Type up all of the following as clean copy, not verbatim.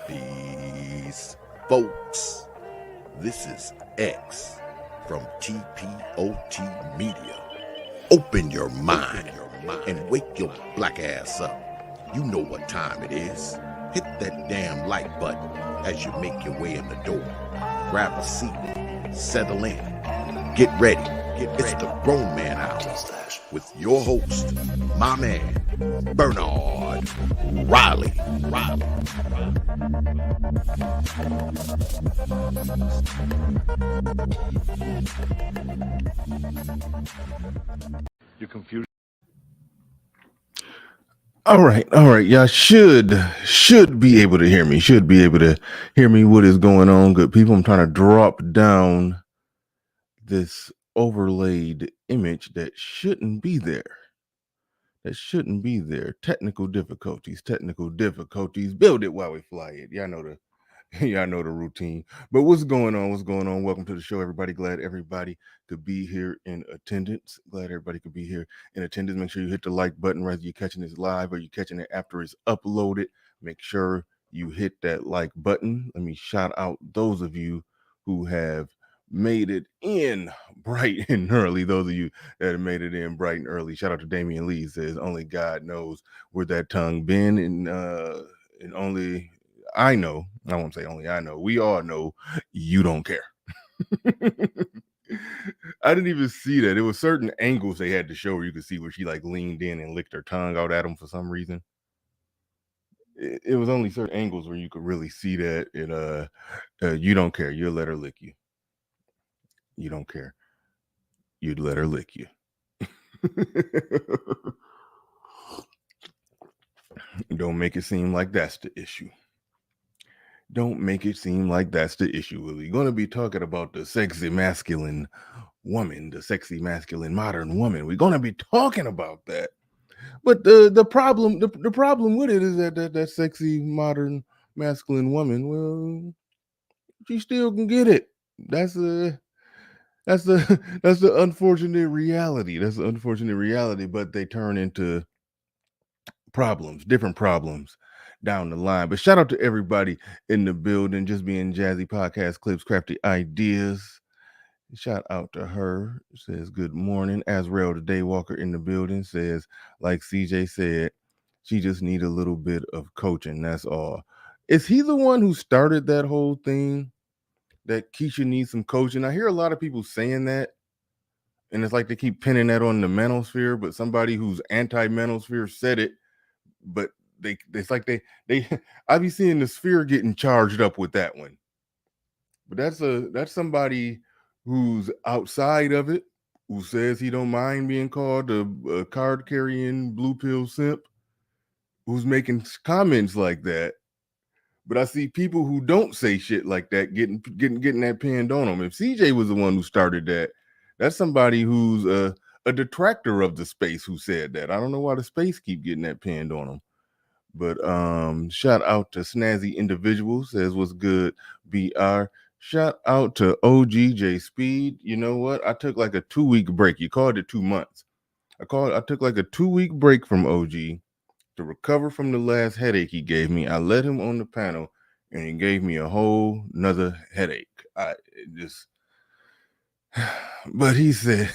Peace, folks. This is X from TPOT Media. Open your mind and wake your black ass up. You know what time it is. Hit that damn like button as you make your way in the door. Grab a seat, settle in, get ready. It's the Grown Man Hour with your host, my man, Bernard Riley. You confused. All right. Y'all should be able to hear me. Should be able to hear me. What is going on, good people? I'm trying to drop down this overlaid image that shouldn't be there. Technical difficulties. Build it while we fly it. Y'all know the routine. But what's going on? Welcome to the show, everybody. Glad everybody could be here in attendance. Make sure you hit the like button, whether you're catching this live or you're catching it after it's uploaded. Make sure you hit that like button. Let me shout out those of you who have made it in bright and early. Those of you that have made it in bright and early. Shout out to Damian Lee. Says only God knows where that tongue been, and only I know. I won't say only I know. We all know you don't care. I didn't even see that. There was certain angles they had to show where you could see where she like leaned in and licked her tongue out at him for some reason. It was only certain angles where you could really see that. You don't care. You'll let her lick you. You don't care. You'd let her lick you. Don't make it seem like that's the issue. We're going to be talking about the sexy masculine woman, the sexy masculine modern woman. We're going to be talking about that. But the problem with it is that sexy modern masculine woman, well, she still can get it. That's the unfortunate reality. But they turn into different problems down the line. But shout out to everybody in the building, just being jazzy podcast clips, crafty ideas. Shout out to her. Says good morning. Azrael the Daywalker in the building says, like CJ said, she just need a little bit of coaching. That's all. Is he the one who started that whole thing that Keisha needs some coaching? I hear a lot of people saying that, and it's like they keep pinning that on the manosphere, but somebody who's anti-manosphere said it, but it's like they I be seeing the sphere getting charged up with that one. But that's somebody who's outside of it, who says he don't mind being called a card carrying blue pill simp, who's making comments like that. But I see people who don't say shit like that getting that pinned on them. If CJ was the one who started that, that's somebody who's a detractor of the space who said that. I don't know why the space keep getting that pinned on them. But shout out to Snazzy Individual, says what's good, BR. Shout out to OGJ Speed. You know what? I took like a 2-week break. You called it 2 months. I took like a 2-week break from OG to recover from the last headache he gave me. I let him on the panel and he gave me a whole nother headache. But he said,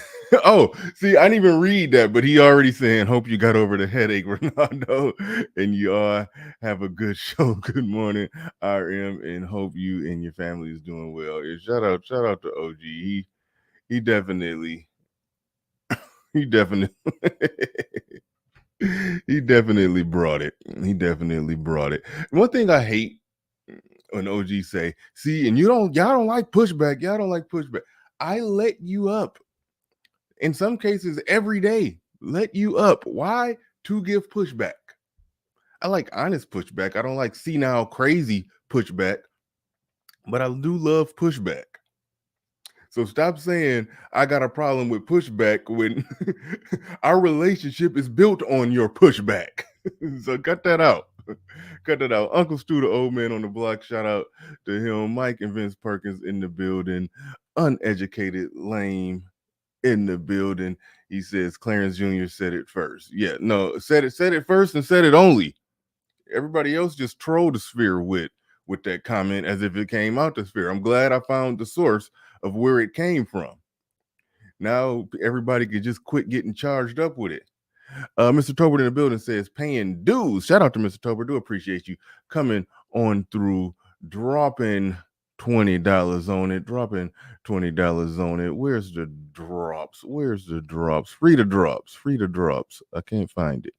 oh, see, I didn't even read that, but he already saying, hope you got over the headache, Ronaldo, and you all have a good show. Good morning, RM, and hope you and your family is doing well. And shout out to OG. He definitely he definitely brought it. One thing I hate when OG say, see, and y'all don't like pushback. I let you up. In some cases, every day, let you up. Why? To give pushback. I like honest pushback. I don't like senile crazy pushback, but I do love pushback. So stop saying I got a problem with pushback when our relationship is built on your pushback. So cut that out. Uncle Stu, the old man on the block, shout out to him. Mike and Vince Perkins in the building. Uneducated lame in the building. He says Clarence Jr. said it first. Yeah, no, said it first and said it only. Everybody else just trolled the sphere with with that comment as if it came out the sphere. I'm glad I found the source of where it came from. Now everybody could just quit getting charged up with it. Mr. Tobert in the building says paying dues. Shout out to Mr. Tobert. Do appreciate you coming on through, dropping $20 on it, dropping $20 on it. Where's the drops? Where's the drops? Free the drops. Free the drops. I can't find it.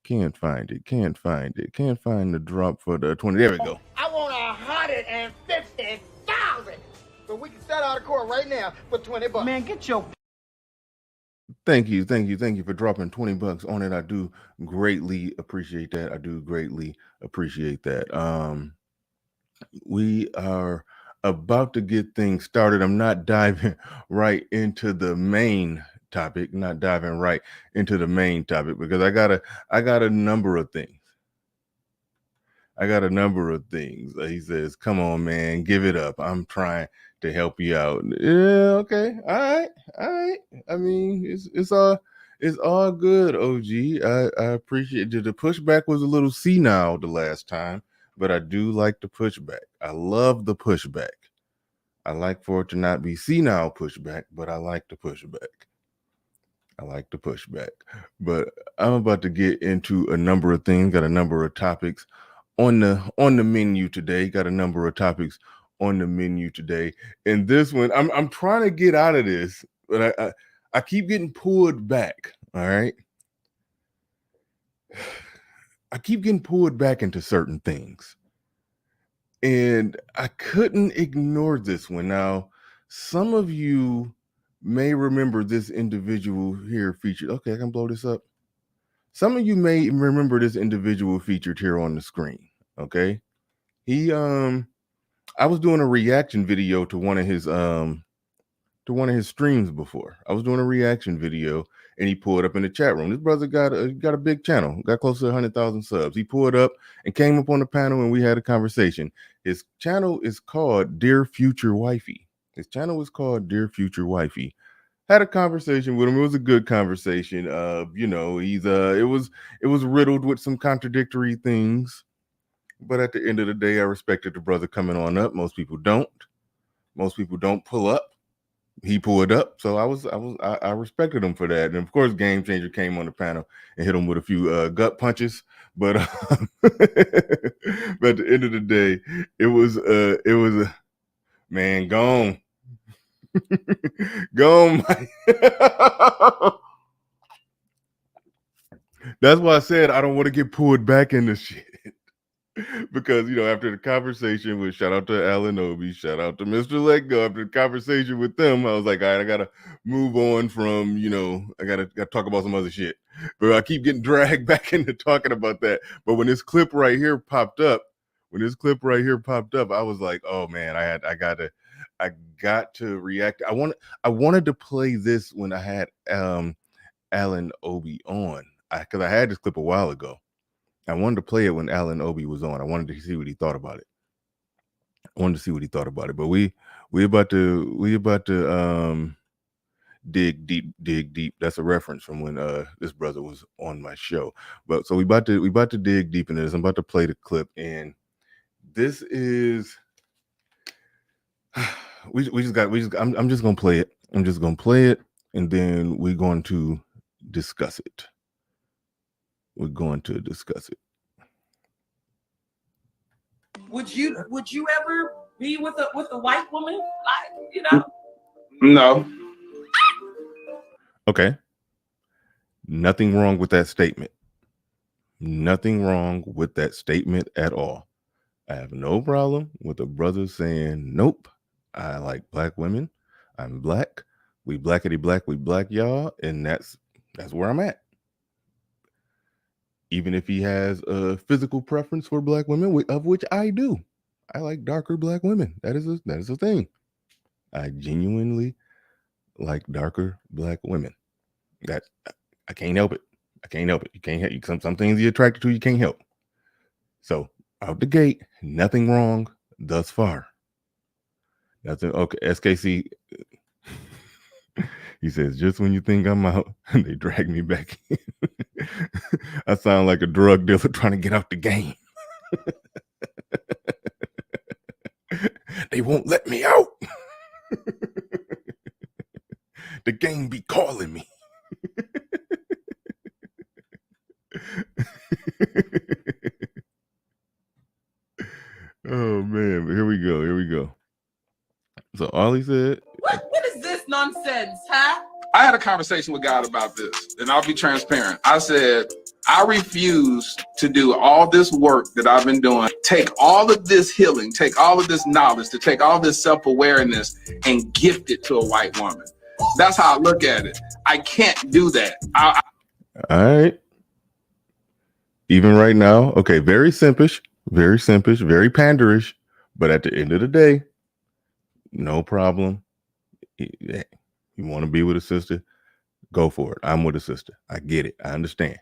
Can't find it. Can't find it. Can't find the drop for the 20. There we go. I want 150,000. So we can set out of court right now for $20. Man, get your Thank you for dropping $20 on it. I do greatly appreciate that. I do greatly appreciate that. We are about to get things started. I'm not diving right into the main topic, because I got a number of things. He says, "Come on, man, give it up. I'm trying to help you out." Yeah, okay, all right. I mean, it's all good, OG. I appreciate it. The pushback was a little senile the last time, but I do like the pushback. I love the pushback. I like for it to not be senile pushback, but I like the pushback. But I'm about to get into a number of things. Got a number of topics on the menu today. And this one, I'm trying to get out of this, but I keep getting pulled back. All right. I keep getting pulled back into certain things. And I couldn't ignore this one. Now, some of you may remember this individual here featured. Okay, I can blow this up. Some of you may remember this individual featured here on the screen. Okay. I was doing a reaction video to one of his streams before. I was doing a reaction video and he pulled up in the chat room. This brother got a big channel, got close to 100,000 subs. He pulled up and came up on the panel and we had a conversation. His channel is called Dear Future Wifey. Had a conversation with him. It was a good conversation. He's it was riddled with some contradictory things. But at the end of the day, I respected the brother coming on up. Most people don't pull up. He pulled up, so I respected him for that. And of course, Game Changer came on the panel and hit him with a few gut punches. But but at the end of the day, it was man, gone. Gone. That's why I said I don't want to get pulled back into shit. Because, after the conversation with, shout out to Alan Obi, shout out to Mr. Let Go, after the conversation with them, I was like, all right, I got to move on from, I got to talk about some other shit. But I keep getting dragged back into talking about that. But when this clip right here popped up, I was like, oh man, I got to react. I wanted to play this when I had Alan Obi on, because I had this clip a while ago. I wanted to play it when Alan Obi was on. I wanted to see what he thought about it. But we about to dig deep. That's a reference from when this brother was on my show. But so we about to dig deep into this. I'm about to play the clip, and this is I'm just gonna play it. And then we're going to discuss it. Would you ever be with a white woman? No. Okay. Nothing wrong with that statement. Nothing wrong with that statement at all. I have no problem with a brother saying, nope, I like black women. I'm black. We blackity black, we black y'all. And that's where I'm at. Even if he has a physical preference for black women, of which I do. I like darker black women. That is a thing. I genuinely like darker black women. That I can't help it. You can't help. Some things you're attracted to, you can't help. So out the gate, nothing wrong thus far. Nothing. Okay, SKC. He says, just when you think I'm out, they drag me back in. I sound like a drug dealer trying to get out the game. They won't let me out. The gang be calling me. Oh man, here we go. So Ollie said, What is this nonsense, huh? I had a conversation with God about this, and I'll be transparent. I said, I refuse to do all this work that I've been doing, take all of this healing, take all of this knowledge, to take all this self-awareness and gift it to a white woman. That's how I look at it. I can't do that. all right. Even right now, okay, very simpish, very panderish, but at the end of the day, no problem. You want to be with a sister? Go for it. I'm with a sister. I get it. I understand.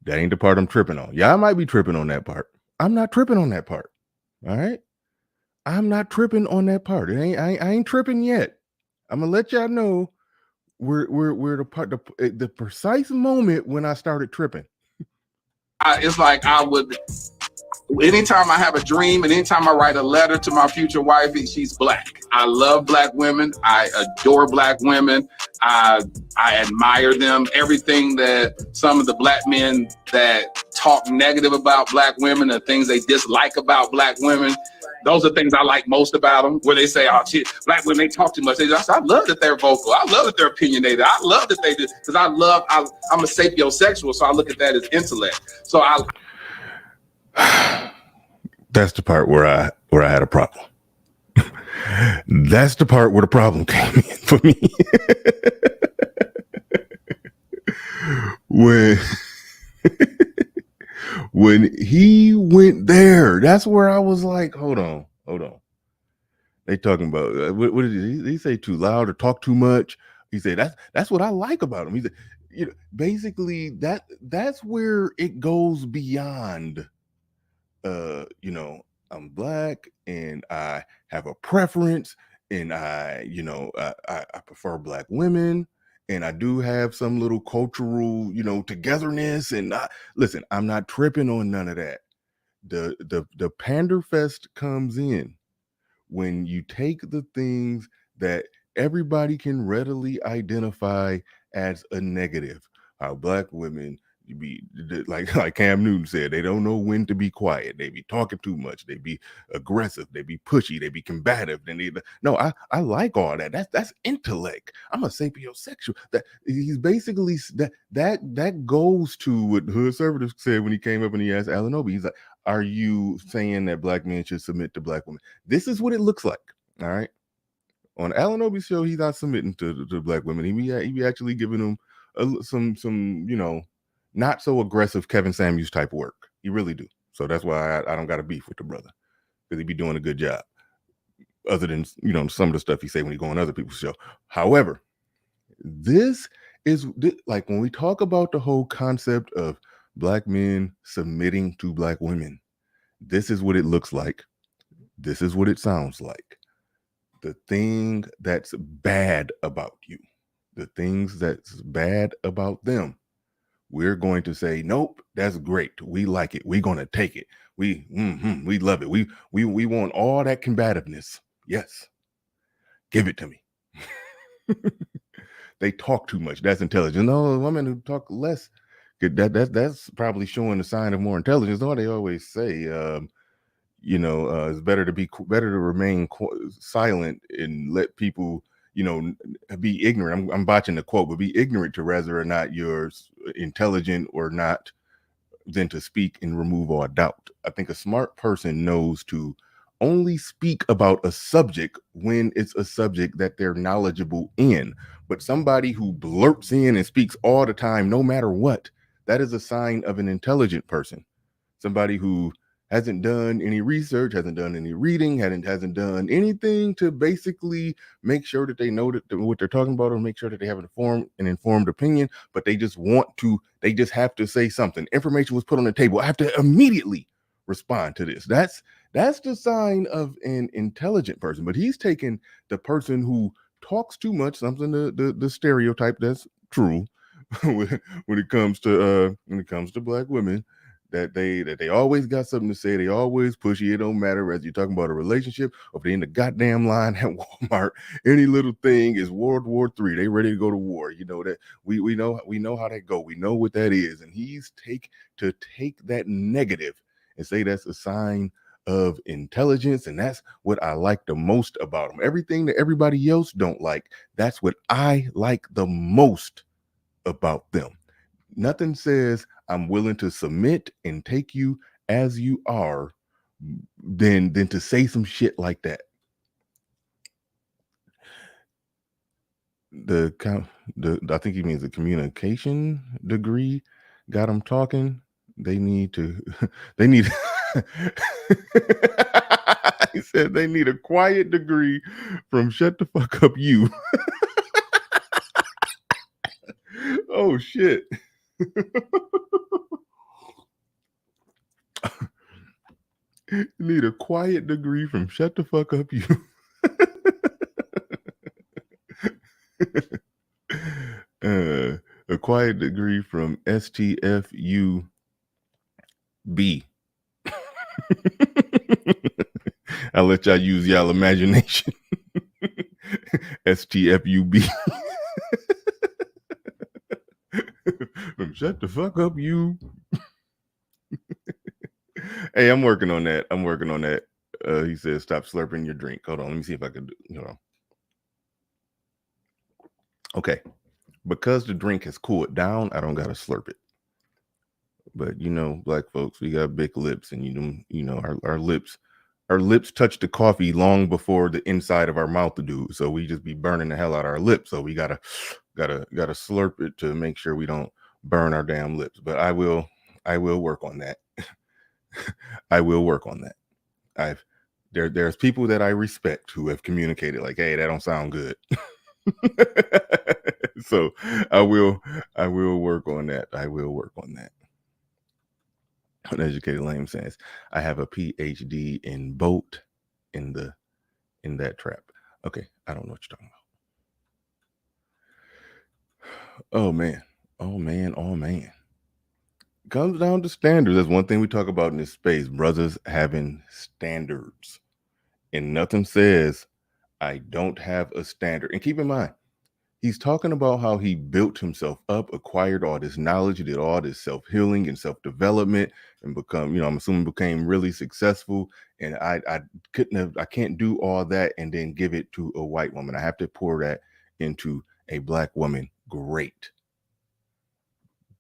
That ain't the part I'm tripping on. Y'all might be tripping on that part. I'm not tripping on that part. All right. I'm not tripping on that part. I ain't tripping yet. I'm gonna let y'all know where the precise moment when I started tripping. It's like I would, anytime I have a dream and anytime I write a letter to my future wife, she's black. I love black women. I adore black women. I admire them. Everything that some of the black men that talk negative about black women, the things they dislike about black women, those are things I like most about them, where they say, oh, shit, black women, they talk too much. I love that they're vocal. I love that they're opinionated. I love that they do, because I'm a sapiosexual, so I look at that as intellect. So that's the part where I had a problem. That's the part where the problem came in for me. when he went there, that's where I was like, hold on. They talking about what did he say? Too loud or talk too much? He said that's what I like about him. He said, basically that's where it goes beyond. I'm black and I have a preference, and I prefer black women, and I do have some little cultural, togetherness. And listen, I'm not tripping on none of that. The pander fest comes in when you take the things that everybody can readily identify as a negative. How black women be like Cam Newton said, they don't know when to be quiet. They be talking too much. They be aggressive. They be pushy. They be combative. I like all that. That's intellect. I'm a sapiosexual. That he's basically that goes to what Hood Conservative said when he came up and he asked Alan Obi. He's like, are you saying that black men should submit to black women? This is what it looks like. All right. On Alan Obi's show, he's not submitting to black women. He be actually giving them some not so aggressive Kevin Samuels type work. He really do. So that's why I don't got a beef with the brother, because he be doing a good job. Other than some of the stuff he say when he go on other people's show. However, this is like when we talk about the whole concept of black men submitting to black women. This is what it looks like. This is what it sounds like. The thing that's bad about you, the things that's bad about them, we're going to say, nope, that's great. We like it. We're going to take it. We love it. We want all that combativeness. Yes. Give it to me. They talk too much. That's intelligence. No, women who talk less, that's probably showing a sign of more intelligence. Though they always say, it's better to remain silent and let people, be ignorant. I'm botching the quote, but be ignorant to whether or not you're intelligent or not, than to speak and remove all doubt. I think a smart person knows to only speak about a subject when it's a subject that they're knowledgeable in. But somebody who blurts in and speaks all the time, no matter what, that is a sign of an intelligent person. Somebody who hasn't done any research, hasn't done any reading, hasn't done anything to basically make sure that they know what they're talking about, or make sure that they have an informed opinion, but they just have to say something. Information was put on the table. I have to immediately respond to this. That's the sign of an intelligent person. But he's taken the person who talks too much, something the stereotype that's true when it comes to black women, that they always got something to say. They always pushy. It don't matter whether you're talking about a relationship or if they're in the goddamn line at Walmart. Any little thing is World War III. They ready to go to war. You know that we know how that go. We know what that is. And he's take that negative and say that's a sign of intelligence, and that's what I like the most about him. Everything that everybody else don't like, that's what I like the most about them. Nothing says I'm willing to submit and take you as you are than to say some shit like that. I think he means the communication degree got them talking. They need he said they need a quiet degree from shut the fuck up you. Oh shit. You need a quiet degree from shut the fuck up you. A quiet degree from STFUB. I'll let y'all use y'all imagination. STFUB. From shut the fuck up you. Hey, I'm working on that. He says stop slurping your drink. Hold on, let me see if I can do. Hold on. Okay, because the drink has cooled down, I don't gotta slurp it. But you know, black folks, we got big lips, and you know, our lips touch the coffee long before the inside of our mouth to do. So we just be burning the hell out of our lips. So we gotta slurp it to make sure we don't burn our damn lips. But I will work on that. I will work on that. There's people that I respect who have communicated like, hey, that don't sound good. So I will work on that. I will work on that. An educated lame says, I have a PhD in boat in that trap. Okay, I don't know what you're talking about. Oh man. Comes down to standards. That's one thing we talk about in this space. Brothers having standards. And nothing says I don't have a standard. And keep in mind, he's talking about how he built himself up, acquired all this knowledge, did all this self-healing and self-development, and I'm assuming became really successful. And I can't do all that and then give it to a white woman. I have to pour that into a black woman. Great.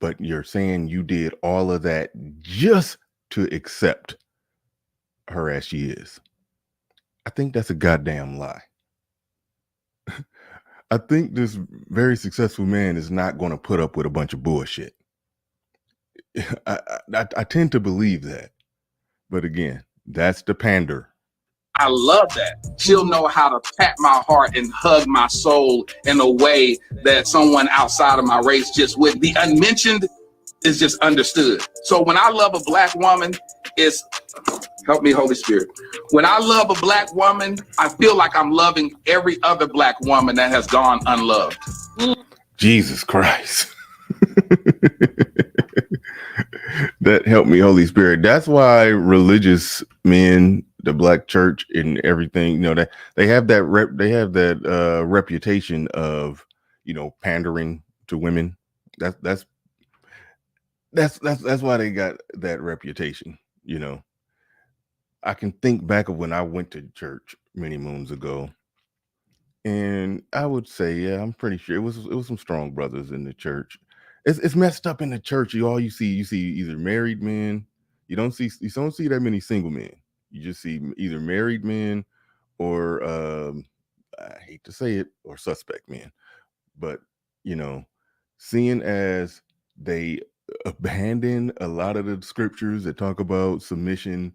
But you're saying you did all of that just to accept her as she is. I think that's a goddamn lie. I think this very successful man is not going to put up with a bunch of bullshit. I tend to believe that. But again, that's the pander. I love that. She'll know how to pat my heart and hug my soul in a way that someone outside of my race just would. The unmentioned is just understood. So when I love a black woman, it's, help me, Holy Spirit. When I love a black woman, I feel like I'm loving every other black woman that has gone unloved. Jesus Christ. That helped me, Holy Spirit. That's why religious men, the black church and everything, that they have that reputation of, pandering to women. That's why they got that reputation. I can think back of when I went to church many moons ago, and I would say, yeah, I'm pretty sure it was some strong brothers in the church. It's messed up in the church. You see either married men. You don't see that many single men. You just see either married men or I hate to say it, or suspect men. But seeing as they abandon a lot of the scriptures that talk about submission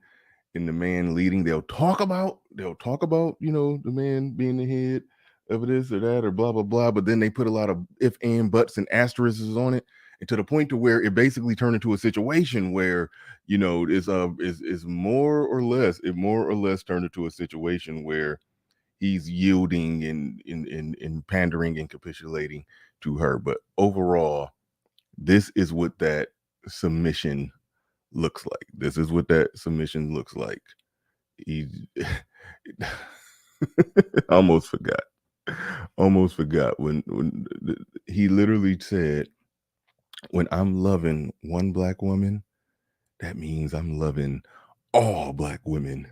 and the man leading, they'll talk about the man being the head of this or that or blah blah blah, but then they put a lot of if and buts and asterisks on it, and to the point to where it basically turned into a situation where is more or less turned into a situation where he's yielding and pandering and capitulating to her. But overall, this is what that submission looks like. This is what that submission looks like. He almost forgot. Almost forgot when he literally said, when I'm loving one black woman, that means I'm loving all black women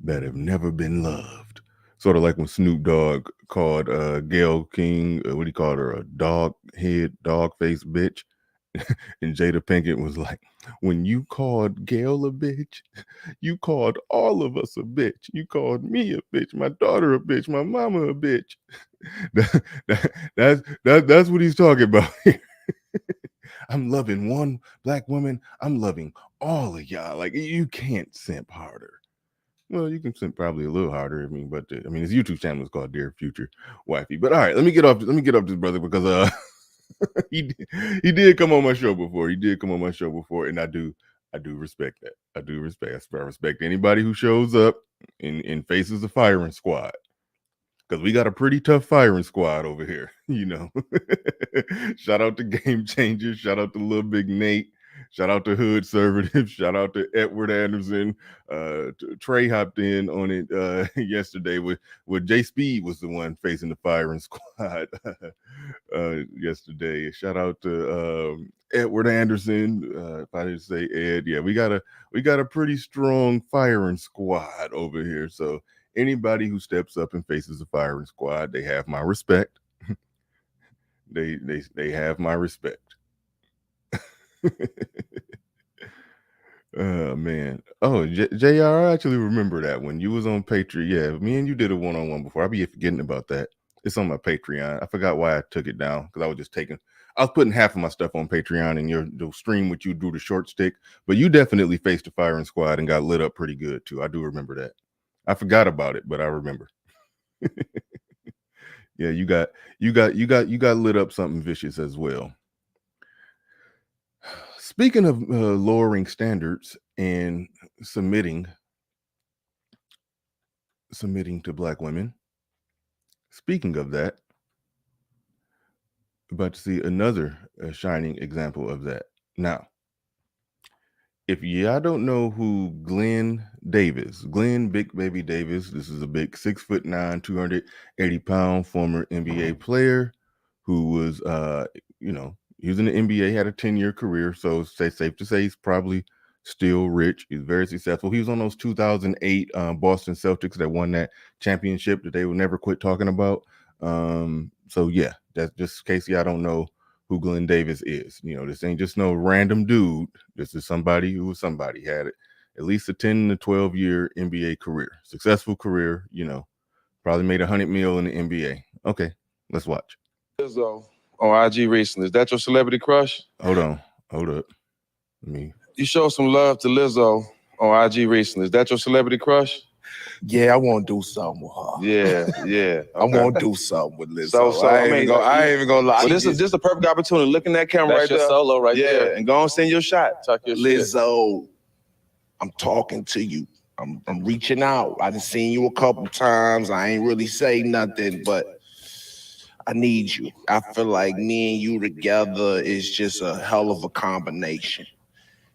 that have never been loved. Sort of like when Snoop Dogg called Gayle King, what he called her, a dog head, dog face bitch. And Jada Pinkett was like, when you called Gayle a bitch, you called all of us a bitch. You called me a bitch, my daughter a bitch, my mama a bitch. That's what he's talking about here. I'm loving one black woman. I'm loving all of y'all. Like, you can't simp harder. Well, you can simp probably a little harder. I mean, but his YouTube channel is called Dear Future Wifey. But all right, let me get off this brother, because he did come on my show before. And I do respect that. I respect anybody who shows up and faces the firing squad. Because we got a pretty tough firing squad over here, you know. Shout out to Game Changers. Shout out to Lil Big Nate. Shout out to Hood Conservative. Shout out to Edward Anderson. Trey hopped in on it yesterday with Jay Speed was the one facing the firing squad yesterday. Shout out to Edward Anderson. If I didn't say Ed, yeah, we got a pretty strong firing squad over here. So anybody who steps up and faces the firing squad, they have my respect. They have my respect. Oh man. Oh, JR, I actually remember that when you was on Patreon. Yeah, me and you did a one-on-one before. I be forgetting about that. It's on my Patreon. I forgot why I took it down, because I was putting half of my stuff on Patreon, and the stream which you drew the short stick. But you definitely faced the firing squad and got lit up pretty good too. I do remember that. I forgot about it, but I remember. Yeah, you got lit up something vicious as well. Speaking of lowering standards and submitting to black women, speaking of that, about to see another shining example of that. Now, if y'all don't know who Glenn Big Baby Davis, this is a big 6'9", 280-pound former NBA player who was, he was in the NBA, had a 10-year career. So safe to say he's probably still rich. He's very successful. He was on those 2008 Boston Celtics that won that championship that they will never quit talking about. So yeah, that's just in case y'all don't know who Glenn Davis is. This ain't just no random dude. This is somebody who had at least a 10 to 12 year NBA career, successful career. Probably made $100 million in the NBA. Okay, let's watch. Lizzo on IG recently. Is that your celebrity crush? Hold up. You showed some love to Lizzo on IG recently. Is that your celebrity crush? Yeah, I want to do something with her. Yeah. Okay. I want to do something with Lizzo. So I ain't even gonna lie. Well, this is just a perfect opportunity. Look in that camera right there. That's your solo right there. And go and send your shot. Talk your Lizzo, I'm talking to you. I'm reaching out. I done seen you a couple times. I ain't really say nothing, but I need you. I feel like me and you together is just a hell of a combination.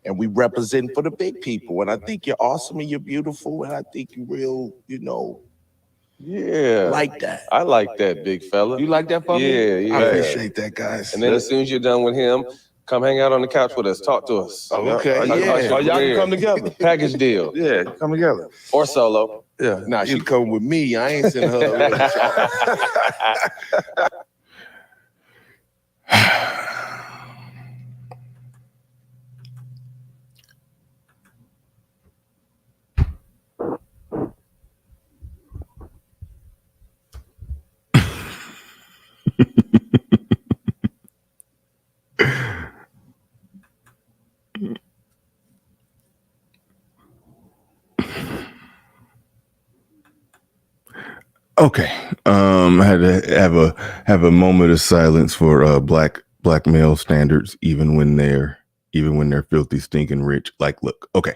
And we represent for the big people. And I think you're awesome and you're beautiful. And I think you're real, Yeah. like that. I like that, big fella. You like that for me? Yeah. I appreciate that, guys. And then as soon as you're done with him, come hang out on the couch with us. Talk to us. Okay, yeah. Oh, y'all can come together. Package deal. Yeah, come together. Or solo. Yeah. Nah, she come with me. I ain't sending her. Okay. I had to have a moment of silence for black male standards, even when they're filthy, stinking rich. Like, look, okay.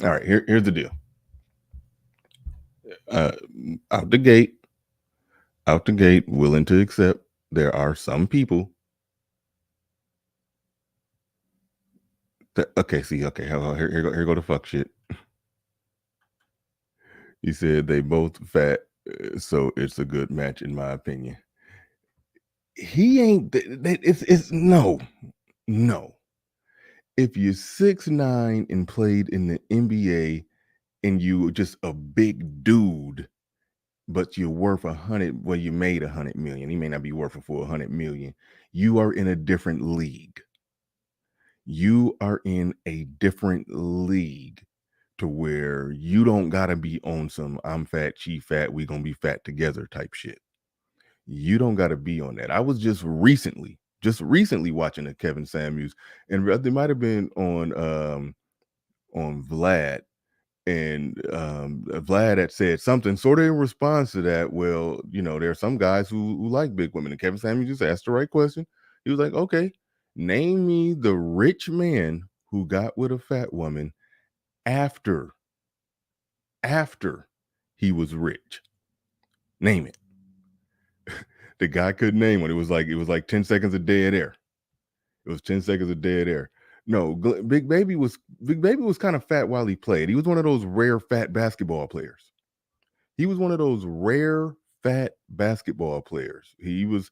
All right, here's the deal. Out the gate, willing to accept there are some people Okay, see, okay, hold on, here go the fuck shit. He said they both fat, so it's a good match in my opinion. He ain't. It's no. If you're 6'9" and played in the NBA and you just a big dude, but you're worth 100, well, you made 100 million. He may not be worth it for 100 million. You are in a different league. You are in a different league to where you don't gotta be on some I'm fat, she fat, we gonna be fat together type shit. You don't gotta be on that. I was just recently watching a Kevin Samuels, and they might have been on Vlad, and Vlad had said something sort of in response to that. Well, there are some guys who like big women, and Kevin Samuels just asked the right question. He was like, okay, name me the rich man who got with a fat woman after he was rich. Name it. The guy couldn't name one. It was like 10 seconds of dead air. It was 10 seconds of dead air. No, Big Baby was kind of fat while he played. He was one of those rare fat basketball players. He was one of those rare fat basketball players. He was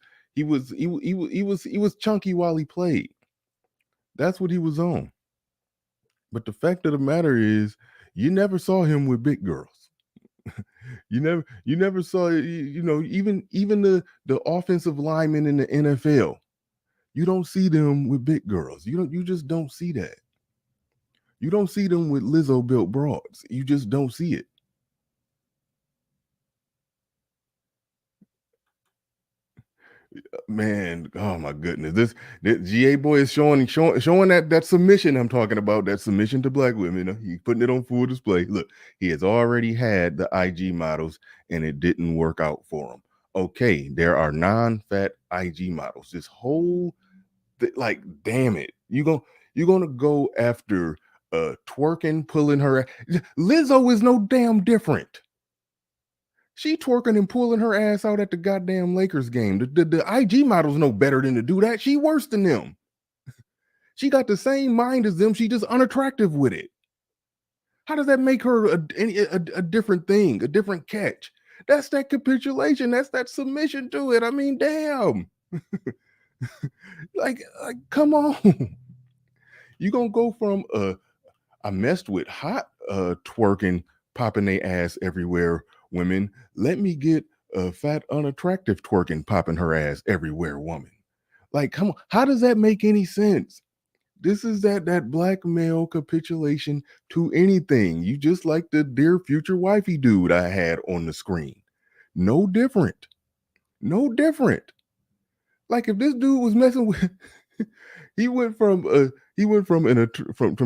chunky while he played. That's what he was on. But the fact of the matter is, you never saw him with big girls. You never saw, even the offensive linemen in the NFL. You don't see them with big girls. You just don't see that. You don't see them with Lizzo built broads. You just don't see it. Man, oh my goodness. This GA boy is showing that submission I'm talking about, that submission to black women. He's putting it on full display. Look, he has already had the IG models and it didn't work out for him. Okay, there are non-fat IG models. This whole like, damn it. You're gonna go after twerking, pulling her. Lizzo is no damn different. She twerking and pulling her ass out at the goddamn Lakers game. The IG model's no better than to do that. She worse than them. She got the same mind as them. She just unattractive with it. How does that make her a different thing, a different catch? That's that capitulation. That's that submission to it. I mean, damn. like, come on. You gonna go from I messed with hot twerking, popping their ass everywhere women. Let me get a fat, unattractive twerking, popping her ass everywhere woman. Like, come on. How does that make any sense? This is that black male capitulation to anything. You just like the dear future wifey dude I had on the screen. No different. No different. Like, if this dude was messing with he went from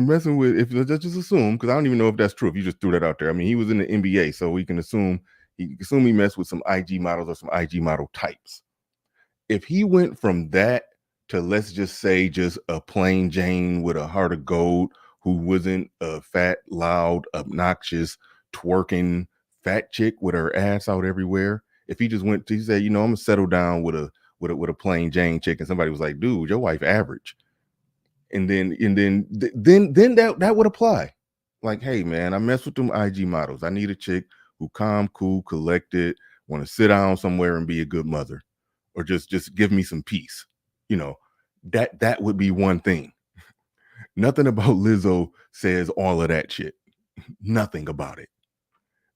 messing with, if let's just assume, because I don't even know if that's true, if you just threw that out there. I mean, he was in the NBA, so we can assume he messed with some IG models or some IG model types. If he went from that to, let's just say, just a plain Jane with a heart of gold who wasn't a fat, loud, obnoxious, twerking fat chick with her ass out everywhere, if he just went to, he said, I'm gonna settle down with a plain Jane chick, and somebody was like, dude, your wife average. And then that would apply. Like, hey man, I mess with them IG models. I need a chick who calm, cool, collected, want to sit down somewhere and be a good mother, or just give me some peace. That would be one thing. Nothing about Lizzo says all of that shit. Nothing about it.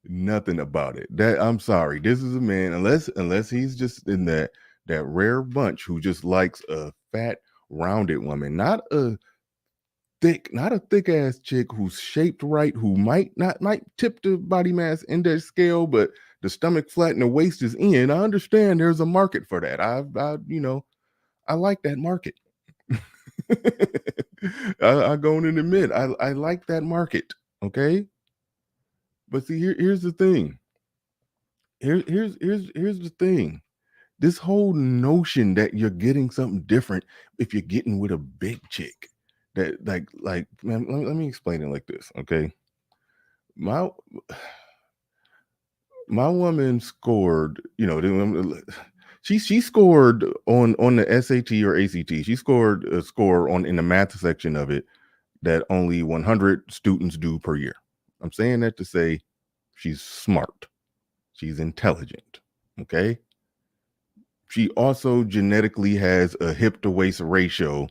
Nothing about it. That, I'm sorry. This is a man, unless he's just in that rare bunch who just likes a fat, rounded woman, not a thick ass chick who's shaped right, who might tip the body mass index scale, but the stomach flat and the waist is in. I understand there's a market for that. I like that market. I go in and admit I like that market. Okay. But see, here's the thing. Here's the thing. This whole notion that you're getting something different if you're getting with a big chick, that like man, let me explain it like this, okay? My woman scored, she scored on the SAT or ACT. She scored a score in the math section of it that only 100 students do per year. I'm saying that to say she's smart. She's intelligent. Okay. She also genetically has a hip to waist ratio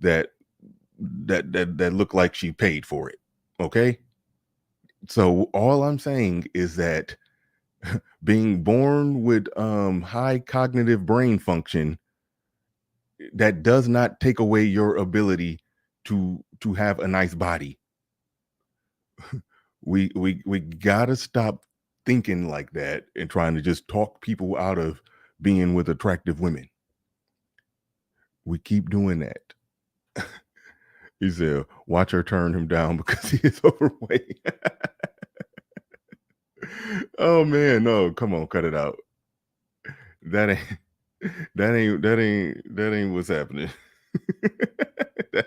that look like she paid for it. Okay. So all I'm saying is that being born with high cognitive brain function, that does not take away your ability to have a nice body. we gotta stop thinking like that and trying to just talk people out of being with attractive women. We keep doing that. He said, watch her turn him down because he is overweight. Oh man, no, come on, cut it out. That ain't what's happening. that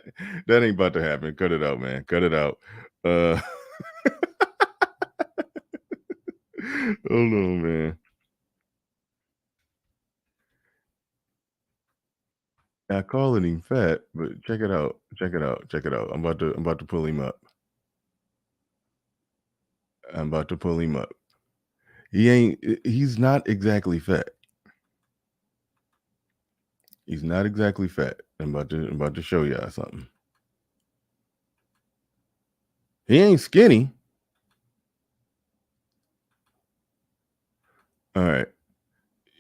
ain't about to happen. Cut it out, man. Cut it out. Hold on, man. I calling him fat, but check it out. Check it out. Check it out. I'm about to pull him up. I'm about to pull him up. He's not exactly fat. He's not exactly fat. I'm about to show y'all something. He ain't skinny. All right.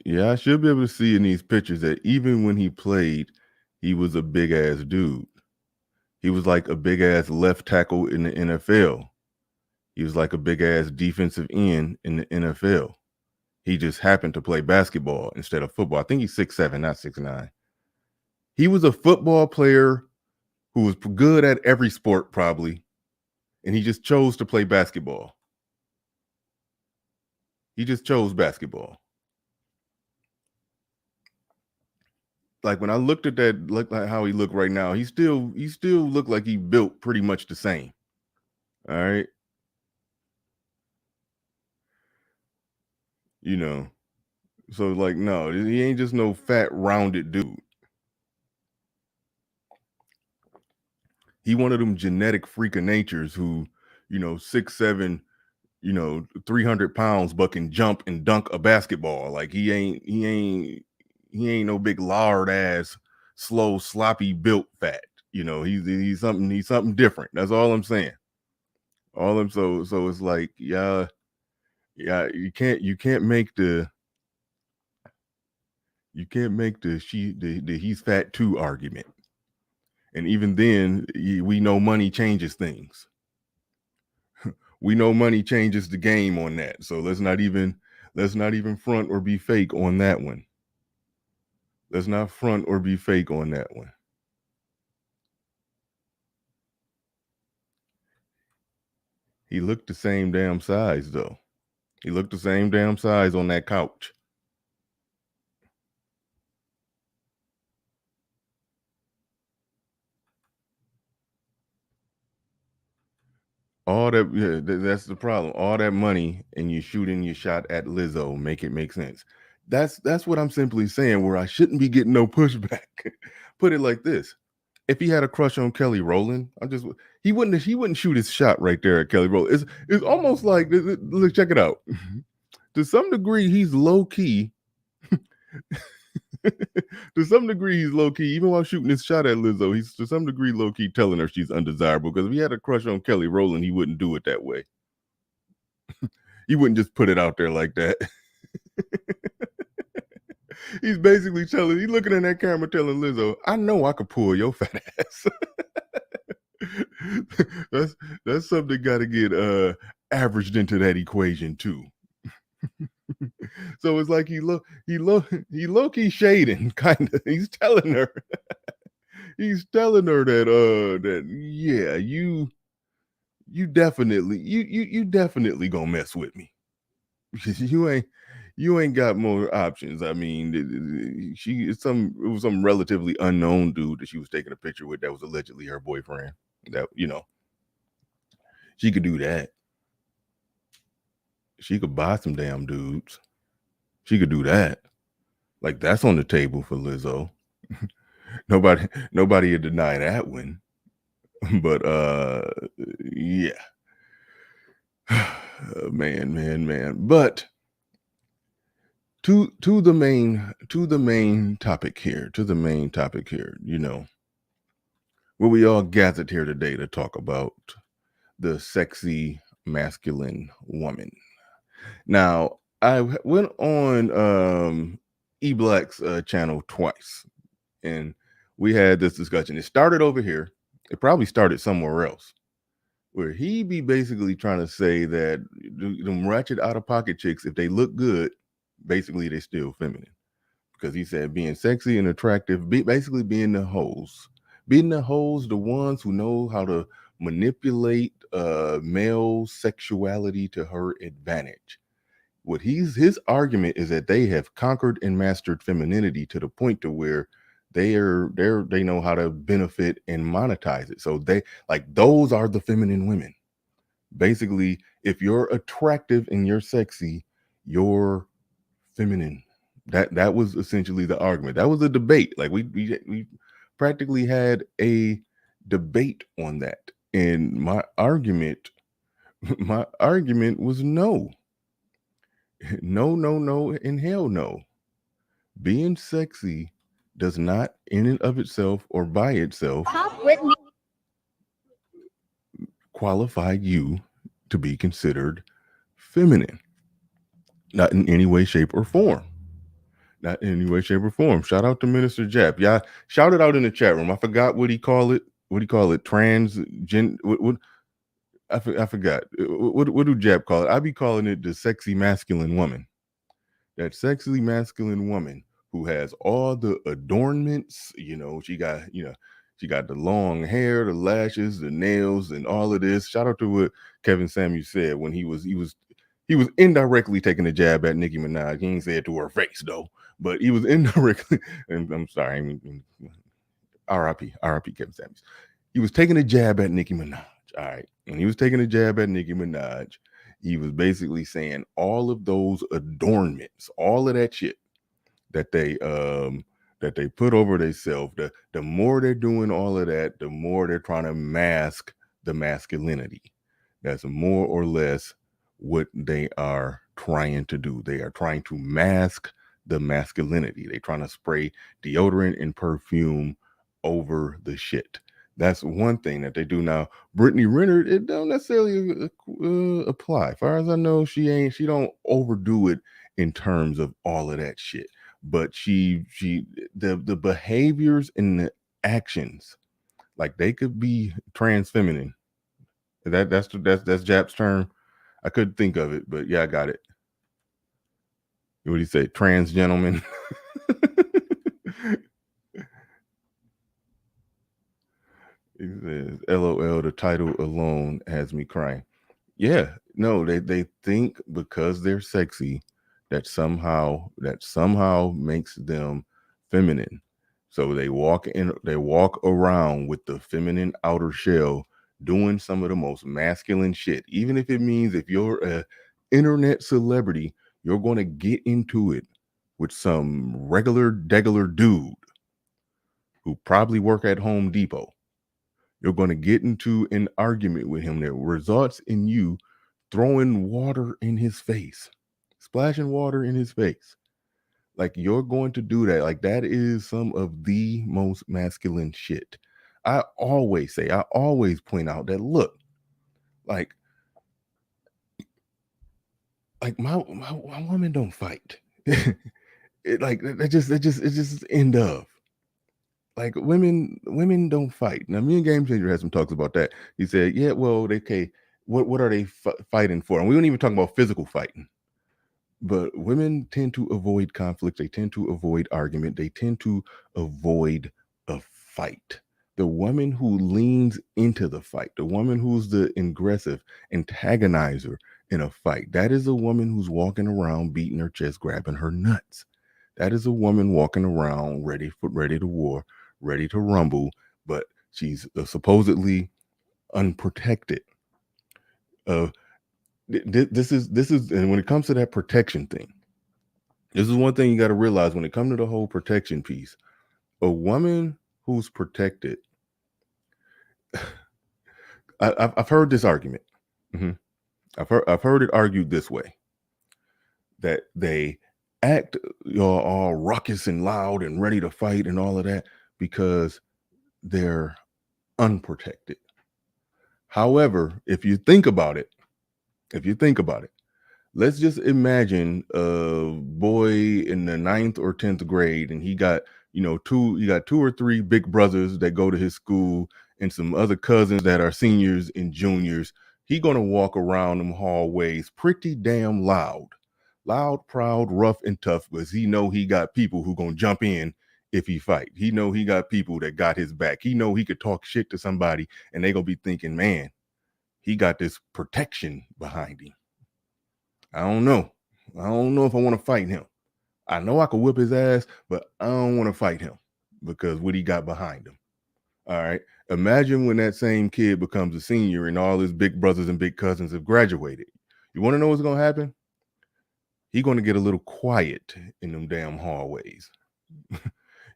Yeah, I should be able to see in these pictures that even when he played, he was a big ass dude. He was like a big ass left tackle in the NFL. He was like a big ass defensive end in the NFL. He just happened to play basketball instead of football. I think he's 6'7", not 6'9". He was a football player who was good at every sport probably, and he just chose to play basketball. He just chose basketball. Like when I looked at that, look like how he looked right now, he still looked like he built pretty much the same. All right. You know, so like, no, he ain't just no fat, rounded dude. He one of them genetic freak of natures who, 6'7", 300 pounds, but can jump and dunk a basketball. Like he ain't no big lard ass, slow, sloppy built fat. He's something different. That's all I'm saying. So it's like, yeah, you can't make the he's fat too argument. And even then, we know money changes things. We know money changes the game on that. So let's not even front or be fake on that one. Let's not front or be fake on that one. He looked the same damn size though. He looked the same damn size on that couch. All that, yeah, that's the problem. All that money and you shooting your shot at Lizzo, make it make sense. That's what I'm simply saying, where I shouldn't be getting no pushback. Put it like this. If he had a crush on Kelly Rowland, he wouldn't shoot his shot right there at Kelly Rowland. It's almost like, look, check it out. To some degree, he's low key. To some degree, he's low key. Even while shooting his shot at Lizzo, he's to some degree low key telling her she's undesirable. Because if he had a crush on Kelly Rowland, he wouldn't do it that way. He wouldn't just put it out there like that. He's basically he's looking in that camera telling Lizzo, I know I could pull your fat ass. That's something got to get averaged into that equation too. So it's like he low key shading, kind of. He's telling her that yeah, you definitely gonna mess with me. You ain't got more options. I mean, it was some relatively unknown dude that she was taking a picture with that was allegedly her boyfriend. That, she could do that. She could buy some damn dudes. She could do that. Like, that's on the table for Lizzo. Nobody would deny that one. But yeah. Man. But to the main topic here, you know, what we all gathered here today to talk about the sexy masculine woman. Now, I went on E Black's channel twice, and we had this discussion. It started over here. It probably started somewhere else, where he be basically trying to say that them ratchet out of pocket chicks, if they look good, basically they still feminine. Because he said being sexy and attractive, basically being the hoes, the ones who know how to manipulate male sexuality to her advantage. What his argument is that they have conquered and mastered femininity to the point to where they know how to benefit and monetize it. So they, like, those are the feminine women. Basically, if you're attractive and you're sexy, you're feminine. That was essentially the argument. That was a debate. Like we practically had a debate on that. And my argument was no. No, and hell no. Being sexy does not in and of itself or by itself qualify you to be considered feminine. Not in any way, shape, or form. Not in any way, shape, or form. Shout out to Minister Jap. Yeah, shout it out in the chat room. I forgot what he called it. What do you call it? Transgen. What I forgot. What do Jap call it? I be calling it the sexy masculine woman. That sexy masculine woman who has all the adornments. You know, she got the long hair, the lashes, the nails, and all of this. Shout out to what Kevin Samuels said when he was indirectly taking a jab at Nicki Minaj. He ain't say it to her face though, but he was indirectly. And I'm sorry, I mean, R.I.P. Kevin Samuels. He was taking a jab at Nicki Minaj. All right, and he was taking a jab at Nicki Minaj. He was basically saying all of those adornments, all of that shit that they put over themselves. The more they're doing all of that, the more they're trying to mask the masculinity. That's more or less what they are trying to do. They are trying to mask the masculinity. They're trying to spray deodorant and perfume over the shit. That's one thing that they do. Now, Brittany Renner, it don't necessarily apply. As far as I know, she don't overdo it in terms of all of that shit. But the behaviors and the actions, like they could be trans feminine. That's Jap's term. I couldn't think of it, but yeah, I got it. What do you say? Trans gentleman. He says, LOL, the title alone has me crying. Yeah, no, they think because they're sexy that somehow makes them feminine. So they walk around with the feminine outer shell, doing some of the most masculine shit. Even if it means if you're a internet celebrity, you're going to get into it with some regular dude who probably work at Home Depot. You're going to get into an argument with him that results in you throwing water in his face, splashing water in his face. Like, you're going to do that. Like, that is some of the most masculine shit. I always point out that, look, like my woman don't fight. It's just end of. Like, women don't fight. Now, me and Game Changer had some talks about that. He said, yeah, well, what are they fighting for? And we don't even talk about physical fighting. But women tend to avoid conflict. They tend to avoid argument. They tend to avoid a fight. The woman who leans into the fight, the woman who's the aggressive antagonizer in a fight, that is a woman who's walking around beating her chest, grabbing her nuts. That is a woman walking around ready to war, ready to rumble, but she's supposedly unprotected. This is, and when it comes to that protection thing, this is one thing you got to realize when it comes to the whole protection piece. A woman who's protected, I've heard this argument. I've heard it argued this way, that they act all ruckus and loud and ready to fight and all of that because they're unprotected. However, if you think about it, let's just imagine a boy in the 9th or 10th grade, and he got two or three big brothers that go to his school and some other cousins that are seniors and juniors. He gonna walk around them hallways pretty damn loud, proud, rough, and tough, because he know he got people who gonna jump in if he fight. He know he got people that got his back. He know he could talk shit to somebody and they gonna be thinking, man, he got this protection behind him. I don't know if I want to fight him. I know I could whip his ass, but I don't want to fight him because what he got behind him. All right. Imagine when that same kid becomes a senior and all his big brothers and big cousins have graduated. You want to know what's going to happen? He's going to get a little quiet in them damn hallways.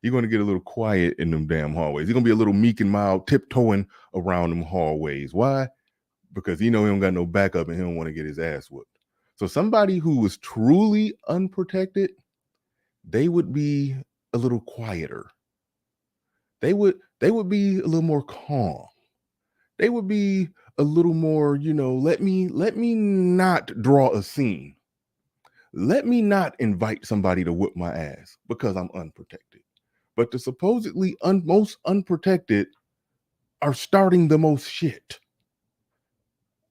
He's going to get a little quiet in them damn hallways. He's going to be a little meek and mild, tiptoeing around them hallways. Why? Because he know he don't got no backup and he don't want to get his ass whooped. So somebody who was truly unprotected, they would be a little quieter. They would be a little more calm. They would be a little more, let me not draw a scene. Let me not invite somebody to whip my ass because I'm unprotected. But the supposedly most unprotected are starting the most shit.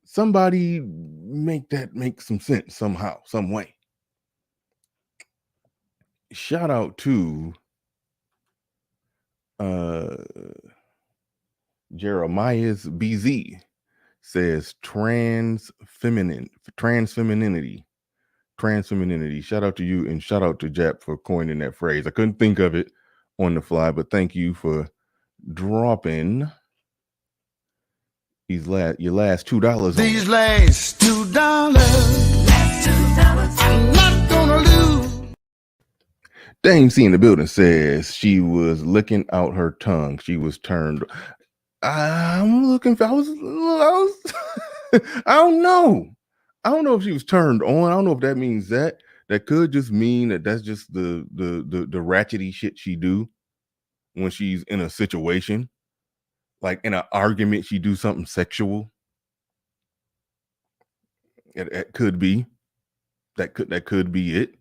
Somebody make some sense somehow, some way. Shout out to Jeremiah's BZ says trans femininity. Shout out to you and shout out to Jap for coining that phrase. I couldn't think of it on the fly, but thank you for dropping your last $2. These last $2, I'm not gonna lose. Dame C in the building says she was licking out her tongue. She was turned. I'm looking for. I was. I don't know. I don't know if she was turned on. I don't know if that means that. That could just mean that's just the ratchety shit she do when she's in a situation. Like in an argument, she do something sexual. It could be. That could be it.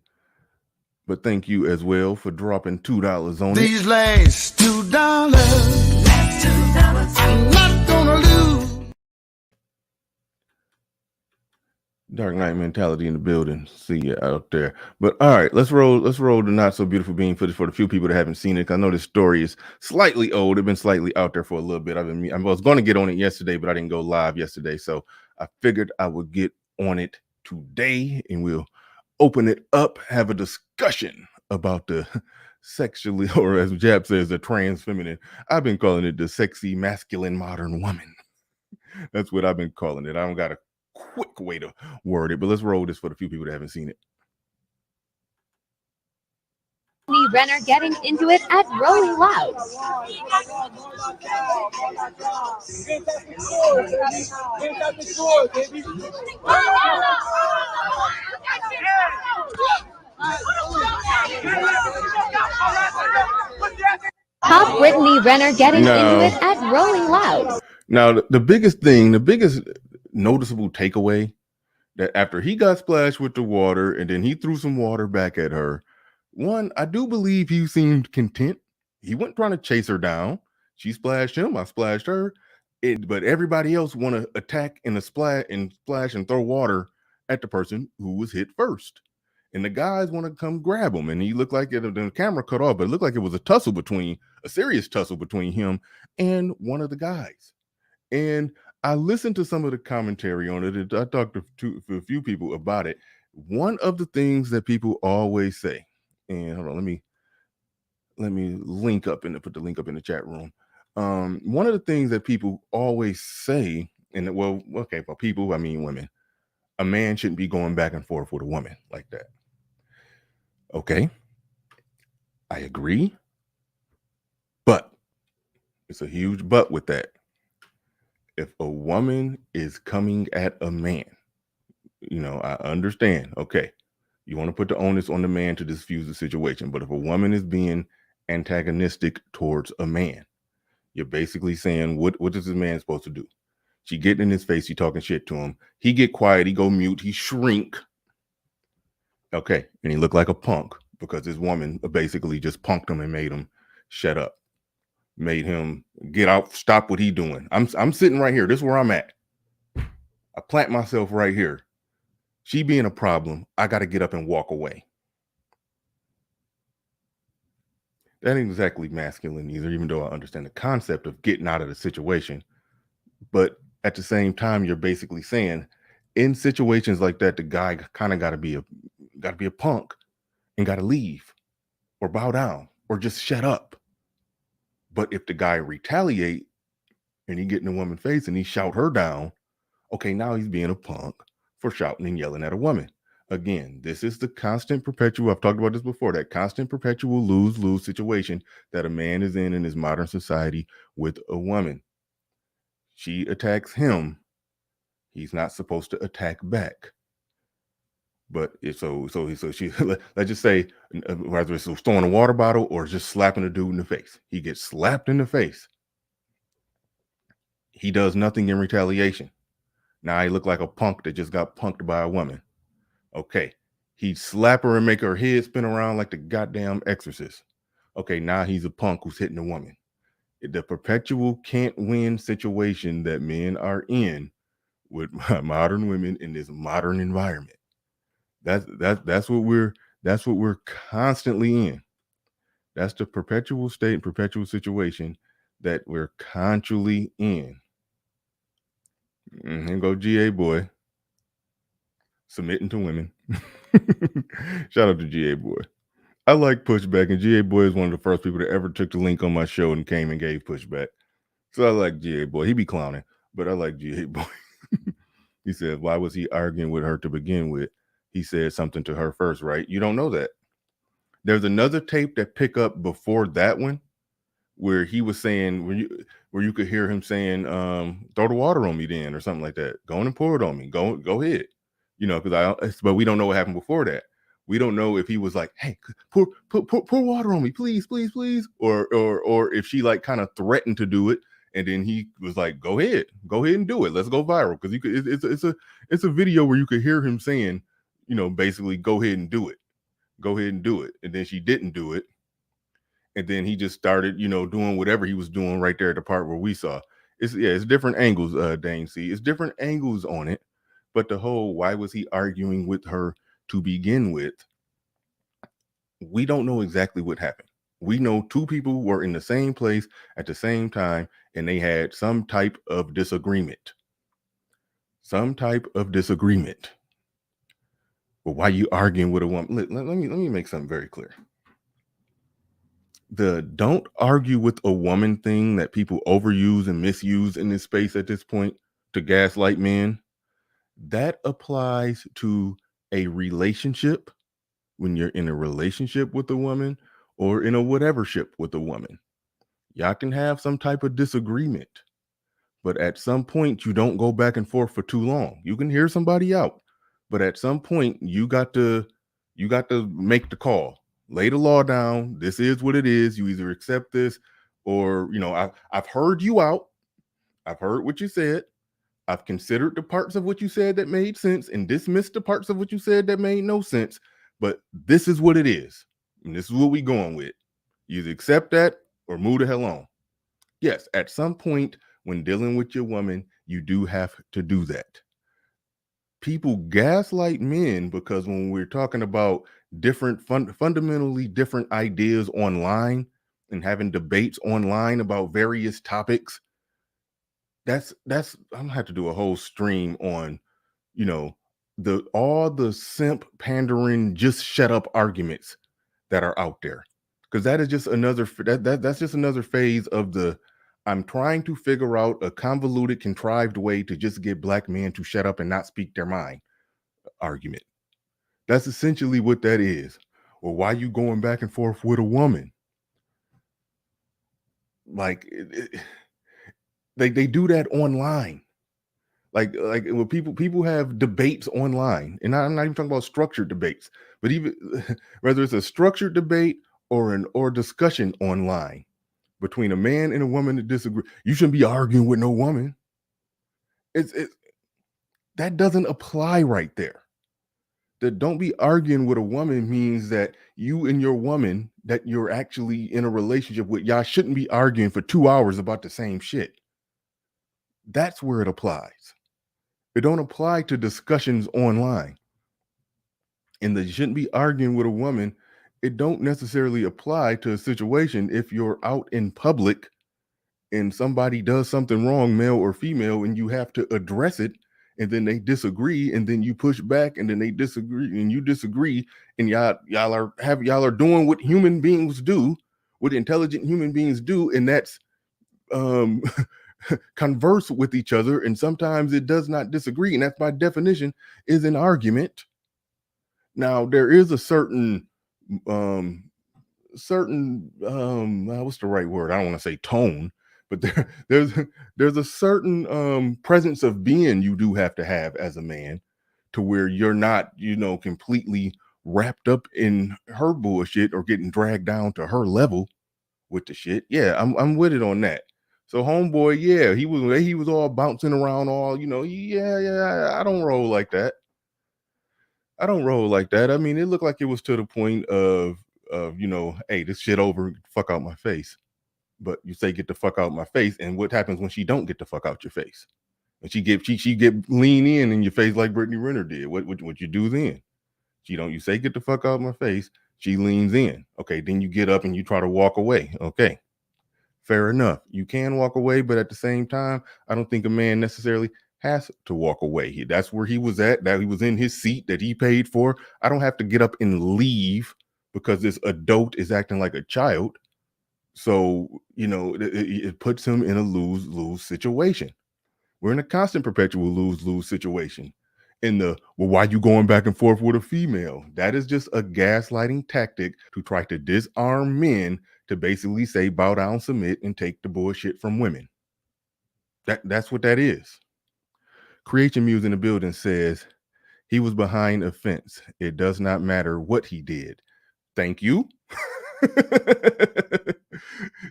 But thank you as well for dropping $2 on These last $2, I'm not gonna lose. Dark Knight mentality in the building. See you out there. But all right, let's roll the not so beautiful being footage for the few people that haven't seen it. I know this story is slightly old. It's been slightly out there for a little bit. I was going to get on it yesterday, but I didn't go live yesterday. So I figured I would get on it today and we'll open it up, have a discussion about the sexually, or as Jab says, the trans feminine. I've been calling it the sexy masculine modern woman. That's what I've been calling it. I don't got a quick way to word it, but let's roll this for the few people that haven't seen it. Brittany Renner getting into it at Rolling Loud. Top Brittany Renner getting into it at Rolling Loud. Now, the biggest noticeable takeaway, that after he got splashed with the water and then he threw some water back at her, one, I do believe he seemed content. He wasn't trying to chase her down. She splashed him, I splashed her. But everybody else want to attack and splash and throw water at the person who was hit first. And the guys want to come grab him. And he looked like the camera cut off, but it looked like it was a serious tussle between him and one of the guys. And I listened to some of the commentary on it. I talked to a few people about it. One of the things that people always say, and hold on, let me put the link up in the chat room. One of the things that people always say, and by people, I mean women, a man shouldn't be going back and forth with a woman like that. Okay, I agree, but it's a huge but with that. if a woman is coming at a man, I understand. Okay, you want to put the onus on the man to diffuse the situation, but if a woman is being antagonistic towards a man, you're basically saying, what is this man supposed to do? She getting in his face, you talking shit to him. He get quiet, he go mute, he shrink. Okay, and he look like a punk because this woman basically just punked him and made him shut up, made him get out, stop what he doing. I'm sitting right here. This is where I'm at. I plant myself right here. She being a problem, I got to get up and walk away. That ain't exactly masculine either, even though I understand the concept of getting out of the situation. But at the same time, you're basically saying, in situations like that, the guy kind of got to be a punk and got to leave or bow down or just shut up. But if the guy retaliate and he get in the woman's face and he shout her down, okay, now he's being a punk for shouting and yelling at a woman. Again, this is the constant perpetual, I've talked about this before, that constant perpetual lose-lose situation that a man is in this modern society with a woman. She attacks him. He's not supposed to attack back. But if so she, let's just say, whether it's throwing a water bottle or just slapping a dude in the face. He gets slapped in the face. He does nothing in retaliation. Now he look like a punk that just got punked by a woman. Okay. He'd slap her and make her head spin around like the goddamn exorcist. Okay, now he's a punk who's hitting a woman. The perpetual can't win situation that men are in with modern women in this modern environment. That's what we're constantly in. That's the perpetual state and perpetual situation that we're constantly in. And go GA boy. Submitting to women. Shout out to GA boy. I like pushback, and GA boy is one of the first people that ever took the link on my show and came and gave pushback. So I like GA boy. He be clowning, but I like GA boy. He said, why was he arguing with her to begin with? He said something to her first, right? You don't know that. There's another tape that pick up before that one where he was saying, where you could hear him saying, throw the water on me then, or something like that. Go on and pour it on me. Go ahead. But we don't know what happened before that. We don't know if he was like, hey, pour water on me, please, please, please. Or if she like kind of threatened to do it. And then he was like, go ahead and do it. Let's go viral. Because it's a video where you could hear him saying, basically go ahead and do it. Go ahead and do it. And then she didn't do it. And then he just started, doing whatever he was doing right there at the part where we saw. It's different angles, Dane C. It's different angles on it. But the whole, why was he arguing with her to begin with? We don't know exactly what happened. We know two people were in the same place at the same time, and they had some type of disagreement. But why are you arguing with a woman? Let me make something very clear. The don't argue with a woman thing that people overuse and misuse in this space at this point to gaslight men, that applies to a relationship, when you're in a relationship with a woman or in a whatever ship with a woman. Y'all can have some type of disagreement, but at some point you don't go back and forth for too long. You can hear somebody out, but at some point you got to make the call, lay the law down. This is what it is. You either accept this or, I've heard you out. I've heard what you said. I've considered the parts of what you said that made sense and dismissed the parts of what you said that made no sense. But this is what it is. And this is what we going with. You either accept that or move the hell on. Yes, at some point when dealing with your woman, you do have to do that. People gaslight men because when we're talking about different, fundamentally different ideas online and having debates online about various topics, that's I'm gonna have to do a whole stream on, all the simp pandering, just shut up arguments that are out there, because that is just another that's just another phase of the I'm trying to figure out a convoluted, contrived way to just get black men to shut up and not speak their mind argument. That's essentially what that is. Or why you going back and forth with a woman? Like They do that online. Like when people have debates online, and I'm not even talking about structured debates, but even whether it's a structured debate or discussion online between a man and a woman that disagree, you shouldn't be arguing with no woman. It's that doesn't apply right there. That don't be arguing with a woman means that you and your woman that you're actually in a relationship with, y'all shouldn't be arguing for 2 hours about the same shit. That's where it applies. It don't apply to discussions online. And that you shouldn't be arguing with a woman. It don't necessarily apply to a situation if you're out in public and somebody does something wrong, male or female, and you have to address it, and then they disagree, and then you push back, and then they disagree, and you disagree, and y'all are doing what human beings do, what intelligent human beings do, and that's converse with each other, and sometimes it does not disagree, and that by definition is an argument. Now there is a certain what's the right word? I don't want to say tone, but there's a certain presence of being you do have to have as a man, to where you're not, completely wrapped up in her bullshit or getting dragged down to her level with the shit. Yeah, I'm with it on that. So homeboy, yeah, he was all bouncing around, all yeah. I don't roll like that. I mean, it looked like it was to the point of hey, this shit over, fuck out my face. But you say get the fuck out my face, and what happens when she don't get the fuck out your face? When she get lean in your face like Brittany Renner did. What you do then? You say get the fuck out my face. She leans in. Okay, then you get up and you try to walk away. Okay, fair enough. You can walk away, but at the same time, I don't think a man necessarily has to walk away. That's where he was at. That he was in his seat that he paid for. I don't have to get up and leave because this adult is acting like a child. So, it puts him in a lose-lose situation. We're in a constant perpetual lose-lose situation. Why you going back and forth with a female? That is just a gaslighting tactic to try to disarm men, to basically say, bow down, submit, and take the bullshit from women. That's what that is. Creation Muse in the building says, he was behind a fence. It does not matter what he did. Thank you.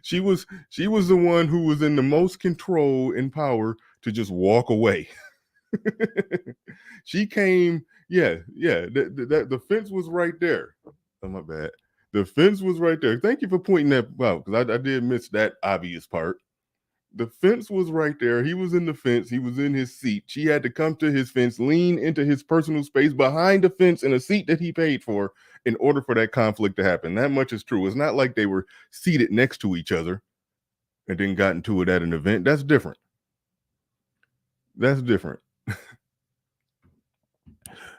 She was the one who was in the most control and power to just walk away. She came, the fence was right there. Oh, my bad. The fence was right there. Thank you for pointing that out, because I did miss that obvious part. The fence was right there. He was in the fence. He was in his seat. She had to come to his fence, lean into his personal space behind the fence in a seat that he paid for, in order for that conflict to happen. That much is true. It's not like they were seated next to each other and then got into it at an event. That's different.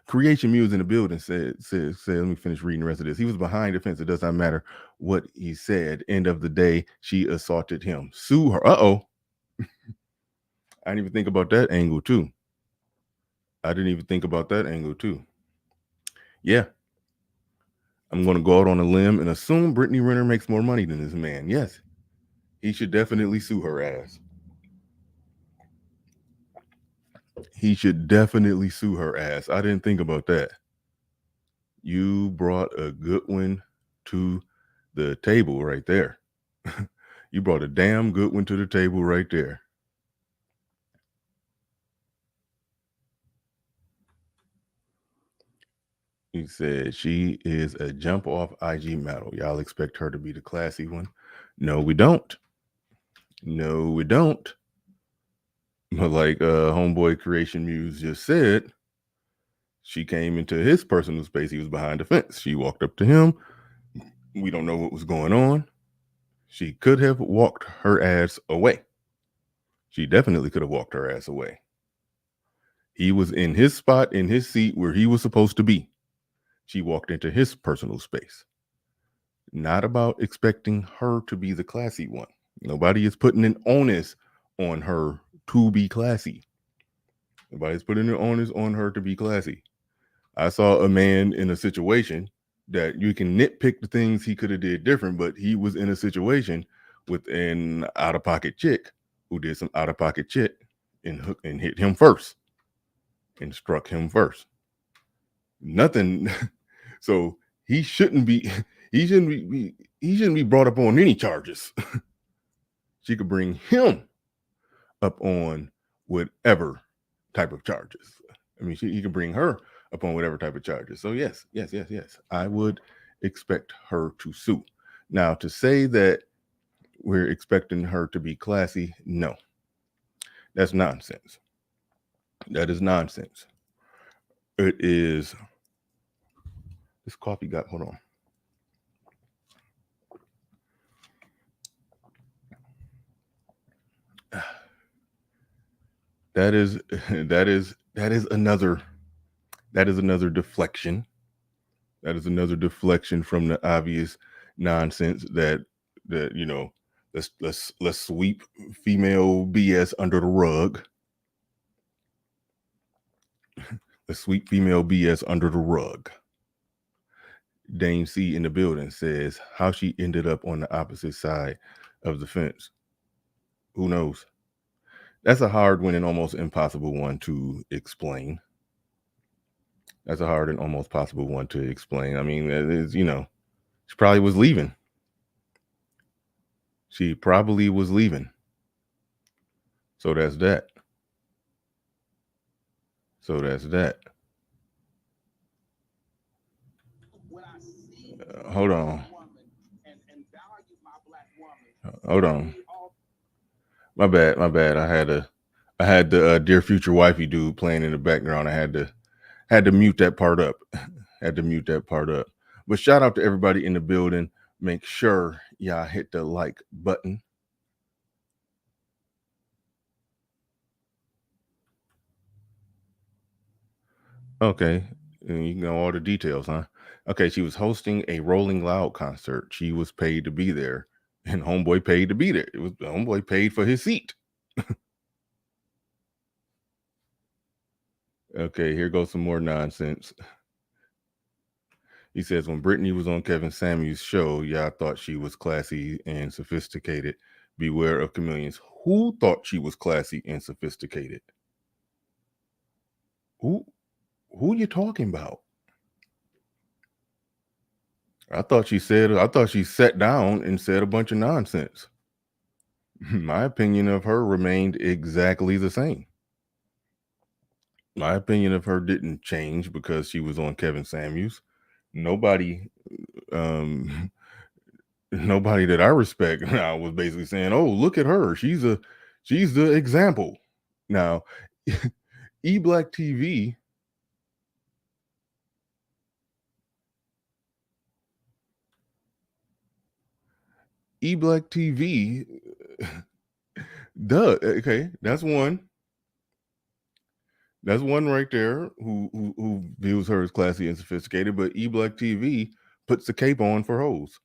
Creation Muse in the building said, let me finish reading the rest of this. He was behind the fence. It does not matter what he said. End of the day, she assaulted him. Sue her. Uh-oh. I didn't even think about that angle too. Yeah. I'm going to go out on a limb and assume Brittany Renner makes more money than this man. Yes. He should definitely sue her ass. I didn't think about that. You brought a good one to the table right there. You brought a damn good one to the table right there. He said she is a jump off IG model. Y'all expect her to be the classy one? No, we don't. But like homeboy Creation Muse just said, she came into his personal space. He was behind the fence. She walked up to him. We don't know what was going on. She could have walked her ass away. She definitely could have walked her ass away. He was in his spot, in his seat where he was supposed to be. She walked into his personal space. Not about expecting her to be the classy one. Nobody is putting an onus on her to be classy. Nobody's putting an onus on her to be classy. I saw a man in a situation that you can nitpick the things he could have did different, but he was in a situation with an out-of-pocket chick who did some out of pocket shit and hit him first and struck him first. Nothing. So he shouldn't be brought up on any charges. She could bring him up on whatever type of charges. I mean, he could bring her up on whatever type of charges. So yes. I would expect her to sue. Now, to say that we're expecting her to be classy, no. That's nonsense. That is nonsense. It is. This coffee got, hold on. That is another deflection. That is another deflection from the obvious nonsense that you know, let's sweep female BS under the rug. Let's sweep female BS under the rug. Dame C in the building says how she ended up on the opposite side of the fence. Who knows? That's a hard one and almost impossible one to explain. That's a hard and almost possible one to explain. I mean, it is, you know, she probably was leaving. She probably was leaving. So that's that. So that's that. Hold on. Hold on. My bad. I had the dear future wifey dude playing in the background. I had to mute that part up. Had to mute that part up. But shout out to everybody in the building. Make sure y'all hit the like button. Okay, and you know all the details, huh? Okay, she was hosting a Rolling Loud concert. She was paid to be there, and homeboy paid to be there. It was the homeboy paid for his seat. Okay, here goes some more nonsense. He says, when Brittany was on Kevin Samuels' show, y'all thought she was classy and sophisticated. Beware of chameleons. Who thought she was classy and sophisticated? Who you talking about? I thought she sat down and said a bunch of nonsense. My opinion of her remained exactly the same. My opinion of her didn't change because she was on Kevin Samuels. Nobody that I respect now was basically saying, "Oh, look at her. She's the example." Now, eBlack TV okay, that's one. That's one right there who views her as classy and sophisticated, but eBlack TV puts the cape on for hoes.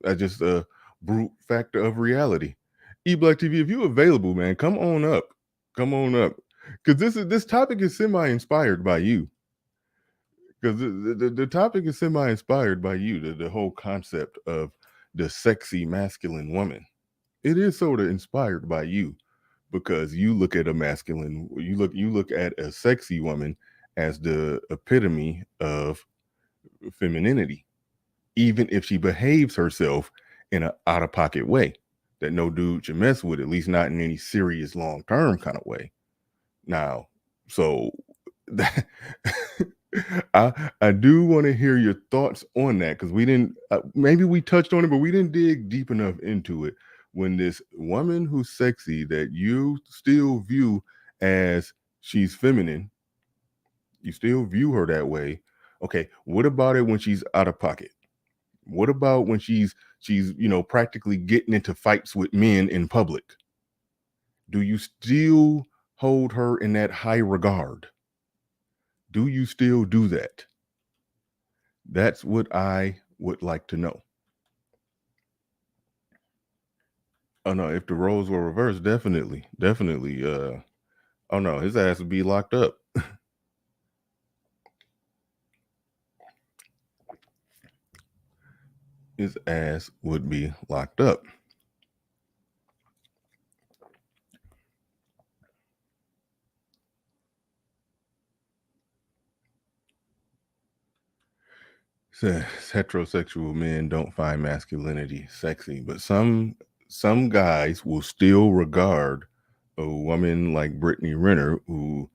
That's just a brute factor of reality. eBlack TV, if you're available, man, come on up. Come on up. Because this topic is semi-inspired by you. Because the topic is semi-inspired by you, the whole concept of the sexy masculine woman. It is sort of inspired by you. Because you look at you look at a sexy woman as the epitome of femininity, even if she behaves herself in an out-of-pocket way that no dude should mess with, at least not in any serious long-term kind of way. Now, so that I do want to hear your thoughts on that, because we didn't maybe we touched on it, but we didn't dig deep enough into it. When this woman who's sexy that you still view as she's feminine, you still view her that way. Okay, what about it when she's out of pocket? What about when she's practically getting into fights with men in public? Do you still hold her in that high regard? Do you still do that? That's what I would like to know. Oh no, if the roles were reversed, definitely. Oh no, his ass would be locked up. His ass would be locked up. Says heterosexual men don't find masculinity sexy, but some guys will still regard a woman like Brittany Renner, who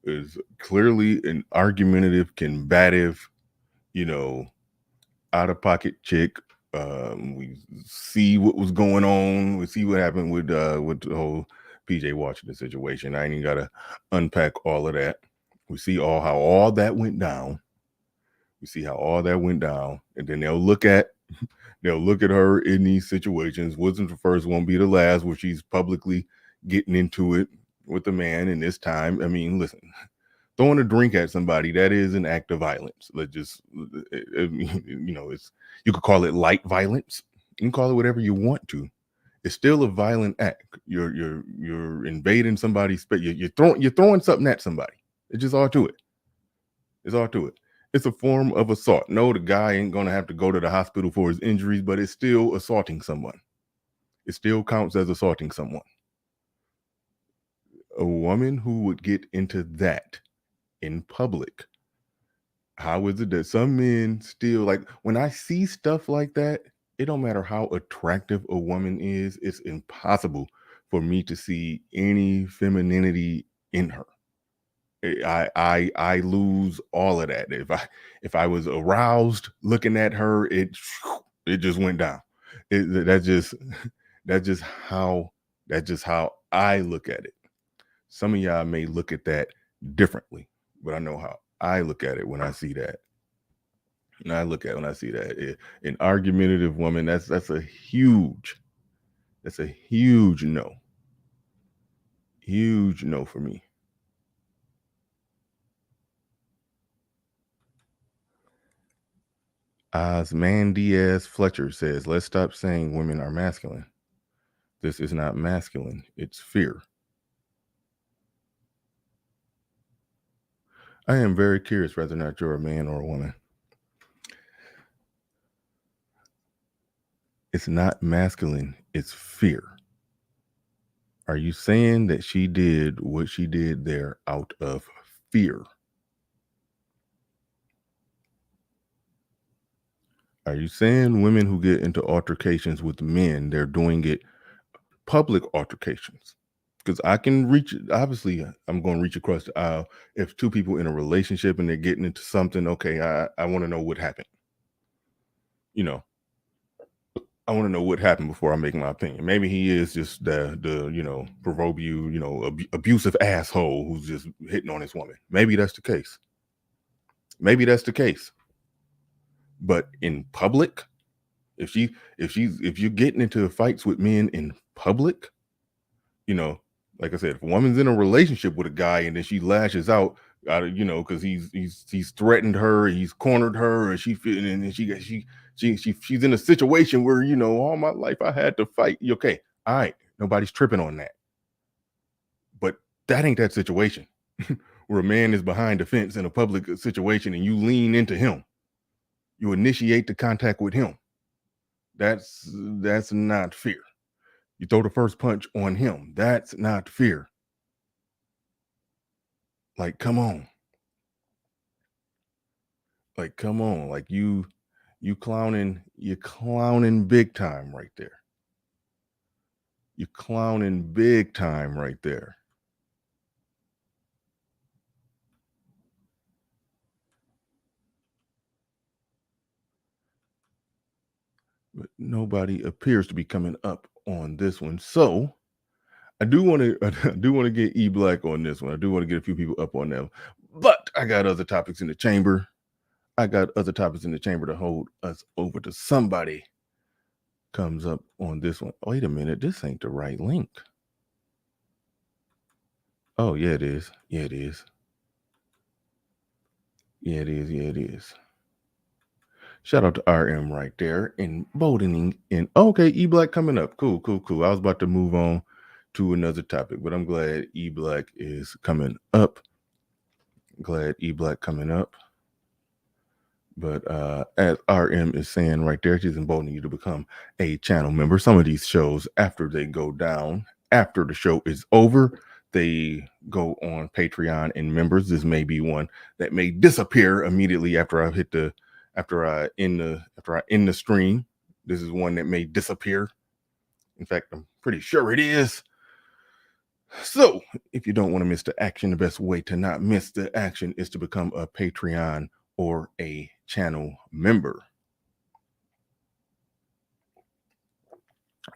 is clearly an argumentative, combative, out of pocket chick. We see what was going on. We see what happened with the whole PJ Washington situation. I ain't even gotta unpack all of that. We see how all that went down. We see how all that went down, and then they'll look at her in these situations. Wasn't the first, won't be the last, where she's publicly getting into it with the man. And this time, I mean, listen, throwing a drink at somebody, that is an act of violence. Let's just, it's, you could call it light violence. You can call it whatever you want to. It's still a violent act. You're invading somebody's space. You're throwing something at somebody. It's just all to it. It's all to it. It's a form of assault. No, the guy ain't gonna have to go to the hospital for his injuries, but it's still assaulting someone. It still counts as assaulting someone. A woman who would get into that in public, how is it that some men still, like, when I see stuff like that, it don't matter how attractive a woman is, it's impossible for me to see any femininity in her. I lose all of that. If I was aroused looking at her, it just went down. That's just how I look at it. Some of y'all may look at that differently, but I know how I look at it when I see that. And I look at it when I see that. An argumentative woman, that's a huge no. Huge no for me. Osman Diaz Fletcher says, let's stop saying women are masculine. This is not masculine. It's fear. I am very curious whether or not you're a man or a woman. It's not masculine. It's fear. Are you saying that she did what she did there out of fear? Are you saying women who get into altercations with men, they're doing it public altercations? Because I can reach, obviously, I'm going to reach across the aisle. If two people in a relationship and they're getting into something, okay, I want to know what happened. I want to know what happened before I make my opinion. Maybe he is just the proverbial, abusive asshole who's just hitting on his woman. Maybe that's the case. But in public, if you're getting into fights with men in public, like I said, if a woman's in a relationship with a guy and then she lashes out, because he's threatened her, he's cornered her, and she's in a situation where all my life I had to fight. Okay, all right, nobody's tripping on that. But that ain't that situation where a man is behind the fence in a public situation and you lean into him. You initiate the contact with him. That's not fear. You throw the first punch on him. That's not fear. Like, come on. Like you clowning big time right there. You're clowning big time right there. But nobody appears to be coming up on this one. So I do want to get E Black on this one. I do want to get a few people up on them. But I got other topics in the chamber. To hold us over to somebody comes up on this one. Wait a minute, this ain't the right link. Oh, yeah, it is. Yeah, it is. Yeah, it is. Yeah, it is. Shout out to RM right there and Bolding in. Okay, E Black coming up. Cool. I was about to move on to another topic, but I'm glad E Black is coming up. But as RM is saying right there, she's emboldening you to become a channel member. Some of these shows, after they go down, after the show is over, they go on Patreon and members. This may be one that may disappear immediately after I hit the after I end the stream. This is one that may disappear. In fact, I'm pretty sure it is. So, if you don't want to miss the action, the best way to not miss the action is to become a Patreon or a channel member.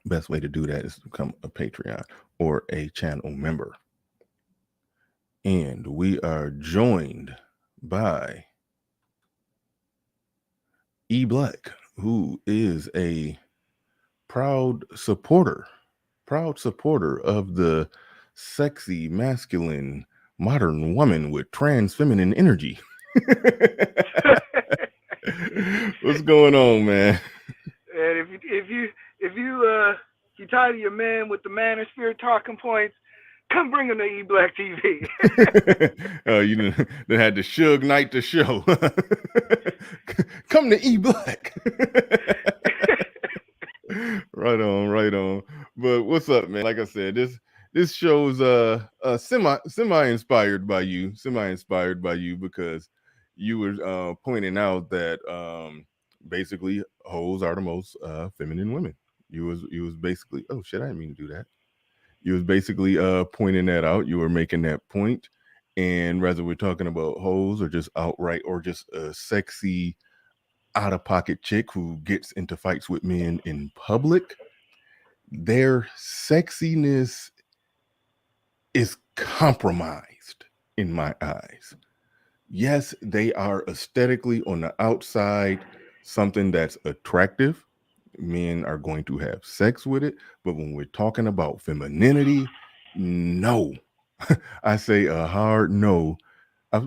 Best way to do that is to become a Patreon or a channel member. And we are joined by E Black, who is a proud supporter of the sexy, masculine, modern woman with trans feminine energy. What's going on, man? And if you tired of your man with the manosphere talking points, come bring him to E Black TV. You done had the Suge Knight to show. Come to E Black. Right on. But what's up, man? Like I said, this show's semi inspired by you because you were pointing out that basically hoes are the most feminine women. You was basically, oh shit, I didn't mean to do that. You was basically pointing that out. You were making that point. And whether we're talking about hoes or just outright or just a sexy out-of-pocket chick who gets into fights with men in public, their sexiness is compromised in my eyes. Yes, they are aesthetically on the outside something that's attractive. Men are going to have sex with it, but when we're talking about femininity, no. I say a hard no. I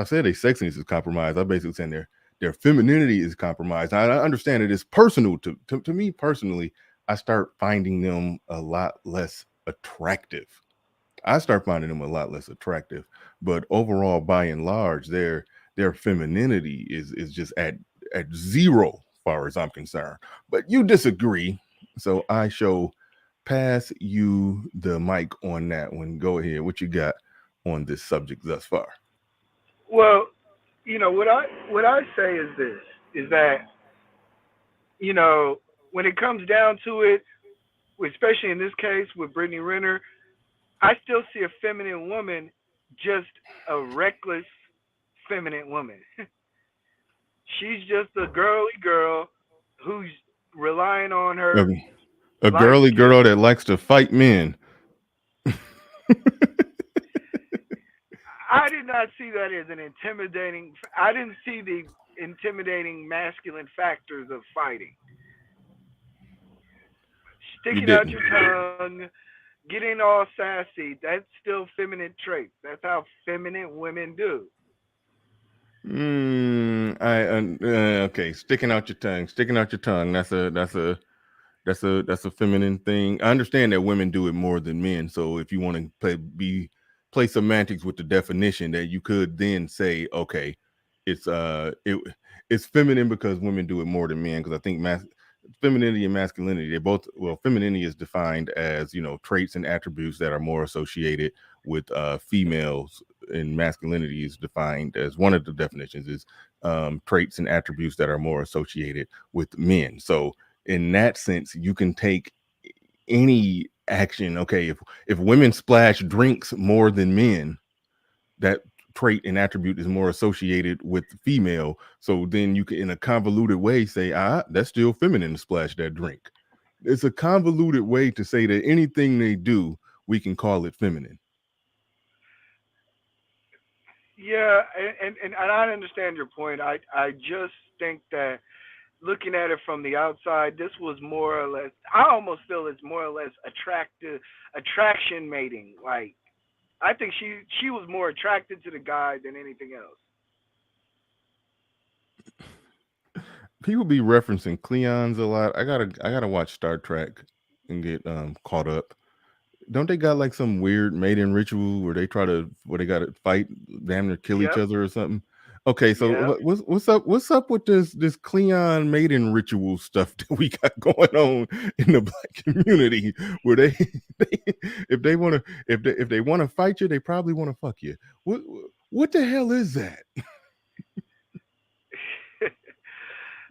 said their sexiness is compromised. I'm basically saying their femininity is compromised. I understand it is personal to me personally. I start finding them a lot less attractive. But overall, by and large, their femininity is just at zero, far as I'm concerned. But you disagree, so I shall pass you the mic on that one. Go ahead. What you got on this subject thus far? Well, what I say is this: is that when it comes down to it, especially in this case with Brittany Renner, I still see a feminine woman, just a reckless feminine woman. She's just a girly girl who's relying on her. A girly girl that likes to fight men. I did not see that as an intimidating. I didn't see the intimidating masculine factors of fighting. Sticking out your tongue, getting all sassy, that's still feminine traits. That's how feminine women do. Okay, sticking out your tongue. That's a feminine thing. I understand that women do it more than men. So if you want to play semantics with the definition, that you could then say, okay, it's feminine because women do it more than men. Because I think femininity and masculinity, femininity is defined as, traits and attributes that are more associated with females, and masculinity is defined as, one of the definitions is traits and attributes that are more associated with men. So in that sense, you can take any action. Okay, if women splash drinks more than men, that trait and attribute is more associated with the female. So then you can, in a convoluted way, say, that's still feminine to splash that drink. It's a convoluted way to say that anything they do, we can call it feminine. Yeah, and I understand your point. I just think that looking at it from the outside, this was more or less, I almost feel it's more or less attraction mating. Like, I think she was more attracted to the guy than anything else. People be referencing Cleons a lot. I gotta watch Star Trek and get caught up. Don't they got like some weird mating ritual where they gotta fight, damn near kill each other or something? Okay, so what's up with this Cleon mating ritual stuff that we got going on in the Black community, where they if they want to fight you, they probably want to fuck you. What the hell is that?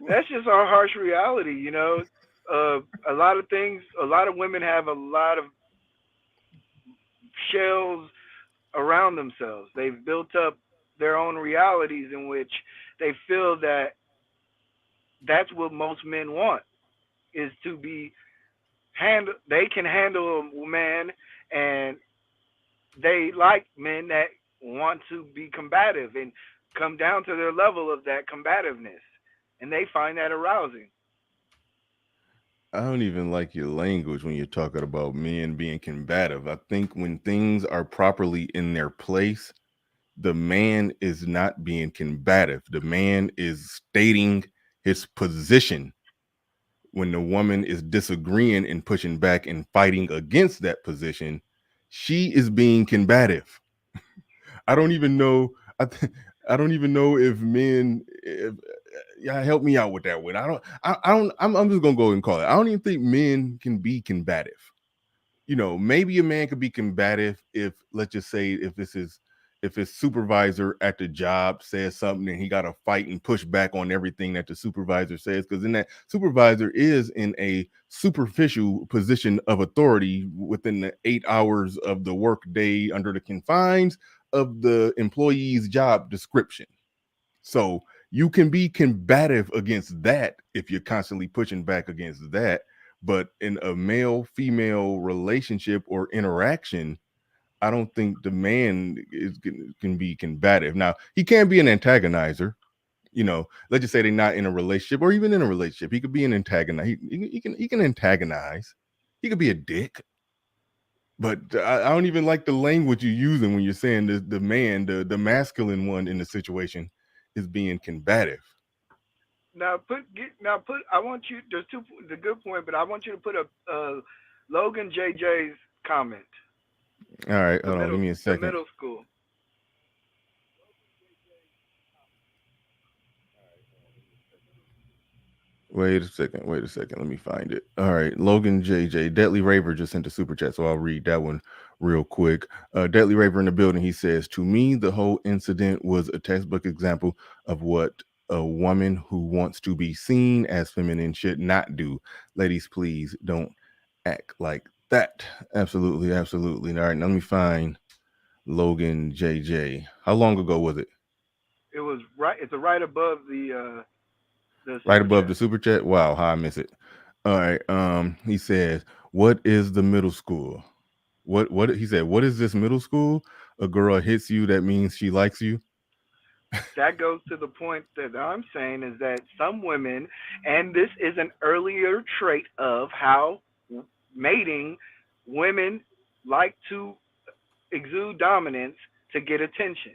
That's just our harsh reality, you know. A lot of things, a lot of women have a lot of shells around themselves. They've built up their own realities in which they feel that that's what most men want is to be handle. They can handle a man, and they like men that want to be combative and come down to their level of that combativeness, and they find that arousing. I don't even like your language when you're talking about men being combative. I think when things are properly in their place, the man is not being combative. The man is stating his position. When the woman is disagreeing and pushing back and fighting against that position, she is being combative. I don't even know. I don't even know if men. Yeah, help me out with that one. I don't. I don't. I'm just gonna go and call it. I don't even think men can be combative. You know, maybe a man could be combative if, let's just say, if his supervisor at the job says something and he got to fight and push back on everything that the supervisor says, because then that supervisor is in a superficial position of authority within the 8 hours of the work day under the confines of the employee's job description. So you can be combative against that if you're constantly pushing back against that. But in a male female relationship or interaction, I don't think the man can be combative. Now, he can be an antagonizer. You know, let's just say they're not in a relationship or even in a relationship. He could be an antagonizer. He can antagonize. He could be a dick. But I don't even like the language you're using when you're saying the man, the masculine one in the situation is being combative. Now put. I want you. There's two. The good point, but I want you to put a Logan JJ's comment. All right, The hold on. Give middle me a the second. middle school. Wait a second. Wait a second. Let me find it. All right. Logan JJ. Deadly Raver just sent a super chat, so I'll read that one real quick. Deadly Raver in the building. He says, to me, the whole incident was a textbook example of what a woman who wants to be seen as feminine should not do. Ladies, please don't act like that. Absolutely. Absolutely. All right. Now let me find Logan JJ. How long ago was it? It was right. It's right above the Right super above chat. the super chat. Wow, how I miss it. All right. He says, "What is the middle school? What he said? What is this middle school? A girl hits you, that means she likes you." That goes to the point that I'm saying is that some women, and this is an earlier trait of how mating, women like to exude dominance to get attention.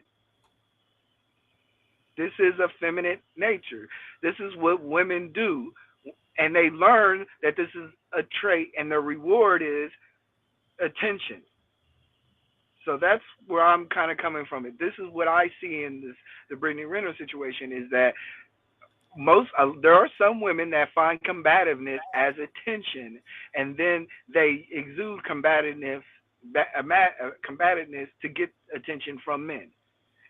This is a feminine nature. This is what women do. And they learn that this is a trait, and the reward is attention. So that's where I'm kind of coming from. It. This is what I see in this the Brittany Renner situation is that most there are some women that find combativeness as attention, and then they exude combativeness to get attention from men,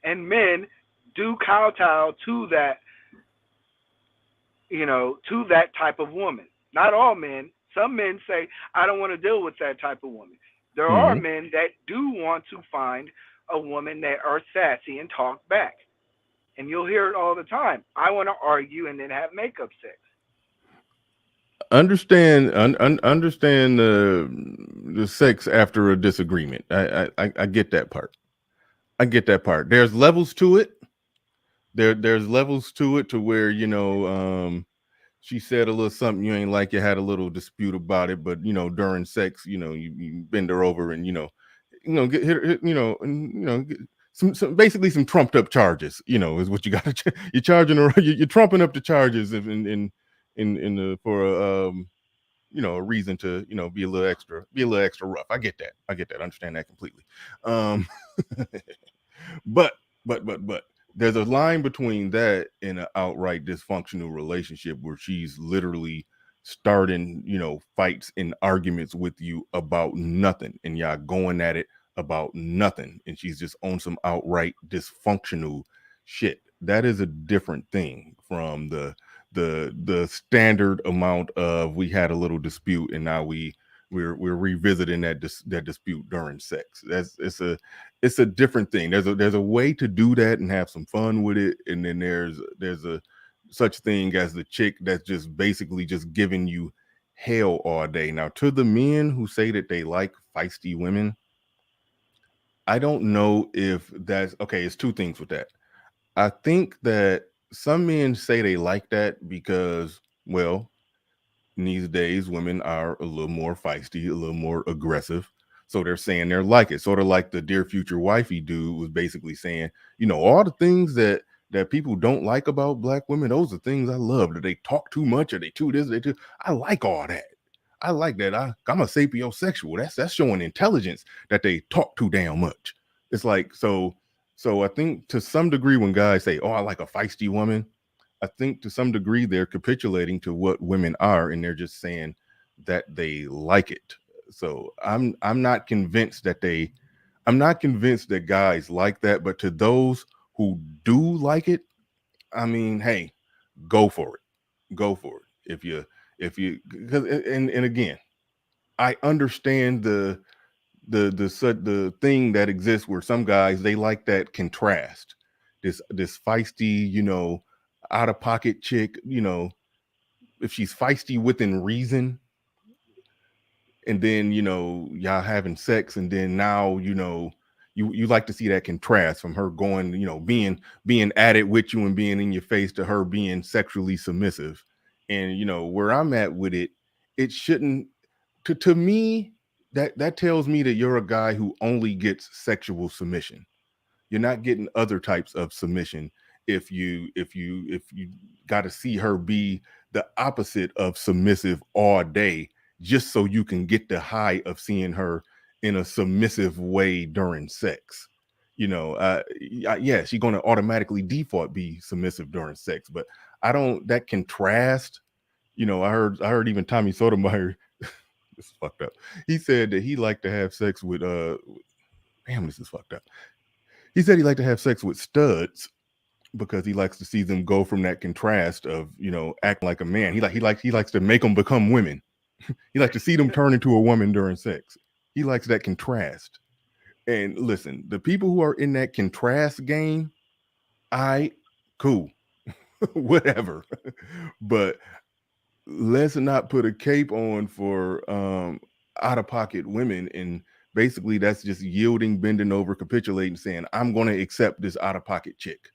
and men do kowtow to that, to that type of woman. Not all men. Some men say, I don't want to deal with that type of woman. There are Hmm. men that do want to find a woman that are sassy and talk back. And you'll hear it all the time. I want to argue and then have makeup sex. Understand the sex after a disagreement. I get that part. I get that part. There's levels to it. There's levels to it to where she said a little something you ain't like, you had a little dispute about it, but during sex, you bend her over and get hit, get some basically some trumped up charges, is what you got to you're charging her, you're trumping up the charges in the for a reason to be a little extra rough. I get that, I understand that completely. um but but there's a line between that and an outright dysfunctional relationship where she's literally starting, fights and arguments with you about nothing, and y'all going at it about nothing, and she's just on some outright dysfunctional shit. That is a different thing from the standard amount of we had a little dispute and now we're revisiting that dispute during sex. It's a different thing. There's a way to do that and have some fun with it, and then there's a such thing as the chick that's just basically just giving you hell all day. Now, to the men who say that they like feisty women, I don't know if that's okay. It's two things with that. I think that some men say they like that because, well, in these days, women are a little more feisty, a little more aggressive. So they're saying they're like it. Sort of like the Dear Future Wifey dude was basically saying, all the things that people don't like about black women, those are things I love. That they talk too much or they too this, they too. I like all that. I like that. I'm a sapiosexual. That's showing intelligence that they talk too damn much. It's like so I think to some degree when guys say, "Oh, I like a feisty woman," I think to some degree they're capitulating to what women are, and they're just saying that they like it. So I'm not convinced that guys like that. But to those who do like it, I mean, hey, go for it. If you because and again, I understand the thing that exists where some guys they like that contrast, this feisty, out of pocket chick, if she's feisty within reason, and then y'all having sex, and then now you like to see that contrast from her going, being at it with you and being in your face to her being sexually submissive. And where I'm at with it, it shouldn't to me that tells me that you're a guy who only gets sexual submission. You're not getting other types of submission if you got to see her be the opposite of submissive all day just so you can get the high of seeing her in a submissive way during sex. Yeah, she's going to automatically default be submissive during sex, but I don't that contrast. I heard even Tommy Sotomayor this is fucked up. He said that he liked to have sex with damn, this is fucked up. He said he liked to have sex with studs because he likes to see them go from that contrast of acting like a man. He likes to make them become women. He likes to see them turn into a woman during sex. He likes that contrast. And listen, the people who are in that contrast game, cool, whatever. But let's not put a cape on for out of pocket women, and basically that's just yielding, bending over, capitulating, saying I'm going to accept this out of pocket chick.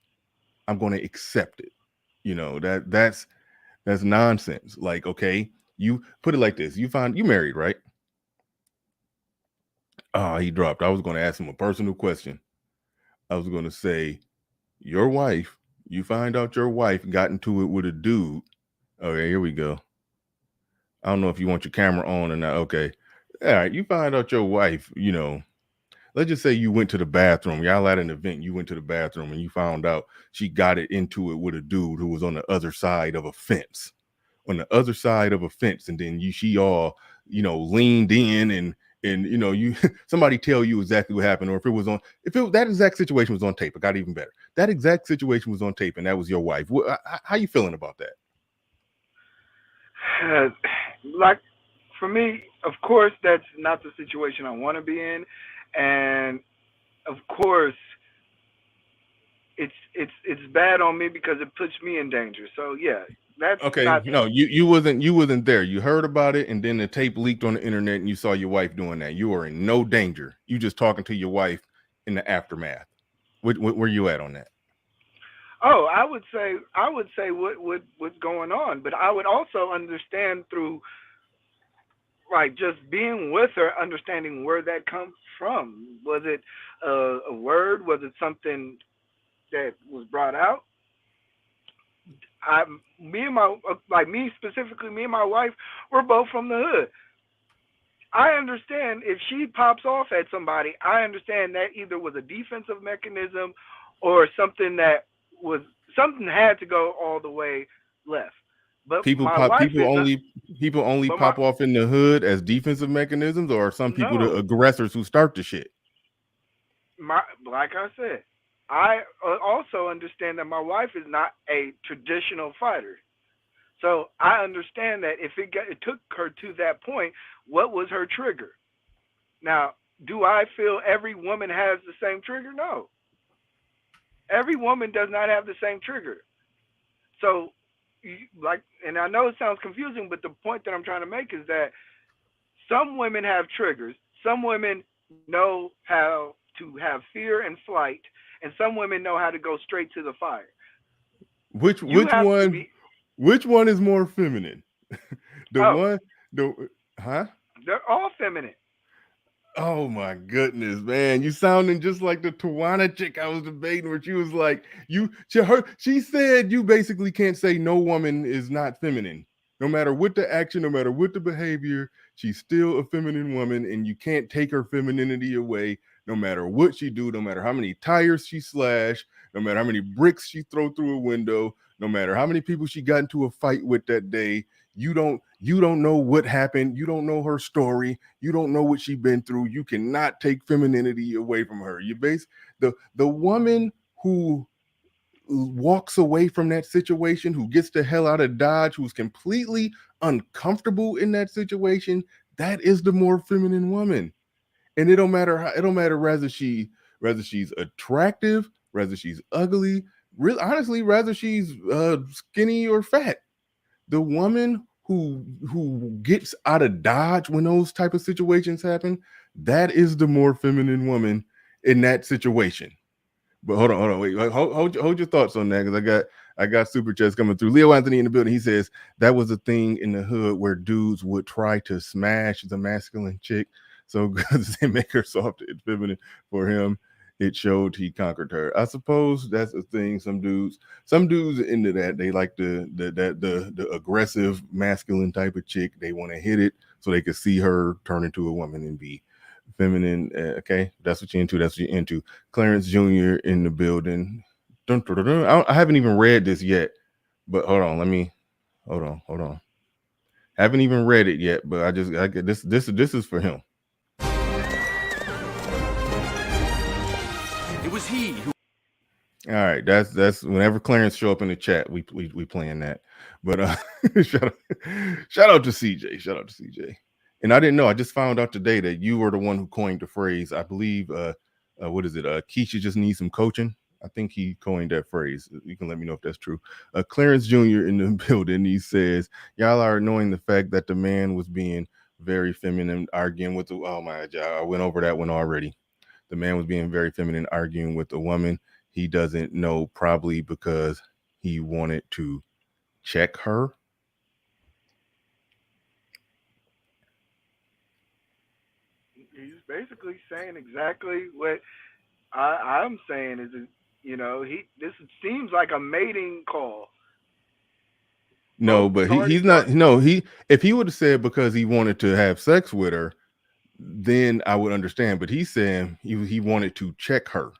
I'm going to accept it. That's nonsense. Like, okay, you put it like this: you married, right? Oh, he dropped. I was going to ask him a personal question. I was going to say, your wife. You find out your wife got into it with a dude. Okay, here we go. I don't know if you want your camera on or not. Okay. All right. You find out your wife, let's just say you went to the bathroom. Y'all at an event, you went to the bathroom and you found out she got into it with a dude who was on the other side of a fence. On the other side of a fence. And then she all, leaned in and you somebody tell you exactly what happened, or that exact situation was on tape, it got even better. That exact situation was on tape and that was your wife. How you feeling about that? Like, for me, of course, that's not the situation I want to be in, and of course, it's bad on me because it puts me in danger. So yeah, that's okay. Not no, you wasn't there. You heard about it, and then the tape leaked on the internet, and you saw your wife doing that. You are in no danger. You just talking to your wife in the aftermath. Where you at on that? Oh, I would say what's going on, but I would also understand through like just being with her, understanding where that comes from. Was it a word? Was it something that was brought out? Me and my wife, we're both from the hood. I understand if she pops off at somebody, I understand that either was a defensive mechanism or something had to go all the way left. But people only pop off in the hood as defensive mechanisms, or are some people the aggressors who start the shit? Like I said, I also understand that my wife is not a traditional fighter. So I understand that if it took her to that point, what was her trigger? Now, do I feel every woman has the same trigger? No. Every woman does not have the same trigger. So, like, and I know it sounds confusing, but the point that I'm trying to make is that some women have triggers. Some women know how to have fear and flight, and some women know how to go straight to the fire. Which one is more feminine? They're all feminine. Oh my goodness, man. You sounding just like the Tawana chick I was debating where she was like, she said you basically can't say no woman is not feminine. No matter what the action, no matter what the behavior, she's still a feminine woman, and you can't take her femininity away no matter what she do, no matter how many tires she slash, no matter how many bricks she throw through a window, no matter how many people she got into a fight with that day. You don't know what happened. You don't know her story. You don't know what she's been through. You cannot take femininity away from her. You base the woman who walks away from that situation, who gets the hell out of Dodge, who's completely uncomfortable in that situation, that is the more feminine woman. And it don't matter whether she's attractive, whether she's ugly, really honestly, whether she's skinny or fat. The woman who gets out of Dodge when those type of situations happen, that is the more feminine woman in that situation. But hold on, wait, hold your thoughts on that, because I got super chats coming through. Leo Anthony in the building. He says that was a thing in the hood where dudes would try to smash the masculine chick, so because they make her soft and feminine for him. It showed he conquered her. I suppose that's a thing. Some dudes into that. They like the aggressive masculine type of chick. They want to hit it so they can see her turn into a woman and be feminine. Okay, that's what you're into. That's what you're into. Clarence Jr. in the building. I haven't even read this yet, but hold on. Hold on. Haven't even read it yet, but I get this. This is for him. Was he who... All right, that's whenever Clarence show up in the chat, we playing that. But shout out to CJ. Shout out to CJ. And I didn't know. I just found out today that you were the one who coined the phrase. I believe what is it? Keisha just needs some coaching. I think he coined that phrase. You can let me know if that's true. Clarence Jr. in the building. He says, y'all are knowing the fact that the man was being very feminine, arguing with the... Oh my God, I went over that one already. The man was being very feminine, arguing with a woman. He doesn't know, probably because he wanted to check her. He's basically saying exactly what I'm saying. Is, this seems like a mating call. No, but he's not. No, if he would have said because he wanted to have sex with her, then I would understand. But he's saying he wanted to check her,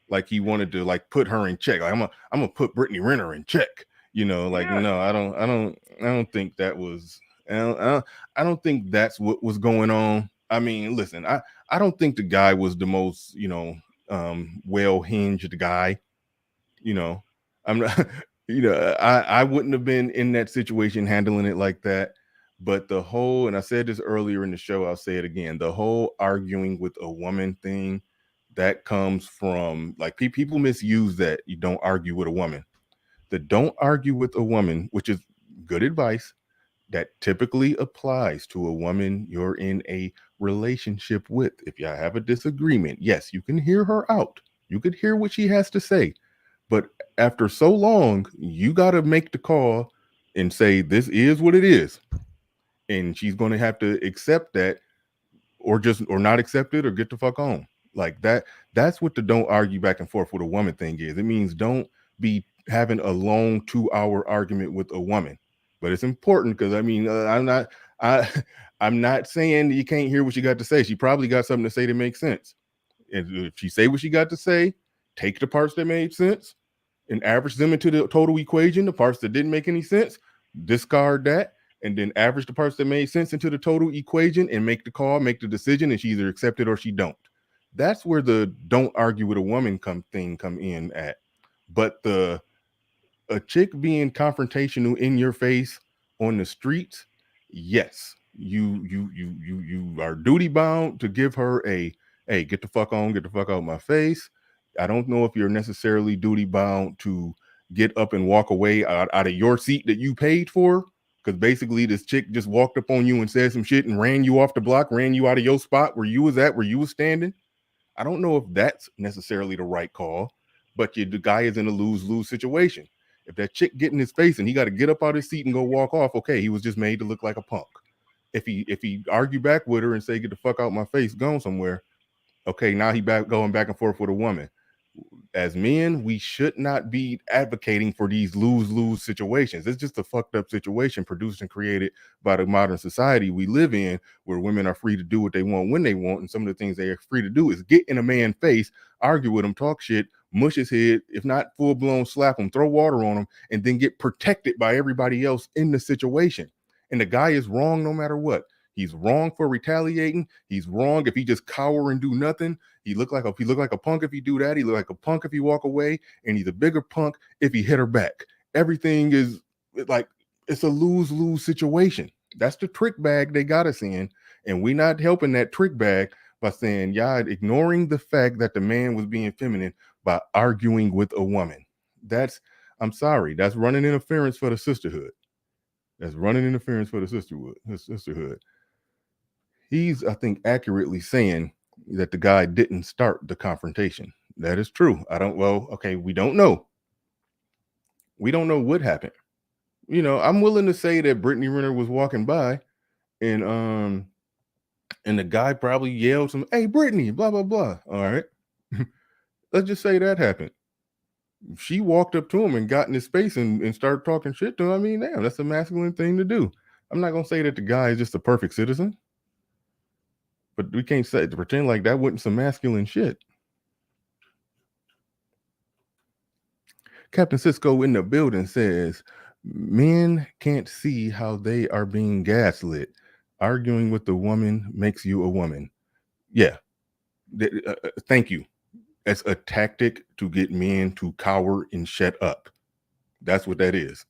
like he wanted to put her in check. Like, I'm gonna put Brittany Renner in check. No, I don't think that was. I don't think that's what was going on. I mean, listen, I don't think the guy was the most well hinged guy. I'm not. I wouldn't have been in that situation handling it like that. But the whole, and I said this earlier in the show, I'll say it again, the whole arguing with a woman thing, that comes from, people misuse that. You don't argue with a woman. The don't argue with a woman, which is good advice, that typically applies to a woman you're in a relationship with. If you have a disagreement, yes, you can hear her out. You could hear what she has to say. But after so long, you got to make the call and say, this is what it is. And she's going to have to accept that, or not accept it, or get the fuck on. Like that. That's what the don't argue back and forth with a woman thing is. It means don't be having a long 2-hour argument with a woman. But it's important because I'm not saying that you can't hear what she got to say. She probably got something to say that makes sense. And if she say what she got to say, take the parts that made sense and average them into the total equation. The parts that didn't make any sense, discard that. And then average the parts that made sense into the total equation and make the call, make the decision, and she either accept it or she don't. That's where the don't argue with a woman come in at. But the a chick being confrontational in your face on the streets, yes, you are duty bound to give her a hey, get the fuck on, get the fuck out of my face. I don't know if you're necessarily duty bound to get up and walk away out of your seat that you paid for. Because basically, this chick just walked up on you and said some shit and ran you off the block, ran you out of your spot where you was at, where you was standing. I don't know if that's necessarily the right call, but the guy is in a lose-lose situation. If that chick get in his face and he got to get up out of his seat and go walk off, okay, he was just made to look like a punk. If he argue back with her and say, get the fuck out my face, going somewhere, okay, now he going back and forth with a woman. As men, we should not be advocating for these lose-lose situations. It's just a fucked up situation produced and created by the modern society we live in, where women are free to do what they want when they want, and some of the things they are free to do is get in a man's face, argue with him, talk shit, mush his head, if not full-blown slap him, throw water on him, and then get protected by everybody else in the situation. And the guy is wrong no matter what. He's wrong for retaliating. He's wrong if he just cower and do nothing. He look like a punk if he do that. He look like a punk if he walk away, and he's a bigger punk if he hit her back. Everything is like it's a lose-lose situation. That's the trick bag they got us in, and we not helping that trick bag by saying y'all ignoring the fact that the man was being feminine by arguing with a woman. I'm sorry, that's running interference for the sisterhood. That's running interference for the sisterhood. He's, I think, accurately saying that the guy didn't start the confrontation. That is true. We don't know. We don't know what happened. You know, I'm willing to say that Brittany Renner was walking by and the guy probably yelled some, hey, Brittany, blah, blah, blah. All right. Let's just say that happened. She walked up to him and got in his face and started talking shit to him. I mean, damn, that's a masculine thing to do. I'm not going to say that the guy is just a perfect citizen, but we can't pretend like that wasn't some masculine shit. Captain Cisco in the building says, men can't see how they are being gaslit. Arguing with the woman makes you a woman. Yeah. Thank you. That's a tactic to get men to cower and shut up. That's what that is.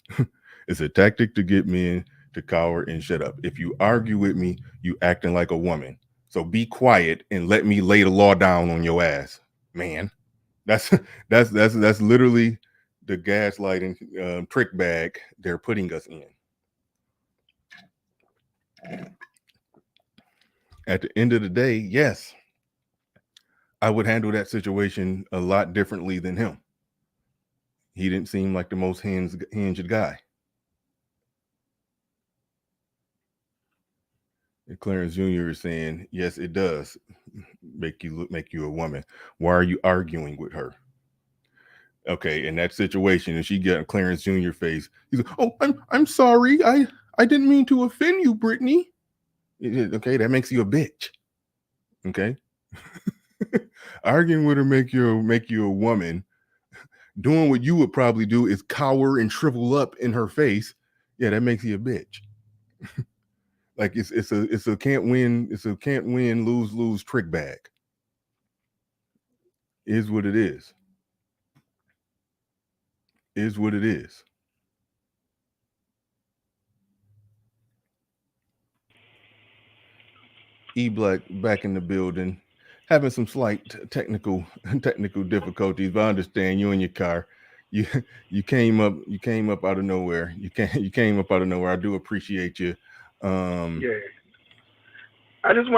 It's a tactic to get men to cower and shut up. If you argue with me, you acting like a woman. So be quiet and let me lay the law down on your ass, man. That's literally the gaslighting trick bag they're putting us in. At the end of the day, yes, I would handle that situation a lot differently than him. He didn't seem like the most hinged guy. And Clarence Jr. is saying, yes, it does make you a woman. Why are you arguing with her? Okay, in that situation, and she got Clarence Jr. face. He's like, oh, I'm sorry. I didn't mean to offend you, Brittany. Okay, that makes you a bitch. Okay. Arguing with her make you a woman. Doing what you would probably do is cower and shrivel up in her face. Yeah, that makes you a bitch. Like it's a can't win lose trick bag. Is what it is. Is what it is. E-Black back in the building, having some slight technical difficulties, but I understand you in your car. You came up out of nowhere. You came up out of nowhere. I do appreciate you. Yeah. I just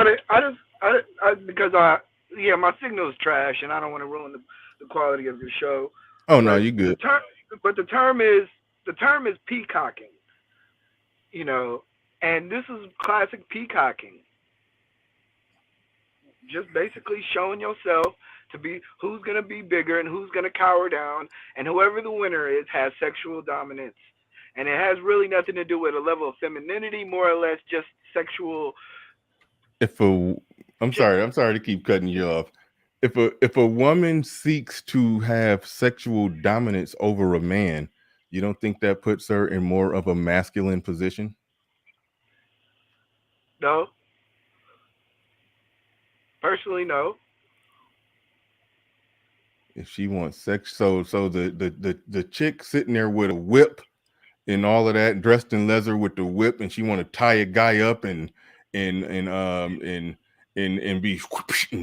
because my signal is trash and I don't want to ruin the quality of your show. Oh no, you good. The term is peacocking. You know, and this is classic peacocking. Just basically showing yourself to be who's going to be bigger and who's going to cower down, and whoever the winner is has sexual dominance. And it has really nothing to do with a level of femininity, more or less just sexual. I'm sorry to keep cutting you off. If a woman seeks to have sexual dominance over a man, you don't think that puts her in more of a masculine position? No. Personally, no. If she wants sex, so the chick sitting there with a whip and all of that, dressed in leather with the whip, and she want to tie a guy up and be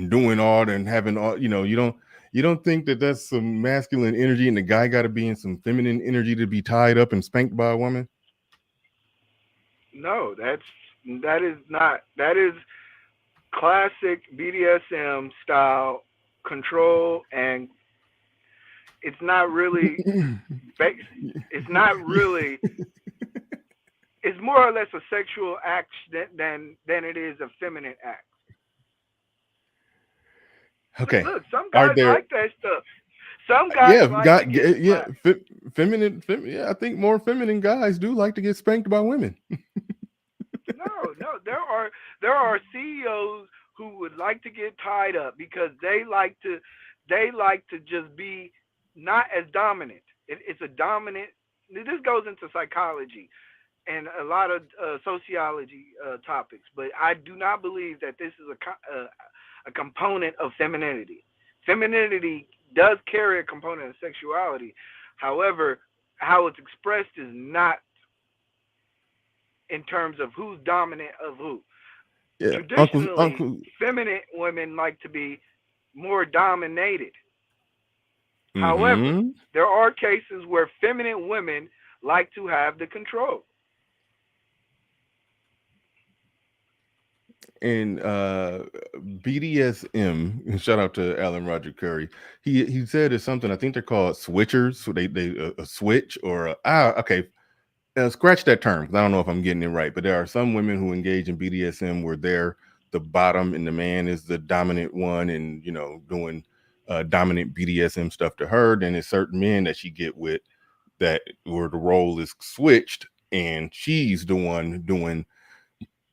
doing all that and having all, you don't think that that's some masculine energy, and the guy got to be in some feminine energy to be tied up and spanked by a woman? No, that is not. That is classic BDSM style control, and it's not really. It's not really. It's more or less a sexual act than it is a feminine act. Okay. Look, some guys like that stuff. Some guys feminine. Yeah, I think more feminine guys do like to get spanked by women. No, there are CEOs who would like to get tied up because they like to just be not as dominant. It's a dominant. This goes into psychology and a lot of sociology topics, but I do not believe that this is a component of femininity. Femininity does carry a component of sexuality. However, how it's expressed is not in terms of who's dominant of who. Yeah, traditionally, feminine women like to be more dominated. Mm-hmm. However, there are cases where feminine women like to have the control. And BDSM, shout out to Alan Roger Curry. He said it's something, I think they're called switchers. So they a switch or okay. Scratch that term because I don't know if I'm getting it right, but there are some women who engage in BDSM where they're the bottom and the man is the dominant one, and doing dominant BDSM stuff to her. Then there's certain men that she get with that where the role is switched and she's the one doing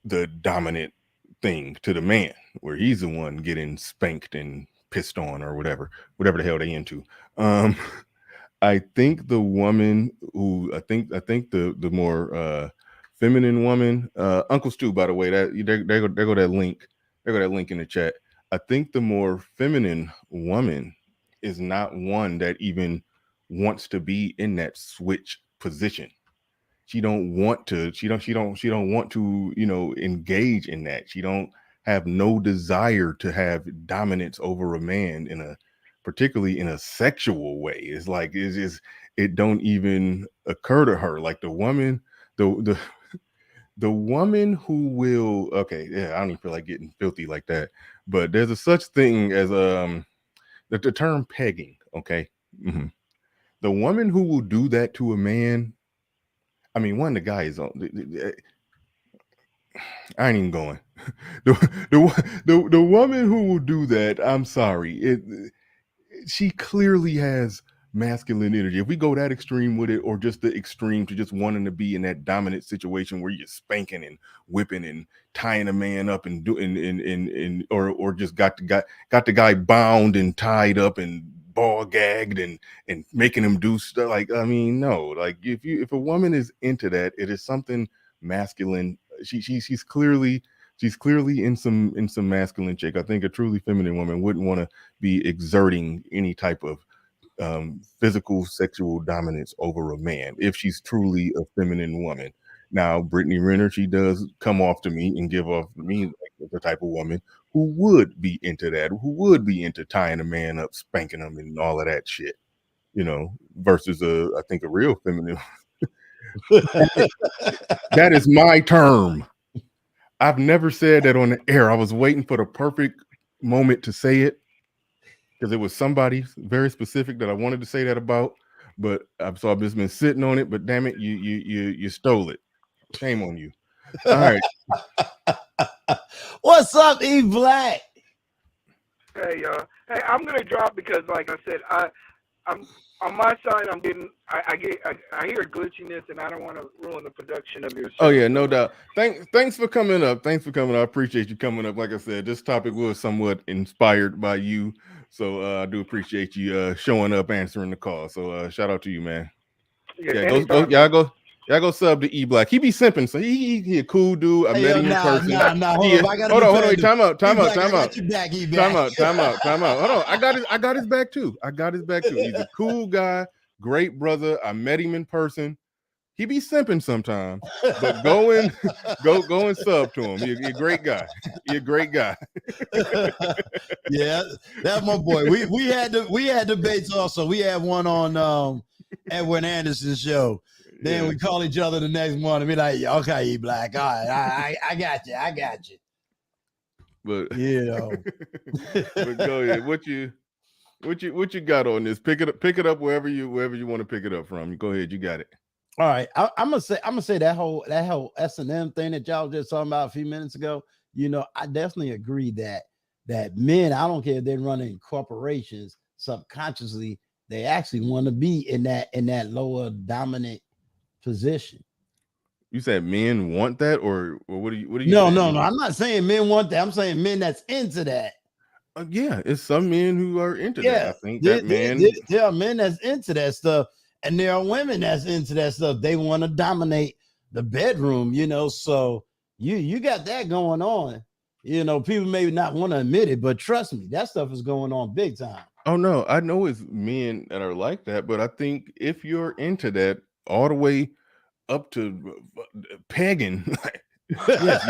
the dominant thing to the man, where he's the one getting spanked and pissed on or whatever the hell they into. I think the woman who I think the more feminine woman, Uncle Stu, by the way, that there go that link. There go that link in the chat. I think the more feminine woman is not one that even wants to be in that switch position. She don't want to want to engage in that. She don't have no desire to have dominance over a man particularly in a sexual way. It's like it don't even occur to her. Like the woman, the woman who will, okay, yeah, I don't even feel like getting filthy like that, but there's a such thing as the term pegging. Okay. Mm-hmm. The woman who will do that to a man, I mean, the guy is on. I ain't even going. The woman who will do that, I'm sorry, she clearly has masculine energy. If we go that extreme with it, or just the extreme to just wanting to be in that dominant situation where you're spanking and whipping and tying a man up and doing or just got the guy bound and tied up and ball gagged and making him do stuff, like, I mean, no, like if a woman is into that, it is something masculine. She's clearly in some masculine chick. I think a truly feminine woman wouldn't want to be exerting any type of physical sexual dominance over a man if she's truly a feminine woman. Now, Brittany Renner, she does come off to me and give off to me like the type of woman who would be into that, who would be into tying a man up, spanking him, and all of that shit, versus I think a real feminine. That is my term. I've never said that on the air. I was waiting for the perfect moment to say it because it was somebody very specific that I wanted to say that about, but I've just been sitting on it. But damn it, you stole it. Shame on you. All right. What's up, E Black? Hey, y'all. Hey, I'm gonna drop because, like I said, I'm on my side. I hear glitchiness, and I don't want to ruin the production of your show. Oh yeah, no doubt. Thanks for coming up. I appreciate you coming up. Like I said, this topic was somewhat inspired by you, so I do appreciate you showing up, answering the call. So shout out to you, man. Yeah, go Y'all go sub to E Black. He be simping, so he a cool dude. I met him in person. Hold on. Hold on. Wait, time out. I got your back, Time out. Hold on. I got his back too. He's a cool guy, great brother. I met him in person. He be simping sometimes, but go and sub to him. He's a great guy. Yeah, that's my boy. We had debates also. We had one on Edwin Anderson's show. Then we call each other the next morning. Be like, okay, E Black. All right, I got you. But but go ahead. What you got on this? Pick it up wherever you want to pick it up from. Go ahead, you got it. All right, I'm gonna say that whole S&M thing that y'all just talking about a few minutes ago. I definitely agree that men, I don't care if they're running corporations, subconsciously they actually want to be in that lower dominant position. You said men want that, or what do you? No. I'm not saying men want that. I'm saying men that's into that. Yeah, it's some men who are into that. I think there are men that's into that stuff, and there are women that's into that stuff. They want to dominate the bedroom, So you got that going on. People may not want to admit it, but trust me, that stuff is going on big time. Oh no, I know it's men that are like that, but I think if you're into that all the way up to pegging, yes,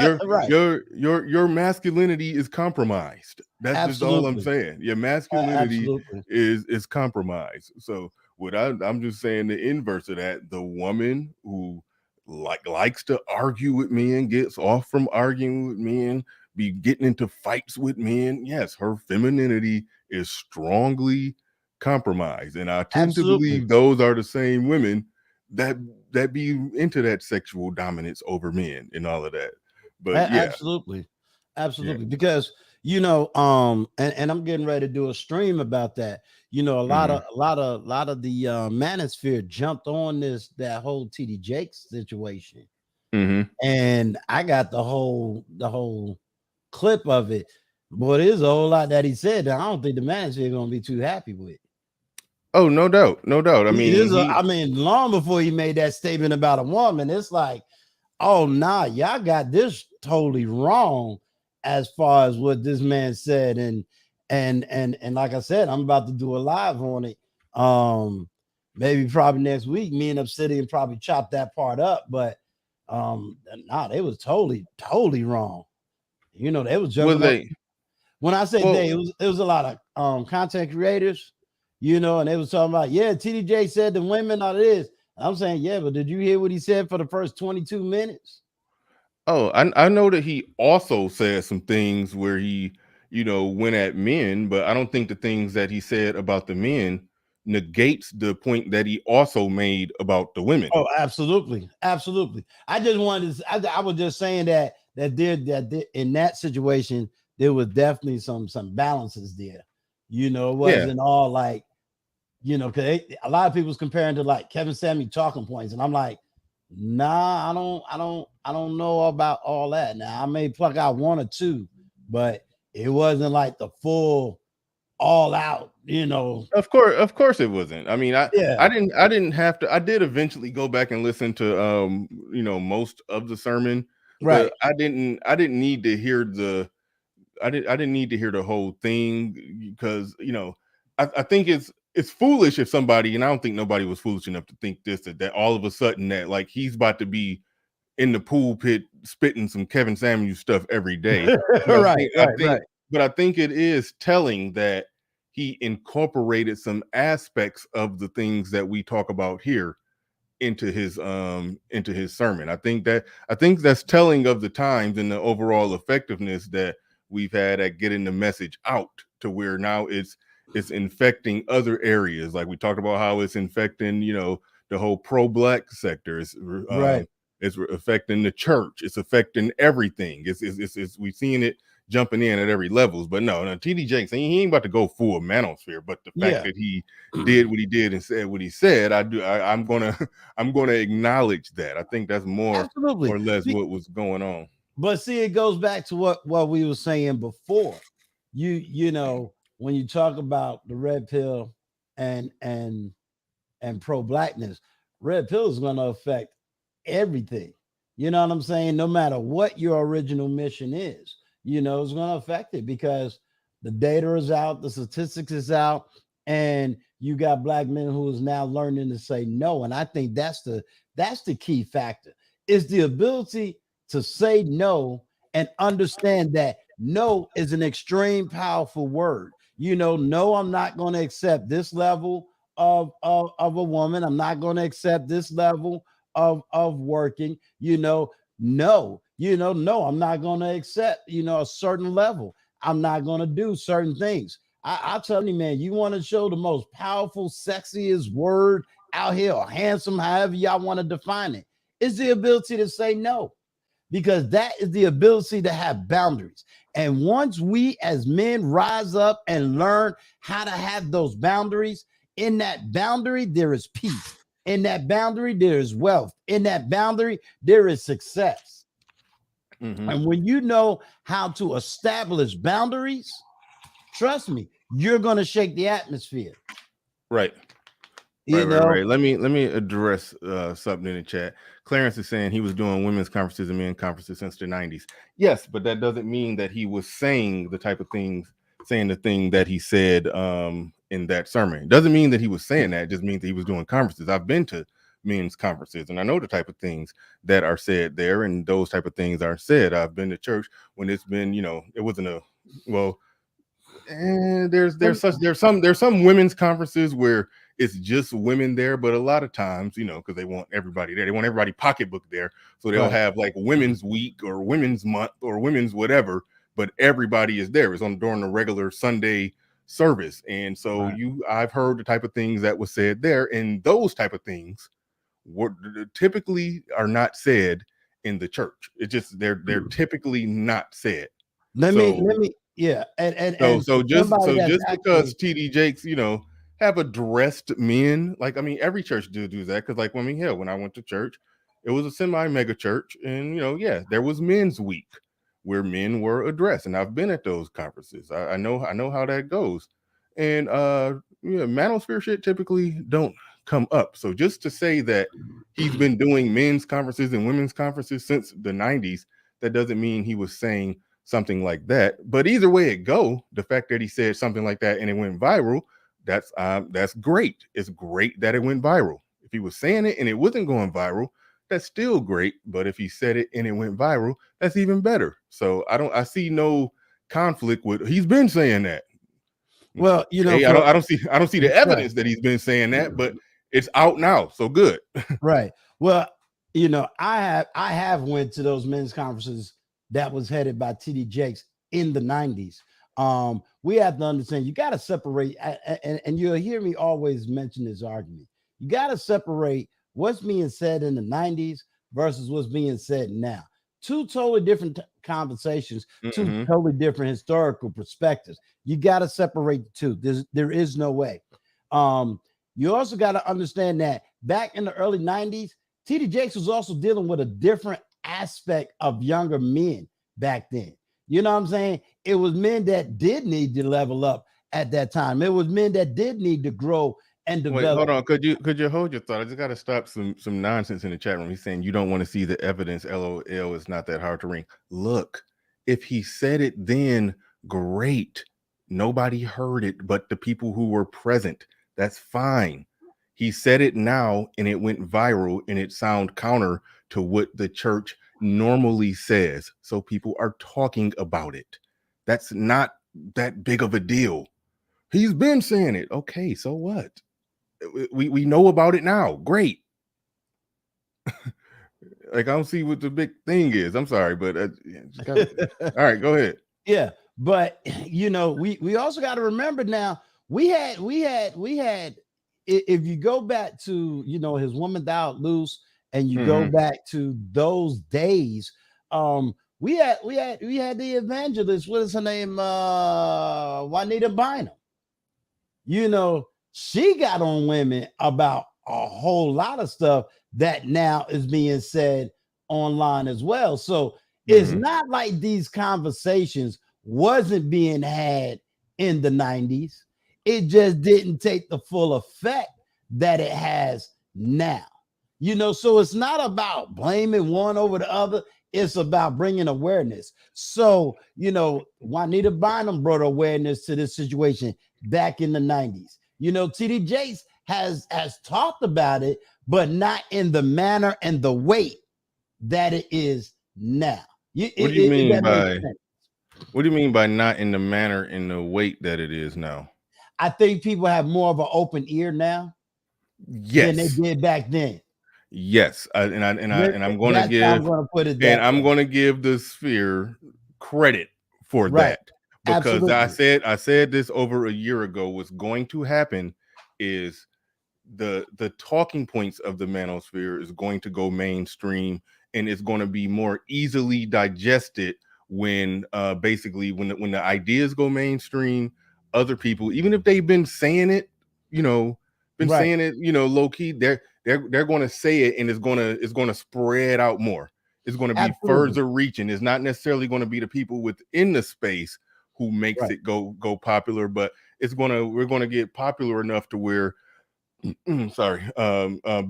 your masculinity is compromised. That's just all I'm saying. Your masculinity is compromised. So I'm just saying the inverse of that. The woman who likes to argue with men, gets off from arguing with men, be getting into fights with men. Yes, her femininity is strongly compromised, and I tend to believe those are the same women that be into that sexual dominance over men and all of that. But absolutely, because and I'm getting ready to do a stream about that. A lot of the manosphere jumped on that whole TD Jakes situation, and I got the whole clip of it. Boy, there's a whole lot that he said that I don't think the manosphere gonna be too happy with. Oh, no doubt. I mean, long before he made that statement about a woman, it's like, oh nah, y'all got this totally wrong as far as what this man said. And like I said, I'm about to do a live on it. Maybe probably next week. Me and Obsidian probably chop that part up, but they was totally wrong. They was jumping. When I say it was a lot of content creators. And they was talking about, TDJ said the women are this. I'm saying, but did you hear what he said for the first 22 minutes? Oh, I know that he also said some things where he, went at men, but I don't think the things that he said about the men negates the point that he also made about the women. Oh, absolutely. I just wanted to, I was just saying that in that situation, there was definitely some balances there. It wasn't all like, because a lot of people's comparing to like Kevin Samuel talking points, and I'm like, nah, I don't know about all that. Now I may pluck out one or two, but it wasn't like the full all out. Of course, it wasn't. I mean, I didn't have to. I did eventually go back and listen to most of the sermon, right? But I didn't need to hear the. I didn't need to hear the whole thing because I think it's foolish if somebody, and I don't think nobody was foolish enough to think that all of a sudden that like he's about to be in the pool pit spitting some Kevin Samuel stuff every day. Right. But I think it is telling that he incorporated some aspects of the things that we talk about here into his sermon. I think that's telling of the times and the overall effectiveness that we've had at getting the message out to where now it's infecting other areas. Like we talked about how it's infecting, the whole pro-black sector. It's affecting the church. It's affecting everything. It's we've seen it jumping in at every levels. But no, TD Jakes, he ain't about to go full manosphere. But the fact that he did what he did and said what he said, I'm gonna acknowledge that. I think that's more or less what was going on. But see, it goes back to what we were saying before. When you talk about the red pill and pro-blackness, red pill is going to affect everything. You know what I'm saying? No matter what your original mission is, you know, it's going to affect it because the data is out, the statistics is out, and you got black men who is now learning to say no. And I think that's the key factor is the ability to say no and understand that no is an extreme powerful word. You know, no, I'm not going to accept this level of a woman. I'm not going to accept this level of working. No, no, I'm not going to accept, a certain level. I'm not going to do certain things. I'll tell you, man, you want to show the most powerful, sexiest word out here, or handsome, however y'all want to define it, is the ability to say no, because that is the ability to have boundaries. And once we as men rise up and learn how to have those boundaries, in that boundary, there is peace. In that boundary, there is wealth. In that boundary, there is success. Mm-hmm. And when you know how to establish boundaries, trust me, you're going to shake the atmosphere. Right. Right. Let me address something in the chat. Clarence is saying he was doing women's conferences and men's conferences since the 90s. Yes, but that doesn't mean that he was saying the thing that he said in that sermon. It doesn't mean that he was saying that. It just means that he was doing conferences. I've been to men's conferences and I know the type of things that are said there, and those type of things are said. I've been to church when it's been, it wasn't there's some women's conferences where it's just women there, but a lot of times, because they want everybody there, they want everybody pocketbook there, so they'll have like women's week or women's month or women's whatever, but everybody is there. It's on during the regular Sunday service, and so I've heard the type of things that was said there, and those type of things typically are not said in the church. It's just they're typically not said. Let me. Yeah, so just because TD Jakes, have addressed men, like every church do that, because when I went to church, it was a semi-mega church, and there was men's week where men were addressed, and I've been at those conferences. I know how that goes, and manosphere shit typically don't come up. So just to say that he's been doing men's conferences and women's conferences since the 90s, that doesn't mean he was saying something like that. But either way it go, the fact that he said something like that and it went viral, that's great. It's great that it went viral. If he was saying it and it wasn't going viral, that's still great. But if he said it and it went viral, that's even better. So I see no conflict with, he's been saying that. Well, I don't see the evidence that he's been saying that, but it's out now, so good. Right. Well, I have went to those men's conferences that was headed by TD Jakes in the 90s. We have to understand, you got to separate, and you'll hear me always mention this argument. You got to separate what's being said in the 90s versus what's being said now. Two totally different conversations, two totally different historical perspectives. You got to separate the two. There is no way. You also got to understand that back in the early 90s, TD Jakes was also dealing with a different aspect of younger men back then. You know what I'm saying? It was men that did need to level up at that time. It was men that did need to grow and develop. Wait, hold on. Could you hold your thought? I just got to stop some nonsense in the chat room. He's saying you don't want to see the evidence. LOL, it's not that hard to ring. Look, if he said it then, great. Nobody heard it but the people who were present. That's fine. He said it now and it went viral and it sound counter to what the church normally says. So people are talking about it. That's not that big of a deal. He's been saying it. Okay, so what? We know about it now. Great. Like, I don't see what the big thing is. I'm sorry, but all right, go ahead. Yeah, but we also got to remember now, we had if you go back to his Woman Thou Art Loose, and you go back to those days, we had the evangelist, what is her name, Juanita Bynum. She got on women about a whole lot of stuff that now is being said online as well. So it's not like these conversations wasn't being had in the 90s. It just didn't take the full effect that it has now. So it's not about blaming one over the other. It's about bringing awareness. So, Juanita Bynum brought awareness to this situation back in the 90s. TD Jakes has talked about it, but not in the manner and the weight that it is now. What do you mean by not in the manner and the weight that it is now? I think people have more of an open ear now than they did back then. Yes, I'm going to give the Sphere credit for that, because absolutely. I said this over a year ago. What's going to happen is the talking points of the manosphere is going to go mainstream, and it's going to be more easily digested when basically when the ideas go mainstream. Other people, even if they've been saying it, saying it, low key, they're going to say it, and it's going to spread out more. It's going to be further reaching. It's not necessarily going to be the people within the space who makes it go popular, but we're going to get popular enough to where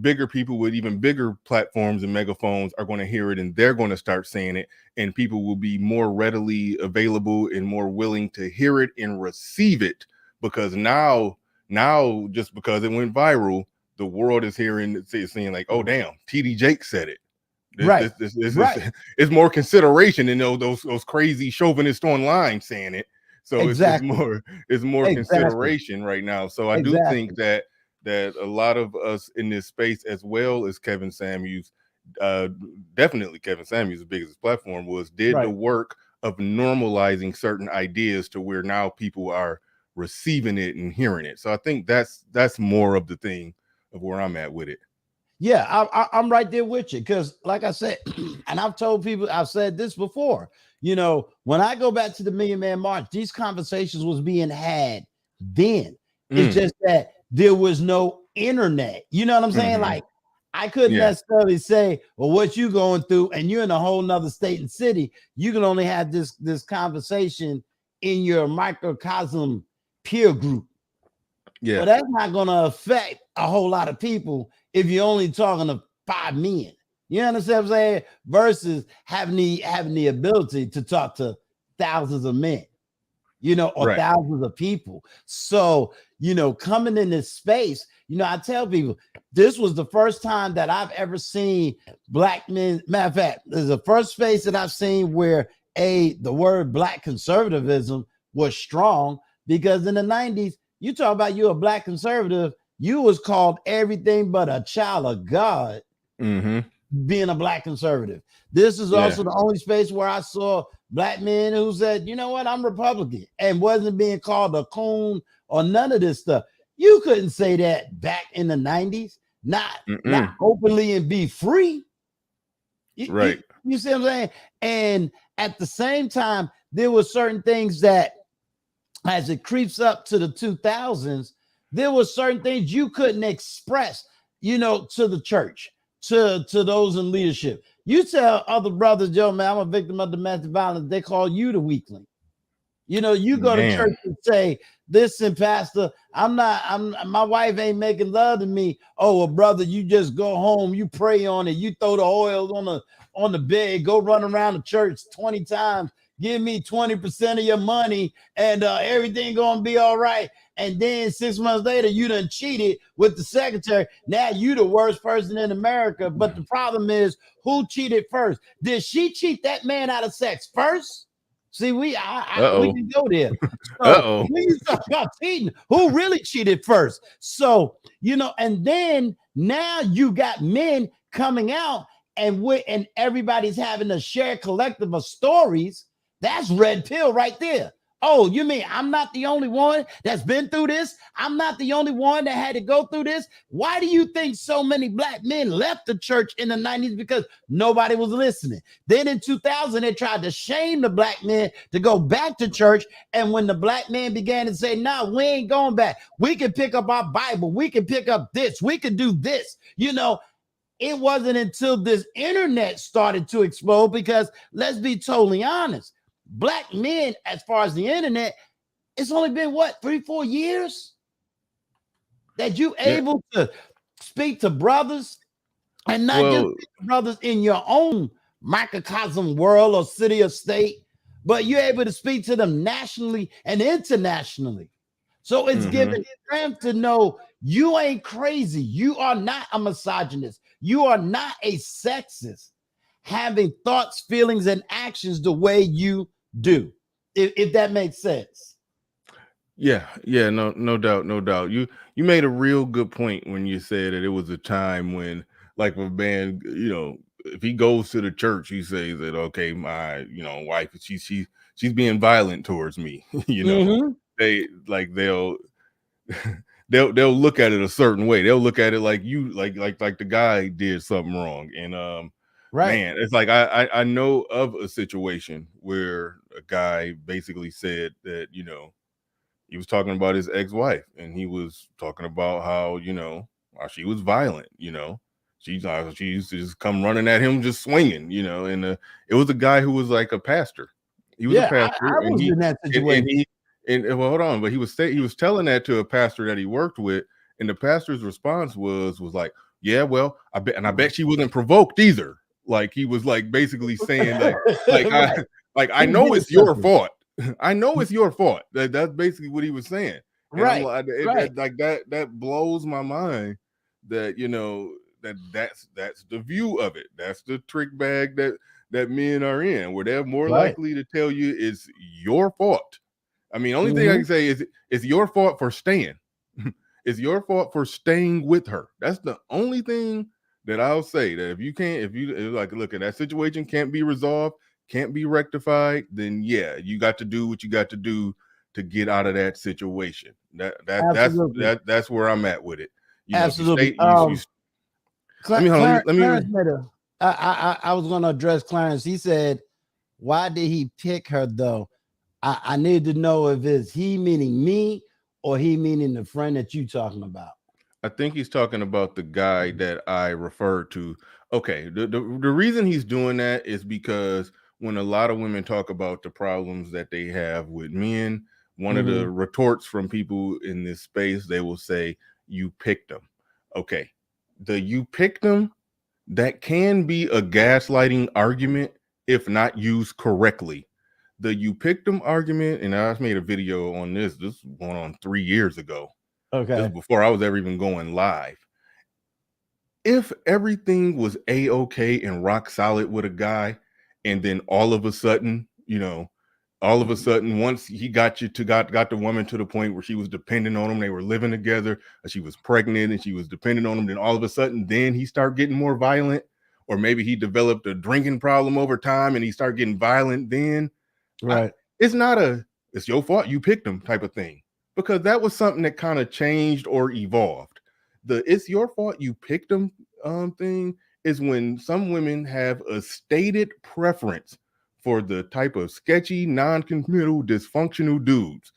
bigger people with even bigger platforms and megaphones are going to hear it, and they're going to start saying it, and people will be more readily available and more willing to hear it and receive it, because now just because it went viral, the world is seeing like, oh damn, TD Jakes said it. It's more consideration than those crazy chauvinists online saying it. So it's more consideration right now. So I do think that a lot of us in this space, as well as Kevin Samuels, definitely Kevin Samuels, as big as his platform was, did the work of normalizing certain ideas to where now people are receiving it and hearing it. So I think that's more of the thing of where I'm at with it. Yeah, I'm right there with you, because like I said, and I've told people, I've said this before, when I go back to the Million Man March, these conversations was being had then. It's just that there was no internet. You know what I'm saying? Like, I couldn't necessarily say, well, what you going through, and you're in a whole nother state and city. You can only have this conversation in your microcosm peer group. Yeah. But that's not going to affect a whole lot of people if you're only talking to 5 men. You understand what I'm saying? Versus having the ability to talk to thousands of men, or thousands of people. So, coming in this space, I tell people, this was the first time that I've ever seen black men. Matter of fact, this is the first space that I've seen where the word black conservatism was strong, because in the 90s, you talk about you a black conservative, you was called everything but a child of God, being a black conservative. This is also the only space where I saw black men who said, you know what, I'm Republican, and wasn't being called a coon or none of this stuff. You couldn't say that back in the 90s, not openly and be free. You see what I'm saying? And at the same time, there were certain things that, as it creeps up to the 2000s, there were certain things you couldn't express, to the church, to those in leadership. You tell other brothers, yo, man, I'm a victim of domestic violence, they call you the weakling. You go to church and say, listen, pastor, my wife ain't making love to me. Oh, well, brother, you just go home, you pray on it, you throw the oil on the bed, go run around the church 20 times, give me 20% of your money, and everything gonna be all right. And then 6 months later, you done cheated with the secretary. Now you the worst person in America. But the problem is, who cheated first? Did she cheat that man out of sex first? See, we can go there. So when you talk about cheating, who really cheated first? So, and then now you got men coming out, and everybody's having a shared collective of stories. That's red pill right there. Oh, you mean I'm not the only one that's been through this? I'm not the only one that had to go through this? Why do you think so many black men left the church in the 90s? Because nobody was listening. Then in 2000, they tried to shame the black men to go back to church. And when the black men began to say, no, we ain't going back. We can pick up our Bible. We can pick up this. We can do this. It wasn't until this internet started to explode, because let's be totally honest, black men, as far as the internet, it's only been 3-4 years that you able to speak to brothers And not just brothers in your own microcosm world or city or state, but you're able to speak to them nationally and internationally. So it's giving them to know you ain't crazy. You are not a misogynist. You are not a sexist, having thoughts, feelings, and actions the way you do. If that makes sense. Yeah, no doubt. You made a real good point when you said that it was a time when, like, a man, if he goes to the church, he says that, okay, my, wife, she's being violent towards me. They'll look at it a certain way. They'll look at it like you, like the guy did something wrong. And man, it's like I know of a situation where a guy basically said that, he was talking about his ex-wife, and he was talking about how, how she was violent, she used to just come running at him, just swinging, and it was a guy who was like a pastor. He was a pastor. I was in that situation. And well, hold on, but he was telling that to a pastor that he worked with, and the pastor's response was like, yeah, well, I bet she wasn't provoked either. Like, he was like basically saying I know it's your fault. I know it's your fault. That's basically what he was saying. And right. That blows my mind that, that's the view of it. That's the trick bag that men are in, where they're more likely to tell you it's your fault. I mean, only thing I can say is it's your fault for staying. It's your fault for staying with her. That's the only thing that I'll say. That if you like, look, at that situation can't be resolved, can't be rectified, then yeah, you got to do what you got to do to get out of that situation. That's where I'm at with it. Absolutely. Let me I was going to address Clarence. He said, why did he pick her though? I need to know if it's he meaning me or he meaning the friend that you talking about. I think he's talking about the guy that I referred to. Okay, the reason he's doing that is because when a lot of women talk about the problems that they have with men, one of the retorts from people in this space, they will say, you picked them. Okay, the you picked them, that can be a gaslighting argument if not used correctly. The you picked them argument, and I made a video on this. This was going on 3 years ago. Okay. This was before I was ever even going live. If everything was A-okay and rock solid with a guy, and then all of a sudden, once he got the woman to the point where she was dependent on him, they were living together, she was pregnant and she was dependent on him, then all of a sudden, then he started getting more violent, or maybe he developed a drinking problem over time and he started getting violent then. Right. It's not it's your fault, you picked him type of thing, because that was something that kind of changed or evolved. The it's your fault you picked him thing is when some women have a stated preference for the type of sketchy, non-committal, dysfunctional dudes.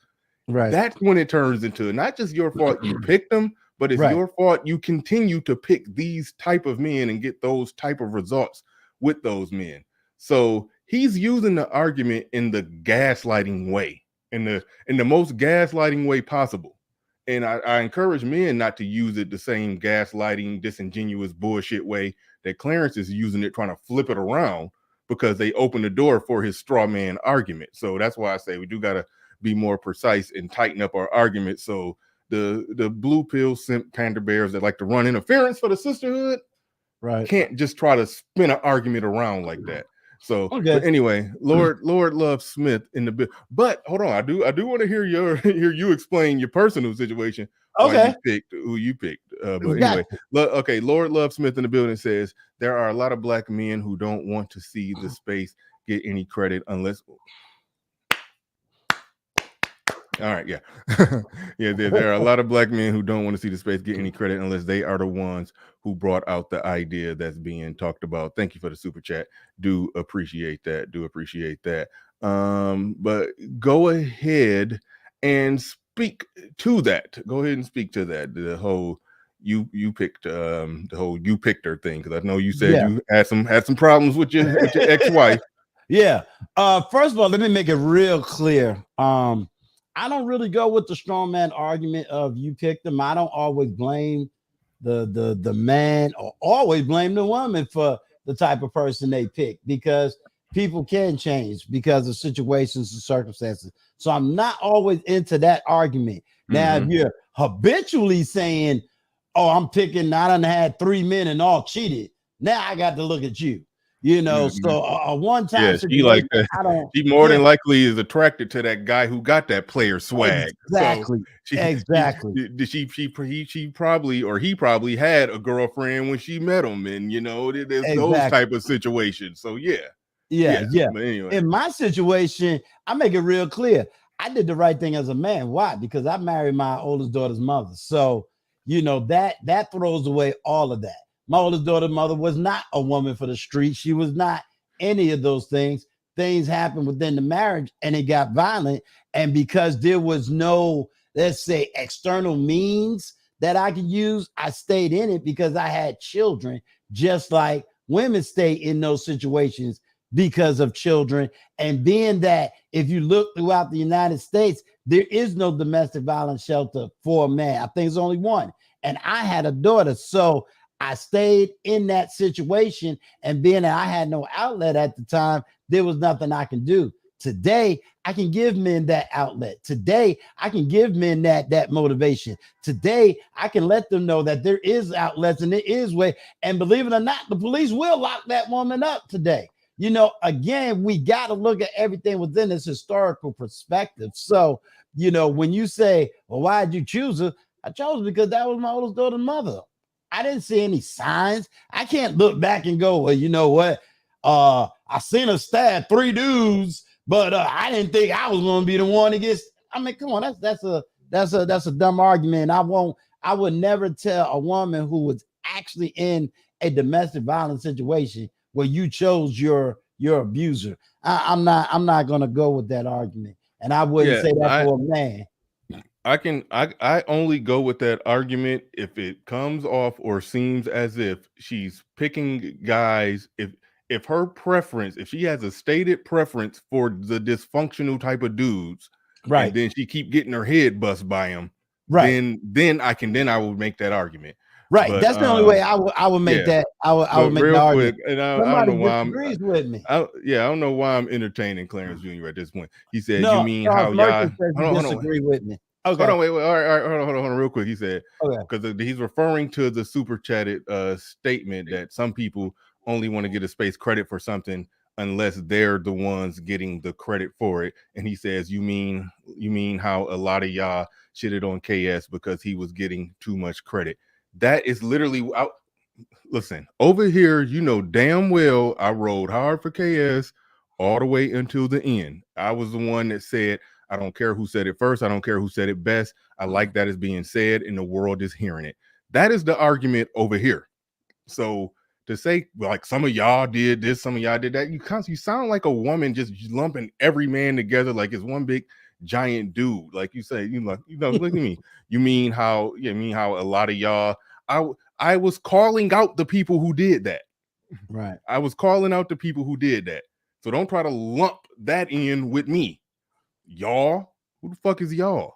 Right. That's when it turns into not just your fault you picked them, but it's your fault you continue to pick these type of men and get those type of results with those men. So he's using the argument in the gaslighting way, in the most gaslighting way possible. And I encourage men not to use it the same gaslighting, disingenuous bullshit way that Clarence is using it, trying to flip it around, because they open the door for his straw man argument. So that's why I say we do got to be more precise and tighten up our argument. So the blue pill simp panda bears that like to run interference for the sisterhood can't just try to spin an argument around like that. So but anyway, Lord Love Smith in the bit. But hold on, I do want to hear you explain your personal situation. Okay, who you picked. But anyway, okay. Lord Love Smith in the building says there are a lot of black men who don't want to see the space get any credit unless. All right, yeah. There are a lot of black men who don't want to see the space get any credit unless they are the ones who brought out the idea that's being talked about. Thank you for the super chat. Do appreciate that. But go ahead and speak to that. The whole you picked the whole you picked her thing, because I know you said you had some problems with your ex-wife. Yeah. First of all, let me make it real clear. I don't really go with the strongman argument of you picked them. I don't always blame the man, or always blame the woman for the type of person they pick, because people can change because of situations and circumstances. So I'm not always into that argument. Now, if you're habitually saying, "Oh, I'm picking, I done had 3 men and all cheated," now I got to look at you. So a one-time she like situation, that. I don't. She more than likely is attracted to that guy who got that player swag. Exactly. So Exactly. She probably, or he probably had a girlfriend when she met him, and there's those Exactly. type of situations. So yeah. But anyway, in my situation, I make it real clear. I did the right thing as a man. Why? Because I married my oldest daughter's mother. So that throws away all of that. My oldest daughter's mother was not a woman for the street. She was not any of those things. Things happened within the marriage and it got violent. And because there was no, let's say, external means that I could use, I stayed in it because I had children, just like women stay in those situations because of children. And being that if you look throughout the United States, there is no domestic violence shelter for a man. I think it's only one. And I had a daughter. So I stayed in that situation, and being that I had no outlet at the time, there was nothing I can do. Today, I can give men that outlet. Today, I can give men that motivation. Today, I can let them know that there is outlets and there is way. And believe it or not, the police will lock that woman up today. Again, we got to look at everything within this historical perspective. So, when you say, "Well, why did you choose her?" I chose because that was my oldest daughter's mother. I didn't see any signs. I can't look back and go, "Well, you know what? I seen her stab 3 dudes, but I didn't think I was going to be the one to get." I mean, come on, that's a dumb argument. I would never tell a woman who was actually in a domestic violence situation where you chose your abuser. I'm not going to go with that argument, and I wouldn't say that for a man. I only go with that argument if it comes off or seems as if she's picking guys, if her preference, if she has a stated preference for the dysfunctional type of dudes, right, and then she keep getting her head bust by them, right, then I would make that argument. Right. But, that's the only way I would make that. I would make real the quick, argument. and I don't know why with me. I don't know why I'm entertaining Clarence Jr. at this point. He said, "You mean how y'all disagree with me?" Okay. Hold on, wait, all right, hold on, real quick. He said, because he's referring to the super chatted statement that some people only want to get a space credit for something unless they're the ones getting the credit for it. And he says, you mean how a lot of y'all shitted on KS because he was getting too much credit. That is literally listen, over here, damn well I rode hard for KS all the way until the end. I was the one that said, I don't care who said it first. I don't care who said it best. I like that it's being said and the world is hearing it. That is the argument over here. So to say like some of y'all did this, some of y'all did that, you sound like a woman just lumping every man together like it's one big giant dude. Like you say, look at me. You mean how a lot of y'all, I was calling out the people who did that. Right. I was calling out the people who did that. So don't try to lump that in with me. Y'all, who the fuck is y'all?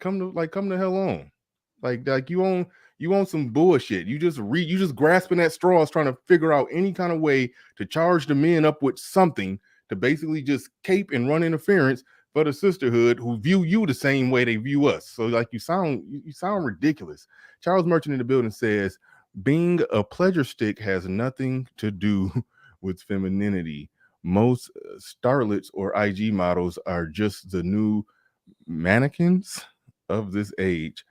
Come the hell on. Like you on some bullshit. You just grasping at straws, trying to figure out any kind of way to charge the men up with something to basically just cape and run interference for the sisterhood who view you the same way they view us. So like you sound ridiculous. Charles Merchant in the building says, being a pleasure stick has nothing to do with femininity. Most starlets or IG models are just the new mannequins of this age.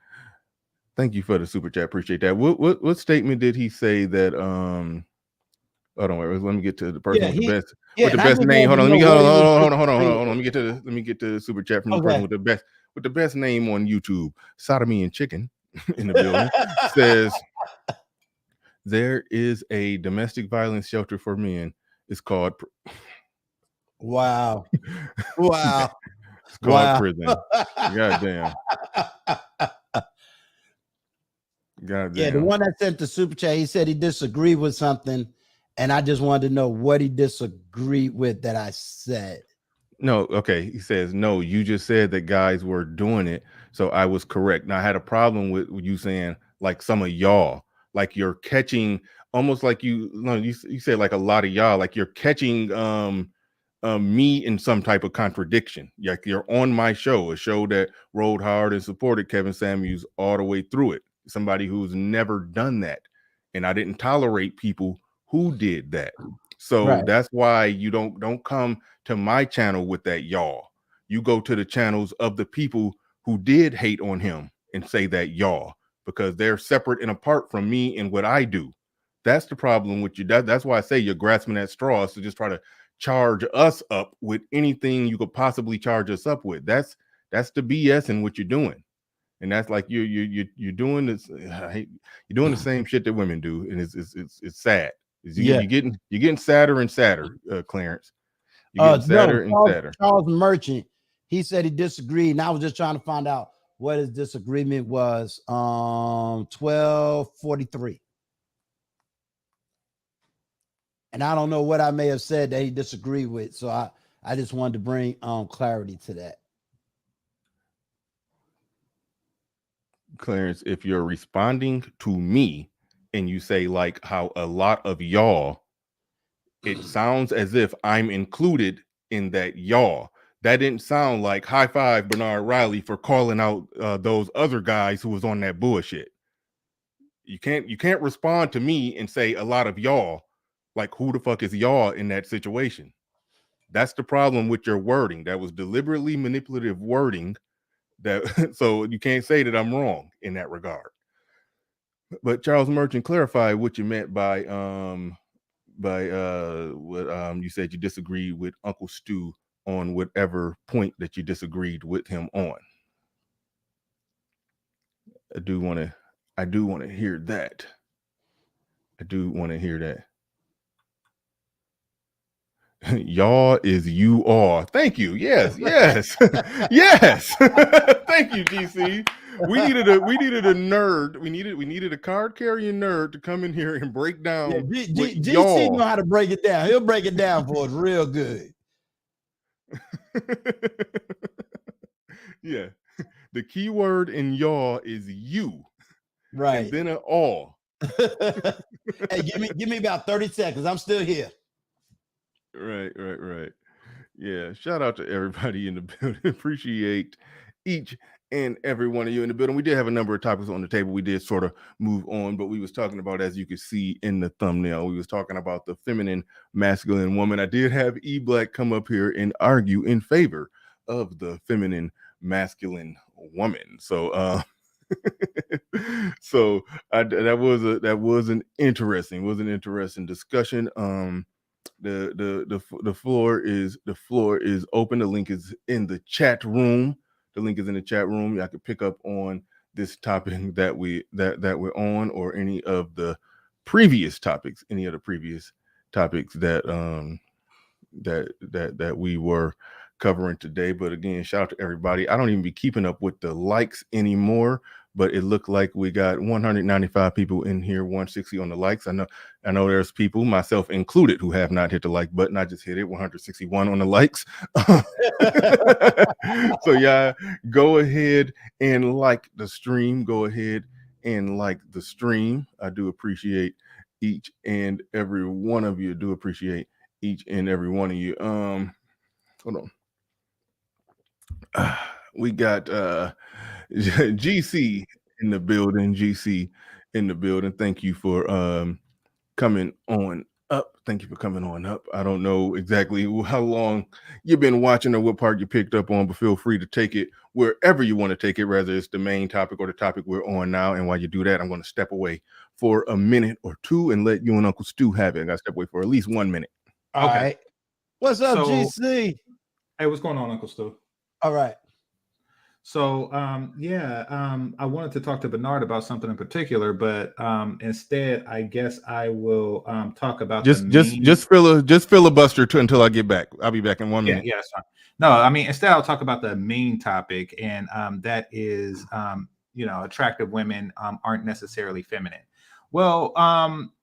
Thank you for the super chat. Appreciate that. What statement did he say that hold on, wait, let me get to the person with the best name. Hold on, let me get to the super chat from the person with the best name on YouTube. Sodomy and Chicken in the building says there is a domestic violence shelter for men. It's called Wow. It's called prison. Goddamn. Yeah, the one that sent the super chat, he said he disagreed with something, and I just wanted to know what he disagreed with that I said. No, okay. He says, no, you just said that guys were doing it, so I was correct. Now, I had a problem with you saying, like, some of y'all. like you're catching, almost like you said like a lot of y'all, like you're catching me in some type of contradiction. Like you're on my show, a show that rode hard and supported Kevin Samuels all the way through it. Somebody who's never done that. And I didn't tolerate people who did that. So that's why you don't come to my channel with that y'all. You go to the channels of the people who did hate on him and say that y'all, because they're separate and apart from me and what I do. That's the problem with you. That's why I say you're grasping at straws to just try to charge us up with anything you could possibly charge us up with. That's the BS in what you're doing. And that's like you're doing this. You're doing the same shit that women do, and it's sad. You're getting sadder and sadder, Clarence. You're getting sadder and sadder. Charles Merchant, he said he disagreed, and I was just trying to find out what his disagreement was. 1243. And I don't know what I may have said that he disagreed with, so I just wanted to bring clarity to that. Clarence, if you're responding to me and you say like how a lot of y'all, it sounds as if I'm included in that y'all. That didn't sound like high five Bernard Riley for calling out those other guys who was on that bullshit. You can't respond to me and say a lot of y'all. Like, who the fuck is y'all in that situation? That's the problem with your wording. That was deliberately manipulative wording. That so you can't say that I'm wrong in that regard. But Charles Merchant, clarify what you meant by what you said you disagreed with Uncle Stu on whatever point that you disagreed with him on. I do want to hear that. I do want to hear that. Y'all is you are. Thank you. Yes. Yes. Thank you, GC. We needed a nerd. We needed a card carrying nerd to come in here and break down. GC know how to break it down. He'll break it down for us real good. Yeah. The key word in y'all is you. Right. And then an all. Hey, give me about 30 seconds. I'm still here. Right. Yeah. Shout out to everybody in the building. Appreciate each and every one of you in the building. We did have a number of topics on the table. We did sort of move on, but we was talking about, as you can see in the thumbnail, we was talking about the feminine masculine woman. I did have E Black come up here and argue in favor of the feminine masculine woman. So so that was an interesting discussion. The floor is open. The link is in the chat room. Y'all can pick up on this topic that we're on, or any of the previous topics, that we were covering today. But again, shout out to everybody. I don't even be keeping up with the likes anymore, but it looked like we got 195 people in here, 160 on the likes. I know there's people, myself included, who have not hit the like button. I just hit it, 161 on the likes. So yeah, go ahead and like the stream. I do appreciate each and every one of you. Hold on. We got GC in the building. Thank you for coming on up. I don't know exactly how long you've been watching or what part you picked up on, but feel free to take it wherever you want to take it, whether it's the main topic or the topic we're on now. And while you do that, I'm going to step away for a minute or two and let you and Uncle Stu have it. I got to step away for at least 1 minute. All right. What's up, GC? Hey, what's going on, Uncle Stu? All right. So, I wanted to talk to Bernard about something in particular, but instead, I guess I will talk about just filibuster until I get back. I'll be back in 1 minute. Yeah, that's fine. No, I mean, instead, I'll talk about the main topic, and that is, attractive women aren't necessarily feminine. Well,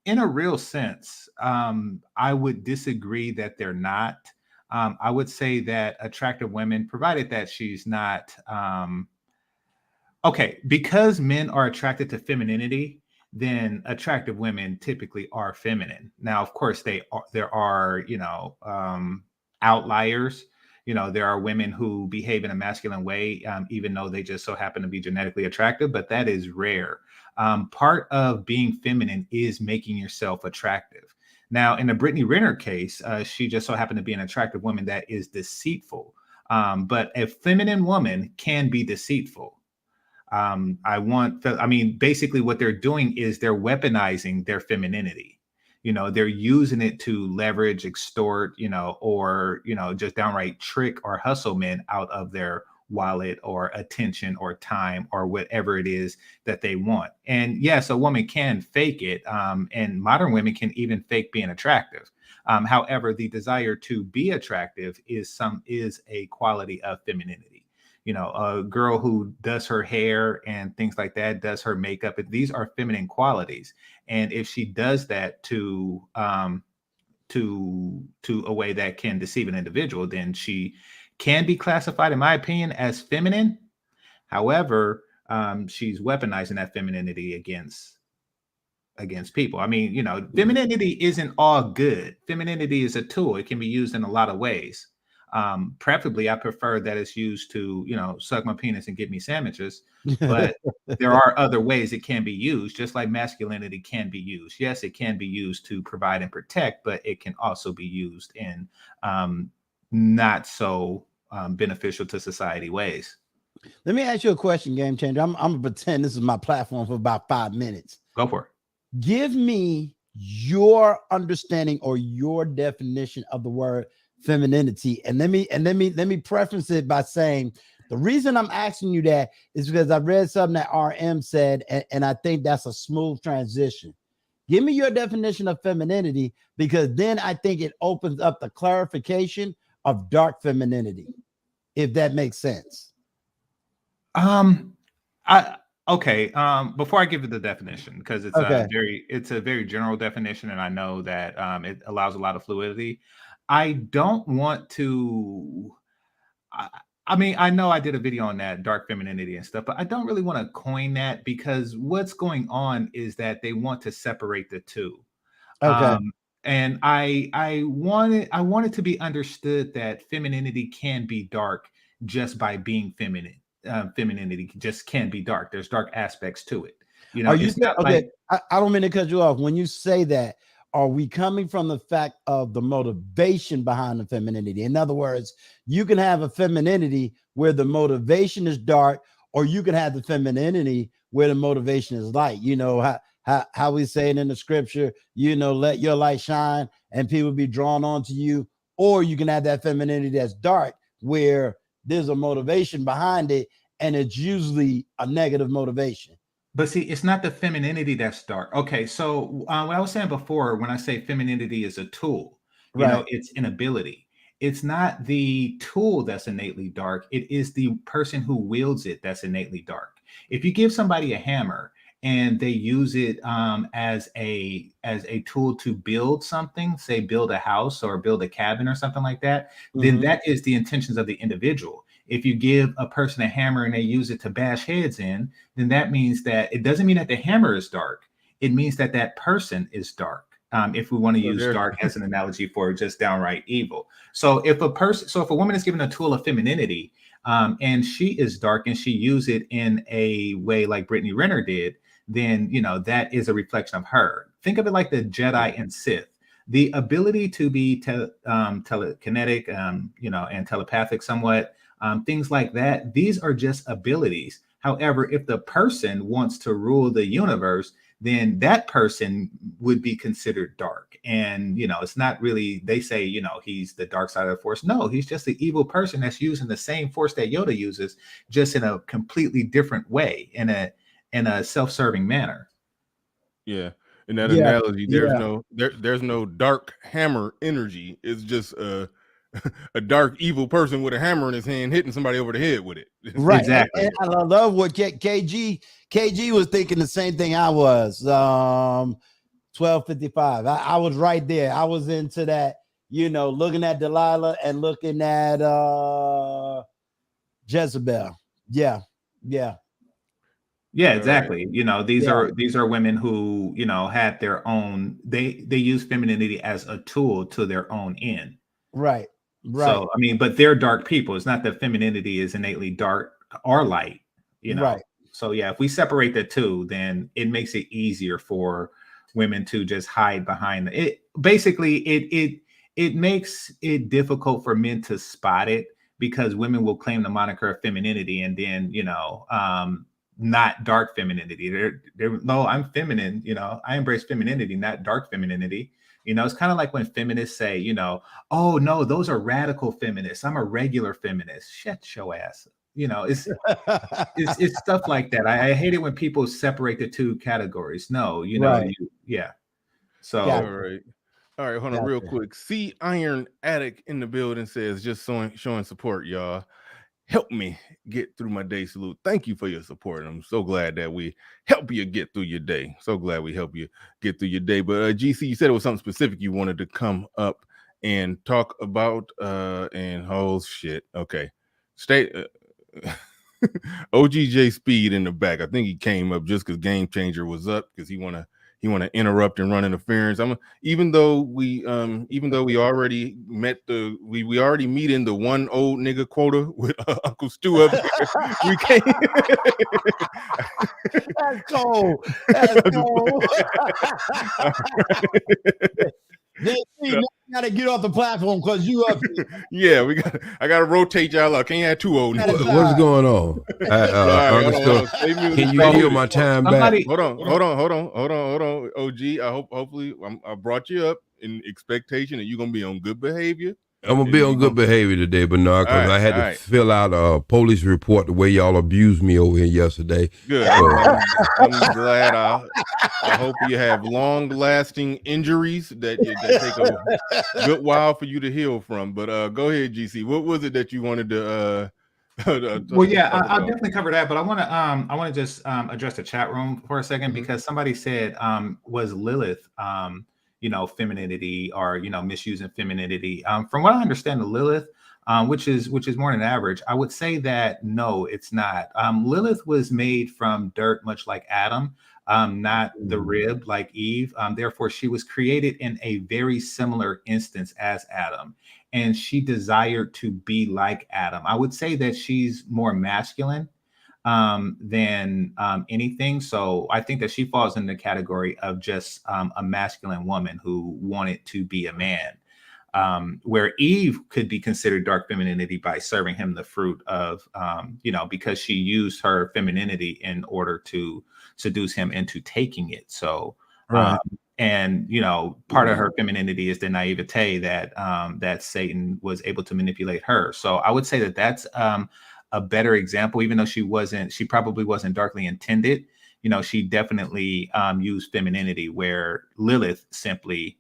in a real sense, I would disagree that they're not. I would say that attractive women, provided that she's not, because men are attracted to femininity, then attractive women typically are feminine. Now, of course, there are, outliers. There are women who behave in a masculine way, even though they just so happen to be genetically attractive, but that is rare. Part of being feminine is making yourself attractive. Now, in the Brittany Renner case, she just so happened to be an attractive woman that is deceitful. But a feminine woman can be deceitful. Basically what they're doing is they're weaponizing their femininity. They're using it to leverage, extort, or, just downright trick or hustle men out of their wallet or attention or time or whatever it is that they want. And yes, a woman can fake it. And modern women can even fake being attractive. However, the desire to be attractive is a quality of femininity. A girl who does her hair and things like that, does her makeup, these are feminine qualities. And if she does that to a way that can deceive an individual, then she can be classified, in my opinion, as feminine. However, she's weaponizing that femininity against people. Femininity isn't all good. Femininity is a tool. It can be used in a lot of ways. Preferably, I prefer that it's used to, suck my penis and give me sandwiches. But there are other ways it can be used, just like masculinity can be used. Yes, it can be used to provide and protect, but it can also be used in not so beneficial to society ways. Let me ask you a question, Game Changer. I'm gonna pretend this is my platform for about 5 minutes. Go for it. Give me your understanding or your definition of the word femininity, and let me preface it by saying the reason I'm asking you that is because I read something that RM said, and I think that's a smooth transition. Give me your definition of femininity, because then I think it opens up the clarification of dark femininity, if that makes sense. Before I give you the definition, because it's a very general definition, and I know that it allows a lot of fluidity. I don't want to. I know I did a video on that dark femininity and stuff, but I don't really want to coin that, because what's going on is that they want to separate the two. And I wanted to be understood that femininity can be dark just by being feminine. Femininity just can be dark. There's dark aspects to it. I don't mean to cut you off. When you say that, are we coming from the fact of the motivation behind the femininity? In other words, you can have a femininity where the motivation is dark, or you can have the femininity where the motivation is light. How we say it in the scripture, let your light shine and people be drawn onto you. Or you can have that femininity that's dark, where there's a motivation behind it, and it's usually a negative motivation. But see, it's not the femininity that's dark. Okay, so what I was saying before, when I say femininity is a tool, it's an ability. It's not the tool that's innately dark. It is the person who wields it that's innately dark. If you give somebody a hammer and they use it as a tool to build something, say build a house or build a cabin or something like that, then that is the intentions of the individual. If you give a person a hammer and they use it to bash heads in, then that means that it doesn't mean that the hammer is dark. It means that that person is dark. If we want to use dark as an analogy for just downright evil. So if a woman is given a tool of femininity and she is dark and she uses it in a way like Brittany Renner did, then, that is a reflection of her. Think of it like the Jedi and Sith. The ability to be telekinetic, and telepathic somewhat, things like that. These are just abilities. However, if the person wants to rule the universe, then that person would be considered dark. And, it's not really, they say, he's the dark side of the force. No, he's just the evil person that's using the same force that Yoda uses, just in a completely different way, in a self-serving manner. Yeah. In that analogy, there's no dark hammer energy. It's just a dark evil person with a hammer in his hand hitting somebody over the head with it. Right. Exactly. And I love what KG was thinking the same thing I was. 1255. I was right there. I was into that, looking at Delilah and looking at Jezebel. Yeah. Yeah, exactly. You know, these Yeah. are women who, you know, had their own, they use femininity as a tool to their own end. Right. Right. So, I mean, but they're dark people. It's not that femininity is innately dark or light, you know. Right. So, yeah, if we separate the two, then it makes it easier for women to just hide behind it. Basically, it makes it difficult for men to spot it because women will claim the moniker of femininity and then, you know, not dark femininity. They're no, I'm feminine, you know, I embrace femininity, not dark femininity. You know, it's kind of like when feminists say, you know, oh no, those are radical feminists. I'm a regular feminist. Shut your ass. You know, it's stuff like that. I hate it when people separate the two categories. No, you know, Right. yeah. So Gotcha. All right, hold on real quick. See Iron Addict in the building says just showing support, y'all. Help me get through my day. Salute. Thank you for your support. I'm so glad that we help you get through your day. So glad we help you get through your day. But GC, you said it was something specific you wanted to come up and talk about. And oh shit. Okay. Stay OGJ Speed in the back. I think he came up just because Game Changer was up because he wanna interrupt and run interference. Even though we already met we already meet in the one old nigga quota with Uncle Stu up there. We can't. That's cold. That's cold. You gotta get off the platform because you up here. Yeah, I gotta rotate y'all out. Can't have two old niggas. What's going on? Can you hear my time back? Hold on, OG. Hopefully I brought you up in expectation that you're gonna be on good behavior. I'm gonna be on good behavior today, Bernard, because I had to fill out a police report the way y'all abused me over here yesterday. Good. So, I'm glad. I hope you have long-lasting injuries that take a good while for you to heal from. But go ahead, GC. What was it that you wanted to? Well, yeah, I'll definitely cover that, but I want to just address the chat room for a second because somebody said, was Lilith, you know, femininity or, you know, misusing femininity. From what I understand, the Lilith, which is more than average, I would say that no, it's not. Lilith was made from dirt, much like Adam, not the rib like Eve. Therefore, she was created in a very similar instance as Adam, and she desired to be like Adam. I would say that she's more masculine than anything. So I think that she falls in the category of just a masculine woman who wanted to be a man. Where Eve could be considered dark femininity by serving him the fruit of, you know, because she used her femininity in order to seduce him into taking it. So, and, you know, part of her femininity is the naivete that that Satan was able to manipulate her. So I would say that that's a better example, even though she probably wasn't darkly intended. You know, she definitely used femininity, where Lilith simply,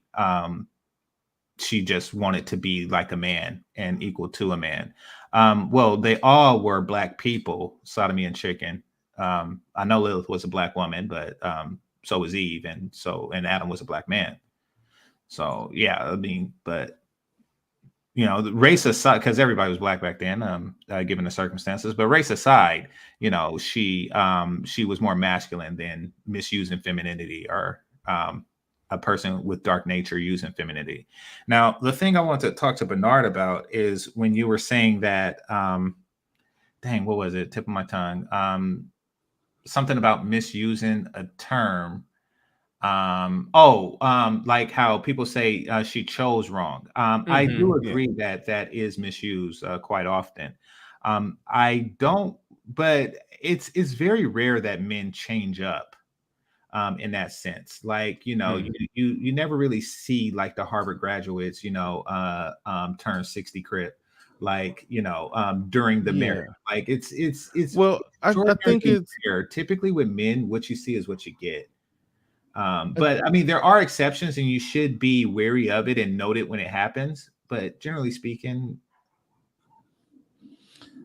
she just wanted to be like a man and equal to a man. Well, they all were Black people, sodomy and chicken. I know Lilith was a Black woman, but so was Eve, and Adam was a Black man. So yeah, I mean, but you know, the race aside, because everybody was Black back then, given the circumstances. But race aside, you know, she was more masculine than misusing femininity or a person with dark nature using femininity. Now, the thing I want to talk to Bernard about is when you were saying that, dang, what was it? Tip of my tongue. Something about misusing a term. Like how people say she chose wrong. I do agree that that is misused quite often. I don't, but it's very rare that men change up in that sense. Like, you know, you never really see like the Harvard graduates, you know, turn 60 crip, like, you know, during the marriage. Like it's well, I think it's rare. Typically with men, what you see is what you get. But I mean, there are exceptions, and you should be wary of it and note it when it happens. But generally speaking,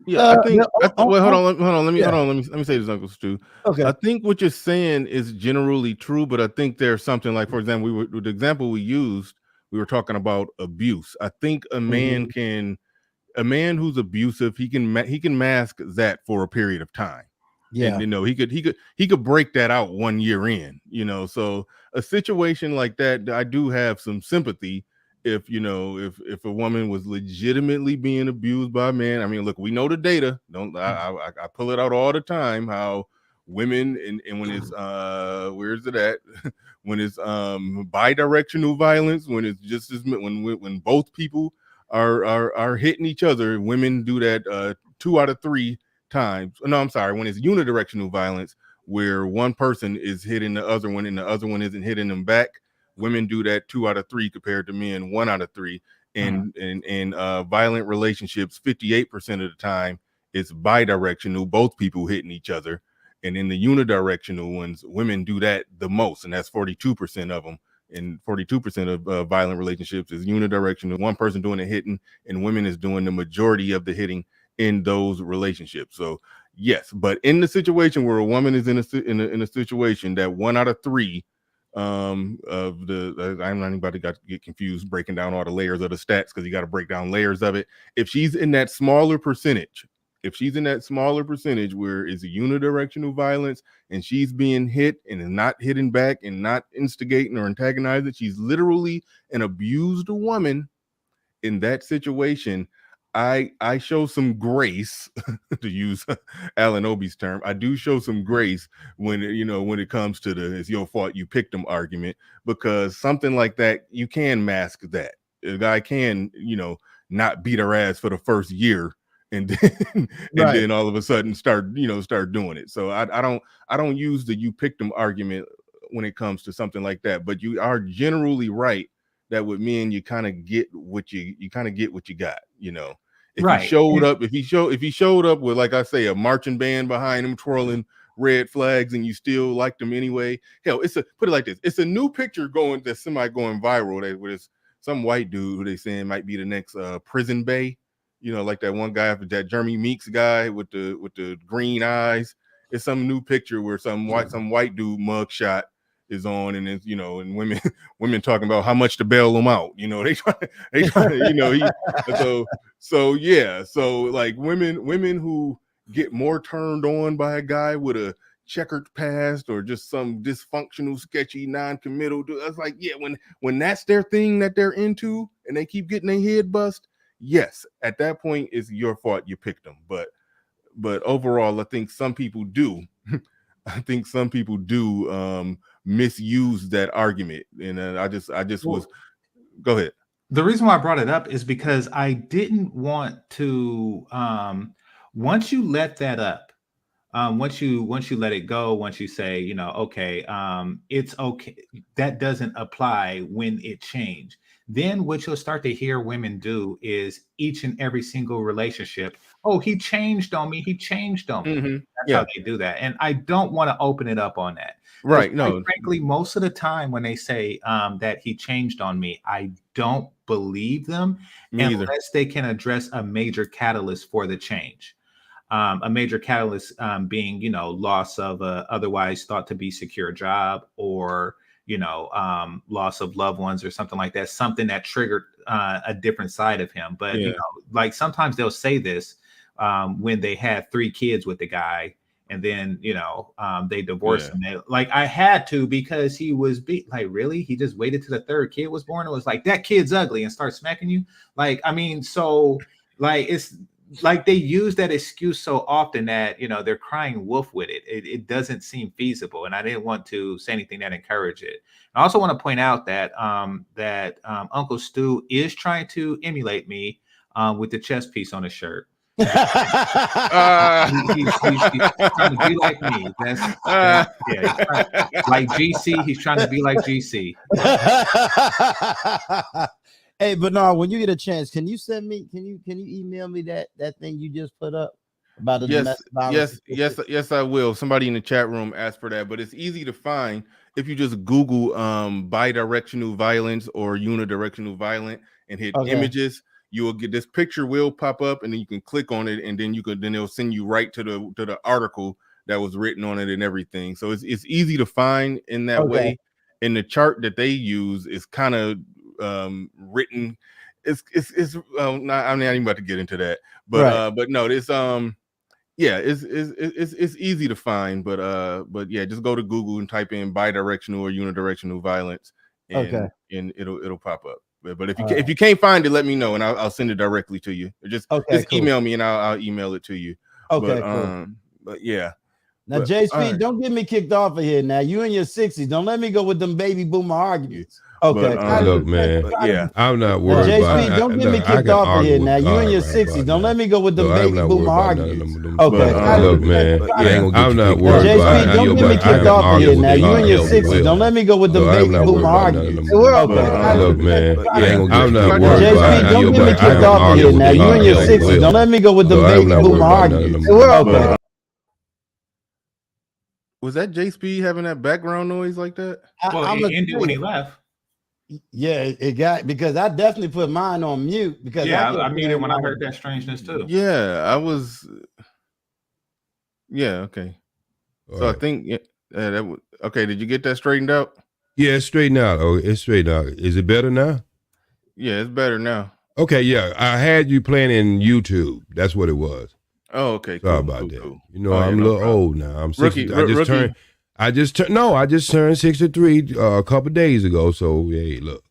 yeah, I think. Well, hold on. Let me say this, Uncle Stu. Okay. I think what you're saying is generally true, but I think there's something like, for example, the example we used, we were talking about abuse. I think a man who's abusive, he can mask that for a period of time. And he could break that out 1 year in, so a situation like that, I do have some sympathy. If if a woman was legitimately being abused by a man, I mean, look, we know the data. I pull it out all the time, how women, and when it's where's it at? When it's bidirectional violence, when it's just as when both people are hitting each other, women do that 2 out of 3 times. No, I'm sorry, when it's unidirectional violence, where one person is hitting the other one and the other one isn't hitting them back, women do that 2 out of 3 compared to men 1 out of 3. And violent relationships, 58% of the time it's bidirectional, both people hitting each other. And in the unidirectional ones, women do that the most, and that's 42% of them. And 42% of violent relationships is unidirectional, one person doing the hitting, and women is doing the majority of the hitting in those relationships. So yes, but in the situation where a woman is in a situation that 1 out of 3 of the, I'm not anybody got to get confused breaking down all the layers of the stats, because you got to break down layers of it. If she's in that smaller percentage, where it's a unidirectional violence and she's being hit and is not hitting back and not instigating or antagonizing, she's literally an abused woman. In that situation, I show some grace, to use Alan Obi's term. I do show some grace when it comes to the "it's your fault, you picked them" argument, because something like that, you can mask that. A guy can not beat her ass for the first year, and then then all of a sudden start doing it. So I don't use the "you picked them" argument when it comes to something like that. But you are generally right that with men, you kind of get what you got. If he showed up with, like I say, a marching band behind him twirling red flags, and you still liked him anyway, hell, put it like this: it's a new picture going viral with some white dude who they saying might be the next Prison Bay, like that one guy, that Jeremy Meeks guy with the green eyes. It's some new picture where some white dude mugshot is on, and it's and women talking about how much to bail them out. They try so like women who get more turned on by a guy with a checkered past or just some dysfunctional, sketchy, non-committal. It's like, when that's their thing that they're into and they keep getting their head bust, yes, at that point it's your fault, you picked them. But overall, I think some people do. Misuse that argument, and I just was. Go ahead. The reason why I brought it up is because I didn't want to. Once you let that up, once you let it go, once you say, okay, it's okay, that doesn't apply when it changed. Then what you'll start to hear women do is each and every single relationship, oh, he changed on me. He changed on me. Mm-hmm. That's how they do that. And I don't want to open it up on that. Right. No. Frankly, most of the time when they say that he changed on me, I don't believe them unless they can address a major catalyst for the change. A major catalyst being, loss of a otherwise thought to be secure job, or loss of loved ones or something like that, something that triggered a different side of him. But like sometimes they'll say this when they had 3 kids with the guy, and then they divorced him. Like, I had to, because he was like, really? He just waited till the 3rd kid was born? It was like, that kid's ugly, and start smacking you. Like, I mean, so like, it's like they use that excuse so often that they're crying wolf with it. It doesn't seem feasible, and I didn't want to say anything that encouraged it. I also want to point out that Uncle Stu is trying to emulate me with the chest piece on his shirt. He's trying to be like me. Like GC. He's trying to be like GC. Hey, Bernard, when you get a chance, can you send me? Can you email me that thing you just put up about the domestic violence? Yes, I will. Somebody in the chat room asked for that, but it's easy to find if you just Google bidirectional violence or unidirectional violent and hit images. You will get this picture will pop up, and then you can click on it, and then it'll send you right to the article that was written on it and everything. So it's easy to find in that way. And the chart that they use is kind of written. I'm not even about to get into that, but but no, Yeah, it's easy to find, but yeah, just go to Google and type in bidirectional or unidirectional violence, and it'll pop up. But if you can't find it, let me know and I'll send it directly to you. Just email me and I'll email it to you. Okay, but yeah. Now, JSP, don't get me kicked off of here. Now, you in your 60s. Don't let me go with them baby boomer arguments. Okay. Look, man. Yeah, I'm not worried JSP, about don't get me kicked off of here. Now, you in your 60s. Don't let me go with them baby boomer arguments. Okay. Look, man. I'm not worried JSP, don't get me kicked off of here. Now, you in your 60s. Don't let me go with them baby boomer arguments. Okay. Look, man. I'm not worried JSP, don't get me kicked off of here. Now, you in your 60s. Don't let me go with them baby boomer arguments. Okay. Was that JSP having that background noise like that? Well, it ended when he left. Yeah, it got, because I definitely put mine on mute because I muted when I heard that strangeness too. Yeah, I was. Yeah, okay. All so right. I think that was okay. Did you get that straightened out? Yeah, it's straightened out. Oh, it's straightened out. Is it better now? Yeah, it's better now. Okay, yeah. I had you playing in YouTube. That's what it was. Oh, okay. Sorry about that. Cool. You know, I'm a little old now. I'm 60. I just turned 63 a couple days ago. So hey, look,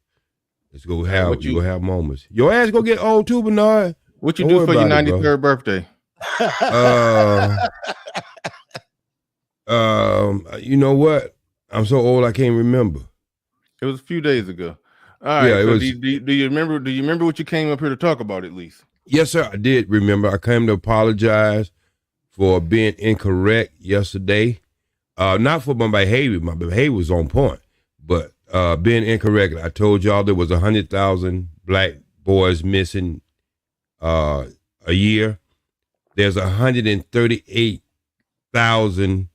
let's go have you have moments. Your ass go get old too, Bernard. What you do for your 93rd birthday? You know what? I'm so old I can't remember. It was a few days ago. All right. Yeah, so do you remember? Do you remember what you came up here to talk about? At least. Yes, sir. I did remember. I came to apologize for being incorrect yesterday. Not for my behavior. My behavior was on point, but being incorrect. I told y'all there was 100,000 black boys missing a year. There's 138,000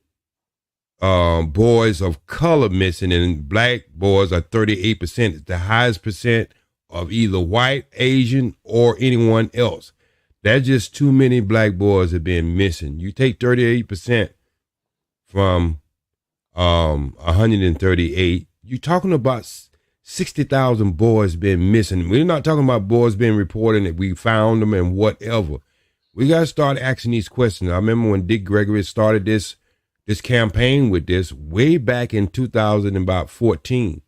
boys of color missing, and black boys are 38%. It's the highest percent of either white, Asian, or anyone else. That's just too many black boys have been missing. You take 38% from 138, you're talking about 60,000 boys being missing. We're not talking about boys being reported that we found them and whatever. We got to start asking these questions. I remember when Dick Gregory started this campaign with this way back in 2014.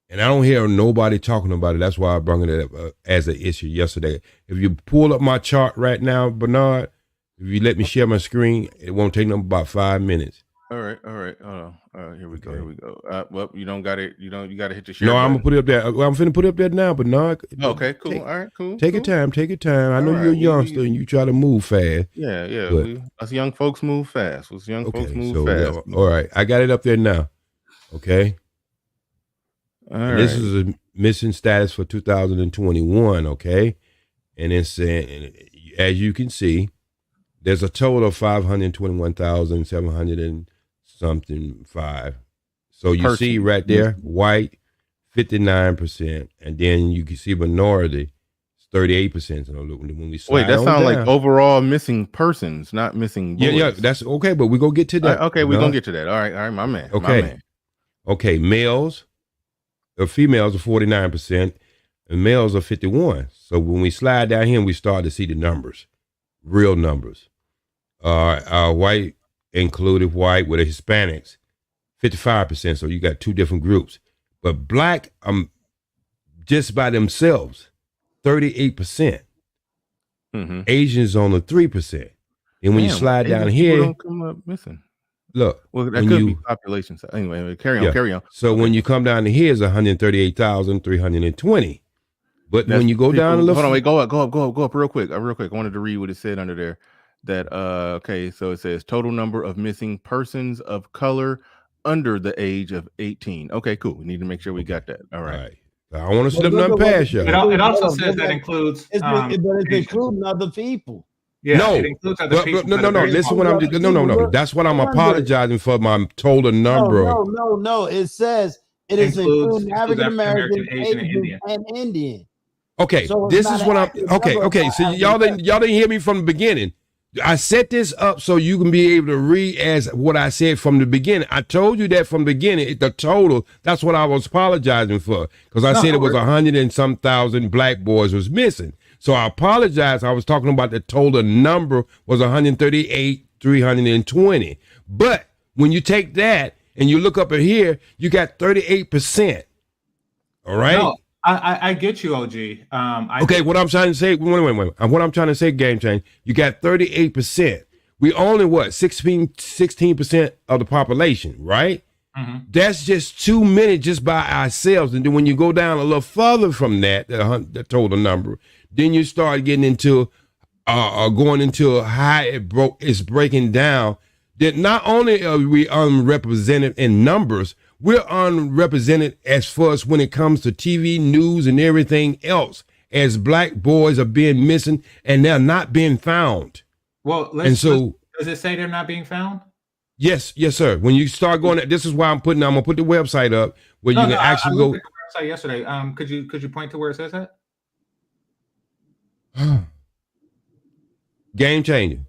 And I don't hear nobody talking about it. That's why I brought it up as an issue yesterday. If you pull up my chart right now, Bernard, if you let me share my screen, it won't take them about 5 minutes. All right. Hold on. Here we go. Well, you don't got it. You got to hit the share. No, I'm gonna put it up there. I'm finna put it up there now, Bernard. Okay, cool. All right, cool. Take your time. I know you're a youngster and you try to move fast. Yeah. Us young folks move fast. Fast. All right, I got it up there now. Okay. This is a missing status for 2021, okay? And it's saying, as you can see, there's a total of 521,700 and something 5. So you see right there, white, 59%, and then you can see minority, 38%. So when we slide that sounds like overall missing persons, not missing boys. Yeah, that's okay, but we're going to get to that. Okay, we're going to get to that. All right, my man. Okay, males. Females are 49% and males are 51%. So when we slide down here, we start to see the numbers, real numbers. White included white with the Hispanics, 55%. So you got two different groups. But black, just by themselves, 38%. Mm-hmm. Asians on the 3%. And when you slide down here, don't come up missing. Look, well, that could be population. So anyway, carry on. So when you come down to here, is 138,320. But when you go down a little, hold on, wait, go up real quick. I wanted to read what it said under there. That okay, so it says total number of missing persons of color under the age of 18. Okay, cool. We need to make sure we got that. All right. I want to slip nothing past you. It also says that includes, but it's including other people. Yeah, no, it includes other people. No. Listen, what I'm no. That's what I'm apologizing for. My total number. No. It says it is including African American, Asian, and Indian. Okay, so this is what I'm. Okay. So y'all didn't hear me from the beginning. I set this up so you can be able to read as what I said from the beginning. I told you that from the beginning. The total. That's what I was apologizing for because I said it was 100 and some thousand black boys was missing. So I apologize. I was talking about the total number was 138 320. But when you take that and you look up at here, you got 38%. All right. No, I get you, OG. Okay, what I'm trying to say, wait. What I'm trying to say, Game Change, you got 38%. We only, 16% of the population, right? Mm-hmm. That's just too many just by ourselves. And then when you go down a little further from that total number, then you start getting into going into how it's breaking down. That not only are we unrepresented in numbers, we're unrepresented as far as when it comes to TV news and everything else, as black boys are being missing and they're not being found. Well, does it say they're not being found? Yes, sir. When you start going, this is why I'm gonna put the website up where you can actually go. I looked at the website yesterday. Could you point to where it says that? Game changer.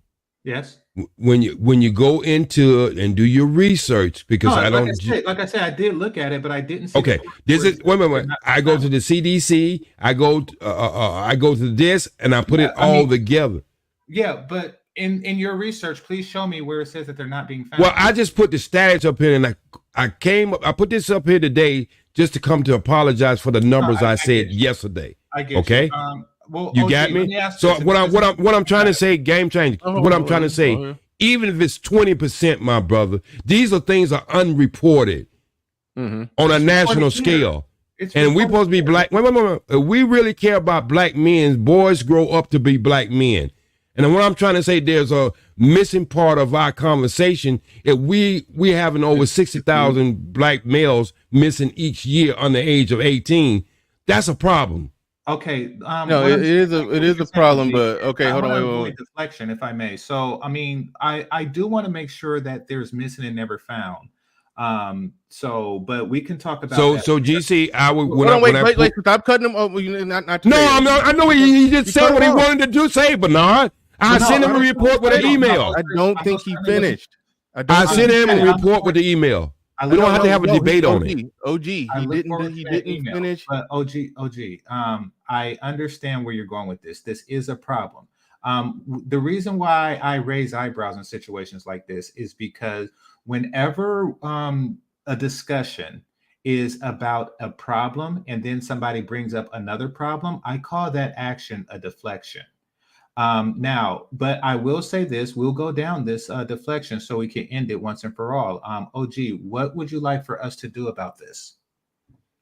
Yes. When you go into it and do your research, because like I said, I did look at it, but I didn't see. Okay, this is wait. I go to the CDC. I go to this, and I put it all together. Yeah, but in your research, please show me where it says that they're not being found. Well, I just put the stats up here, and I put this up here today just to come to apologize for the numbers I said yesterday. I get okay. Well, you got me. So what I'm trying to say, game change. What I'm trying to say, even if it's 20%, my brother, these are things that are unreported on a national scale. And we supposed to be black. Wait. If we really care about black men, boys grow up to be black men. And what I'm trying to say, there's a missing part of our conversation. If we having over 60,000 black males missing each year under the age of 18, that's a problem. Okay. No, it is a problem, but okay, hold on, wait. Deflection, if I may. So, I mean, I do want to make sure that there's missing and never found. But we can talk about that. So GC, I would wait, stop cutting him. I know he just said what he wanted to do. Say, Bernard. I sent him a report with an email. I don't think he finished. I sent him a report with the email. We don't have to have a debate on it. OG, he didn't finish. But OG, I understand where you're going with this. This is a problem. The reason why I raise eyebrows in situations like this is because whenever a discussion is about a problem and then somebody brings up another problem, I call that action a deflection. But I will say this, we'll go down this deflection so we can end it once and for all. OG, what would you like for us to do about this?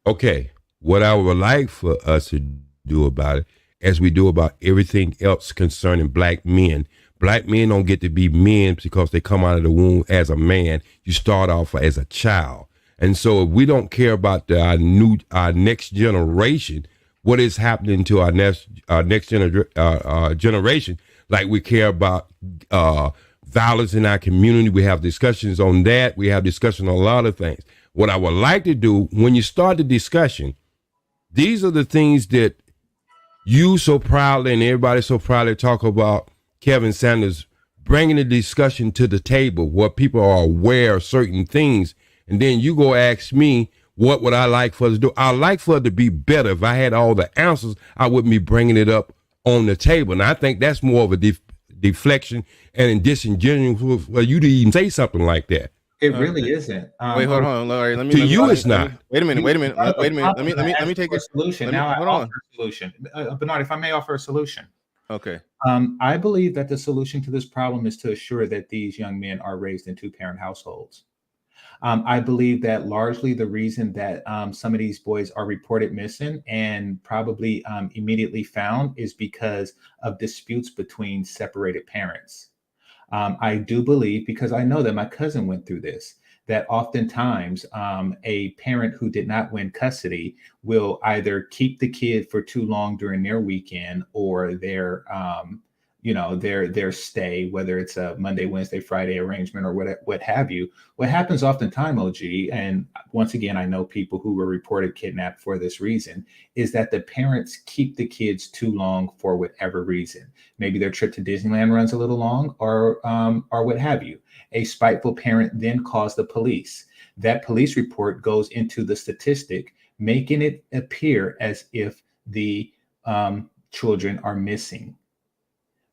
Okay, what I would like for us to do about it, as we do about everything else concerning black men. Black men don't get to be men because they come out of the womb as a man. You start off as a child. And so if we don't care about our next generation, what is happening to our next generation, like we care about violence in our community. We have discussions on that. We have discussion on a lot of things. What I would like to do, when you start the discussion, these are the things that you so proudly and everybody so proudly talk about. Kevin Sanders bringing the discussion to the table where people are aware of certain things. And then you go ask me, what would I like for us to do? I'd like for it to be better. If I had all the answers, I wouldn't be bringing it up on the table. And I think that's more of a deflection and disingenuous for you to even say something like that. It really isn't. Wait, hold on, Larry. It's not. Wait a minute. Let me take a solution. Now I offer a solution. Bernard, if I may offer a solution. Okay. I believe that the solution to this problem is to assure that these young men are raised in two-parent households. I believe that largely the reason that some of these boys are reported missing and probably immediately found is because of disputes between separated parents. I do believe, because I know that my cousin went through this, that oftentimes a parent who did not win custody will either keep the kid for too long during their weekend or their stay, whether it's a Monday, Wednesday, Friday arrangement or what have you. What happens oftentimes, OG, and once again, I know people who were reported kidnapped for this reason, is that the parents keep the kids too long for whatever reason. Maybe their trip to Disneyland runs a little long or what have you. A spiteful parent then calls the police. That police report goes into the statistic, making it appear as if the children are missing.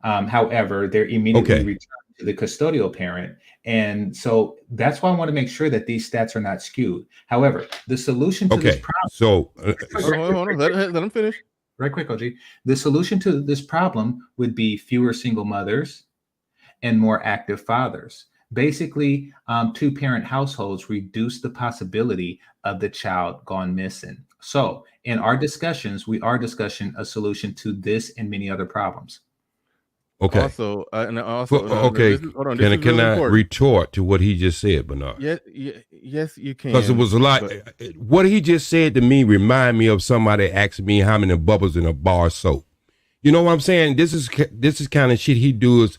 However, they're immediately returned to the custodial parent. And so that's why I want to make sure that these stats are not skewed. However, the solution to this problem. So hold on. Let him finish. Right quick, OG. The solution to this problem would be fewer single mothers and more active fathers. Basically, two-parent households reduce the possibility of the child gone missing. So in our discussions, we are discussing a solution to this and many other problems. Okay. Also, okay. Can I retort to what he just said, Bernard? Yes, you can. Because it was a lot. What he just said to me remind me of somebody asking me how many bubbles in a bar of soap. You know what I'm saying? This is kind of shit he does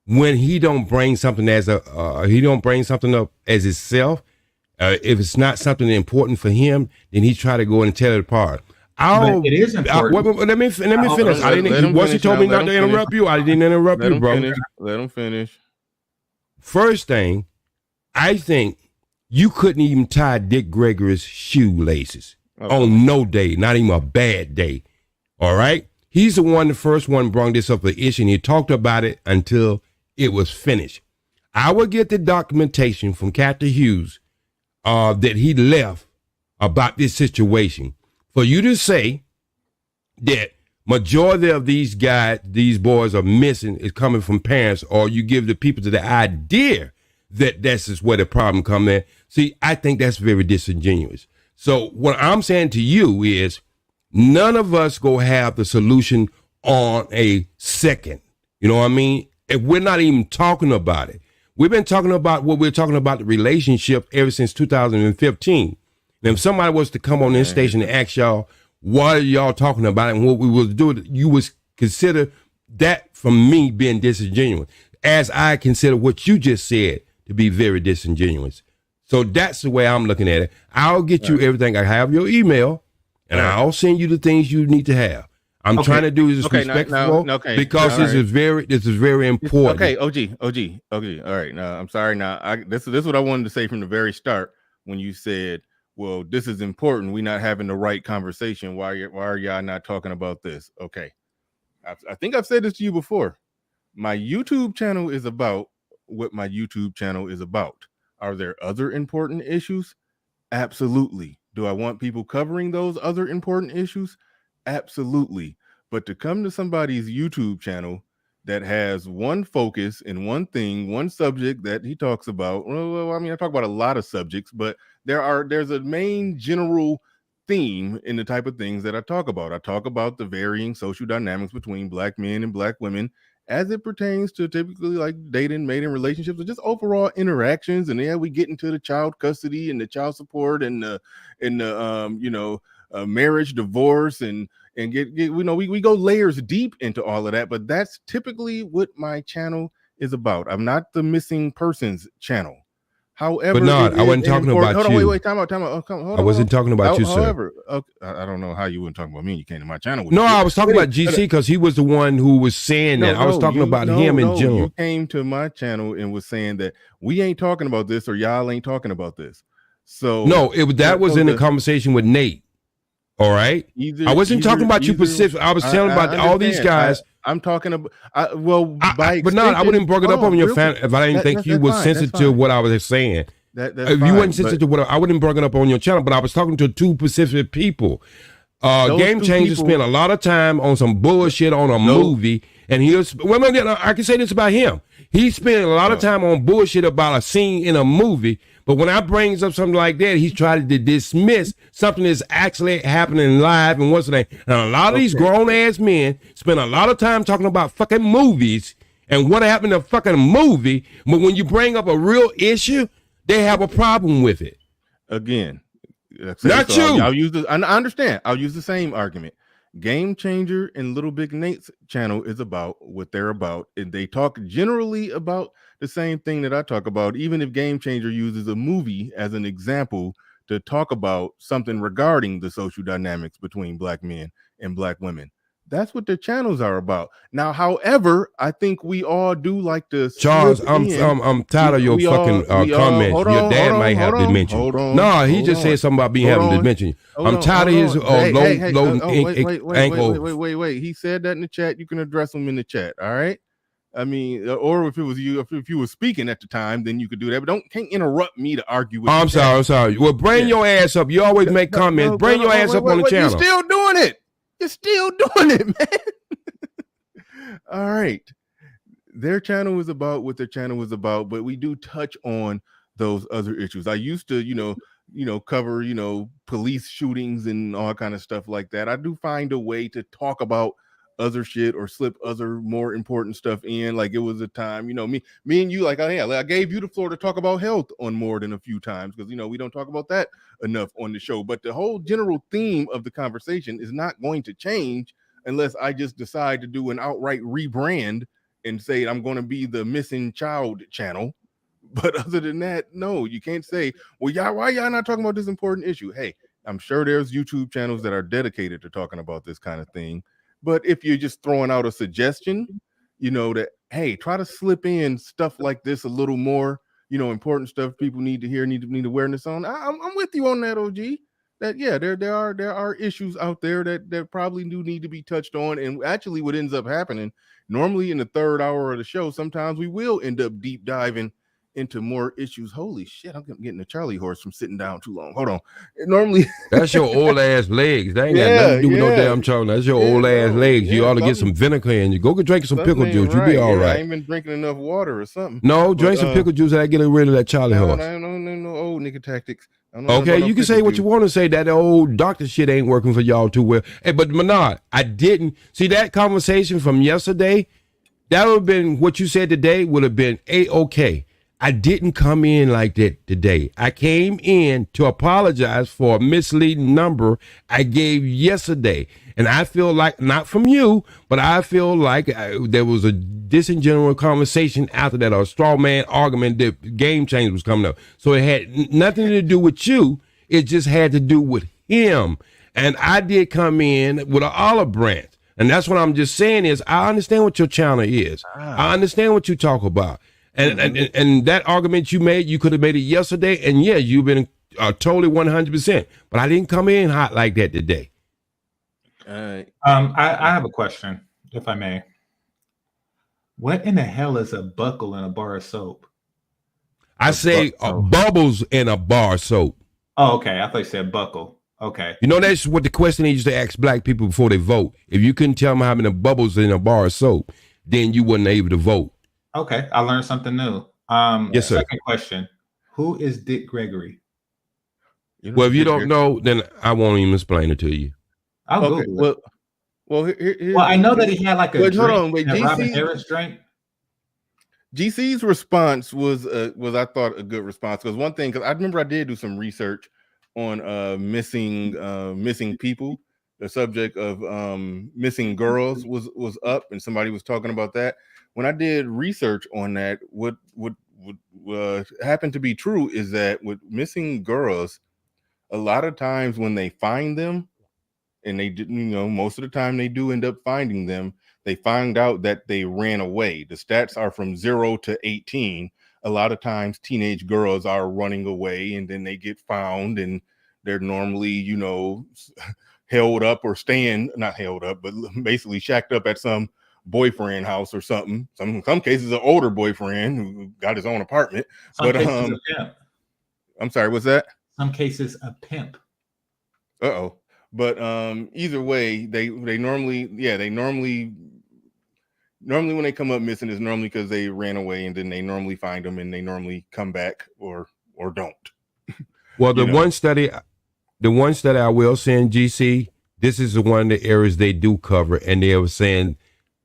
when he don't bring something as he don't bring something up as itself. If it's not something important for him, then he try to go and tear it apart. But it is important. Let me finish. I didn't. Once he told me not to interrupt you, I didn't interrupt you, bro. Let him finish. First thing, I think you couldn't even tie Dick Gregory's shoelaces on no day, not even a bad day. All right, he's the first one brought this up the issue, and he talked about it until it was finished. I will get the documentation from Captain Hughes that he left about this situation. For you to say that majority of these boys are missing is coming from parents, or you give the people to the idea that this is where the problem come in. See, I think that's very disingenuous. So what I'm saying to you is none of us go have the solution on a second. You know what I mean? If we're not even talking about it, we've been talking about what we're talking about the relationship ever since 2015. Now, if somebody was to come on this station and ask y'all, what are y'all talking about and what we will do, you would consider that from me being disingenuous, as I consider what you just said to be very disingenuous. So that's the way I'm looking at it. I'll get you everything. I have your email, and I'll send you the things you need to have. I'm trying to do this respectful because this is very important. Okay, OG. All right, now I'm sorry. Now this is what I wanted to say from the very start when you said, well, this is important. We're not having the right conversation. Why are y'all not talking about this? Okay. I think I've said this to you before. My YouTube channel is about what my YouTube channel is about. Are there other important issues? Absolutely. Do I want people covering those other important issues? Absolutely. But to come to somebody's YouTube channel that has one focus and one thing, one subject that he talks about. Well, I mean, I talk about a lot of subjects, but there's a main general theme in the type of things that I talk about. I talk about the varying social dynamics between black men and black women as it pertains to typically like dating, mating relationships, or just overall interactions. And we get into the child custody and the child support and the marriage, divorce, and we go layers deep into all of that. But that's typically what my channel is about. I'm not the missing persons channel. However, Bernard, I wasn't talking about you. Hold on, wait, time out. I wasn't talking about you, sir. However, I don't know how you weren't talking about me. You came to my channel. No, I was talking about GC because he was the one who was saying that. I was talking about him in general. You came to my channel and was saying that we ain't talking about this or y'all ain't talking about this. So no, that was in the conversation with Nate. All right. I wasn't talking about you specifically. I was telling about all these guys. I'm talking about but no, I wouldn't bring it up on your fan if I didn't think you was sensitive to what I was saying. If you wasn't sensitive to what I wouldn't bring it up on your channel, but I was talking to two specific people. Game Changer spent a lot of time on some bullshit on a movie, and he was. Well, I can say this about him. He spent a lot of time on bullshit about a scene in a movie, but when I brings up something like that, he's trying to dismiss something that's actually happening live and what's the name. And a lot of these grown ass men spend a lot of time talking about fucking movies and what happened to fucking movie, but when you bring up a real issue, they have a problem with it. Again, not you. I understand. I'll use the same argument. Game Changer and Little Big Nate's channel is about what they're about, and they talk generally about the same thing that I talk about, even if Game Changer uses a movie as an example to talk about something regarding the social dynamics between black men and black women. That's what their channels are about. Now, however, I think we all do like to. Charles, I'm tired of your fucking comments. Your dad might have dementia. No, he just said something about me having dementia. I'm tired of his low ankle. Wait. He said that in the chat. You can address him in the chat. All right. I mean, or if it was you, if you were speaking at the time, then you could do that. But can't interrupt me to argue with. I'm sorry. Well, bring your ass up. You always make comments. Bring your ass up on the channel. You're still doing it. You're still doing it, man. All right. Their channel was about what their channel was about, but we do touch on those other issues. I used to, cover, police shootings and all kind of stuff like that. I do find a way to talk about other shit or slip other more important stuff in. Like it was a time, me and you, like I gave you the floor to talk about health on more than a few times because we don't talk about that enough on the show. But the whole general theme of the conversation is not going to change unless I just decide to do an outright rebrand and say I'm going to be the missing child channel. But other than that, no, you can't say, well, why y'all not talking about this important issue? Hey, I'm sure there's YouTube channels that are dedicated to talking about this kind of thing. But if you're just throwing out a suggestion, that, hey, try to slip in stuff like this a little more, important stuff people need to hear, need awareness on. I'm with you on that, OG. That, yeah, there are issues out there that probably do need to be touched on. And actually what ends up happening, normally in the third hour of the show, sometimes we will end up deep diving into more issues. Holy shit, I'm getting a Charlie horse from sitting down too long. Hold on. Normally that's your old ass legs. That ain't got nothing to do with no damn Charlie. That's your old ass legs. You ought to get some vinegar and you go drink some pickle juice. You'll be all right. I ain't been drinking enough water or something. No, drink some pickle juice and I get rid of that Charlie horse. No old nigga tactics. Okay, you can say what you want to say. That old doctor shit ain't working for y'all too well. Hey, but Menard, I didn't see that conversation from yesterday. That would have been what you said today would have been A-okay. I didn't come in like that today. I came in to apologize for a misleading number I gave yesterday. And I feel like, not from you, but I feel like there was a disingenuous conversation after that, or a straw man argument that game change was coming up. So it had nothing to do with you. It just had to do with him. And I did come in with an olive branch. And that's what I'm just saying is I understand what your channel is. I understand what you talk about. And that argument you made, you could have made it yesterday. And yeah, you've been totally 100%. But I didn't come in hot like that today. I have a question, if I may. What in the hell is a buckle in a bar of soap? I say bubbles in a bar of soap. Oh, okay. I thought you said buckle. Okay. That's what the question they used to ask black people before they vote. If you couldn't tell them how many bubbles in a bar of soap, then you weren't able to vote. Okay, I learned something new. Yes, sir. Second question: who is Dick Gregory? Well, if you don't know, then I won't even explain it to you. I'll Google it. Well, I know that he had like a drink. Hold on, wait. Robin Harris drink. GC's response was I thought a good response because one thing, because I remember I did do some research on missing people. The subject of missing girls was up, and somebody was talking about that. When I did research on that, what happened to be true is that with missing girls, a lot of times when they find them, and they didn't, most of the time they do end up finding them, they find out that they ran away. The stats are from 0 to 18. A lot of times teenage girls are running away, and then they get found, and they're normally, held up or not held up, but basically shacked up at some boyfriend house or something. Some cases an older boyfriend who got his own apartment. Some cases a pimp. I'm sorry, what's that? Some cases a pimp. But either way, they normally when they come up missing is normally because they ran away, and then they normally find them and they normally come back or don't. Well, the one study I will send GC, this is the one of the areas they do cover, and they were saying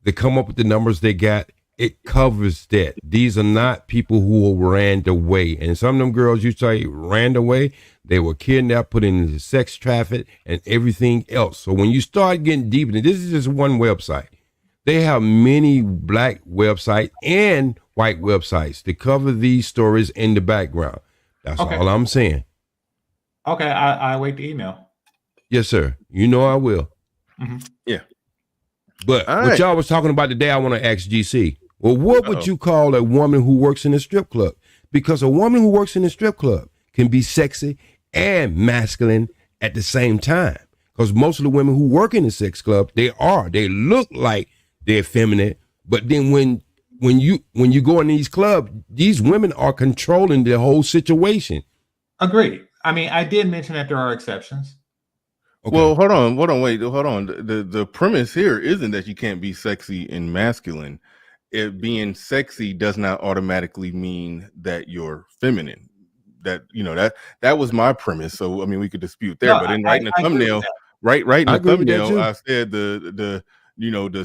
they come up with the numbers they got. It covers that. These are not people who ran away. And some of them girls you say ran away, they were kidnapped, put into sex traffic, and everything else. So when you start getting deep, and this is just one website, they have many black websites and white websites to cover these stories in the background. That's all I'm saying. Okay, I wait the email. Yes, sir. I will. Mm-hmm. Yeah. But what y'all was talking about today, I want to ask GC. Well, what would you call a woman who works in a strip club? Because a woman who works in a strip club can be sexy and masculine at the same time. Because most of the women who work in a sex club, they look like they're feminine. But then when when you go in these clubs, these women are controlling the whole situation. Agreed. I mean, I did mention that there are exceptions. Okay. Well, hold on. The premise here isn't that you can't be sexy and masculine. Being sexy does not automatically mean that you're feminine. That was my premise. So I mean, we could dispute there, but in writing the thumbnail, writing the thumbnail, I said the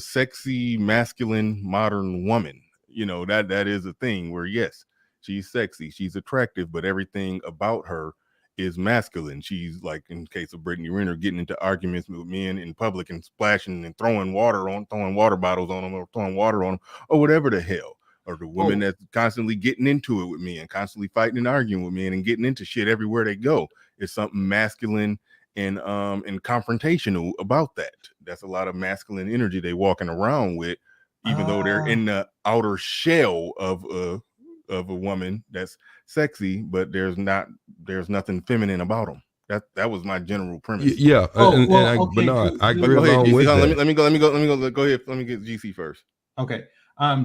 sexy masculine modern woman. That is a thing where yes, she's sexy, she's attractive, but everything about her is masculine. She's like, in case of Brittany Renner, getting into arguments with men in public and splashing and throwing water bottles on them, or throwing water on them, or whatever the hell. Or the woman that's constantly getting into it with me and constantly fighting and arguing with me and getting into shit everywhere they go. It's something masculine and confrontational about that. That's a lot of masculine energy they walking around with, even though they're in the outer shell of a woman that's sexy, but there's nothing feminine about them. That was my general premise. Yeah, Bernard, I agree along with that. Let me go. Go ahead. Let me get GC first. Okay.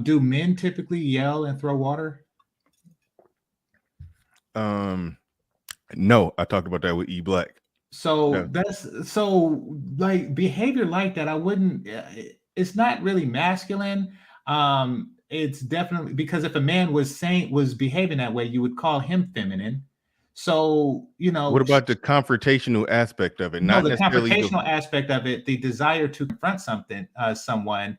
Do men typically yell and throw water? No, I talked about that with E Black. So like behavior like that, I wouldn't. It's not really masculine. It's definitely, because if a man was behaving that way, you would call him feminine. So what about the confrontational aspect of it? No, the confrontational aspect of it, the desire to confront someone.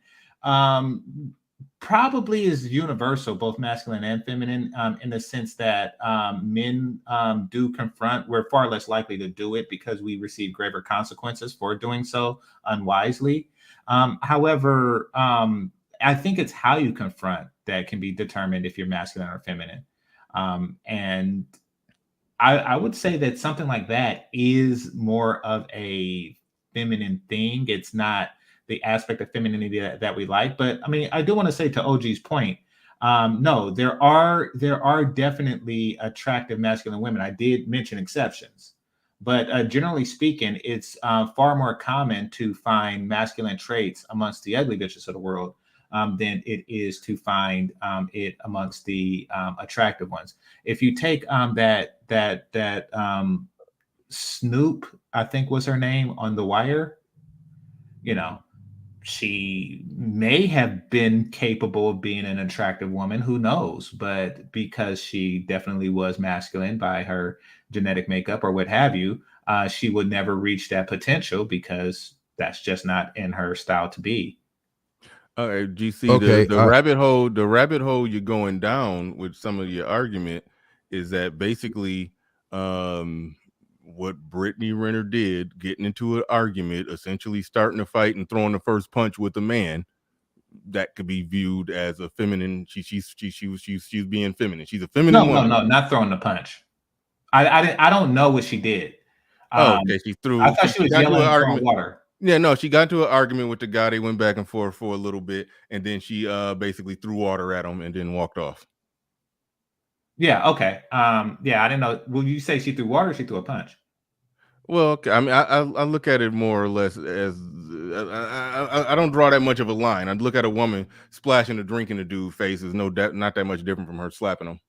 Probably is universal, both masculine and feminine, in the sense that men do confront. We're far less likely to do it because we receive graver consequences for doing so unwisely. However, I think it's how you confront that can be determined if you're masculine or feminine. And I would say that something like that is more of a feminine thing. It's not the aspect of femininity that we like. But I mean, I do want to say, to OG's point, no, there are definitely attractive masculine women. I did mention exceptions, but generally speaking, it's far more common to find masculine traits amongst the ugly bitches of the world than it is to find it amongst the attractive ones. If you take that Snoop, I think was her name, on The Wire, she may have been capable of being an attractive woman, who knows? But because she definitely was masculine by her genetic makeup or what have you, she would never reach that potential because that's just not in her style to be. All right, GC, the rabbit hole you're going down with some of your argument is that basically what Brittany Renner did, getting into an argument, essentially starting a fight and throwing the first punch with a man, that could be viewed as a feminine. She's being feminine. She's a feminine woman. No, not throwing the punch. I don't know what she did. Okay, she threw. I thought she was yelling and throwing water. Yeah, no, she got into an argument with the guy. They went back and forth for a little bit, and then she basically threw water at him and then walked off. Yeah, okay. Yeah, I didn't know. Will you say she threw water or she threw a punch? Well, okay. I mean, I look at it more or less as I don't draw that much of a line. I look at a woman splashing a drink in a dude's face is not that much different from her slapping him.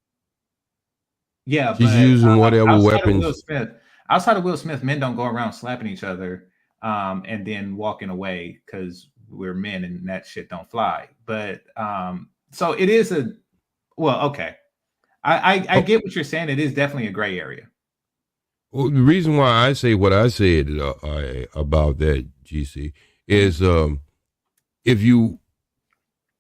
Yeah, she's using whatever weapons. Outside of Will Smith, men don't go around slapping each other and then walking away because we're men and that shit don't fly. But so it is okay. I get what you're saying. It is definitely a gray area. Well, the reason why I say what I said about that, GC, is if you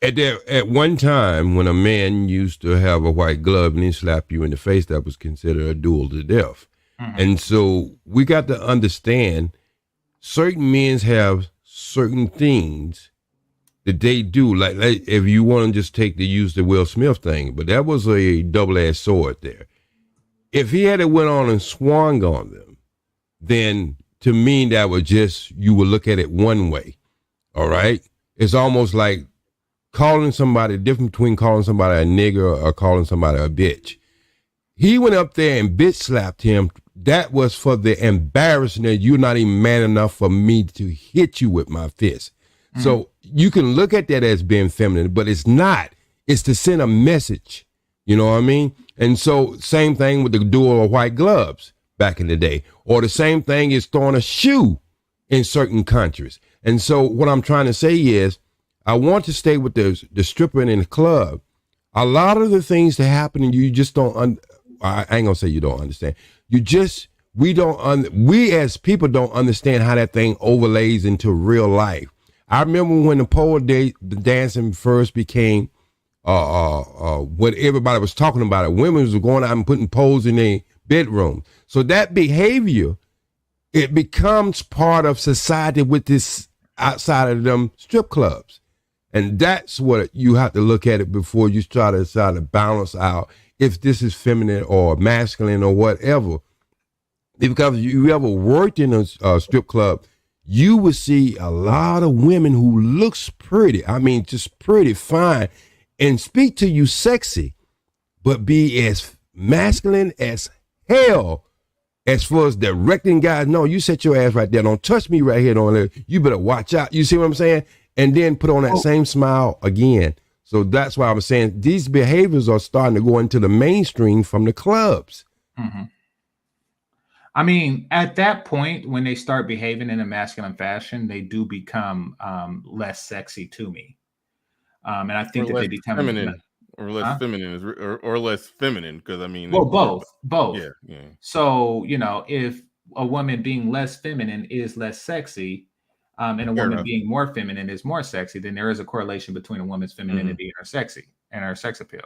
at one time when a man used to have a white glove and he slapped you in the face, that was considered a duel to death. Mm-hmm. And so we got to understand certain men have certain things that they do, like if you want to just use the Will Smith thing, but that was a double-edged sword there. If he had went on and swung on them, then to me that would you would look at it one way. All right, it's almost like calling somebody, different between calling somebody a nigger or calling somebody a bitch. He went up there and bitch slapped him. That was for the embarrassment. You're not even man enough for me to hit you with my fist. Mm-hmm. So you can look at that as being feminine, but it's not. It's to send a message. You know what I mean? And so same thing with the dual or white gloves back in the day, or the same thing is throwing a shoe in certain countries. And so what I'm trying to say is, I want to stay with the stripper in the club. A lot of the things that happen, and you just don't. I ain't gonna say you don't understand. We as people don't understand how that thing overlays into real life. I remember when the pole dancing first became what everybody was talking about it. Women was going out and putting poles in their bedroom. So that behavior, it becomes part of society with this outside of them strip clubs. And that's what you have to look at it before you try to balance out if this is feminine or masculine or whatever. Because you ever worked in a strip club, you would see a lot of women who looks pretty. I mean, just pretty fine and speak to you sexy, but be as masculine as hell as far as directing guys. No, you set your ass right there. Don't touch me right here. Don't you better watch out. You see what I'm saying? And then put on that same smile again. So that's why I'm saying these behaviors are starting to go into the mainstream from the clubs. Mm-hmm. I mean, at that point, when they start behaving in a masculine fashion, they do become less sexy to me. And I think that they become feminine, or less feminine, or less feminine, because I mean, well, both. Yeah. So if a woman being less feminine is less sexy, and a woman being more feminine is more sexy, then there is a correlation between a woman's femininity and her sexy and her sex appeal.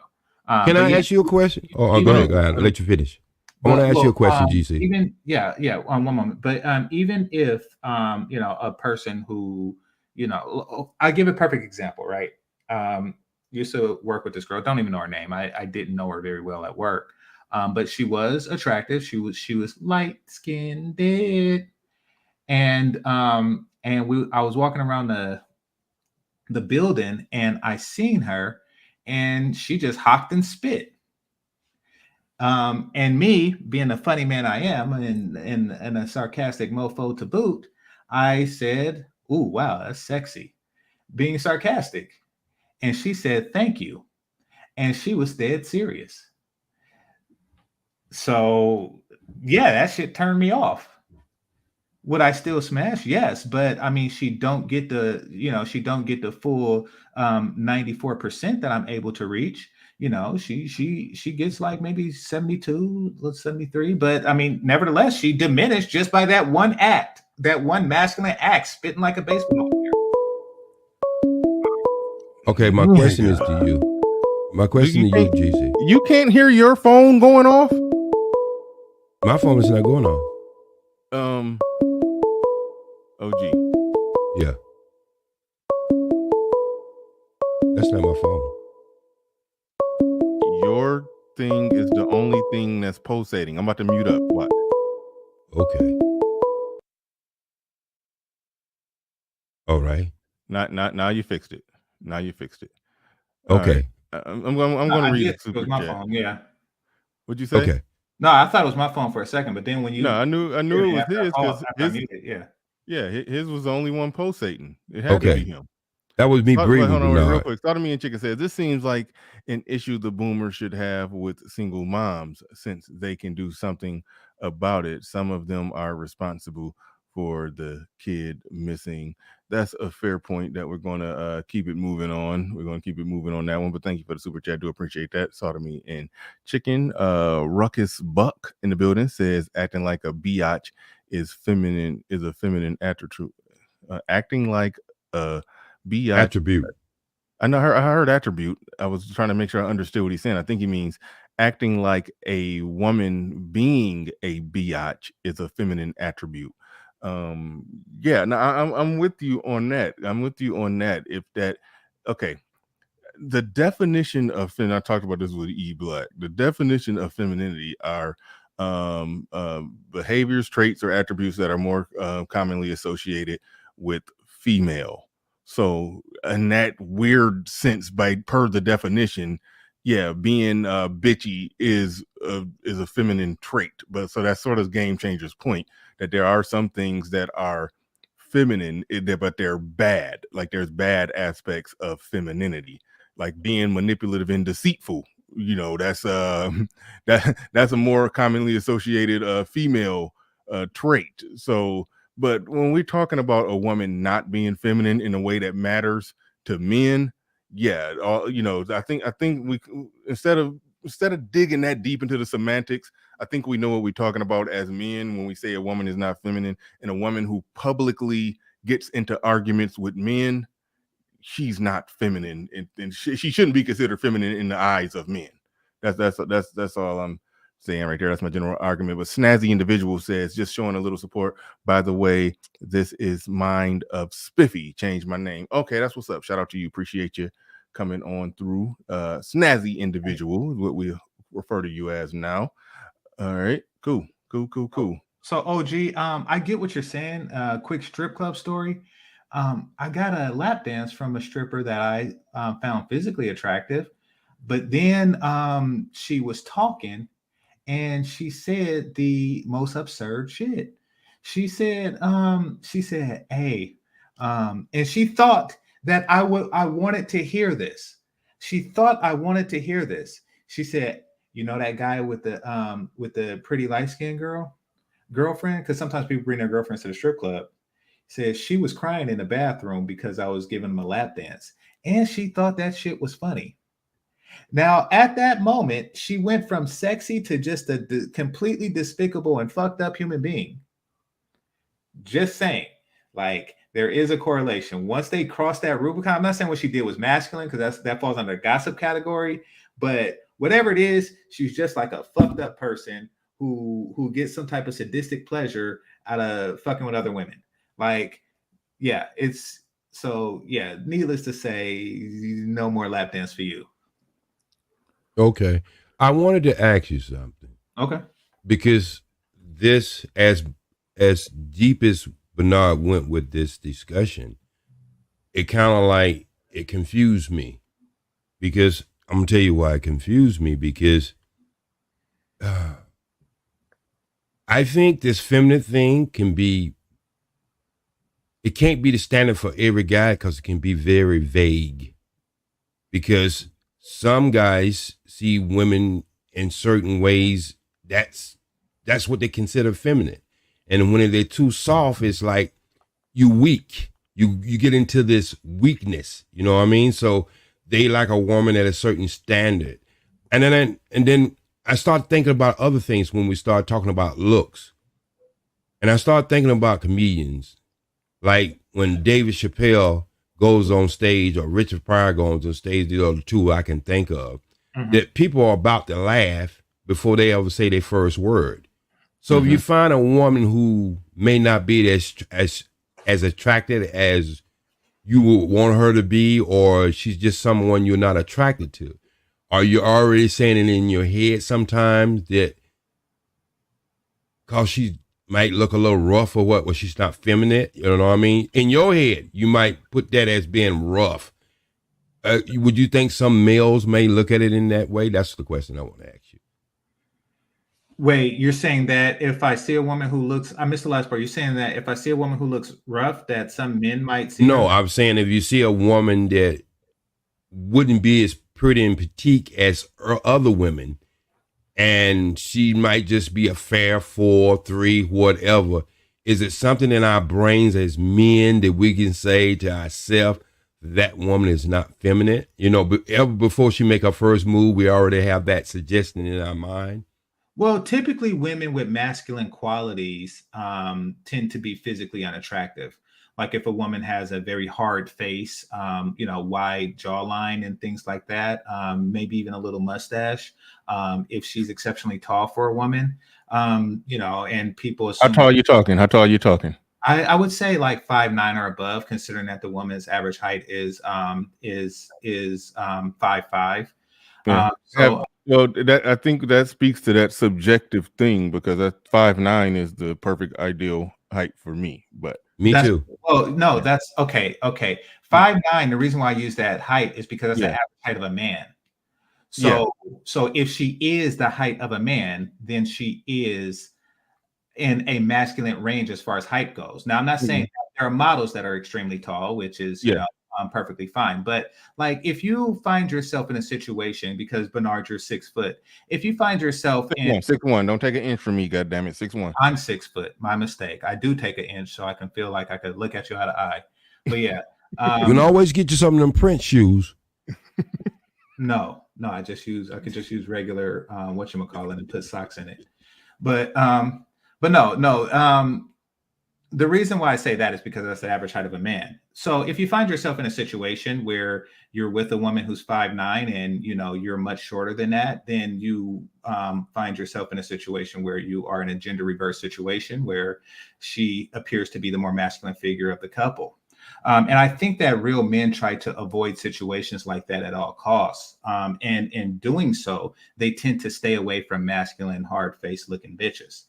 Can I ask you a question? Oh, go ahead. I'll let you finish. I want to ask you a question, GC. One moment. But even if a person who I give a perfect example, right? Used to work with this girl. Don't even know her name. I didn't know her very well at work, but she was attractive. She was light skinned, and I was walking around the building and I seen her, and she just hocked and spit. And me being the funny man I am and a sarcastic mofo to boot, I said, "Ooh, wow, that's sexy," being sarcastic. And she said, "Thank you." And she was dead serious. So yeah, that shit turned me off. Would I still smash? Yes, but I mean, she don't get the full 94% that I'm able to reach. She gets like maybe 72, 73, but I mean, nevertheless, she diminished just by that one act, that one masculine act, spitting like a baseball player. Okay, my question is to you. My question to you, GC. You can't hear your phone going off? My phone is not going off. OG. Yeah. That's not my phone. Your thing is the only thing that's pulsating. I'm about to mute up. What? Okay. All right. Now you fixed it. Okay. Right. I'm going to read the super my chat. phone, yeah. What'd you say? Okay. No, I thought it was my phone for a second, but then when you I knew it was his because his was the only one pulsating. It had to be him. That was me breathing. Hold on, real quick. Thought of Me and Chicken says this seems like an issue the boomers should have with single moms since they can do something about it. Some of them are responsible for the kid missing. That's a fair point that we're going to keep it moving on. We're going to keep it moving on that one. But thank you for the super chat. Do appreciate that. Sodomy and Chicken. Ruckus Buck in the building says acting like a biatch is a feminine attribute. Acting like a attribute. I know. I heard attribute. I was trying to make sure I understood what he's saying. I think he means acting like a woman being a biatch is a feminine attribute. Yeah. No, I'm with you on that. If that, okay. The definition of I talked about this with E Black. The definition of femininity are behaviors, traits, or attributes that are more commonly associated with female. So in that weird sense, per the definition, yeah, being bitchy is a feminine trait. But so that's sort of Game Changer's point, that there are some things that are feminine, but they're bad. Like there's bad aspects of femininity. like being manipulative and deceitful. You know, that's that's a more commonly associated female trait. So, but when we're talking about a woman not being feminine in a way that matters to men, yeah, you know, I think we instead of digging that deep into the semantics, I think we know what we're talking about as men when we say a woman is not feminine, and a woman who publicly gets into arguments with men, she's not feminine, and she shouldn't be considered feminine in the eyes of men. That's all I'm saying right there. That's my general argument. But Snazzy Individual says, just showing a little support. By the way, this is Mind of Spiffy. Change my name. Okay, that's what's up. Shout out to you. Appreciate you coming on through. Snazzy Individual is what we refer to you as now. All right, cool. So OG, I get what you're saying. Quick strip club story. I got a lap dance from a stripper that I found physically attractive, but then she was talking and she said the most absurd shit. She said, hey, and she thought that I wanted to hear this. She thought I wanted to hear this. She said, you know that guy with the pretty light-skinned girlfriend? Because sometimes people bring their girlfriends to the strip club. Says she was crying in the bathroom because I was giving them a lap dance. And she thought that shit was funny. Now, at that moment, she went from sexy to just a completely despicable and fucked up human being. Just saying. Like, there is a correlation. Once they cross that Rubicon, I'm not saying what she did was masculine, because that falls under the gossip category. But whatever it is, she's just like a fucked up person who gets some type of sadistic pleasure out of fucking with other women. Like, yeah, needless to say, no more lap dance for you. Okay. I wanted to ask you something. Okay. Because this, as deep as Bernard went with this discussion, it kind of like, it confused me. Because I'm going to tell you why it confused me, because I think this feminine thing it can't be the standard for every guy, because it can be very vague. Because some guys see women in certain ways, that's what they consider feminine. And when they're too soft, it's like you weak. You get into this weakness, you know what I mean? So they like a woman at a certain standard. And then I start thinking about other things when we start talking about looks. And I start thinking about comedians. Like when David Chappelle goes on stage, or Richard Pryor goes on stage, these are the two I can think of, that people are about to laugh before they ever say their first word. So if you find a woman who may not be as attracted as you would want her to be, or she's just someone you're not attracted to, are you already saying it in your head sometimes that because she might look a little rough or what, well, she's not feminine, you know what I mean? In your head, you might put that as being rough. Would you think some males may look at it in that way? That's the question I want to ask you. Wait, you're saying that if I see a woman who looks, I missed the last part. You're saying that if I see a woman who looks rough, that some men might see No, her? I'm saying if you see a woman that wouldn't be as pretty and petite as other women, and she might just be a fair 4, 3, whatever. Is it something in our brains as men that we can say to ourselves, that woman is not feminine? You know, but ever before she make her first move, we already have that suggestion in our mind. Well, typically women with masculine qualities tend to be physically unattractive. Like if a woman has a very hard face, wide jawline and things like that, maybe even a little mustache. If she's exceptionally tall for a woman, and people assume. How tall are you talking? I would say like 5'9" or above, considering that the woman's average height is 5'5". Yeah. I think that speaks to that subjective thing, because that 5'9" is the perfect ideal height for me. But me too. Well, no, that's okay. 5'9". The reason why I use that height is because that's the average height of a man. So if she is the height of a man, then she is in a masculine range as far as height goes. Now, I'm not saying there are models that are extremely tall, which is perfectly fine. But like, if you find yourself in a situation, because Bernard, you're 6 foot, if you find yourself in 6'1", don't take an inch from me, goddammit, 6'1". I'm 6 foot. My mistake. I do take an inch so I can feel like I could look at you eye to eye. But yeah, you can always get you some of them Prince shoes. No, I could just use regular whatchamacallit and put socks in it. But no. The reason why I say that is because that's the average height of a man. So if you find yourself in a situation where you're with a woman who's 5'9" and you're much shorter than that, then you find yourself in a situation where you are in a gender reverse situation where she appears to be the more masculine figure of the couple. And I think that real men try to avoid situations like that at all costs. And in doing so, they tend to stay away from masculine, hard-faced looking bitches.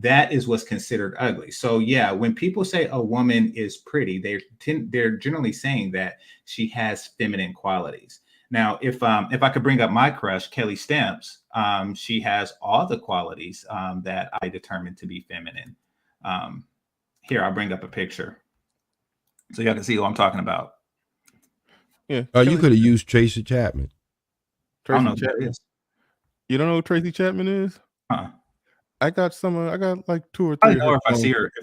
That is what's considered ugly. So yeah, when people say a woman is pretty, they're generally saying that she has feminine qualities. Now, if I could bring up my crush, Kelly Stamps, she has all the qualities that I determined to be feminine. Here, I'll bring up a picture so y'all can see who I'm talking about. Yeah. You could have used Tracy Chapman. I don't know who that is. You don't know who Tracy Chapman is? I got like 2 or 3. I know if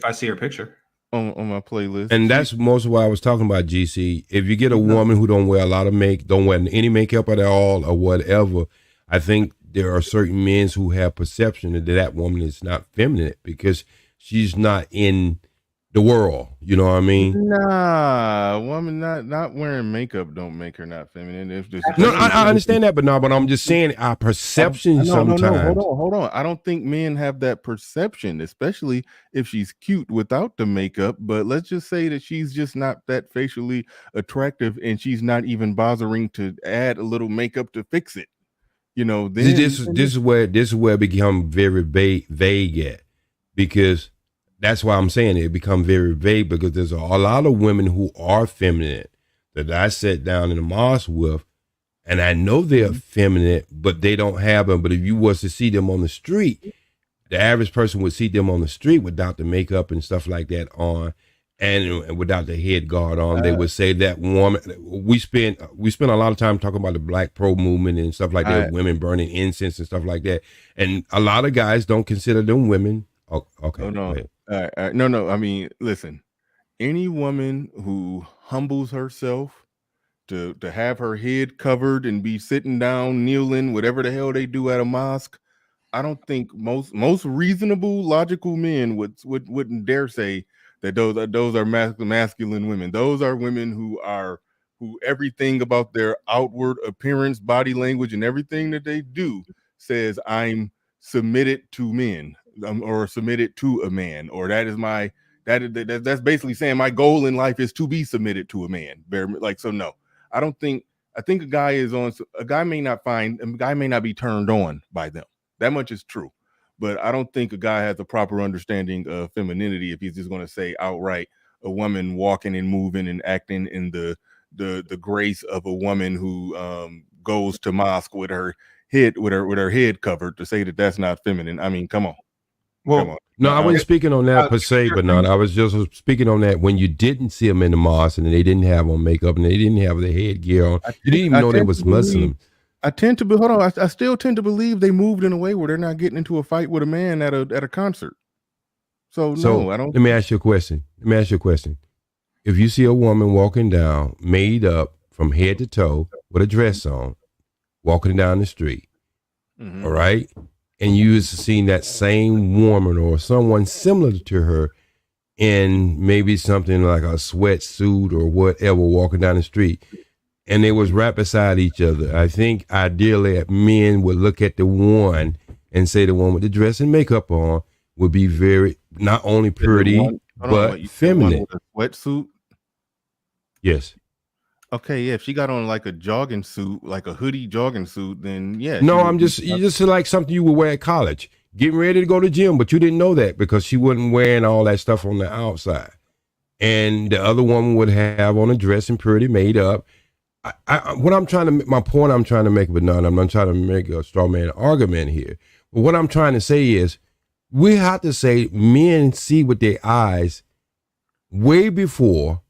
I see her picture on my playlist. And that's most of what I was talking about, GC. If you get a woman who don't wear a lot of don't wear any makeup at all or whatever, I think there are certain men who have perception that woman is not feminine because she's not in the world. You know what I mean? Nah, woman not wearing makeup don't make her not feminine. I understand that, but I'm just saying our perception sometimes. No, hold on. I don't think men have that perception, especially if she's cute without the makeup. But let's just say that she's just not that facially attractive, and she's not even bothering to add a little makeup to fix it. Then this is where it become very vague at, because. That's why I'm saying it become very vague, because there's a lot of women who are feminine that I sat down in the mosque with, and I know they're feminine, but they don't have them. But if you was to see them on the street, the average person would see them on the street without the makeup and stuff like that on, and without the head guard on. They would say that woman. We spent a lot of time talking about the Black Pro movement and stuff like that, women burning incense and stuff like that, and a lot of guys don't consider them women. Oh, okay. Oh, no. All right. No. I mean, listen, any woman who humbles herself to have her head covered and be sitting down, kneeling, whatever the hell they do at a mosque, I don't think most reasonable, logical men wouldn't dare say that those are masculine women. Those are women who everything about their outward appearance, body language, and everything that they do says I'm submitted to men. Or submitted to a man, or that's basically saying my goal in life is to be submitted to a man. No, I think a guy may not be turned on by them. That much is true, but I don't think a guy has a proper understanding of femininity if he's just going to say outright a woman walking and moving and acting in the grace of a woman who goes to mosque with her head covered, to say that that's not feminine. I mean, come on. Well, no, I wasn't speaking on that per se, but no, I was just speaking on that when you didn't see them in the mosque and they didn't have on makeup and they didn't have their headgear on. You didn't even know they was Muslim. I still tend to believe they moved in a way where they're not getting into a fight with a man at a concert. So no, I don't. Let me ask you a question. If you see a woman walking down, made up from head to toe with a dress on, walking down the street, all right? And you used to seeing that same woman or someone similar to her in maybe something like a sweatsuit or whatever walking down the street, and they was right beside each other, I think ideally men would look at the one and say the one with the dress and makeup on would be very, not only pretty, but feminine. With a sweatsuit? Yes. Okay, yeah, if she got on like a jogging suit, like a hoodie jogging suit, then yeah. No, you just like something you would wear at college, getting ready to go to the gym, but you didn't know that because she wasn't wearing all that stuff on the outside. And the other woman would have on a dress and pretty made up. My point I'm trying to make, but no, I'm not trying to make a straw man argument here. But what I'm trying to say is we have to say men see with their eyes way before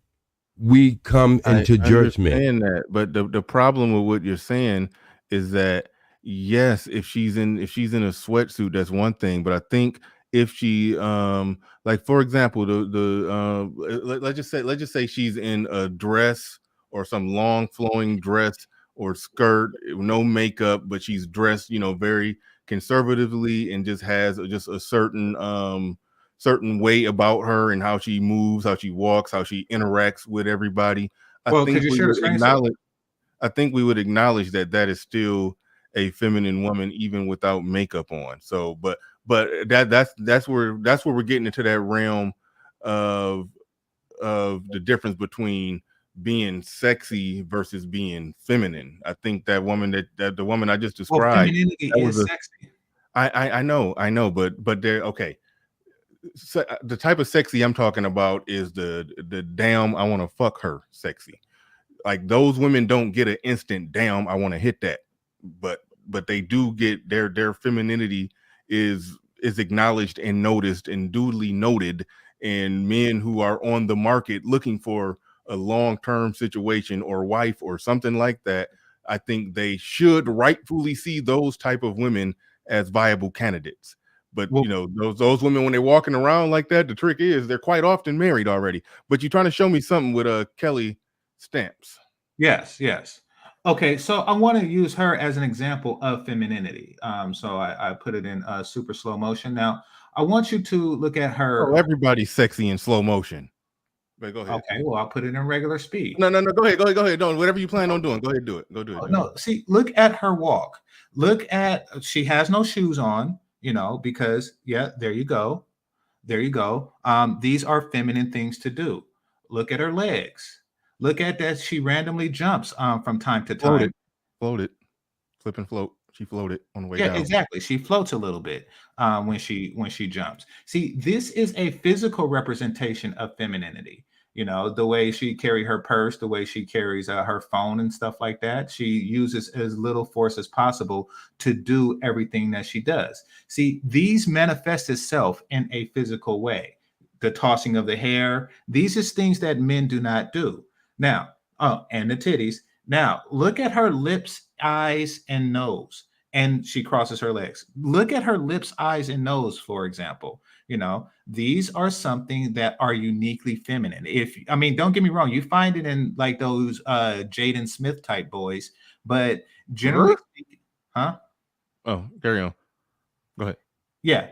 we come into I judgment. understand that, but the problem with what you're saying is that yes, if she's in a sweatsuit, that's one thing. But I think if she like for example, let's just say she's in a dress or some long flowing dress or skirt, no makeup, but she's dressed, very conservatively and just has just a certain way about her and how she moves, how she walks, how she interacts with everybody. Well, could you share the screen? I think we would acknowledge that that is still a feminine woman even without makeup on. So, but that's where we're getting into that realm of the difference between being sexy versus being feminine. I think that woman that the woman I just described, femininity is sexy. I know, but they're okay. So, the type of sexy I'm talking about is the damn I want to fuck her sexy. Like those women don't get an instant damn I want to hit that, but they do get their femininity is acknowledged and noticed and duly noted. And men who are on the market looking for a long-term situation or wife or something like that, I think they should rightfully see those type of women as viable candidates. But those women, when they're walking around like that, the trick is they're quite often married already. But you're trying to show me something with Kelly Stamps. Yes. Okay, so I want to use her as an example of femininity. So I put it in super slow motion. Now I want you to look at her. Oh, everybody's sexy in slow motion. But go ahead. Okay, well I'll put it in regular speed. No. Go ahead. No, whatever you plan on doing, go ahead, do it. Go do it. No, see, look at her walk. Look at she has no shoes on. Because there you go. These are feminine things to do. Look at her legs. Look at that. She randomly jumps from time to time. Float it. Flip and float. She floated on the way down. Yeah, exactly. She floats a little bit when she jumps. See, this is a physical representation of femininity. The way she carries her purse, the way she carries her phone and stuff like that. She uses as little force as possible to do everything that she does. See, these manifest itself in a physical way. The tossing of the hair. These is things that men do not do. Now, and the titties. Now, look at her lips, eyes, and nose. And she crosses her legs. Look at her lips, eyes, and nose, for example. These are something that are uniquely feminine. Don't get me wrong, you find it in like those Jaden Smith type boys, but generally speaking, huh? Oh, carry on. Go ahead. Yeah.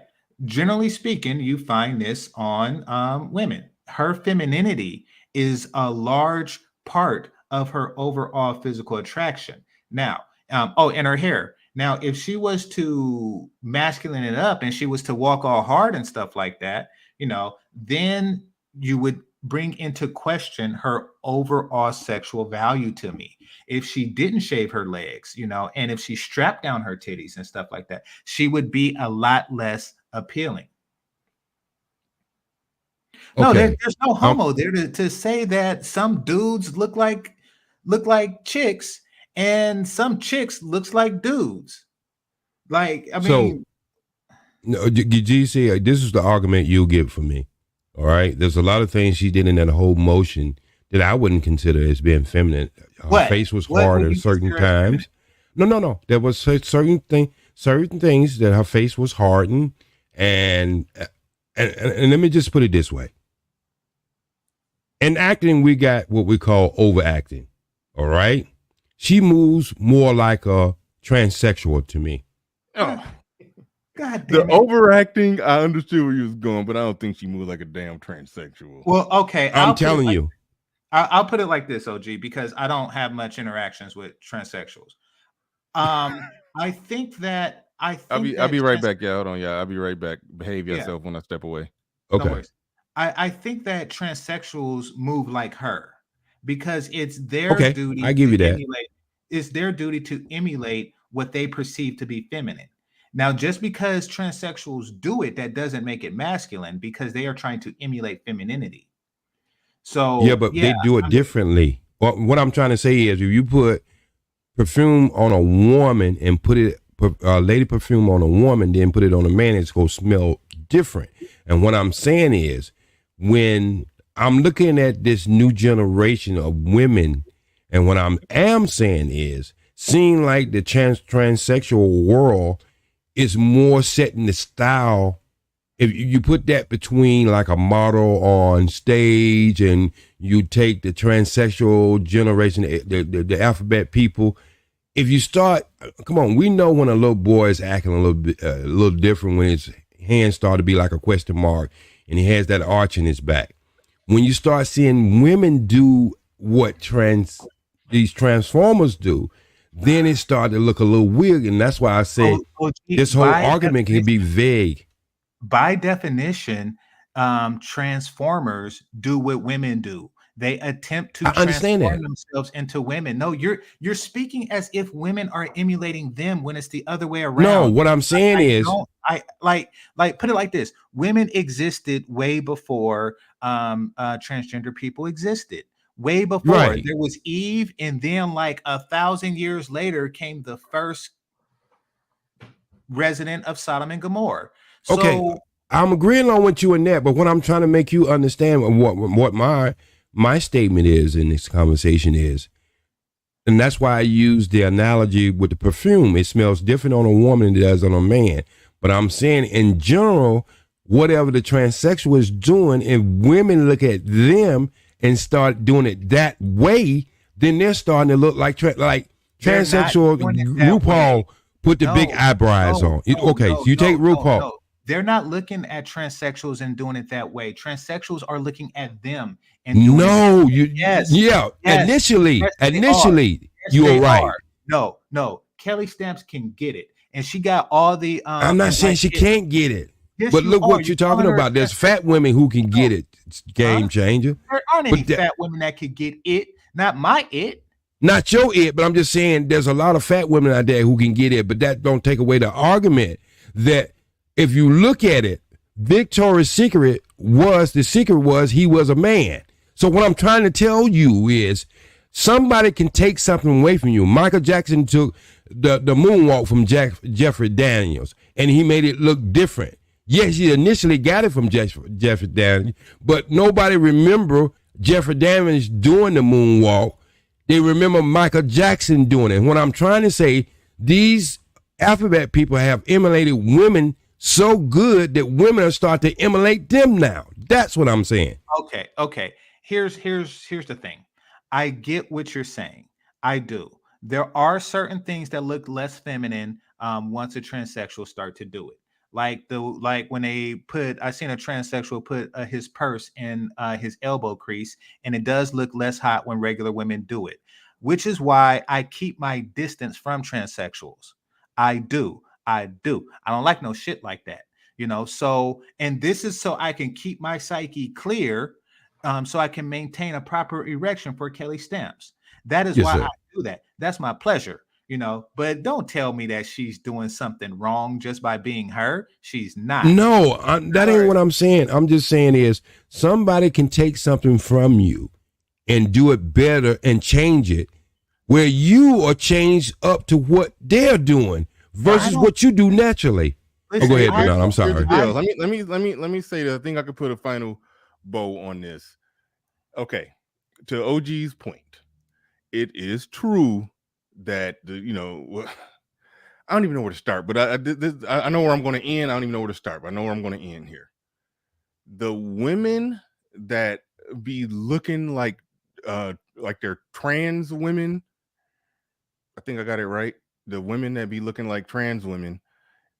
Generally speaking, you find this on women. Her femininity is a large part of her overall physical attraction. Now, and her hair. Now, if she was to masculine it up and she was to walk all hard and stuff like that, then you would bring into question her overall sexual value to me. If she didn't shave her legs, and if she strapped down her titties and stuff like that, she would be a lot less appealing. No, there's no homo there to say that some dudes look like chicks and some chicks looks like dudes. No, you see, this is the argument you'll get from me. All right, there's a lot of things she did in that whole motion that I wouldn't consider as being feminine. Her face was hard at certain times. No. There was certain things that her face was hardened, and let me just put it this way. In acting, we got what we call overacting. All right, she moves more like a transsexual to me. Oh. God damn the overacting, I understood where you was going, but I don't think she moved like a damn transsexual. Well, okay. I'm telling you. I'll put it like this, OG, because I don't have much interactions with transsexuals. I think I'll be right back, y'all. Hold on, y'all. I'll be right back. Behave yourself when I step away. Okay. No, I think that transsexuals move like her because it's their duty. I give you that. It's their duty to emulate what they perceive to be feminine. Now, just because transsexuals do it, that doesn't make it masculine because they are trying to emulate femininity. So they do it differently. Well, what I'm trying to say is, if you put perfume on a woman and put it lady perfume on a woman, then put it on a man, it's gonna smell different. And what I'm saying is, when I'm looking at this new generation of women, and what I am saying is, seeing like the transsexual world is more setting the style. If you put that between like a model on stage, and you take the transsexual generation, the alphabet people, if you start, come on, we know when a little boy is acting a little different when his hands start to be like a question mark, and he has that arch in his back. When you start seeing women do what these transformers do, then it started to look a little weird, and that's why I said this whole argument can be vague. By definition, transformers do what women do. They attempt to transform themselves into women. No, you're speaking as if women are emulating them when it's the other way around. No, what I'm saying is, I put it like this: women existed way before transgender people existed. Way before there was Eve, and then like 1,000 years later came the first resident of Sodom and Gomorrah. So, okay, I'm agreeing on with you in that, but what I'm trying to make you understand what my statement is in this conversation is, and that's why I use the analogy with the perfume. It smells different on a woman than it does on a man. But I'm saying in general, whatever the transsexual is doing, if women look at them and start doing it that way, then they're starting to look like transsexual. RuPaul put the big eyebrows on. So you take RuPaul. No. They're not looking at transsexuals and doing it that way. Transsexuals are looking at them and doing initially, you were right. No. Kelly Stamps can get it, and she got all the. I'm not saying she can't get it, but look what you're talking about. There's fat women who can get it. It's game changer. There aren't any fat women that could get it. Not my it. Not your it, but I'm just saying there's a lot of fat women out there who can get it, but that don't take away the argument that if you look at it, Victoria's Secret was he was a man. So what I'm trying to tell you is somebody can take something away from you. Michael Jackson took the moonwalk from Jeffrey Daniels, and he made it look different. Yes, he initially got it from Jeffrey Daniels, but nobody remember Jeffrey Daniels doing the moonwalk. They remember Michael Jackson doing it. And what I'm trying to say, these alphabet people have emulated women so good that women are starting to emulate them now. That's what I'm saying. Okay. Here's the thing. I get what you're saying. I do. There are certain things that look less feminine once a transsexual start to do it. Like when I seen a transsexual put his purse in his elbow crease, and it does look less hot when regular women do it, which is why I keep my distance from transsexuals. I do. I don't like no shit like that, so, and this is so I can keep my psyche clear, so I can maintain a proper erection for Kelly Stamps. That is why I do that. That's my pleasure, but don't tell me that she's doing something wrong just by being her. She's not. No, that ain't what I'm saying. I'm just saying is somebody can take something from you and do it better and change it where you are changed up to what they're doing versus what you do naturally. Listen, go ahead, Bernard. I'm sorry. Let me say that I think I could put a final bow on this. Okay, to OG's point, it is true that I don't even know where to start, but I know where I'm going to end. I don't even know where to start, but I know where I'm going to end here. The women that be looking like they're trans women, I think I got it right. The women that be looking like trans women,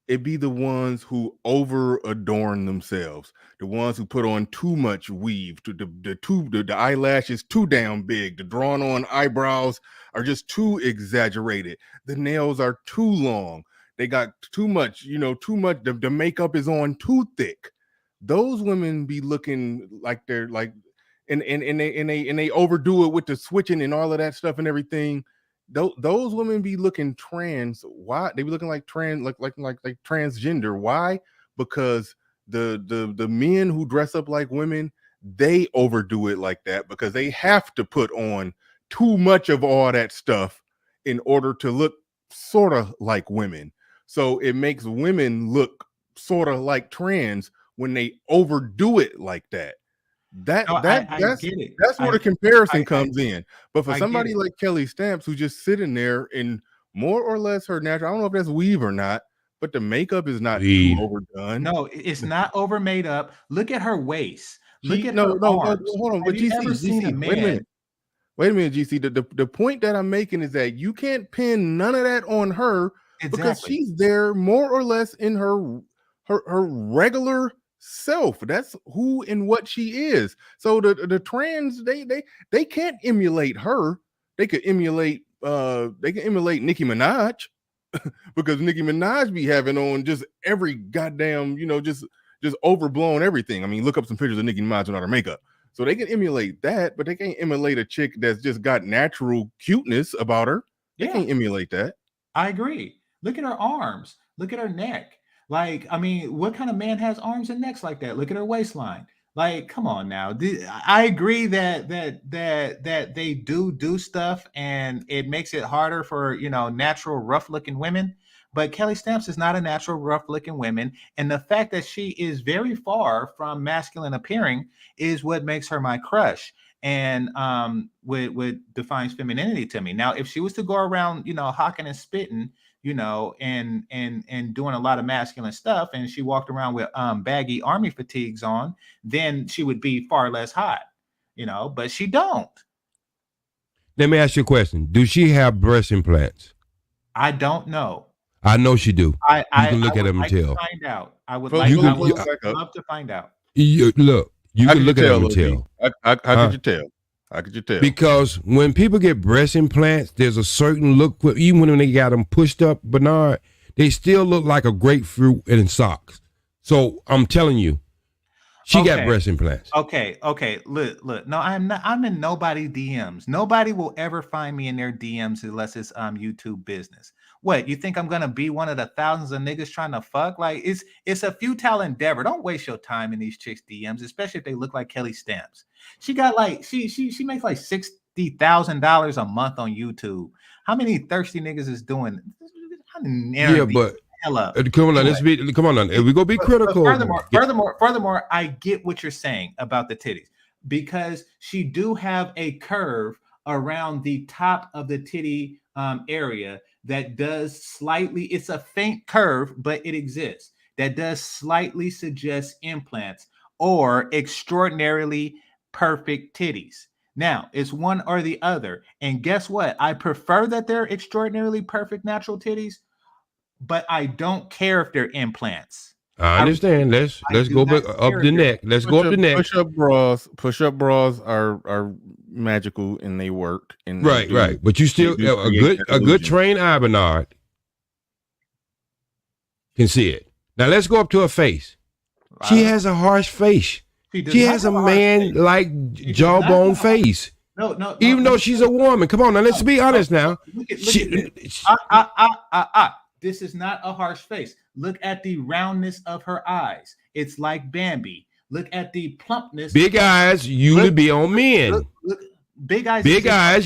it be the ones who over adorn themselves, the ones who put on too much weave, to the eyelashes too damn big, the drawn on eyebrows are just too exaggerated, the nails are too long, they got too much, the makeup is on too thick. Those women be looking like they're like, and they overdo it with the switching and all of that stuff and everything. Those women be looking trans. Why? They be looking like trans, like transgender. Why? Because the men who dress up like women, they overdo it like that because they have to put on too much of all that stuff in order to look sort of like women. So it makes women look sort of like trans when they overdo it like that. That No, that I that's get it. that's where the comparison I comes in. But for I get somebody it. like Kelly Stamps, who's just sitting there in more or less her natural, I don't know if that's weave or not, but the makeup is not too Weave. overdone. No, it's not over made up. Look at her waist. Look She at no her no no arms. hold on, Have but you ever seen a Wait a man? minute. Wait a minute, GC. The point that I'm making is that you can't pin none of that on her because Exactly. she's there more or less in her regular self. That's who and what she is. So the trans they can't emulate her. They could emulate Nicki Minaj because Nicki Minaj be having on just every goddamn just overblown everything. I mean, look up some pictures of Nicki Minaj without her makeup. So they can emulate that, but they can't emulate a chick that's just got natural cuteness about her. They can't emulate that. I agree. Look at her arms. Look at her neck. Like, I mean, what kind of man has arms and necks like that? Look at her waistline. Like, come on now. I agree that they do stuff, and it makes it harder for natural rough looking women. But Kelly Stamps is not a natural rough looking woman, and the fact that she is very far from masculine appearing is what makes her my crush, and what defines femininity to me. Now, if she was to go around, hawking and spitting, and doing a lot of masculine stuff, and she walked around with baggy army fatigues on, then she would be far less hot, but she don't. Let me ask you a question. Do she have breast implants? I don't know. I know she do. I can look at them and tell. Find out. I would Folks, like. I would love to find out. Look, you How can could look you at tell, them and Lil tell. D? How could you tell? How could you tell? Because when people get breast implants, there's a certain look. Even when they got them pushed up, Bernard, they still look like a grapefruit in socks. So I'm telling you, she got breast implants. Okay. Look. No, I'm not. I'm in nobody's DMs. Nobody will ever find me in their DMs unless it's YouTube business. What, you think I'm gonna be one of the thousands of niggas trying to fuck? Like, it's a futile endeavor. Don't waste your time in these chicks' DMs, especially if they look like Kelly Stamps. She got like she makes like $60,000 a month on YouTube. How many thirsty niggas is doing? Yeah, but come on, anyway. Come on, we gonna be critical. Furthermore, I get what you're saying about the titties, because she do have a curve around the top of the titty area that does slightly, it's a faint curve, but it exists, that does slightly suggest implants or extraordinarily perfect titties. Now, it's one or the other. And guess what? I prefer that they're extraordinarily perfect natural titties, but I don't care if they're implants. I understand. Let's go back up the neck. Let's go up the neck. Push-up bras are magical and they work. And right. But you still a good trained eye, Bernard, can see it. Now let's go up to her face. She has a harsh face. She has a man-like jawbone face. No. Even though she's a woman. Come on now, let's be honest now. This is not a harsh face. Look at the roundness of her eyes. It's like Bambi. Look at the plumpness. Big eyes usually be on men. Big eyes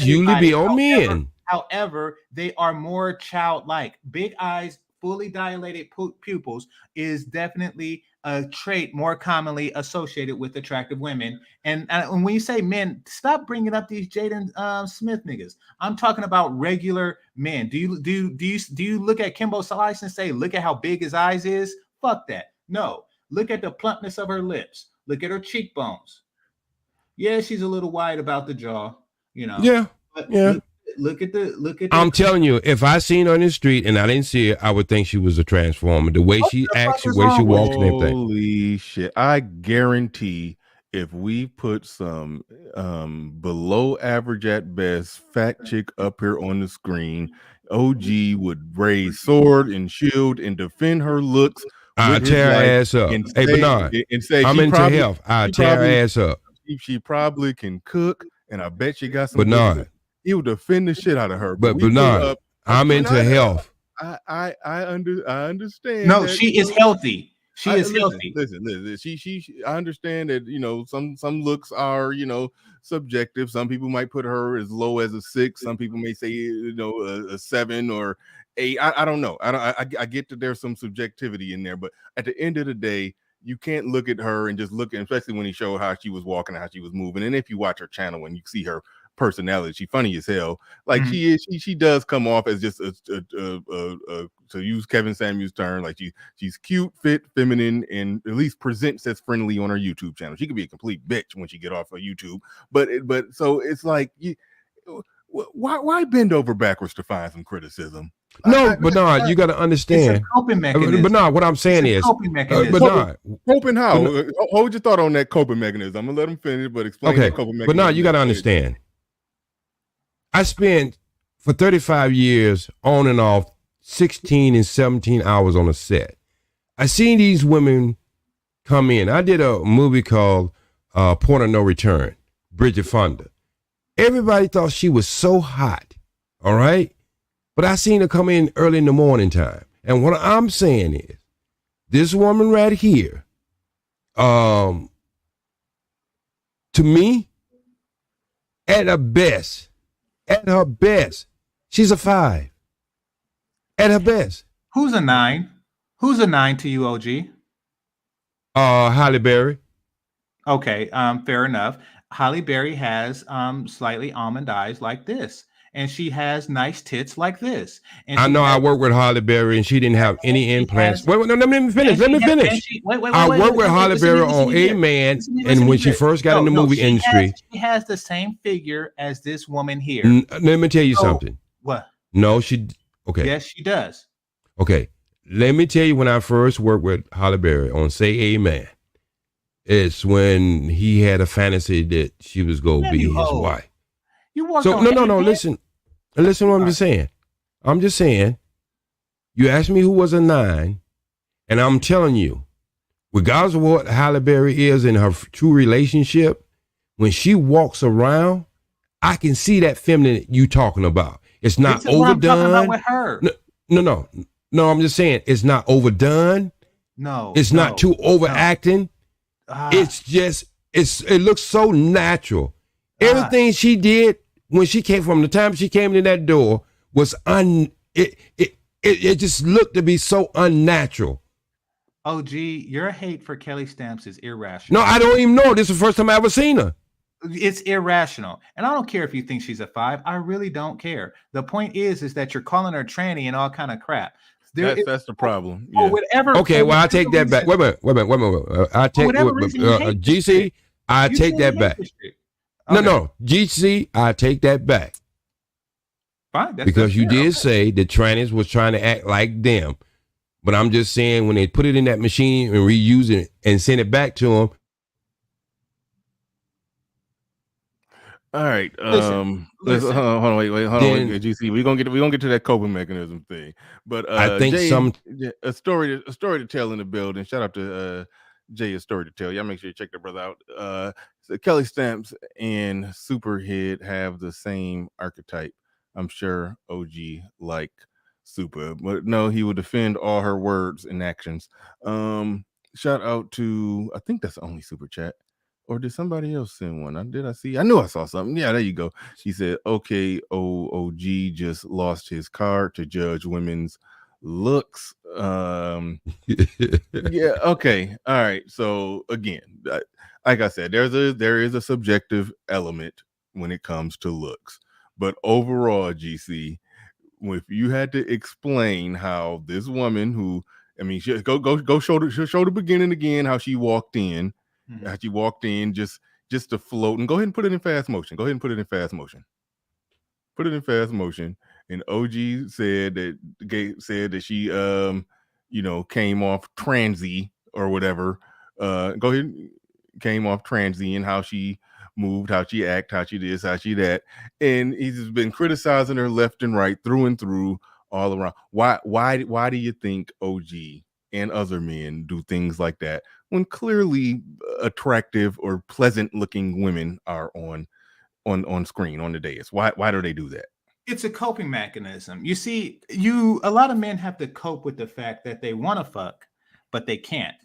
usually be on men. However, they are more childlike. Big eyes, fully dilated pupils is definitely a trait more commonly associated with attractive women. And when you say men, stop bringing up these Jaden Smith niggas. I'm talking about regular men. Do you look at Kimbo Slice and say, look at how big his eyes is? Fuck that. No. Look at the plumpness of her lips. Look at her cheekbones. Yeah, she's a little wide about the jaw, Yeah. But yeah. Look at the. I'm telling you, if I seen her on the street and I didn't see her, I would think she was a transformer. The way she acts, the way she walks, and everything. Holy shit! I guarantee, if we put some below average at best fat chick up here on the screen, OG would raise sword and shield and defend her looks. I'll tear her ass up. Hey, Bernard, and say I'm into health. I'll tear her ass up. She probably can cook, and I bet she got some. Bernard. He would defend the shit out of her. But Bernard, I'm into health. I understand. No, she is healthy. She is healthy. Listen. She. I understand that some looks are subjective. Some people might put her as low as a 6. Some people may say a 7 or 8. I don't know. I get that there's some subjectivity in there, but at the end of the day, you can't look at her and just look at, especially when he showed how she was walking, how she was moving. And if you watch her channel and you see her personality, she's funny as hell. Like she does come off as just to use Kevin Samuel's term, like she's cute, fit, feminine, and at least presents as friendly on her YouTube channel. She could be a complete bitch when she get off of YouTube, but so it's like, why bend over backwards to find some criticism? No, Bernard, you got to understand. It's a coping mechanism. Bernard, what I'm saying is, Bernard, coping how? Hold your thought on that coping mechanism. I'm gonna let him finish, but explain that coping mechanism. Bernard, you got to understand. I spent for 35 years on and off 16 and 17 hours on a set. I seen these women come in. I did a movie called Point of No Return, Bridget Fonda. Everybody thought she was so hot, all right? But I seen her come in early in the morning time. And what I'm saying is, this woman right here, to me, at her best, she's a 5. At her best. Who's a 9? Who's a 9 to you, OG? Halle Berry. Okay, fair enough. Halle Berry has slightly almond eyes like this, and she has nice tits like this. And I know I worked with Halle Berry, and she didn't have any implants. Wait, no, let me finish. I worked with Halle Berry on A Man, and when she first got in the movie industry, she has the same figure as this woman here. Let me tell you something. What? No, she. Okay. Yes, she does. Okay, let me tell you when I first worked with Halle Berry on Say Amen. It's when he had a fantasy that she was going to be his wife. So no. Listen what I'm just saying. I'm just saying. You asked me who was a 9, and I'm telling you, regardless of what Halle Berry is in her true relationship, when she walks around, I can see that feminine you talking about. It's not overdone. What I'm talking about with her. No. I'm just saying it's not overdone. No, it's not too overacting. It's just it looks so natural. Everything she did when she came from the time she came in that door was it just looked to be so unnatural. Oh, gee, your hate for Kelly Stamps is irrational. No, I don't even know. This is the first time I ever seen her. It's irrational. And I don't care if you think she's a 5. I really don't care. The point is that you're calling her tranny and all kind of crap. That's the problem. Yeah. Whatever. Okay, well, I take that back. Wait a minute. I take GC. I take that back. No, GC. I take that back. Fine. Because you did say the trannies was trying to act like them, but I'm just saying when they put it in that machine and reuse it and send it back to them. All right. Hold on. Wait. GC, we're gonna get to that coping mechanism thing. But I think Jay, a story to tell in the building. Shout out to Jay, a story to tell. Y'all make sure you check that brother out. So Kelly Stamps and Superhead have the same archetype. I'm sure OG like Super, but no, he will defend all her words and actions. Shout out to, I think that's the only super chat. Or did somebody else send one? I knew I saw something. Yeah, there you go. She said, okay, OG just lost his card to judge women's looks. Yeah, okay. All right. So again, like I said, there is a subjective element when it comes to looks. But overall, GC, if you had to explain how this woman who, I mean, she go show the beginning again, how she walked in. How she walked in just to float, and go ahead and put it in fast motion. Put it in fast motion. And OG said that she came off transy or whatever. Go ahead, came off transy and how she moved, how she act, how she this, how she that. And he's been criticizing her left and right, through and through, all around. Why do you think OG and other men do things like that when clearly attractive or pleasant looking women are on screen on the dais? Why do they do that? It's a coping mechanism. You see, a lot of men have to cope with the fact that they want to fuck, but they can't.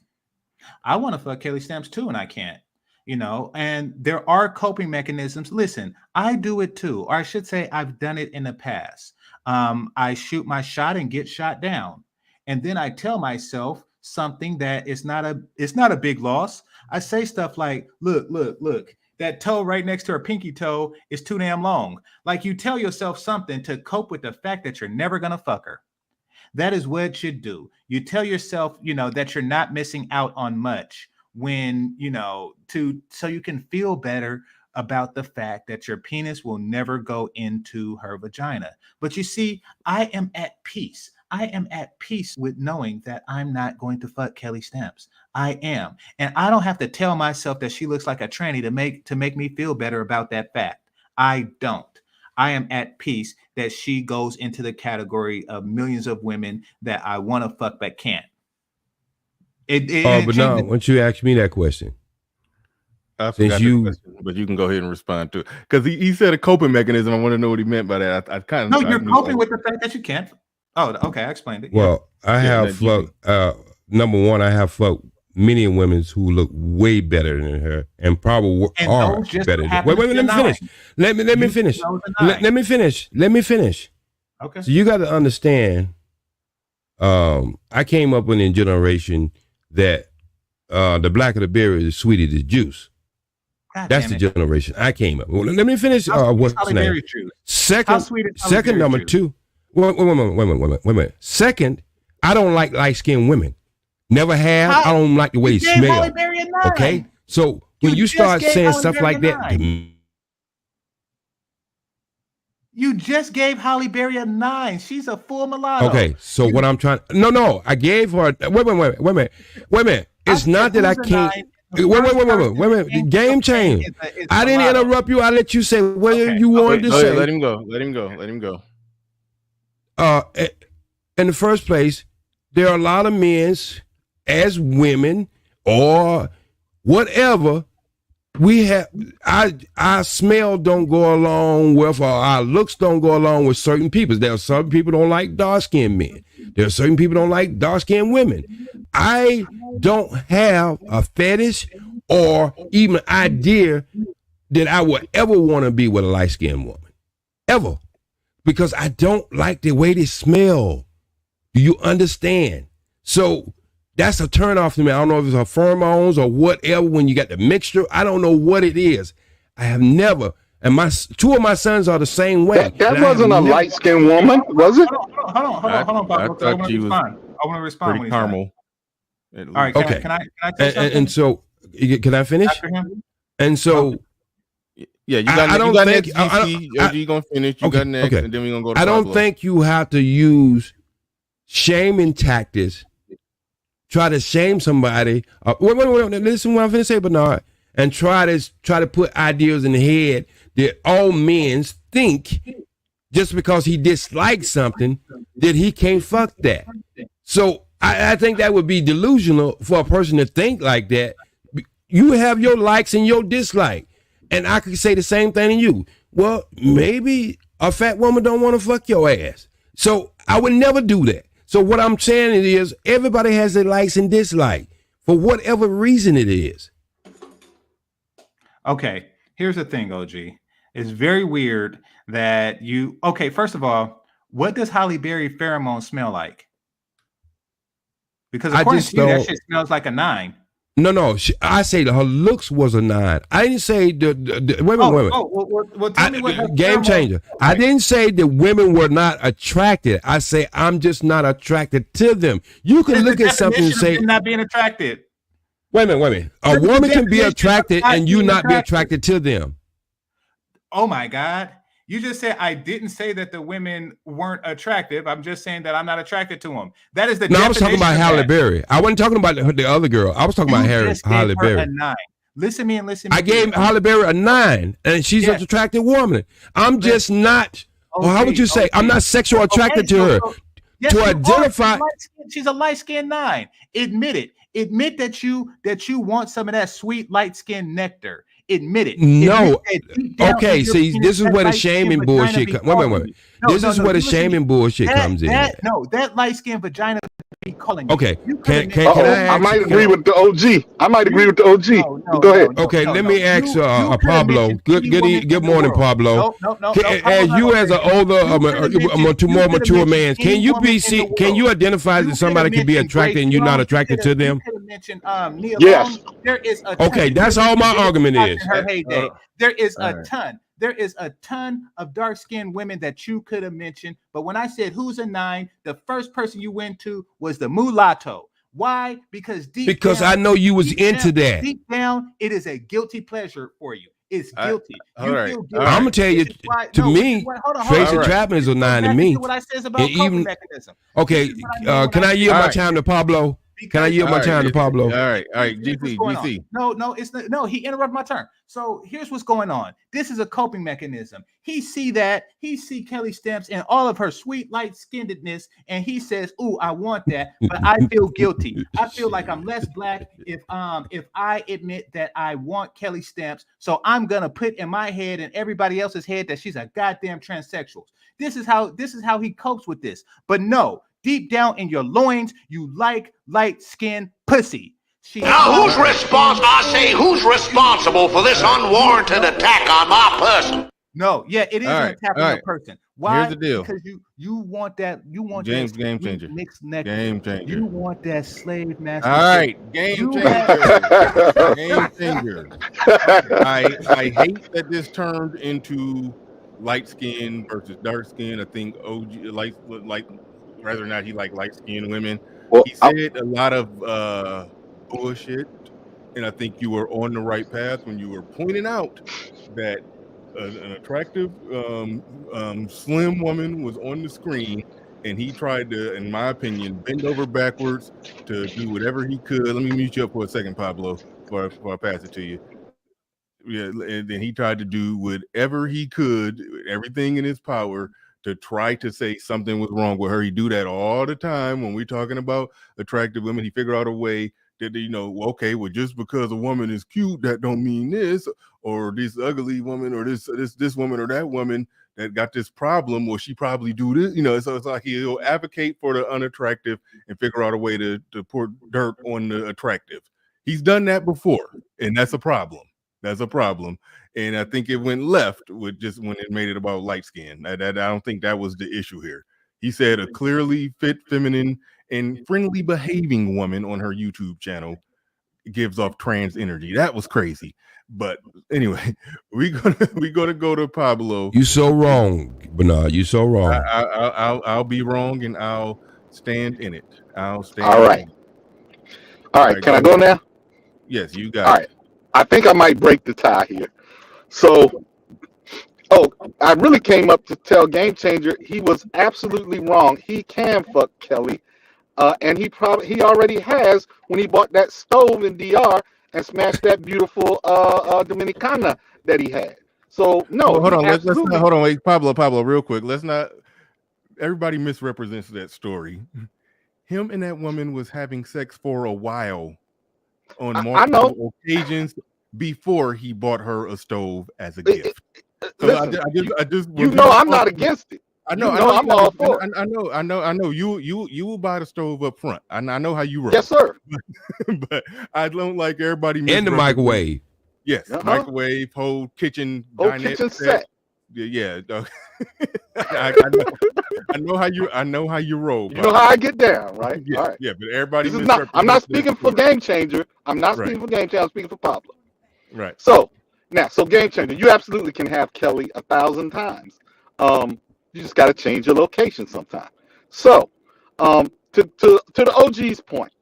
I want to fuck Kelly Stamps too, and I can't. And there are coping mechanisms. Listen, I do it too, or I should say I've done it in the past. I shoot my shot and get shot down. And then I tell myself, something that it's not a big loss. I say stuff like, look, that toe right next to her pinky toe is too damn long. Like, you tell yourself something to cope with the fact that you're never gonna fuck her. That is what it should do. You tell yourself, that you're not missing out on much when, so you can feel better about the fact that your penis will never go into her vagina. But you see, I am at peace. I am at peace with knowing that I'm not going to fuck Kelly Stamps. I am. And I don't have to tell myself that she looks like a tranny to make me feel better about that fact. I don't. I am at peace that she goes into the category of millions of women that I want to fuck but can't. But no, once you ask me that question, I forgot the question, but you can go ahead and respond to it, because he said a coping mechanism. I want to know what he meant by that. I kind of you're coping with the fact that you can't. Oh, okay, I explained it. Well, I have fucked. Number one, I have fucked many women who look way better than her and probably are better. Wait, let me finish. Let me finish. Let me finish. Okay. So you got to understand. I came up in a generation that the blacker the berry, the sweeter the juice. That's the generation I came up. Well, let me finish. What's the name? Second, number two. Wait a minute. Second, I don't like light-skinned women. Never have. I don't like the way they smell. Okay? So when you start saying stuff like that, you just gave Holly Berry a 9. She's a full mulatto. Okay, so what I'm trying... No, I gave her... Wait a minute. It's not that I can't... Wait a minute. The game changed. I didn't interrupt you. I let you say what you wanted to say. Let him go. In the first place, there are a lot of men as women or whatever. We have our smell don't go along with, or our looks don't go along with certain people. There are some people don't like dark-skinned men. There are certain people don't like dark-skinned women. I don't have a fetish or even an idea that I would ever want to be with a light-skinned woman. Ever. Because I don't like the way they smell. Do you understand? So that's a turnoff to me. I don't know if it's her pheromones or whatever. When you got the mixture, I don't know what it is. I have never, and two of my sons are the same way. That wasn't a light-skinned woman, was it? Hold on, Papa. I want to respond. Pretty caramel. All right. Can I say something? And so, can I finish? And so. Yeah, you got next. You gonna finish? You got next, and then we gonna go to I don't Pablo. think you have to use shaming tactics. Try to shame somebody. Wait. Listen, what I'm finna say, Bernard, and try to put ideas in the head that all men think just because he dislikes something that he can't fuck that. So I think that would be delusional for a person to think like that. You have your likes and your dislike. And I could say the same thing to you. Well, maybe a fat woman don't want to fuck your ass. So I would never do that. So what I'm saying is everybody has their likes and dislikes for whatever reason it is. Okay, here's the thing, OG. It's very weird that first of all, what does Holly Berry pheromone smell like? Because according to you, that shit smells like a 9. No. I say her looks was a 9. I didn't say wait. Well, tell me what game changer. Right. I didn't say that women were not attracted. I say I'm just not attracted to them. You can look at something and say not being attracted. Wait a minute. A woman can be attracted and you not be attracted to them. Oh my God. You just said I didn't say that the women weren't attractive. I'm just saying that I'm not attracted to them. That is the definition. I was talking about Halle Berry. I wasn't talking about the other girl. I was talking about Halle Berry. 9. Listen to me. I gave Halle Berry a 9, and she's an attractive woman. I'm just not. How would you say? I'm not sexually attracted to her. Yes, to identify, she's a light-skinned 9. Admit it. Admit that you want some of that sweet light-skinned nectar. admit it. No. Down Okay, see, this is where the shaming bullshit comes. Wait. This is where the shaming bullshit comes in. That light skinned vagina be calling you. Okay, can I might agree with the OG. Go ahead. Okay, let me ask Pablo. Good morning, Pablo. As you as an older, more mature man, can you identify that somebody can be attracted and you're not attracted to them? Yes. There is a okay, that's all my argument is. Her heyday. There is a ton. There is a ton of dark-skinned women that you could have mentioned, but when I said who's a 9, the first person you went to was the mulatto. Why? Because down, I know you was into that. Deep down, it is a guilty pleasure for you. It's guilty. Feel guilty. I'm gonna tell you, to me, Tracy Chapman is a 9 to me. What I says about coping mechanism. Okay, can I yield my time to Pablo? Can I yield my time to Pablo? All right, GC. No, it's not. No, he interrupted my turn. So here's what's going on. This is a coping mechanism. He see Kelly Stamps and all of her sweet light skinnedness, and he says, "Ooh, I want that, but I feel guilty. I feel like I'm less black if I admit that I want Kelly Stamps. So I'm gonna put in my head and everybody else's head that she's a goddamn transsexual. This is how he copes with this. But no." Deep down in your loins, you like light-skinned pussy. Who's responsible for this unwarranted attack on my person? No, yeah, it is an attack on your person. Why? Here's the deal. Because you want James, that game changer. Mixed neck. Game changer. You want that slave master. All right, game changer. Game changer. I hate that this turned into light skin versus dark skin. I think OG like whether or not he like light-skinned women. Well, he said a lot of bullshit, and I think you were on the right path when you were pointing out that an attractive, slim woman was on the screen, and he tried to, in my opinion, bend over backwards to do whatever he could. Let me mute you up for a second, Pablo, before I pass it to you. Yeah, and then he tried to do whatever he could, everything in his power, to try to say something was wrong with her. He do that all the time when we're talking about attractive women. He figure out a way that, okay, well, just because a woman is cute, that don't mean this, or this ugly woman, or this woman or that woman that got this problem, well, she probably do this, so it's like he'll advocate for the unattractive and figure out a way to pour dirt on the attractive. He's done that before, and that's a problem. That's a problem. And I think it went left with just when it made it about light skin. I don't think that was the issue here. He said a clearly fit, feminine, and friendly behaving woman on her YouTube channel gives off trans energy. That was crazy. But anyway, we're gonna go to Pablo. You so wrong, Bernard. You so wrong. I'll be wrong, and I'll stand in it. I'll stand. All right. All right. Can I go now? Yes, you got it. All right. I think I might break the tie here. So, I really came up to tell Game Changer he was absolutely wrong. He can fuck Kelly, and he already has when he bought that stove in DR and smashed that beautiful Dominicana that he had. So no, hold on. Let's not, hold on. Wait, Pablo, real quick. Let's not. Everybody misrepresents that story. Him and that woman was having sex for a while on multiple occasions before he bought her a stove as a gift. So listen, I just I'm not against it. I know I'm all for it. I know you will buy the stove up front. I know how you roll. Yes, sir. But I don't like everybody in the microwave. Yes, microwave, whole kitchen set. Yeah. I know how you roll. You know how I get down, right? Yeah, all right. Yeah, but everybody. I'm not speaking for Game Changer. I'm not speaking for Game Changer. I'm speaking for Pablo. Right. So Game Changer, you absolutely can have Kelly 1,000 times. You just got to change your location sometime. So, to the OG's point,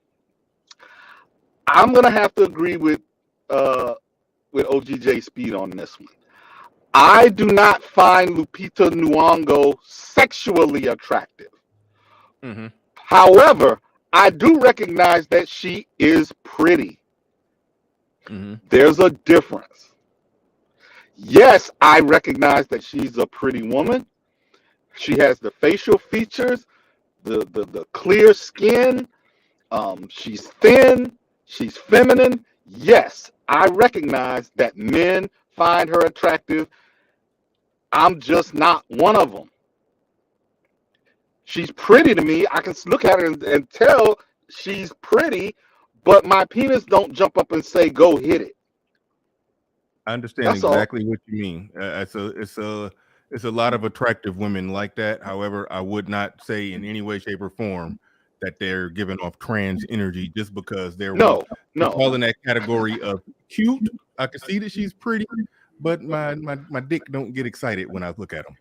I'm gonna have to agree with OGJ Speed on this one. I do not find Lupita Nyong'o sexually attractive. Mm-hmm. However, I do recognize that she is pretty. Mm-hmm. There's a difference. Yes, I recognize that she's a pretty woman. She has the facial features, the clear skin. She's thin. She's feminine. Yes, I recognize that men find her attractive. I'm just not one of them. She's pretty to me. I can look at her and tell she's pretty, but my penis don't jump up and say, "Go hit it." I understand That's all. exactly what you mean. It's a lot of attractive women like that. However, I would not say in any way, shape, or form that they're giving off trans energy just because they're No, all no. in that category of cute. I can see that she's pretty, but my dick don't get excited when I look at them.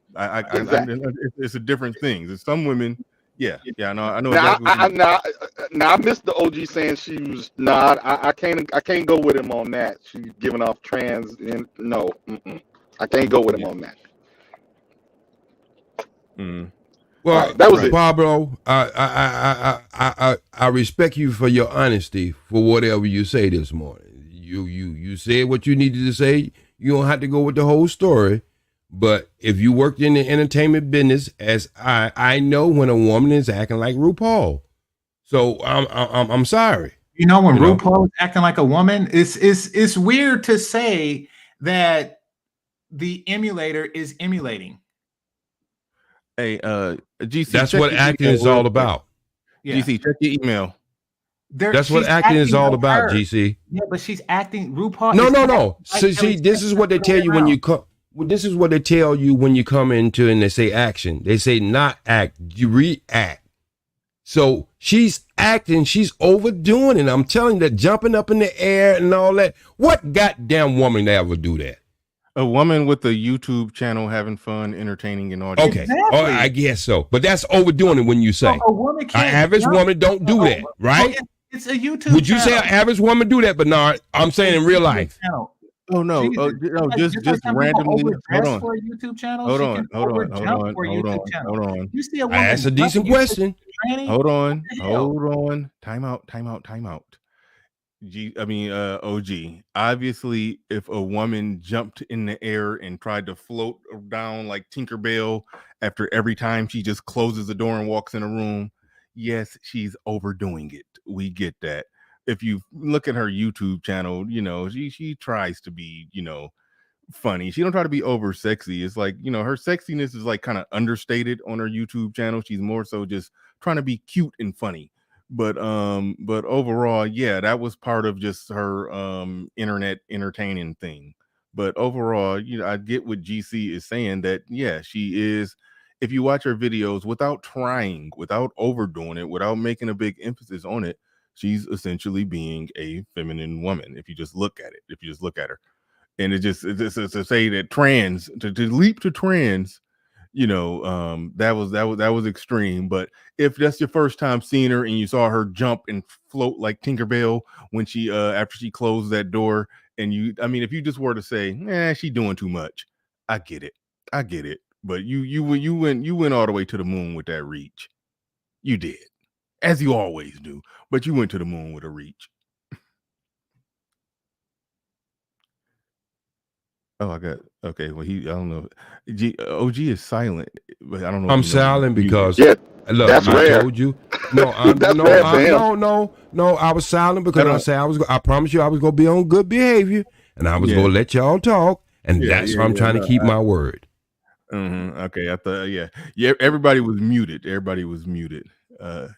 Exactly. It's a different thing. There's some women, yeah. I know Now, exactly what you now I missed the OG saying she was. Nah, I can't go with him on that. She's giving off trans, and no, I can't go with him on that. Well, that was it. Pablo, I respect you for your honesty for whatever you say this morning. You said what you needed to say. You don't have to go with the whole story. But if you worked in the entertainment business, as I know when a woman is acting like RuPaul, so I'm sorry. You know, when RuPaul is acting like a woman, it's weird to say that the emulator is emulating. Hey, GC, that's what acting is all about. Yeah. GC, check your email. That's what acting is all about, GC. Yeah, but she's acting RuPaul. No. So, see, this is what they tell you when you come. This is what they tell you when you come into and they say action. They say not act, you react. So she's acting, she's overdoing it. I'm telling you that jumping up in the air and all that. What goddamn woman ever do that? A woman with a YouTube channel having fun, entertaining an audience. Okay, oh, I guess so. But that's overdoing it when you say a woman can't. An average woman don't do that, right? It's a YouTube. Would you say an average woman do that, Bernard? I'm saying in real life. Oh no! Just randomly. Hold on. For a YouTube channel. Hold on. You see a woman. That's a decent question. Hold on. Time out. OG. Obviously, if a woman jumped in the air and tried to float down like Tinkerbell after every time she just closes the door and walks in a room, yes, she's overdoing it. We get that. If you look at her YouTube channel, she tries to be, funny. She don't try to be over sexy. It's like, her sexiness is like kind of understated on her YouTube channel. She's more so just trying to be cute and funny. But overall, yeah, that was part of just her internet entertaining thing. But overall, I get what GC is saying, that yeah, she is. If you watch her videos without trying, without overdoing it, without making a big emphasis on it, she's essentially being a feminine woman. If you just look at it, her, and it's to say that trans, to leap to trans, that was extreme. But if that's your first time seeing her and you saw her jump and float like Tinkerbell when she after she closed that door, and if you just were to say, she doing too much, I get it. But you went all the way to the moon with that reach. You did, as you always do. But you went to the moon with a reach. Oh, okay. Well, I don't know. OG is silent, but I don't know. I'm silent because look, that's I rare. Told you. No, no. I was silent because I promised you I was gonna be on good behavior, and I was gonna let y'all talk, and that's why I'm trying to keep my word. Okay, I thought yeah. Everybody was muted.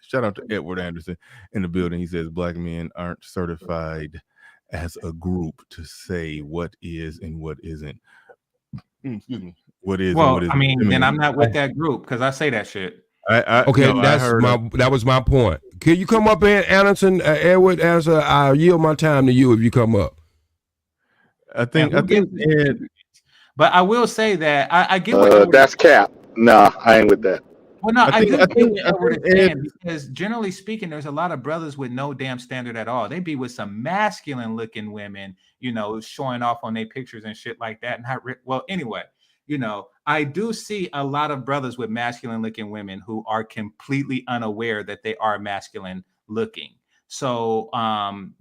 Shout out to Edward Anderson in the building. He says black men aren't certified as a group to say what is and what isn't. Excuse me. What is? Well, and what isn't. then I'm not with that group because I say that shit. That was my point. Can you come up here, Anderson, Edward Anderson? I'll yield my time to you if you come up. I think. But I will say that I get what that's cap. Nah, I ain't with that. Well, no, I do get what Edward is saying, because generally speaking, there's a lot of brothers with no damn standard at all. They be with some masculine looking women, showing off on their pictures and shit like that. Anyway, I do see a lot of brothers with masculine looking women who are completely unaware that they are masculine looking. So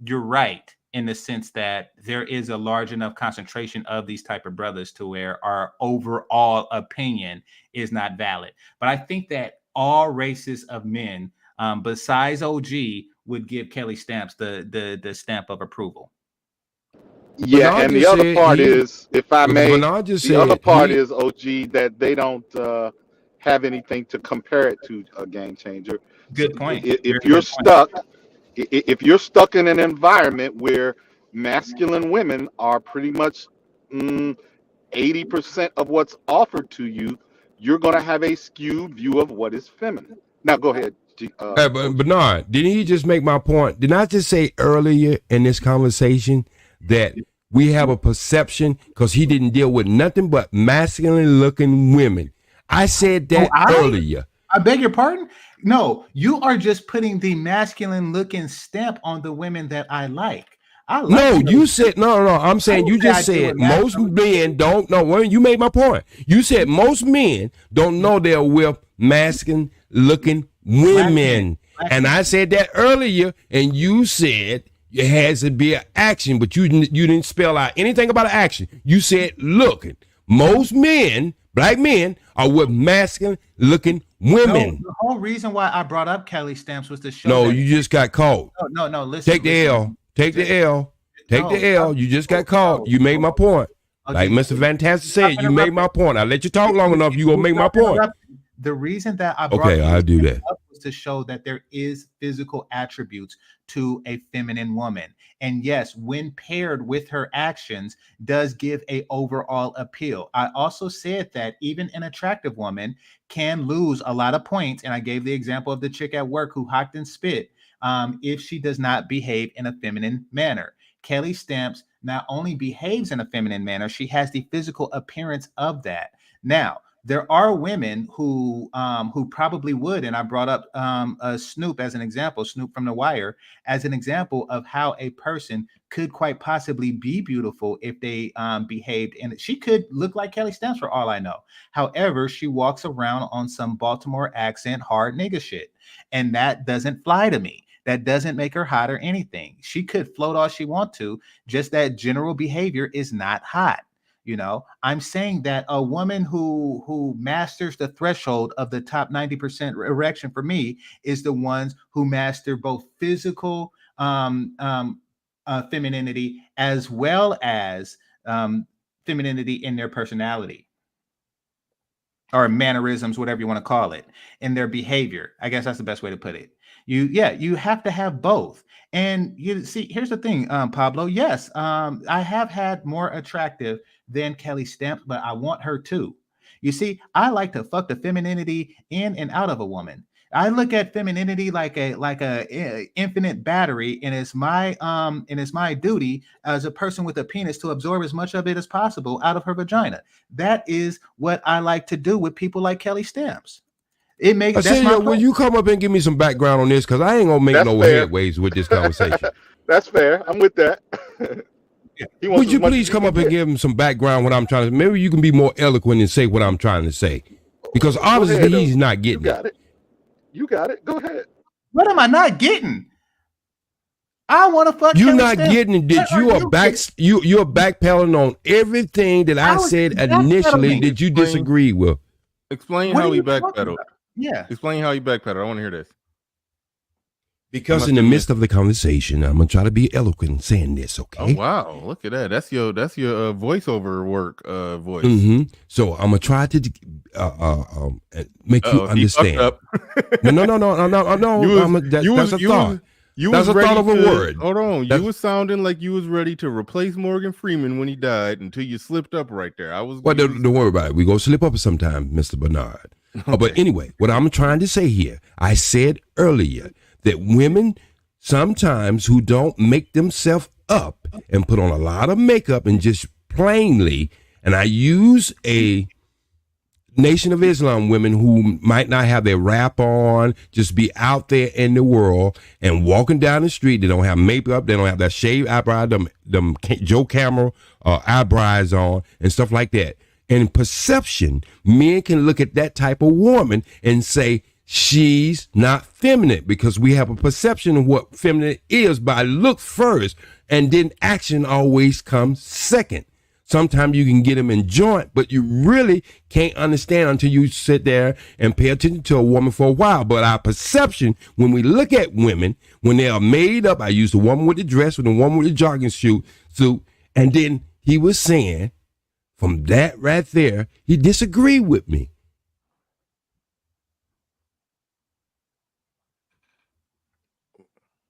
you're right, in the sense that there is a large enough concentration of these type of brothers to where our overall opinion is not valid. But I think that all races of men, besides OG, would give Kelly Stamps the stamp of approval. Yeah, Bernard and the just other said part he- is, if I may, Bernard just the other said part he- is, OG, that they don't have anything to compare it to a game changer. So Good point. if Very you're good point. stuck, if you're stuck in an environment where masculine women are pretty much 80% of what's offered to you, you're going to have a skewed view of what is feminine. Now, go ahead. But Bernard, didn't he just make my point? Didn't I just say earlier in this conversation that we have a perception because he didn't deal with nothing but masculine looking women? I said that earlier. I beg your pardon? No, you are just putting the masculine looking stamp on the women that I like. No, you said no. I'm saying you just said most men don't know. Well, you made my point. You said most men don't know they're with masculine looking women, and I said that earlier, and you said it has to be an action, but you didn't spell out anything about an action. You said looking. Most men, black men, are with masculine looking women. No, the whole reason why I brought up Kelly Stamps was to show. No, you just got caught. No. Listen. Take the L. Take the L. Take the L. You just got caught. You made my point. Like Mr. Fantastic said, you made my point. I let you talk long enough. You gonna make my point. The reason that I brought I'll do that up was to show that there is physical attributes to a feminine woman, and yes, when paired with her actions, does give a overall appeal. I also said that even an attractive woman can lose a lot of points, and I gave the example of the chick at work who hocked and spit if she does not behave in a feminine manner. Kelly Stamps not only behaves in a feminine manner, she has the physical appearance of that. Now, there are women who probably would, and I brought up Snoop as an example, Snoop from The Wire, as an example of how a person could quite possibly be beautiful if they behaved, and she could look like Kelly Stamps for all I know. However, she walks around on some Baltimore accent, hard nigga shit, and that doesn't fly to me. That doesn't make her hot or anything. She could float all she wants to, just that general behavior is not hot. You know, I'm saying that a woman who masters the threshold of the top 90% erection for me is the ones who master both physical femininity as well as femininity in their personality or mannerisms, whatever you want to call it, in their behavior. I guess that's the best way to put it. You have to have both. And you see, here's the thing, Pablo. Yes, I have had more attractive than Kelly Stamps, but I want her too. You see, I like to fuck the femininity in and out of a woman. I look at femininity like a infinite battery, and it's my duty as a person with a penis to absorb as much of it as possible out of her vagina. That is what I like to do with people like Kelly Stamps. It makes. Arsenio, will you come up and give me some background on this? Because I ain't gonna make no headways with this conversation. That's fair. I'm with that. Would you please come up and give him some background what I'm trying to? Maybe you can be more eloquent and say what I'm trying to say, because obviously he's not getting it. You got it. Go ahead. What am I not getting? I want to fuck. You're not getting it. Did you are back? You're backpedaling on everything that I said initially. Did you disagree with? Explain how he backpedaled. Yeah. Explain how he backpedaled. I want to hear this. Because in the midst of the conversation, I'm gonna try to be eloquent in saying this. Okay. Oh wow! Look at that. That's your voiceover work voice. Mm-hmm. So I'm gonna try to make you understand. No. That's a thought. That's a thought of a word. Hold on. You was sounding like you was ready to replace Morgan Freeman when he died until you slipped up right there. Well, don't worry about it. We go slip up sometime, Mr. Bernard. Okay. But anyway, what I'm trying to say here, I said earlier that women sometimes who don't make themselves up and put on a lot of makeup and just plainly, and I use a Nation of Islam women who might not have their wrap on, just be out there in the world and walking down the street. They don't have makeup. They don't have that shaved eyebrow, them Joe Camera eyebrows on and stuff like that. And in perception, men can look at that type of woman and say, she's not feminine, because we have a perception of what feminine is by look first, and then action always comes second. Sometimes you can get them in joint, but you really can't understand until you sit there and pay attention to a woman for a while. But our perception, when we look at women, when they are made up, I use the woman with the dress or the woman with the jogging suit, And then he was saying, from that right there, he disagreed with me.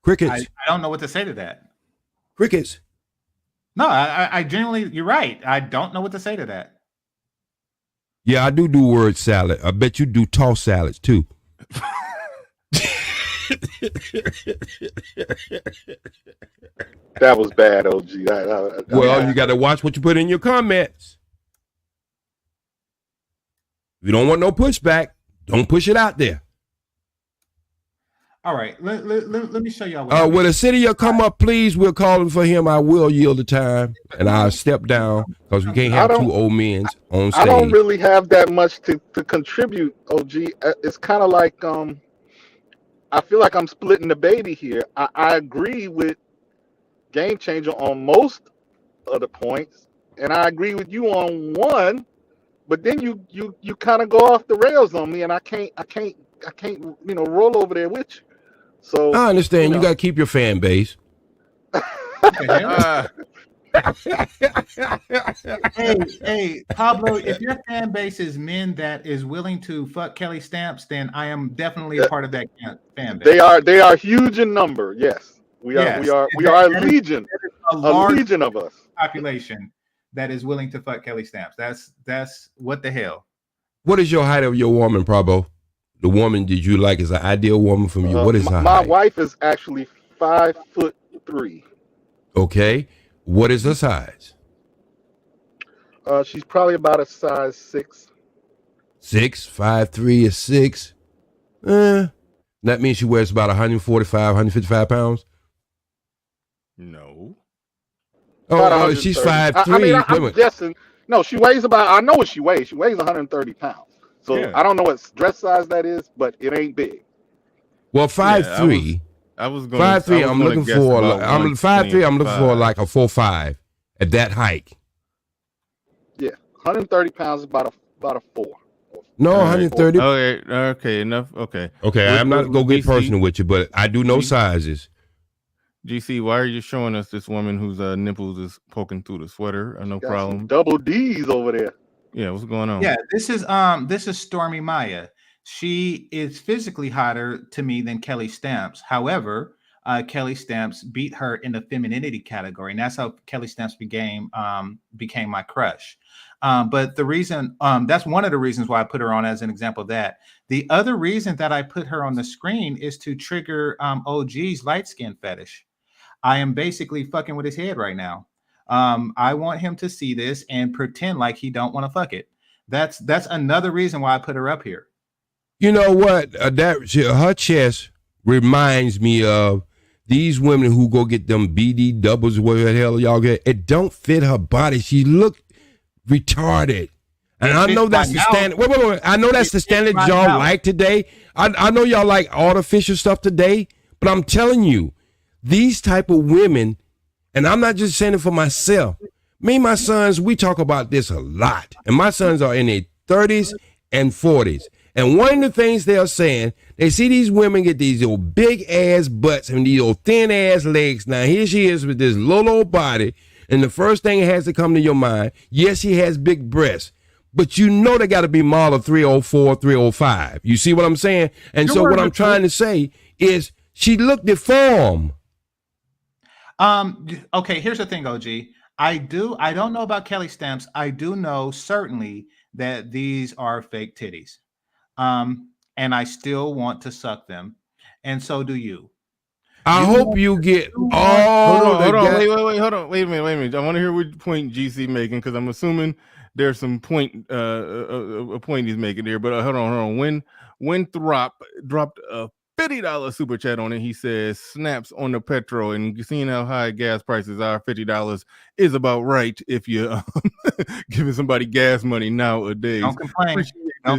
Crickets. I don't know what to say to that. Crickets. No, I genuinely, you're right. I don't know what to say to that. Yeah, I do word salad. I bet you do toss salads too. That was bad, OG. Well, you got to watch what you put in your comments. If you don't want no pushback, don't push it out there. All right, let me show y'all. Will the city come up, please? We're calling for him. I will yield the time, and I'll step down because we can't have two old men on stage. I don't really have that much to contribute, OG. It's kind of like I feel like I'm splitting the baby here. I agree with Game Changer on most of the points, and I agree with you on one, but then you kind of go off the rails on me, and I can't roll over there with you. So I understand you got to keep your fan base. Hey, Pablo, if your fan base is men that is willing to fuck Kelly Stamps, then I am definitely a part of that fan base. They are huge in number. Yes, we are a legion, a legion of us. Population that is willing to fuck Kelly Stamps. That's what the hell. What is your height of your woman, Pablo? The woman that you like is an ideal woman from you. What is her height? My wife is actually 5'3". Okay. What is her size? She's probably about a size 6. 6, 5'3" is 6. That means she wears about 145, 155 pounds. No. Oh, she's 5'3". I'm guessing. No, she weighs about. I know what she weighs. She weighs 130 pounds. So yeah. I don't know what dress size that is, but it ain't big. Well, 5'3". I was going 5'3". I'm looking for. I'm 5'3". I'm looking for like a 4'5" at that height. Yeah, 130 pounds is about a 4. No, 130. Okay, enough. Okay. I'm not gonna get personal with you, but I do know sizes. GC, why are you showing us this woman whose nipples is poking through the sweater? No problem. Double D's over there. Yeah, what's going on? Yeah, this is Stormy Maya. She is physically hotter to me than Kelly Stamps. However, Kelly Stamps beat her in the femininity category, and that's how Kelly Stamps became my crush. But the reason that's one of the reasons why I put her on as an example of that. The other reason that I put her on the screen is to trigger OG's light skin fetish. I am basically fucking with his head right now. I want him to see this and pretend like he don't want to fuck it. That's another reason why I put her up here. You know what? Her chest reminds me of these women who go get them BD doubles, whatever the hell y'all get. It don't fit her body. She look retarded. And I know that's the standard. Wait. I know that's the standard y'all like today. I know y'all like artificial stuff today, but I'm telling you, these type of women, and I'm not just saying it for myself. Me and my sons, we talk about this a lot. And my sons are in their 30s and 40s. And one of the things they're saying, they see these women get these old big ass butts and these old thin ass legs. Now here she is with this little old body. And the first thing that has to come to your mind, yes, she has big breasts. But you know they got to be model 304, 305. You see what I'm saying? And so what I'm trying to say is she looked deformed. Okay, here's the thing, OG. I don't know about Kelly Stamps. I do know certainly that these are fake titties. And I still want to suck them. And so do you. I hope you get all hold on. Wait a minute. I want to hear what point GC making, because I'm assuming there's some point a point he's making there. But hold on. When dropped a $50 super chat on it, he says snaps on the petrol, and seeing how high gas prices are, $50 is about right if you giving somebody gas money nowadays. Don't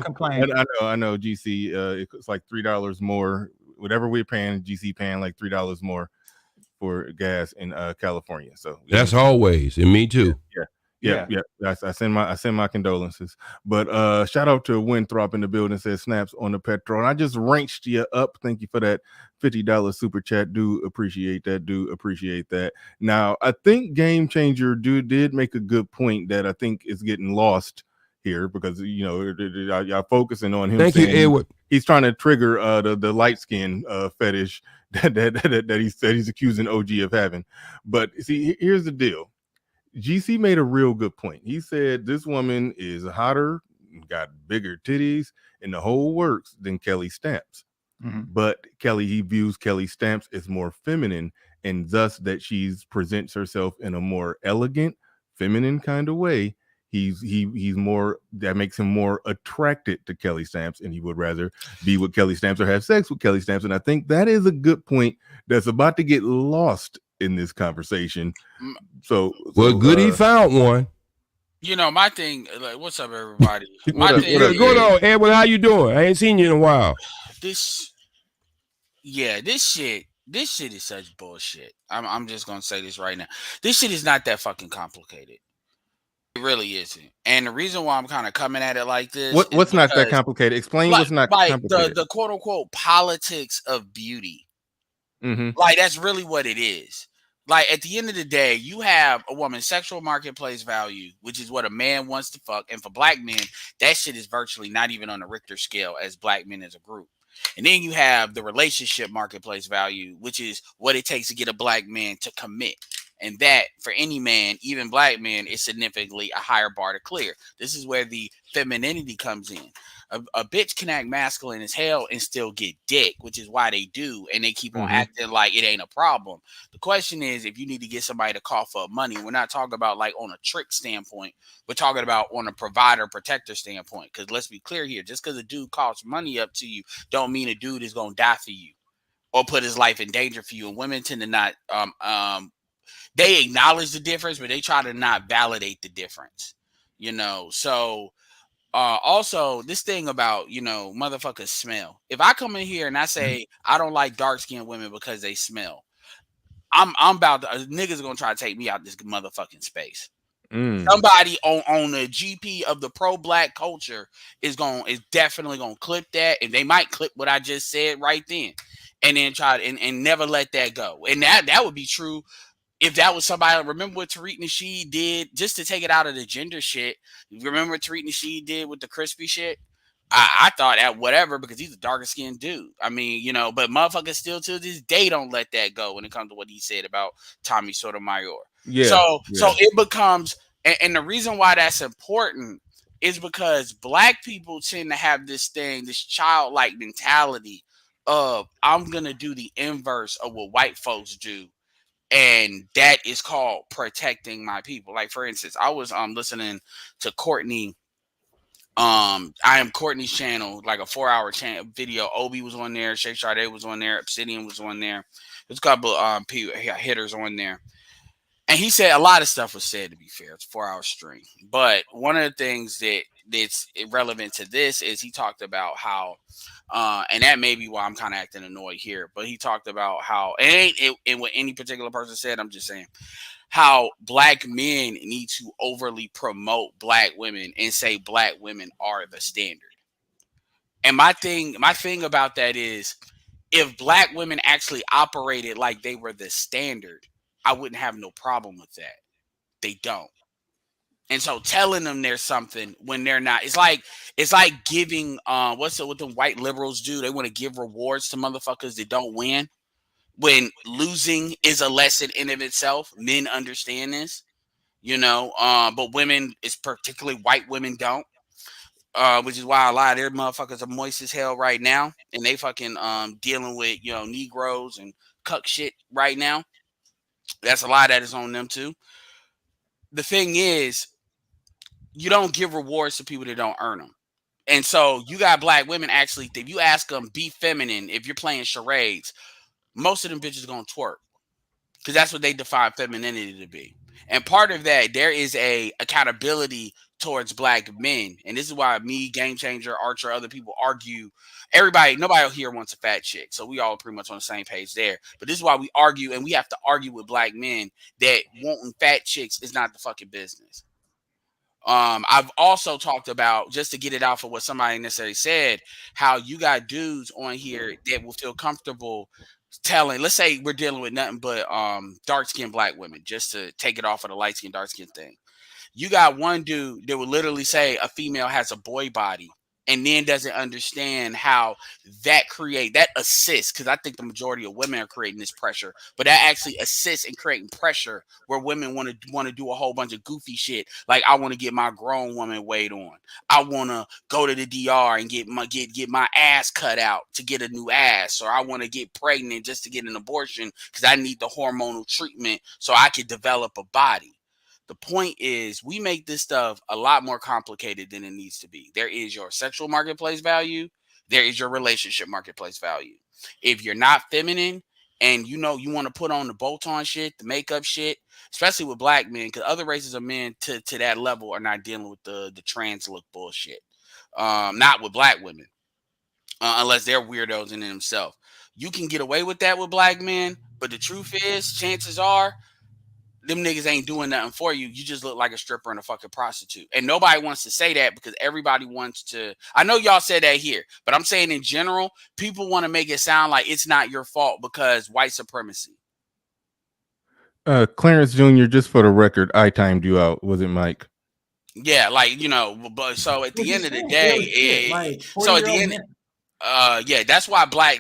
complain. I know GC it's like $3 more. Whatever we're paying, GC paying like $3 more for gas in California. So that's always, and me too. Yeah. I send my condolences. But shout out to Winthrop in the building, says snaps on the petrol. And I just ranked you up. Thank you for that $50 super chat. Do appreciate that. Now, I think Game Changer did make a good point that I think is getting lost here, because y'all focusing on him. Thank you, Edward. He's trying to trigger the light skin fetish that he said he's accusing OG of having. But see, here's the deal. GC made a real good point. He said this woman is hotter, got bigger titties, and the whole works than Kelly Stamps. Mm-hmm. But he views Kelly Stamps as more feminine, and thus that she presents herself in a more elegant, feminine kind of way. He's more, that makes him more attracted to Kelly Stamps, and he would rather be with Kelly Stamps or have sex with Kelly Stamps. And I think that is a good point that's about to get lost in this conversation. So good, he found one. My thing, like, what's up, everybody? What's going on, Edward? How you doing? I ain't seen you in a while. This shit is such bullshit. I'm just gonna say this right now. This shit is not that fucking complicated. It really isn't. And the reason why I'm kind of coming at it like this, what's not that complicated? Explain what's not complicated. The quote unquote politics of beauty. Mm-hmm. Like, that's really what it is. Like, at the end of the day, you have a woman's sexual marketplace value, which is what a man wants to fuck. And for black men, that shit is virtually not even on the Richter scale as black men as a group. And then you have the relationship marketplace value, which is what it takes to get a black man to commit. And that, for any man, even black men, is significantly a higher bar to clear. This is where the femininity comes in. A bitch can act masculine as hell and still get dick, which is why they do. And they keep on acting like it ain't a problem. The question is, if you need to get somebody to cough up money, we're not talking about like on a trick standpoint. We're talking about on a provider protector standpoint. Because let's be clear here, just because a dude coughs money up to you don't mean a dude is going to die for you or put his life in danger for you. And women tend to not, they acknowledge the difference, but they try to not validate the difference, So also this thing about, motherfuckers smell. If I come in here and I say I don't like dark-skinned women because they smell, I'm about to, niggas are gonna try to take me out this motherfucking space. Somebody on the GP of the pro-black culture is definitely gonna clip that, and they might clip what I just said right then, and then try to, and never let that go. And that would be true if that was somebody. Remember what Tariq Nasheed did, just to take it out of the gender shit. Remember what Tariq Nasheed did with the crispy shit? I thought that whatever, because he's a darker skinned dude. I mean, but motherfuckers still to this day don't let that go when it comes to what he said about Tommy Sotomayor. So it becomes, and the reason why that's important is because black people tend to have this childlike mentality of, I'm gonna do the inverse of what white folks do. And that is called protecting my people. Like, for instance, I was listening to Courtney. I am Courtney's channel, like a 4-hour video. Obi was on there, Shay Sade was on there, Obsidian was on there. There's a couple hitters on there. And he said a lot of stuff was said, to be fair. It's a 4-hour stream. But one of the things that's irrelevant to this is he talked about how, and that may be why I'm kind of acting annoyed here, but he talked about how, and what any particular person said, I'm just saying, how black men need to overly promote black women and say black women are the standard. And my thing about that is, if black women actually operated like they were the standard, I wouldn't have no problem with that. They don't. And so telling them there's something when they're not, it's like giving, what the white liberals do? They want to give rewards to motherfuckers that don't win, when losing is a lesson in of itself. Men understand this, but women, is particularly white women, don't. Which is why a lot of their motherfuckers are moist as hell right now, and they fucking dealing with Negroes and cuck shit right now. That's a lot that is on them too. The thing is, you don't give rewards to people that don't earn them. And so you got black women, actually, if you ask them, be feminine, if you're playing charades, most of them bitches are going to twerk, because that's what they define femininity to be. And part of that, there is a accountability towards black men. And this is why me, Game Changer, Archer, other people argue. Nobody here wants a fat chick. So we all pretty much on the same page there. But this is why we argue, and we have to argue with black men that wanting fat chicks is not the fucking business. I've also talked about, just to get it out for what somebody necessarily said, how you got dudes on here that will feel comfortable telling, let's say we're dealing with nothing but dark skinned black women, just to take it off of the light skin, dark skin thing. You got one dude that would literally say a female has a boy body and then doesn't understand how that assists, because I think the majority of women are creating this pressure, but that actually assists in creating pressure where women want to do a whole bunch of goofy shit. Like, I want to get my grown woman weighed on. I want to go to the DR and get my ass cut out to get a new ass, or I want to get pregnant just to get an abortion because I need the hormonal treatment so I can develop a body. The point is, we make this stuff a lot more complicated than it needs to be. There is your sexual marketplace value. There is your relationship marketplace value. If you're not feminine and you want to put on the bolt-on shit, the makeup shit, especially with black men, because other races of men to that level are not dealing with the trans look bullshit. Not with black women, unless they're weirdos in themselves. You can get away with that with black men, but the truth is, chances are, them niggas ain't doing nothing for you. You just look like a stripper and a fucking prostitute. And nobody wants to say that because everybody wants to. I know y'all said that here, but I'm saying in general, people want to make it sound like it's not your fault because white supremacy. Clarence Jr., just for the record, I timed you out. Was it Mike? Yeah, like, but so at the end of the day, so at the end. Yeah, that's why black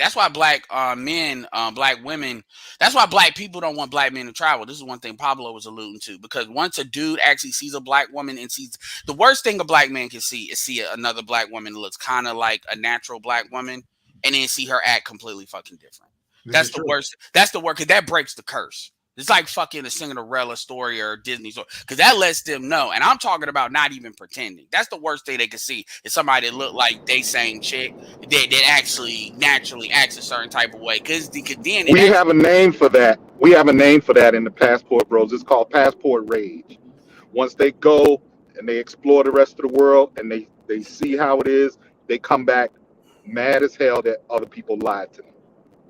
men, black women, that's why black people don't want black men to travel. This is one thing Pablo was alluding to, because once a dude actually sees a black woman and sees, the worst thing a black man can see is see another black woman that looks kind of like a natural black woman and then see her act completely fucking different. That's the worst. That's the worst, because that breaks the curse. It's like fucking a Cinderella story or a Disney story, because that lets them know. And I'm talking about not even pretending. That's the worst thing they can see, is somebody that look like they same chick that actually naturally acts a certain type of way. Because then we have a name for that. We have a name for that in the Passport Bros. It's called Passport Rage. Once they go and they explore the rest of the world and they see how it is, they come back mad as hell that other people lied to them.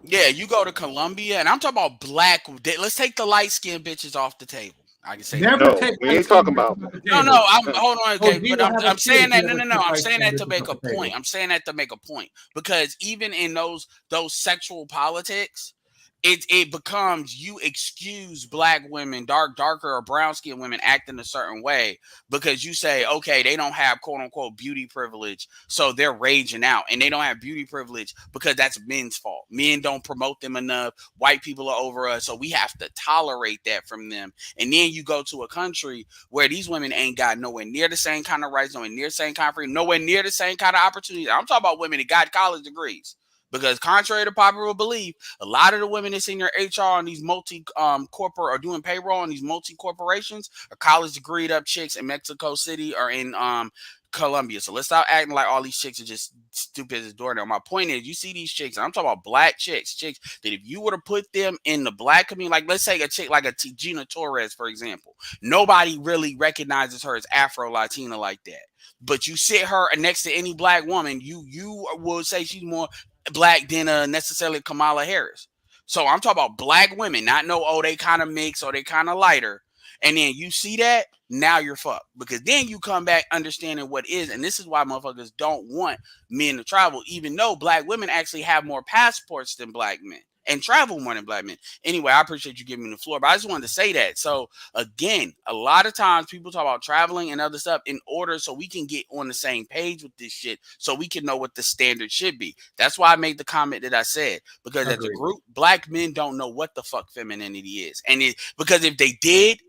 Yeah, you go to Colombia, and I'm talking about black. Let's take the light skinned bitches off the table. I can say no, we ain't talking about that. No, hold on, okay, but I'm saying that. No. I'm saying that to make a point. I'm saying that to make a point, because even in those sexual politics, it becomes, you excuse black women, darker or brown skinned women acting a certain way because you say, okay, they don't have quote unquote beauty privilege, so they're raging out, and they don't have beauty privilege because that's men's fault. Men don't promote them enough. White people are over us, so we have to tolerate that from them. And then you go to a country where these women ain't got nowhere near the same kind of rights, nowhere near the same kind of freedom, nowhere near the same kind of opportunities. I'm talking about women that got college degrees. Because contrary to popular belief, a lot of the women that's in your HR and these corporate or doing payroll in these multi corporations are college degreed up chicks in Mexico City or in Colombia. So let's stop acting like all these chicks are just stupid as a doornail. My point is, you see these chicks, and I'm talking about black chicks that if you were to put them in the black community, like let's say a chick like a Gina Torres, for example, nobody really recognizes her as Afro-Latina like that. But you sit her next to any black woman, you will say she's more black than necessarily Kamala Harris. So I'm talking about black women, not they kind of mix or they kind of lighter. And then you see that, now you're fucked. Because then you come back understanding what is. And this is why motherfuckers don't want men to travel, even though black women actually have more passports than black men and travel more than black men. Anyway, I appreciate you giving me the floor, but I just wanted to say that. So again, a lot of times people talk about traveling and other stuff in order so we can get on the same page with this shit, so we can know what the standard should be. That's why I made the comment that I said, because as a group, black men don't know what the fuck femininity is. And because if they did,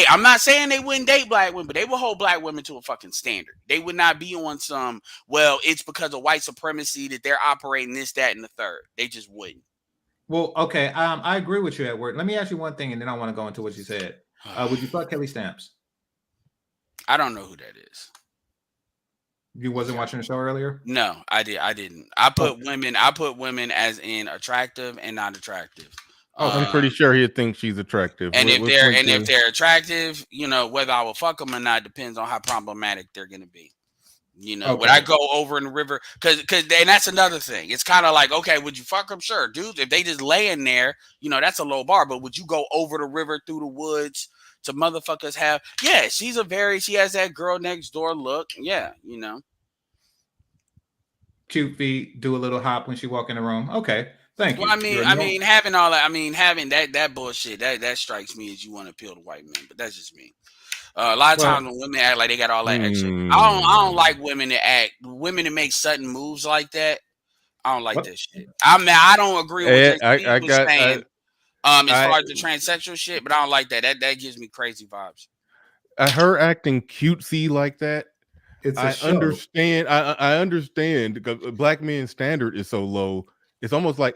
I'm not saying they wouldn't date black women, but they would hold black women to a fucking standard. They would not be on some, well, it's because of white supremacy that they're operating this, that, and the third. They just wouldn't. Well, okay, I agree with you, Edward. Let me ask you one thing, and then I want to go into what you said. Would you fuck Kelly Stamps? I don't know who that is. You wasn't watching the show earlier? No, I didn't. I put women as in attractive and not attractive. I'm pretty sure he'd think she's attractive. And if they're attractive, whether I will fuck them or not depends on how problematic they're gonna be. Would I go over in the river? Because and that's another thing. It's kind of like, okay, would you fuck them? Sure, dude. If they just lay in there, that's a low bar. But would you go over the river through the woods to motherfuckers have. Yeah, she has that girl next door look. Yeah, you know. Cute feet, do a little hop when she walk in the room. Okay, thank you. Well, I mean, having all that. I mean, having that bullshit. That strikes me as you want to appeal to white men, but that's just me. A lot of times when women act like they got all that extra, I don't like women that make sudden moves like that. I don't like that shit. I don't agree with people saying as far as the transsexual shit, but I don't like that. That gives me crazy vibes. Her acting cutesy like that. I understand. I understand because black men's standard is so low. It's almost like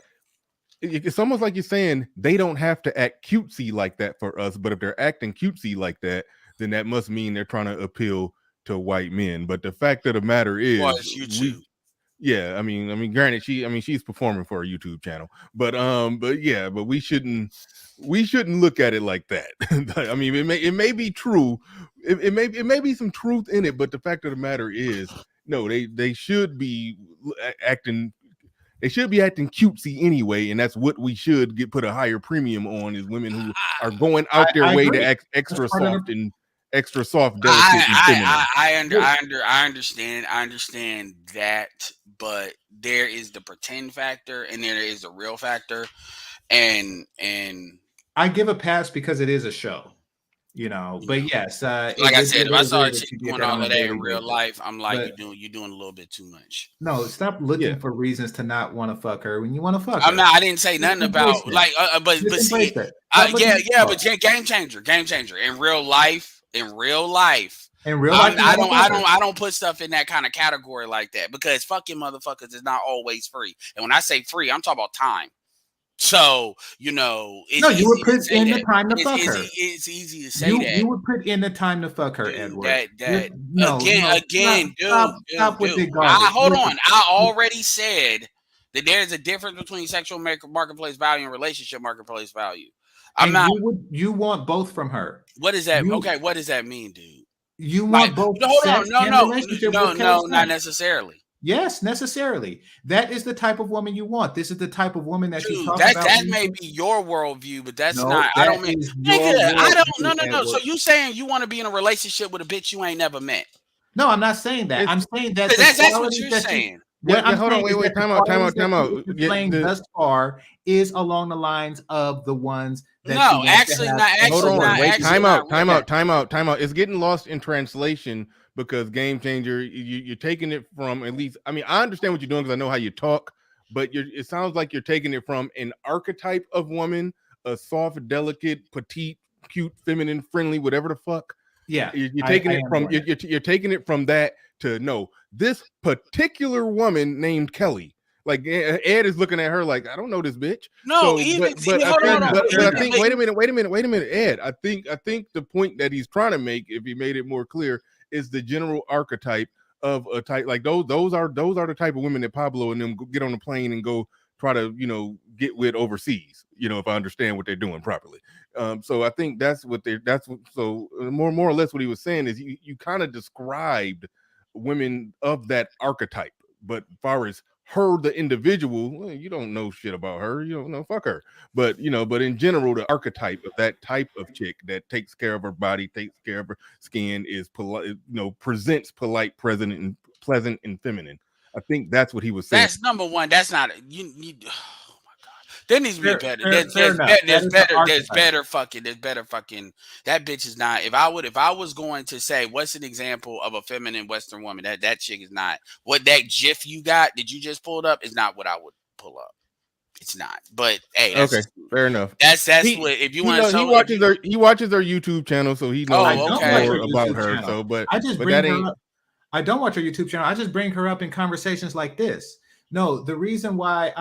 you're saying they don't have to act cutesy like that for us, but if they're acting cutesy like that, then that must mean they're trying to appeal to white men. But the fact of the matter is, I mean, granted, she's performing for a YouTube channel, but we shouldn't look at it like that. I mean, it may be true, it may be some truth in it, but the fact of the matter is, no, they should be acting. They should be acting cutesy anyway, and that's what we should put a higher premium on is women who are going out their way to act extra soft and delicate. I understand that, but there is the pretend factor and there is the real factor, and I give a pass because it is a show. You know, but yes, like I said, if I saw you doing all of that in real life, I'm like, you're doing a little bit too much. No, stop looking for reasons to not want to fuck her when you want to fuck her. I'm not. I didn't say nothing about like, but see, but game changer in real life. I don't put stuff in that kind of category like that because fucking motherfuckers is not always free. And when I say free, I'm talking about time. So, you know, you would put in the time to fuck her. It's easy to say that. You would put in the time to fuck her, Edward. Stop with the garbage. Hold on. I already said that there's a difference between sexual marketplace value and relationship marketplace value. You want both from her. What is that? What does that mean, dude? You want both. Hold on. No, not necessarily. Yes, necessarily. That is the type of woman you want. This is the type of woman that you talk about. That may be your worldview, but that's not. I don't mean. No. So you saying you want to be in a relationship with a bitch you ain't never met? No, I'm not saying that. I'm saying that that's what you're saying. Hold on, wait, time out. Playing thus far is along the lines of the ones that time out. It's getting lost in translation because Game Changer, you're taking it from at least. I mean, I understand what you're doing because I know how you talk, but it sounds like you're taking it from an archetype of woman, a soft, delicate, petite, cute, feminine, friendly, whatever the fuck. Yeah, you're taking it from that to no, this particular woman named Kelly. Like Ed is looking at her like, I don't know this bitch. No, I think wait a minute, Ed. I think the point that he's trying to make, if he made it more clear, is the general archetype of a type like those are the type of women that Pablo and them get on the plane and go try to get with overseas. If I understand what they're doing properly. So I think more or less what he was saying is you kind of described women of that archetype, but as far as her, the individual, well, you don't know shit about her. You don't know, fuck her. But but in general, the archetype of that type of chick that takes care of her body, takes care of her skin, is polite, presents polite, pleasant, and feminine. I think that's what he was saying. That's number one. That's not you. Oh my god, there needs to be better. There's better fucking. That bitch is not. If I was going to say what's an example of a feminine Western woman, that chick is not. What that GIF you got that you just pulled up is not what I would pull up. It's not. But hey, okay, fair enough. That's what if you want to. He watches her YouTube channel, so he knows more about her. Channel. So, but I just bring her up. I don't watch her YouTube channel. I just bring her up in conversations like this. No, the reason why,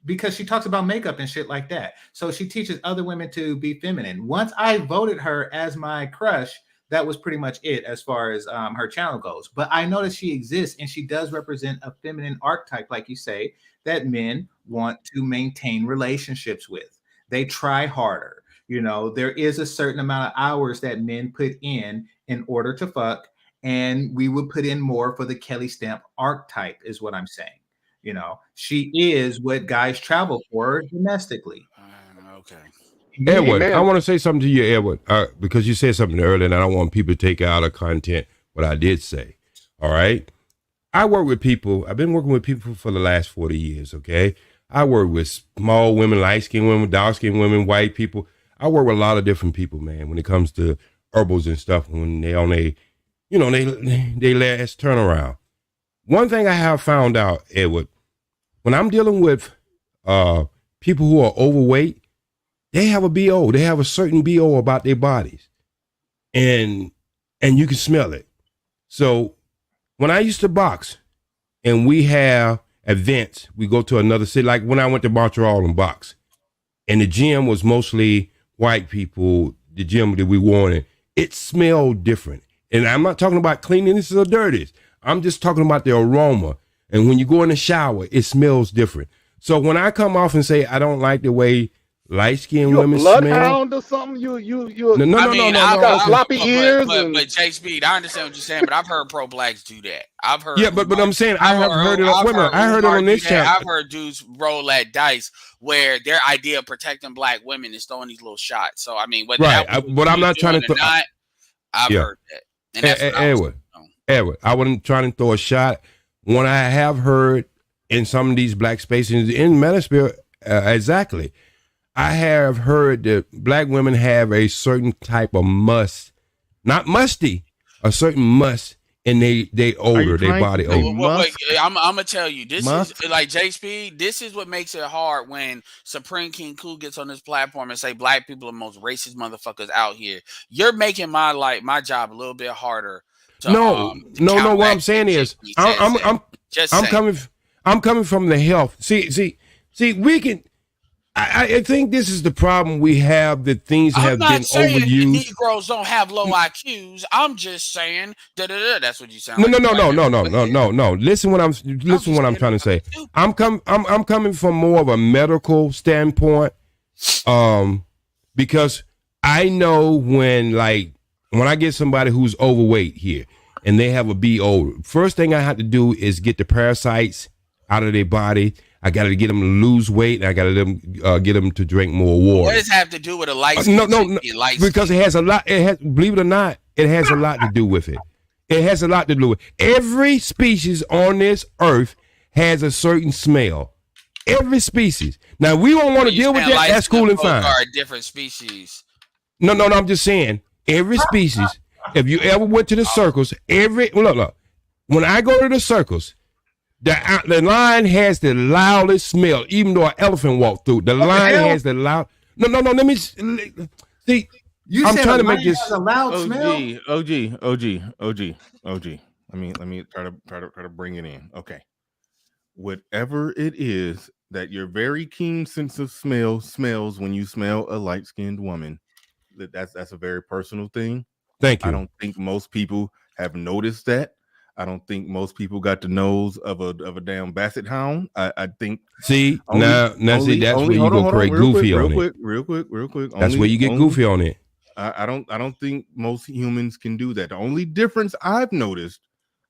because she talks about makeup and shit like that. So she teaches other women to be feminine. Once I voted her as my crush, that was pretty much it as far as her channel goes. But I know that she exists and she does represent a feminine archetype, like you say, that men want to maintain relationships with. They try harder. There is a certain amount of hours that men put in order to fuck. And we would put in more for the Kelly Stamp archetype is what I'm saying. She is what guys travel for domestically. Okay. Edward, man. I want to say something to you, Edward, because you said something earlier, and I don't want people to take out of content what I did say. All right. I work with people. I've been working with people for the last 40 years. Okay. I work with small women, light-skinned women, dark-skinned women, white people. I work with a lot of different people, man, when it comes to herbals and stuff, when they on they last turnaround. One thing I have found out, Edward, when I'm dealing with people who are overweight, they have a BO. They have a certain BO about their bodies. And you can smell it. So when I used to box and we have events, we go to another city, like when I went to Montreal and box, and the gym was mostly white people, the gym that we wore in, it smelled different. And I'm not talking about cleanliness or dirtiness. I'm just talking about the aroma. And when you go in the shower, it smells different. So when I come off and say I don't like the way light-skinned women smell, bloodhound or something? You no. got sloppy ears. But Jay Speed, I understand what you're saying, but I've heard pro-blacks do that. I've heard. Yeah, but I'm saying I have heard it on women. I heard it on this channel. I've heard dudes roll that dice where their idea of protecting black women is throwing these little shots. So I mean, but I'm not trying to. I've heard that. And that's Edward, I wasn't trying to throw a shot. When I have heard in some of these black spaces in Manosphere, exactly, I have heard that black women have a certain type of must, not musty, a certain must in they odor, their body odor. I'm gonna tell you, this is like J Speed. This is what makes it hard when Supreme King Cool gets on this platform and say black people are the most racist motherfuckers out here. You're making my job a little bit harder. No. What I'm saying is, I'm coming from the health. See, we can. I think this is the problem we have, that things have been overused. Negroes don't have low IQs. I'm just saying that's what you sound. No. Listen what I'm trying to say. I'm coming from more of a medical standpoint, because I know when I get somebody who's overweight here and they have a BO, first thing I have to do is get the parasites out of their body. I got to get them to lose weight, and I got to get them to drink more water. What does it have to do with a light? No, because it has a lot. Believe it or not, it has a lot to do with it. It has a lot to do with it. Every species on this earth has a certain smell. Every species. Now we don't want to deal with that. That's cool and fine. Are different species. No. I'm just saying every species. If you ever went to the circus, look. When I go to the circus, the lion has the loudest smell, even though an elephant walked through. The lion has the loud. No. Let me see. I'm trying to make this a loud smell. OG. Let me try to bring it in. Okay. Whatever it is that your very keen sense of smell smells when you smell a light-skinned woman, that's a very personal thing. Thank you. I don't think most people have noticed that. I don't think most people got the nose of a damn basset hound. I think. See, that's where you go crazy goofy on it. Real quick. That's where you get goofy on it. I don't think most humans can do that. The only difference I've noticed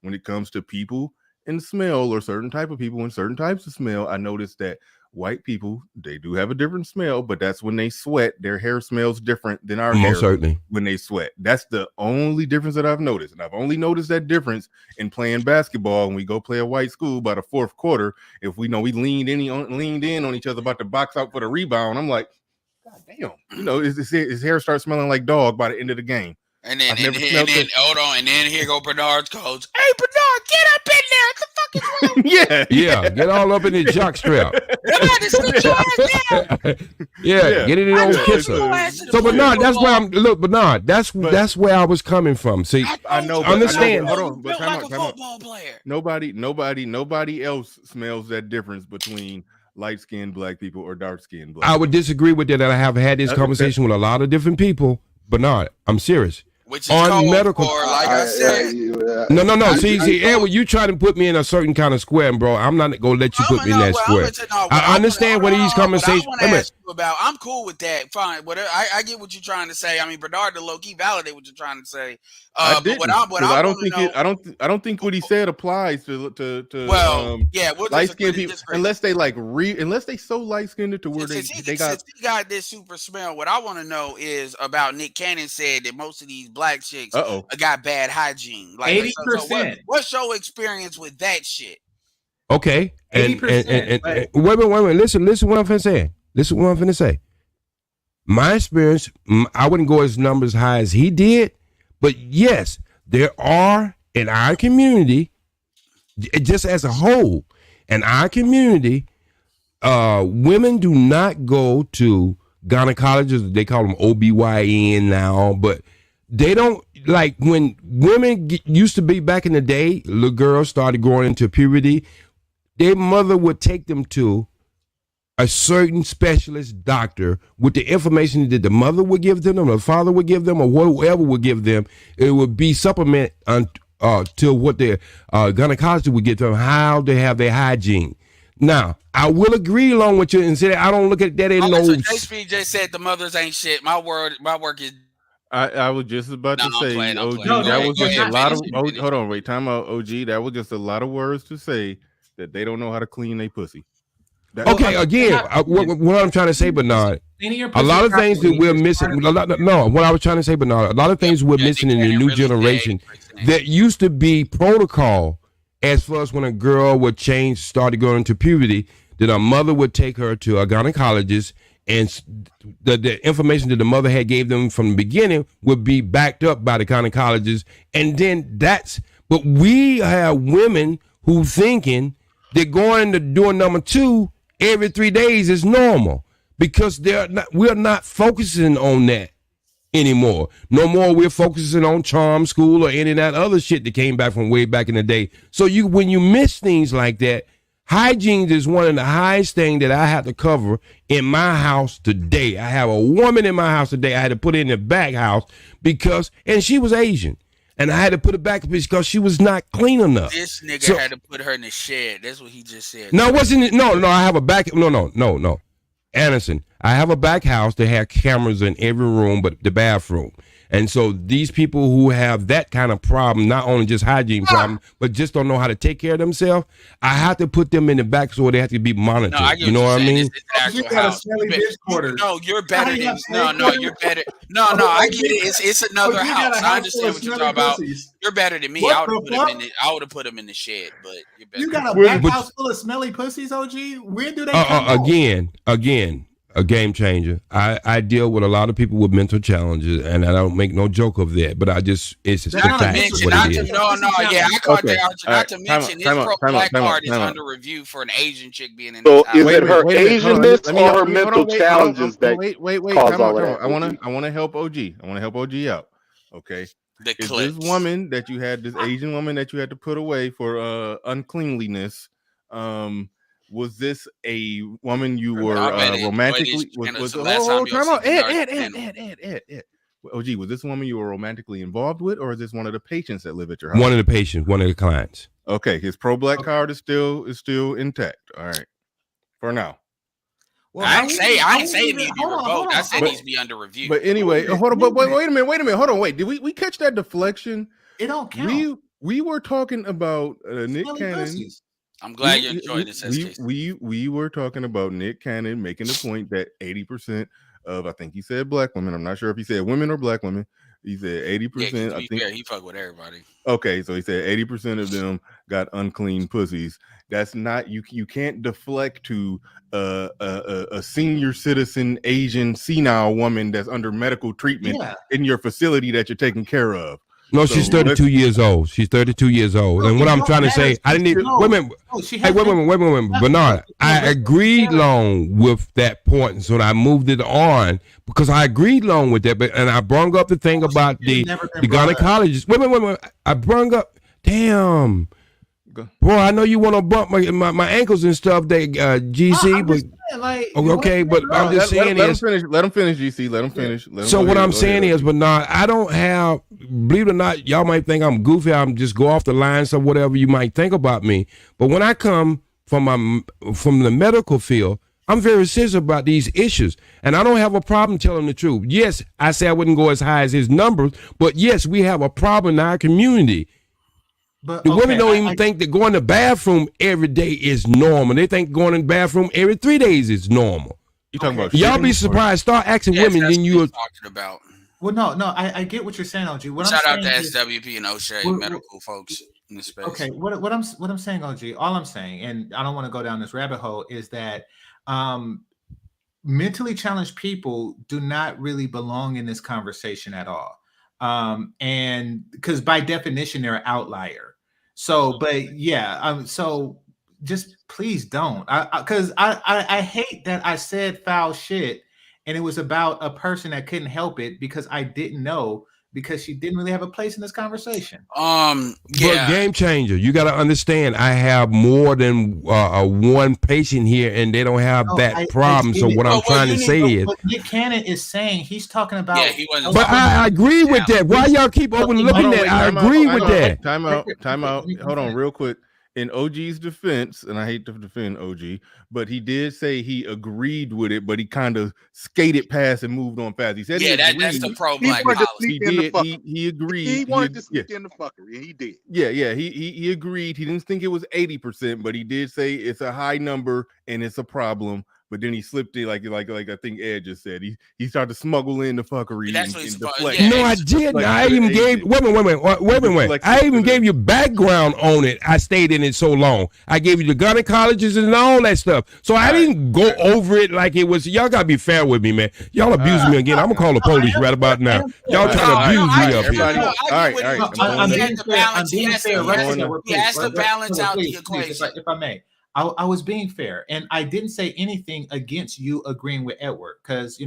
when it comes to people and smell, or certain type of people and certain types of smell, I noticed that white people, they do have a different smell, but that's when they sweat. Their hair smells different than our hair certainly when they sweat. That's the only difference that I've noticed. And I've only noticed that difference in playing basketball when we go play a white school by the fourth quarter. If we know we leaned in on each other about to box out for the rebound, I'm like, God damn, his hair starts smelling like dog by the end of the game. And then hold on, and then here go Bernard's coach. Hey Bernard, get up in there. What the fuck is wrong? Yeah, get all up in his jock strap. Yeah, get it in on kisser. So Bernard, that's where Bernard, that's where I was coming from. See, I know. Understand? Hold on, but time out. Nobody else smells that difference between light-skinned black people or dark-skinned black people. I would disagree with that. And I have had this conversation with a lot of different people. Bernard, I'm serious. Which is on medical. Like I said. No. See, Edward, you try to put me in a certain kind of square, bro. I'm not gonna let you put me in that square. I understand what these conversations. about. I'm cool with that. Fine, whatever. I get what you're trying to say. I mean, Bernard, the low key validate what you're trying to say. I didn't, but what I don't think know, I don't think what he said applies to light skinned people unless they unless they so light skinned to where since he got this super smell. What I want to know is about Nick Cannon said that most of these black chicks got bad hygiene. Like 80%. What's your experience with that shit? Okay, and wait a minute. Listen what I'm finna say. Listen what I'm finna say. My experience, I wouldn't go as numbers high as he did, but yes, there are in our community, just as a whole, in our community, women do not go to gynecologists. They call them OBYN now, but they don't, like when women used to be back in the day, little girls started growing into puberty, their mother would take them to a certain specialist doctor with the information that the mother would give them, or the father would give them, or whoever would give them. It would be supplement to what their gynecologist would give them, how they have their hygiene. Now, I will agree along with you and say I don't look at that in no. So JSP just said the mothers ain't shit. My work is. I was just about to say, OG, that was just a lot of. Hold on, wait, time out, OG. That was just a lot of words to say that they don't know how to clean their pussy. Okay, again, what I'm trying to say, Bernard, a lot of things that we're missing. What I was trying to say, Bernard, a lot of things we're missing in the new generation that used to be protocol as far as when a girl would started going into puberty, that a mother would take her to a gynecologist, and the information that the mother had gave them from the beginning would be backed up by the gynecologist. And then but we have women who thinking that going to doing number 2 every 3 days is normal, because we're not focusing on that anymore. No more we're focusing on charm school or any of that other shit that came back from way back in the day. So when you miss things like that, hygiene is one of the highest things that I have to cover in my house today. I have a woman in my house today. I had to put it in the back house and she was Asian. And I had to put it back because she was not clean enough. This nigga had to put her in the shed. That's what he just said. No, wasn't it? No, I have a back. No. Anderson, I have a back house that had cameras in every room but the bathroom. And so these people who have that kind of problem, not only just hygiene problem, but just don't know how to take care of themselves, I have to put them in the back so they have to be monitored. No, you know what I mean? You got a smelly bitch quarter. No, you're better than you're better. No, I get it. It's another house. I understand what you're talking about. You're better than me. I would have put him in the shed, but you're better. You got a back house full of smelly pussies, OG? Where do they come Again, a game changer. I deal with a lot of people with mental challenges, and I don't make no joke of that. But it's just a fact. Not to mention, his pro-black card is under review for an Asian chick being in. So is it her Asianness or her mental challenges that cause all that? I want to help OG. I want to help OG out. Okay. Is this woman that you had, this Asian woman that you had to put away for uncleanliness, was this a woman you were romantically? Ed. OG, was this a woman you were romantically involved with, or is this one of the patients that live at your house? One of the patients, one of the clients. Okay, his pro-black card is still intact. All right, for now. Well, I ain't say it needs to be revoked. I said it needs to be under review. But anyway, hold on. But wait a minute. Hold on. Wait. Did we catch that deflection? It don't count. We were talking about Nick Cannon. I'm glad you enjoyed this. We were talking about Nick Cannon making the point that 80% of, I think he said black women. I'm not sure if he said women or black women. He said 80%. I think he fuck with everybody. Okay, so he said 80% of them got unclean pussies. That's not you can't deflect to a senior citizen Asian senile woman that's under medical treatment in your facility that you're taking care of. No, so she's 32 years old. She's 32 years old. And what I'm trying to say, I didn't even, wait a minute, Bernard, I agreed long with that point. So I moved it on because I agreed long with that. And I brought up the thing about the gynecologist. Wait a minute. I brought up, damn. Bro, I know you want to bump my ankles and stuff, GC, but okay, but I'm just saying let him finish, GC. Let him finish. So what I'm saying is, Bernard, I don't have, believe it or not, y'all might think I'm goofy. I'm just go off the lines or whatever you might think about me. But when I come from the medical field, I'm very sensitive about these issues, and I don't have a problem telling the truth. Yes, I say I wouldn't go as high as his numbers, but yes, we have a problem in our community. But the women don't even think that going to the bathroom every day is normal. They think going in the bathroom every 3 days is normal. You talking about y'all be surprised. Start asking women, then you talking about. Well, no, I get what you're saying, OG. What Shout I'm out to saying SWP and O'Shea medical folks in the space. Okay, what I'm saying, OG, all I'm saying, and I don't want to go down this rabbit hole, is that mentally challenged people do not really belong in this conversation at all. And because by definition they're an outlier. So, but yeah, so just please don't. Because I hate that I said foul shit and it was about a person that couldn't help it because I didn't know, because she didn't really have a place in this conversation. But game changer, you got to understand, I have more than one patient here, and they don't have that problem. So what I'm trying to say is, what Nick Cannon is saying, he's talking about. Yeah, he wasn't. But I agree with that. Why y'all keep overlooking that? I agree with that. Time out. Hold on, real quick. In OG's defense, and I hate to defend OG, but he did say he agreed with it, but he kind of skated past and moved on fast. He said, that's the pro-black policy. He agreed. He wanted to sneak in the fuckery, and he did. Yeah. He agreed. He didn't think it was 80%, but he did say it's a high number and it's a problem. But then he slipped it like I think Ed just said. He started to smuggle in the fuckery. That's what he's deflect. No, I didn't. I even gave wait a minute. I even gave you background on it. I stayed in it so long. I gave you the gynecologists and all that stuff. So I didn't go over it like it was. Y'all gotta be fair with me, man. Y'all abusing me again. I'm gonna call the police right about now. Y'all trying to abuse me up here. All right. He has to balance out the equation. If I may. I was being fair, and I didn't say anything against you agreeing with Edward, because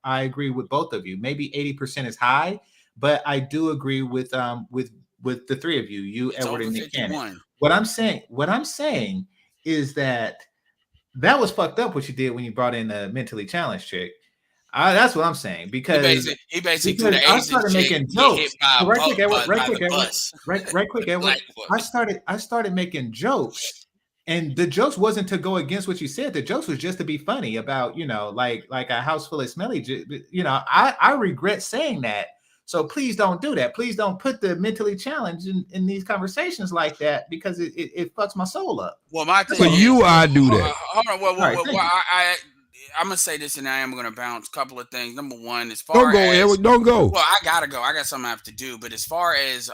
I agree with both of you. Maybe 80% is high, but I do agree with the three of you, Edward and Nick Cannon. What I'm saying is that was fucked up what you did when you brought in the mentally challenged chick. That's what I'm saying, because he basically I started making jokes. Right quick, Edward. I started making jokes. And the jokes wasn't to go against what you said. The jokes was just to be funny about, like a house full of smelly. I regret saying that. So please don't do that. Please don't put the mentally challenged in these conversations like that, because it fucks my soul up. Well, my thing for you, I do that. Hold on. I'm gonna say this, and I am gonna bounce a couple of things. Number one, as far Edward, don't go. Well, I gotta go. I got something I have to do. But as far as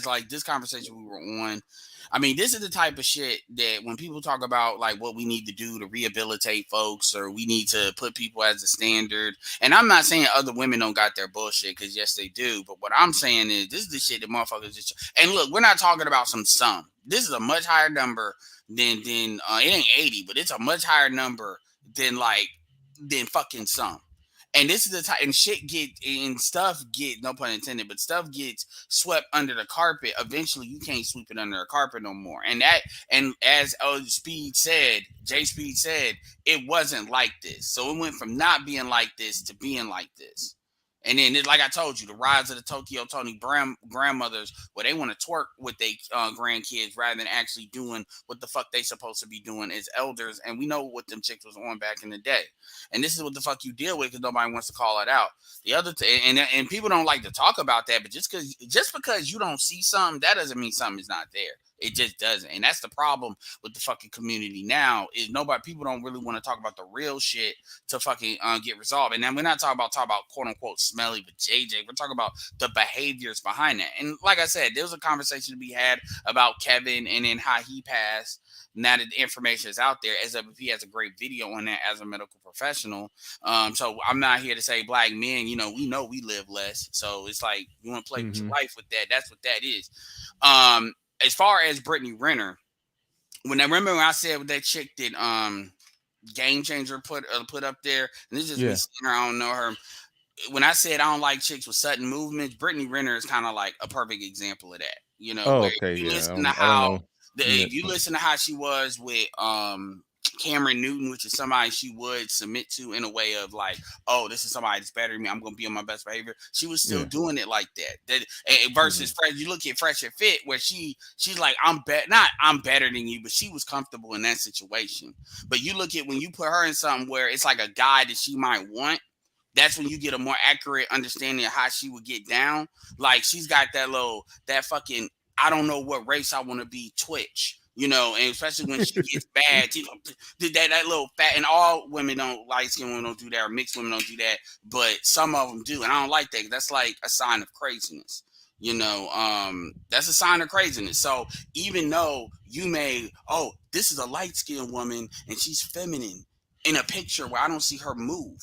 like this conversation we were on, I mean, this is the type of shit that when people talk about like what we need to do to rehabilitate folks, or we need to put people as a standard. And I'm not saying other women don't got their bullshit, because yes, they do. But what I'm saying is this is the shit that motherfuckers just. And look, we're not talking about some. This is a much higher number than it ain't 80, but it's a much higher number than fucking some. And this is the type, and stuff get, no pun intended, but stuff gets swept under the carpet. Eventually, you can't sweep it under the carpet no more. And as Jay Speed said, it wasn't like this. So it went from not being like this to being like this. And then, like I told you, the rise of the Tokyo Tony grandmothers, where they want to twerk with their grandkids rather than actually doing what the fuck they supposed to be doing as elders. And we know what them chicks was on back in the day. And this is what the fuck you deal with, because nobody wants to call it out. The other and people don't like to talk about that, but just because you don't see something, that doesn't mean something is not there. It just doesn't. And that's the problem with the fucking community now, is people don't really want to talk about the real shit to fucking get resolved. And then we're not talking about quote unquote smelly with JJ. We're talking about the behaviors behind that. And like I said, there was a conversation to be had about Kevin and then how he passed. Now that the information is out there, SWP has a great video on that as a medical professional. So I'm not here to say black men, we know we live less. So it's like, you want to play with your life with that. That's what that is. As far as Brittany Renner, when I said with that chick that Game Changer put up there, and this is just me saying her, I don't know her. When I said I don't like chicks with sudden movements, Brittany Renner is kind of like a perfect example of that. If you listen to how she was with Cameron Newton, which is somebody she would submit to in a way of like, oh, this is somebody that's better than me, I'm gonna be on my best behavior. She was still doing it like that. Versus Fresh, you look at Fresh and Fit, where she's like, I'm better than you, but she was comfortable in that situation. But you look at when you put her in something where it's like a guy that she might want, that's when you get a more accurate understanding of how she would get down. Like she's got that fucking, I don't know what race I want to be twitch. And especially when she gets bad, that little fat, and all women don't, light skin women don't do that, or mixed women don't do that, but some of them do, and I don't like that. That's like a sign of craziness. That's a sign of craziness. So even though you may, this is a light skinned woman and she's feminine in a picture where I don't see her move,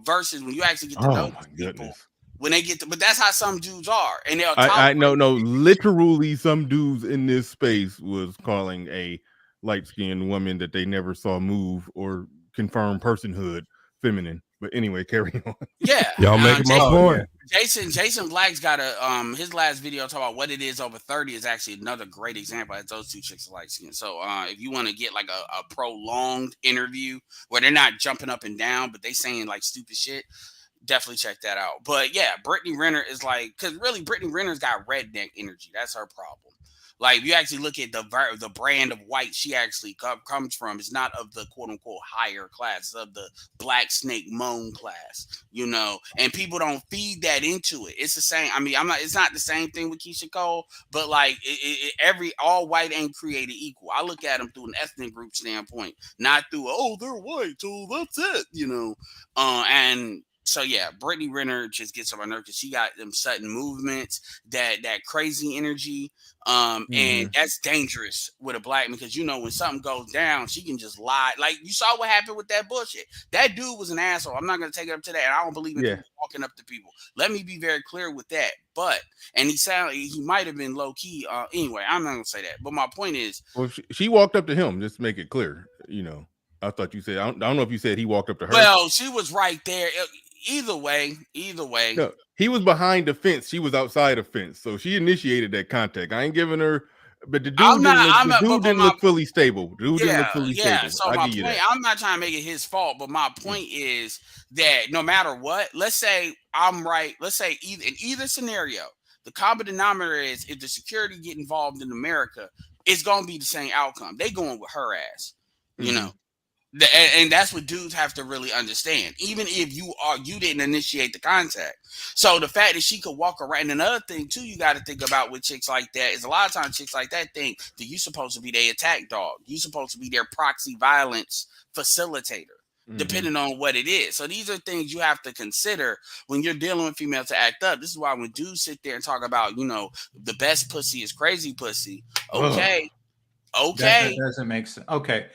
versus when you actually get to know people. When they get but that's how some dudes are, and they'll no, literally some dudes in this space was calling a light-skinned woman that they never saw move or confirm personhood feminine. But anyway, carry on. Yeah, y'all making my point. Jason Black's got his last video talk about what it is over 30 is actually another great example that those two chicks are light skinned. So if you want to get like a prolonged interview where they're not jumping up and down, but they saying like stupid shit, definitely check that out. But yeah, Brittany Renner is like, because really Brittany Renner's got redneck energy. That's her problem. Like if you actually look at the brand of white she actually comes from, it's not of the quote unquote higher class, it's of the black snake moan class, and people don't feed that into it. It's the same. I mean, it's not the same thing with Keisha Cole, but like all white ain't created equal. I look at them through an ethnic group standpoint, not through, they're white, so that's it, and so yeah, Brittany Renner just gets on my nerves because she got them sudden movements, that crazy energy, and that's dangerous with a black man because when something goes down, she can just lie. Like you saw what happened with that bullshit. That dude was an asshole. I'm not gonna take it up to that. And I don't believe in people walking up to people. Let me be very clear with that. But he might have been low key. Anyway, I'm not gonna say that. But my point is, well, she walked up to him. Just to make it clear, I thought you said I don't know if you said he walked up to her. Well, she was right there. Either way. No, he was behind the fence. She was outside the fence. So she initiated that contact. I ain't giving her, but the dude didn't look fully stable. The dude didn't look fully stable. So my point, I'm not trying to make it his fault, but my point is that no matter what, let's say I'm right. Let's say in either scenario, the common denominator is if the security get involved in America, it's going to be the same outcome. They going with her ass, And that's what dudes have to really understand. Even if you didn't initiate the contact. So the fact that she could walk around, and another thing too, you got to think about with chicks like that is a lot of times chicks like that think that you supposed to be their attack dog. You supposed to be their proxy violence facilitator, depending on what it is. So these are things you have to consider when you're dealing with females to act up. This is why when dudes sit there and talk about, the best pussy is crazy pussy. Okay. That doesn't make sense. Okay.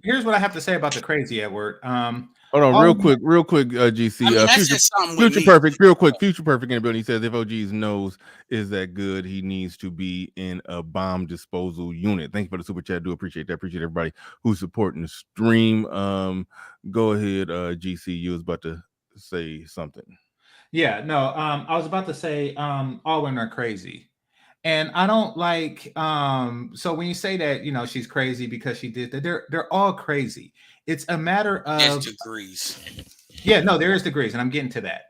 Here's what I have to say about the crazy Edward. Hold on, real quick, GC. Future Perfect, real quick. Future Perfect in the building. He says if OG's nose is that good, he needs to be in a bomb disposal unit. Thank you for the super chat. I do appreciate that. Appreciate everybody who's supporting the stream. Go ahead, GC. You was about to say something. Yeah, no. I was about to say all women are crazy. And I don't like, so when you say that, she's crazy because she did that, they're all crazy. It's a matter of there's degrees. Yeah, no, there is degrees, and I'm getting to that.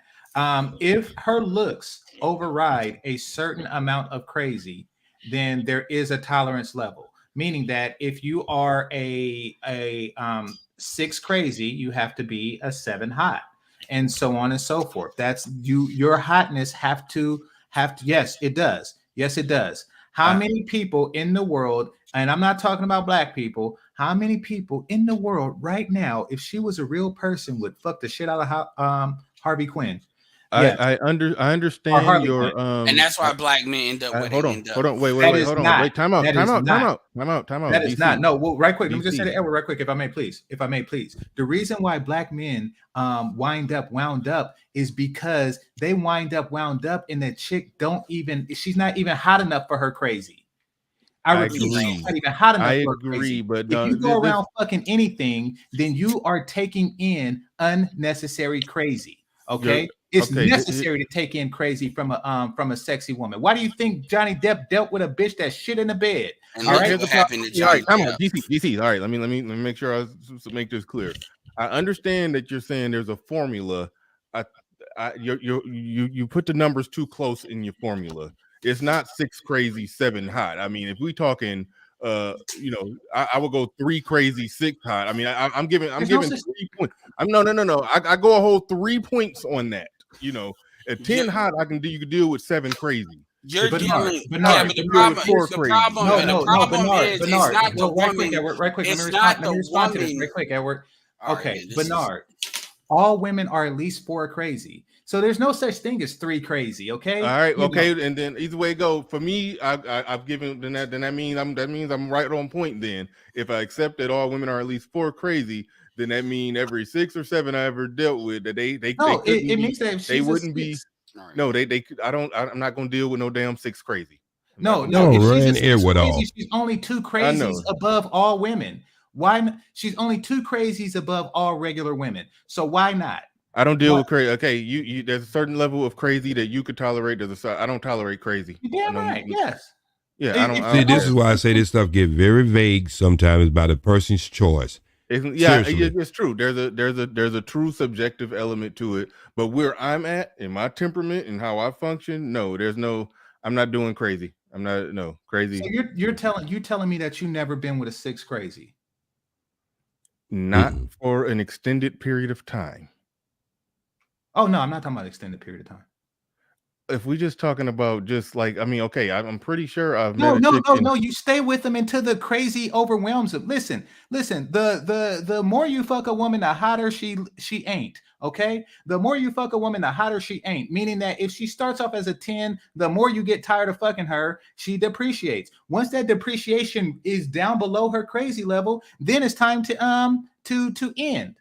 If her looks override a certain amount of crazy, then there is a tolerance level. Meaning that if you are a 6 crazy, you have to be a 7 hot, and so on and so forth. That's your hotness have to yes, it does. Yes, it does. How many people in the world, and I'm not talking about black people, how many people in the world right now, if she was a real person, would fuck the shit out of Harvey Quinn? Yes. I understand your and that's why black men end up with hold on, wait, hold on. Wait, time out. That is not. No, well, right quick. Let me just say that, Edward, right quick, if I may, please. The reason why black men wound up is because they wound up and the chick she's not even hot enough for her crazy. I agree. She's not even hot enough for her crazy. But if you go around fucking anything, then you are taking in unnecessary crazy. Okay. It's necessary to take in crazy from a sexy woman. Why do you think Johnny Depp dealt with a bitch that shit in the bed? And all right, what happened to Johnny Depp? Come on, DC. All right, let me make sure I make this clear. I understand that you're saying there's a formula. You put the numbers too close in your formula. It's not 6 crazy, 7 hot. I mean, if we talking, I would go 3 crazy, 6 hot. I mean, I'm giving 3 points. No. I go a whole 3 points on that. At 10 hot, you can deal with 7 crazy. You're Bernard, but the problem is it's not the woman. Right quick. It's Let not me respond to this right quick, Edward. Okay, Bernard. All women are at least 4 crazy. So there's no such thing as 3 crazy, okay? All right, okay, and then either way it go. For me, I've given that means I'm right on point. Then if I accept that all women are at least 4 crazy, then that means every 6 or 7 I ever dealt with that it means that they wouldn't be. No, I'm not going to deal with no damn 6 crazy. No. If she's only 2 crazies above all women. Why? She's only 2 crazies above all regular women. So why not? I don't deal with crazy. Okay, you there's a certain level of crazy that you could tolerate. I don't tolerate crazy. You're damn right. Yes. Yeah, I don't. See, this is why I say this stuff get very vague sometimes by the person's choice. It's true. There's a true subjective element to it. But where I'm at in my temperament and how I function, I'm not doing crazy. I'm not crazy. So you're telling me that you never been with a 6 crazy. Not for an extended period of time. Oh no, I'm not talking about extended period of time. If we just talking about I'm pretty sure I've no. You stay with them until the crazy overwhelms them. Listen. The more you fuck a woman, the hotter she ain't. Okay, the more you fuck a woman, the hotter she ain't. Meaning that if she starts off as a 10, the more you get tired of fucking her, she depreciates. Once that depreciation is down below her crazy level, then it's time to end.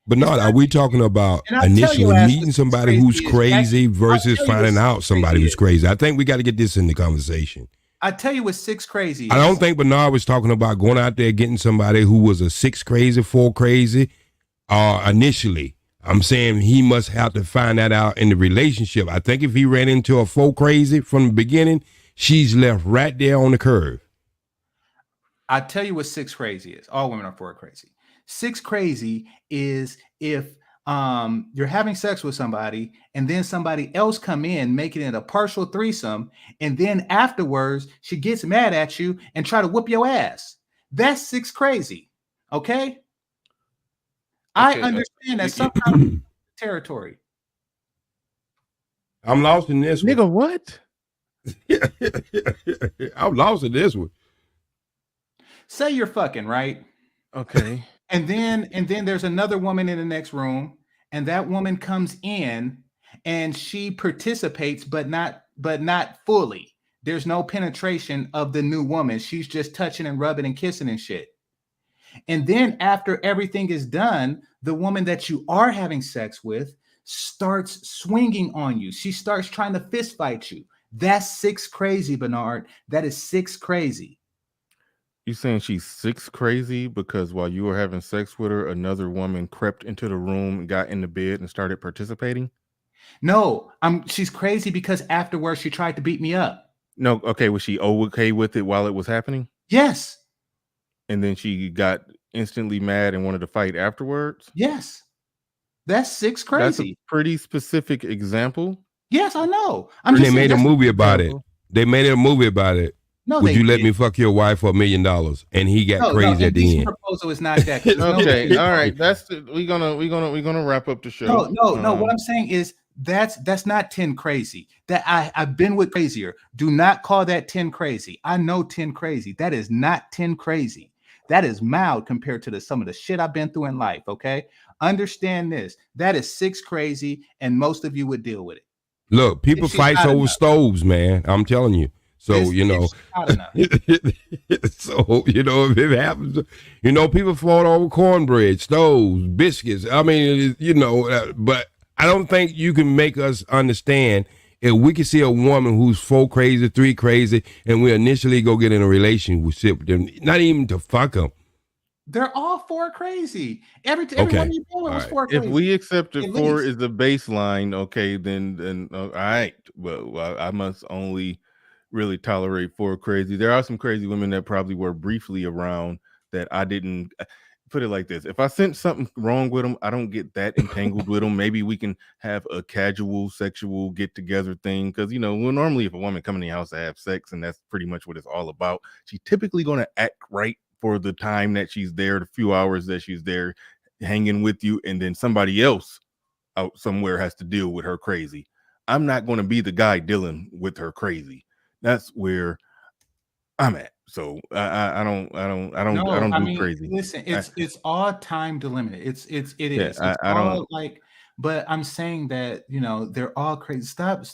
But not, are we talking about initially meeting somebody who's crazy versus finding out somebody who's crazy? I think we got to get this in the conversation. I tell you what 6 crazy is. I don't think Bernard was talking about going out there getting somebody who was a 6 crazy, 4 crazy, initially. I'm saying he must have to find that out in the relationship. I think if he ran into a 4 crazy from the beginning, she's left right there on the curve. I tell you what 6 crazy is. All women are 4 crazy. 6 crazy is if you're having sex with somebody and then somebody else come in making it a partial threesome, and then afterwards she gets mad at you and try to whoop your ass. That's 6 crazy. Okay? I understand that sometimes territory. I'm lost in this one. Nigga, what? I'm lost in this one. Say you're fucking, right? Okay. And then there's another woman in the next room, and that woman comes in and she participates, but not fully. There's no penetration of the new woman. She's just touching and rubbing and kissing and shit. And then after everything is done, the woman that you are having sex with starts swinging on you. She starts trying to fist fight you. That's 6 crazy, Bernard. That is 6 crazy. You saying she's 6 crazy because while you were having sex with her, another woman crept into the room, got in the bed, and started participating? No, she's crazy because afterwards she tried to beat me up. No, okay. Was she okay with it while it was happening? Yes. And then she got instantly mad and wanted to fight afterwards? Yes. That's 6 crazy. That's a pretty specific example. Yes, I know. They made a movie about it. They made a movie about it. No, would you let me fuck your wife for $1 million? And he got crazy at the end. Proposal is not that. Okay, all right. We're gonna wrap up the show. No. What I'm saying is that's not 10 crazy. That I've been with crazier. Do not call that 10 crazy. I know 10 crazy. That is not 10 crazy. That is mild compared to some of the shit I've been through in life. Okay, understand this. That is 6 crazy, and most of you would deal with it. Look, people fight over stoves, man. I'm telling you. So, so, if it happens, people fought over cornbread, stoves, biscuits. I mean, but I don't think you can make us understand if we can see a woman who's 4 crazy, 3 crazy, and we initially go get in a relationship with them, not even to fuck them. They're all 4 crazy. Every one Okay. you deal with All was right. 4 If crazy. we accept that At 4 least. is the baseline, okay, then all right. Well, I must only really tolerate 4 crazy. There are some crazy women that probably were briefly around that I didn't put it like this. If I sense something wrong with them, I don't get that entangled with them. Maybe we can have a casual sexual get together thing. Cause well, normally if a woman come in the house to have sex, and that's pretty much what it's all about, she's typically going to act right for the time that she's there, the few hours that she's there hanging with you. And then somebody else out somewhere has to deal with her crazy. I'm not going to be the guy dealing with her crazy. That's where I'm at. So I don't do crazy. Listen, it's all time delimited. It Yeah, is. It's I all don't. like, but I'm saying that they're all crazy. Stop.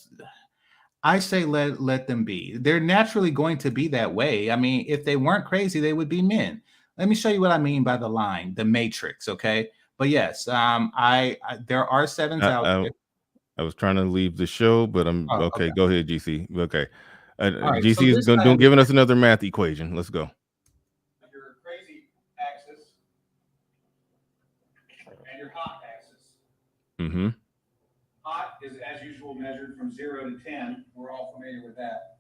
I say let them be. They're naturally going to be that way. I mean, if they weren't crazy, they would be men. Let me show you what I mean by the line, the matrix. Okay, but yes, I there are sevens out there. I was trying to leave the show, but I'm Oh, okay. okay. Go ahead, GC. Okay, All right. So GC is this guy giving us another math equation. Let's go. Your crazy axis and your hot axis. Mm-hmm. Hot is, as usual, measured from 0 to 10. We're all familiar with that.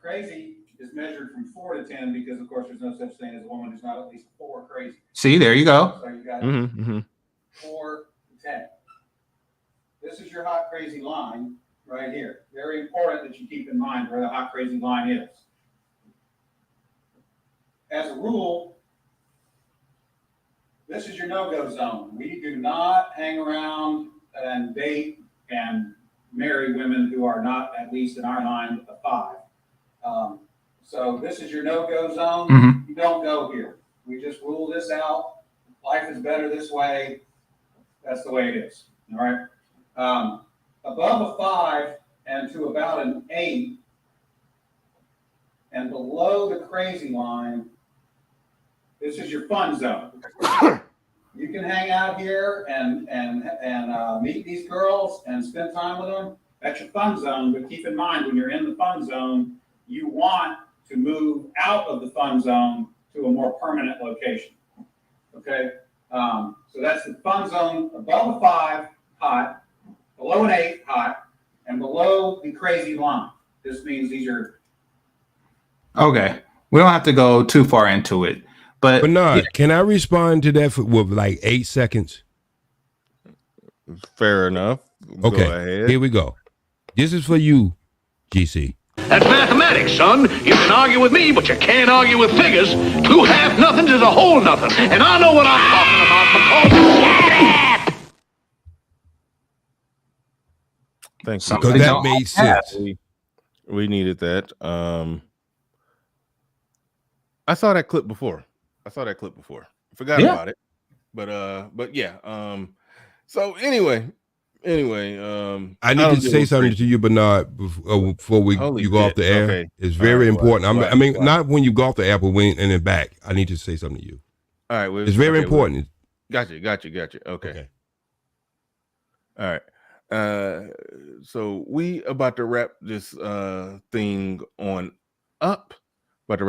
Crazy is measured from 4 to 10 because, of course, there's no such thing as a woman who's not at least 4 crazy. See, there you go. So you got 4 to 10. This is your hot crazy line right here. Very important that you keep in mind where the hot crazy line is. As a rule, this is your no-go zone. We do not hang around and date and marry women who are not, at least in our mind, a 5. So this is your no-go zone. Mm-hmm. You don't go here. We just rule this out. Life is better this way. That's the way it is. All right. Above a 5 and to about an 8, and below the crazy line, this is your fun zone. You can hang out here and meet these girls and spend time with them. That's your fun zone. But keep in mind, when you're in the fun zone, you want to move out of the fun zone to a more permanent location. Okay? So that's the fun zone above a 5, hot, below an 8, hot, and below the crazy line. This means these are... Okay. We don't have to go too far into it. But Bernard, can I respond to that with like 8 seconds? Fair enough. Okay, go ahead. Here we go. This is for you, GC. That's mathematics, son. You can argue with me, but you can't argue with figures. 2 half nothings is a whole nothing. And I know what I'm talking about because... Thanks. Because that made sense. We needed that. I saw that clip before. Forgot about it. But yeah. So anyway, I need to say something to you, Bernard, before you go off the air. Okay. It's very important. I mean, not when you go off the air, but when and then back. I need to say something to you. All right. Well, it's very important. Gotcha. Okay. All right. So we about to wrap this thing on up. I'd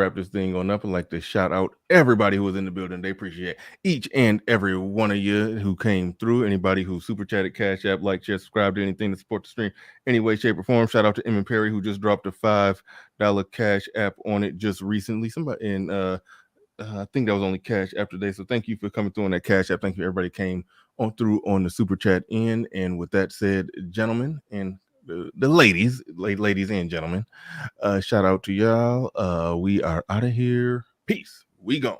like to shout out everybody who was in the building. They appreciate each and every one of you who came through. Anybody who super chatted, Cash App, like, share, subscribe to anything to support the stream any way, shape, or form. Shout out to Emmett Perry who just dropped a $5 Cash App on it just recently. Somebody in I think that was only Cash App today. So thank you for coming through on that Cash App. Thank you everybody came on through on the super chat end. And with that said, gentlemen and the ladies and gentlemen, shout out to y'all. We are out of here. Peace. We gone.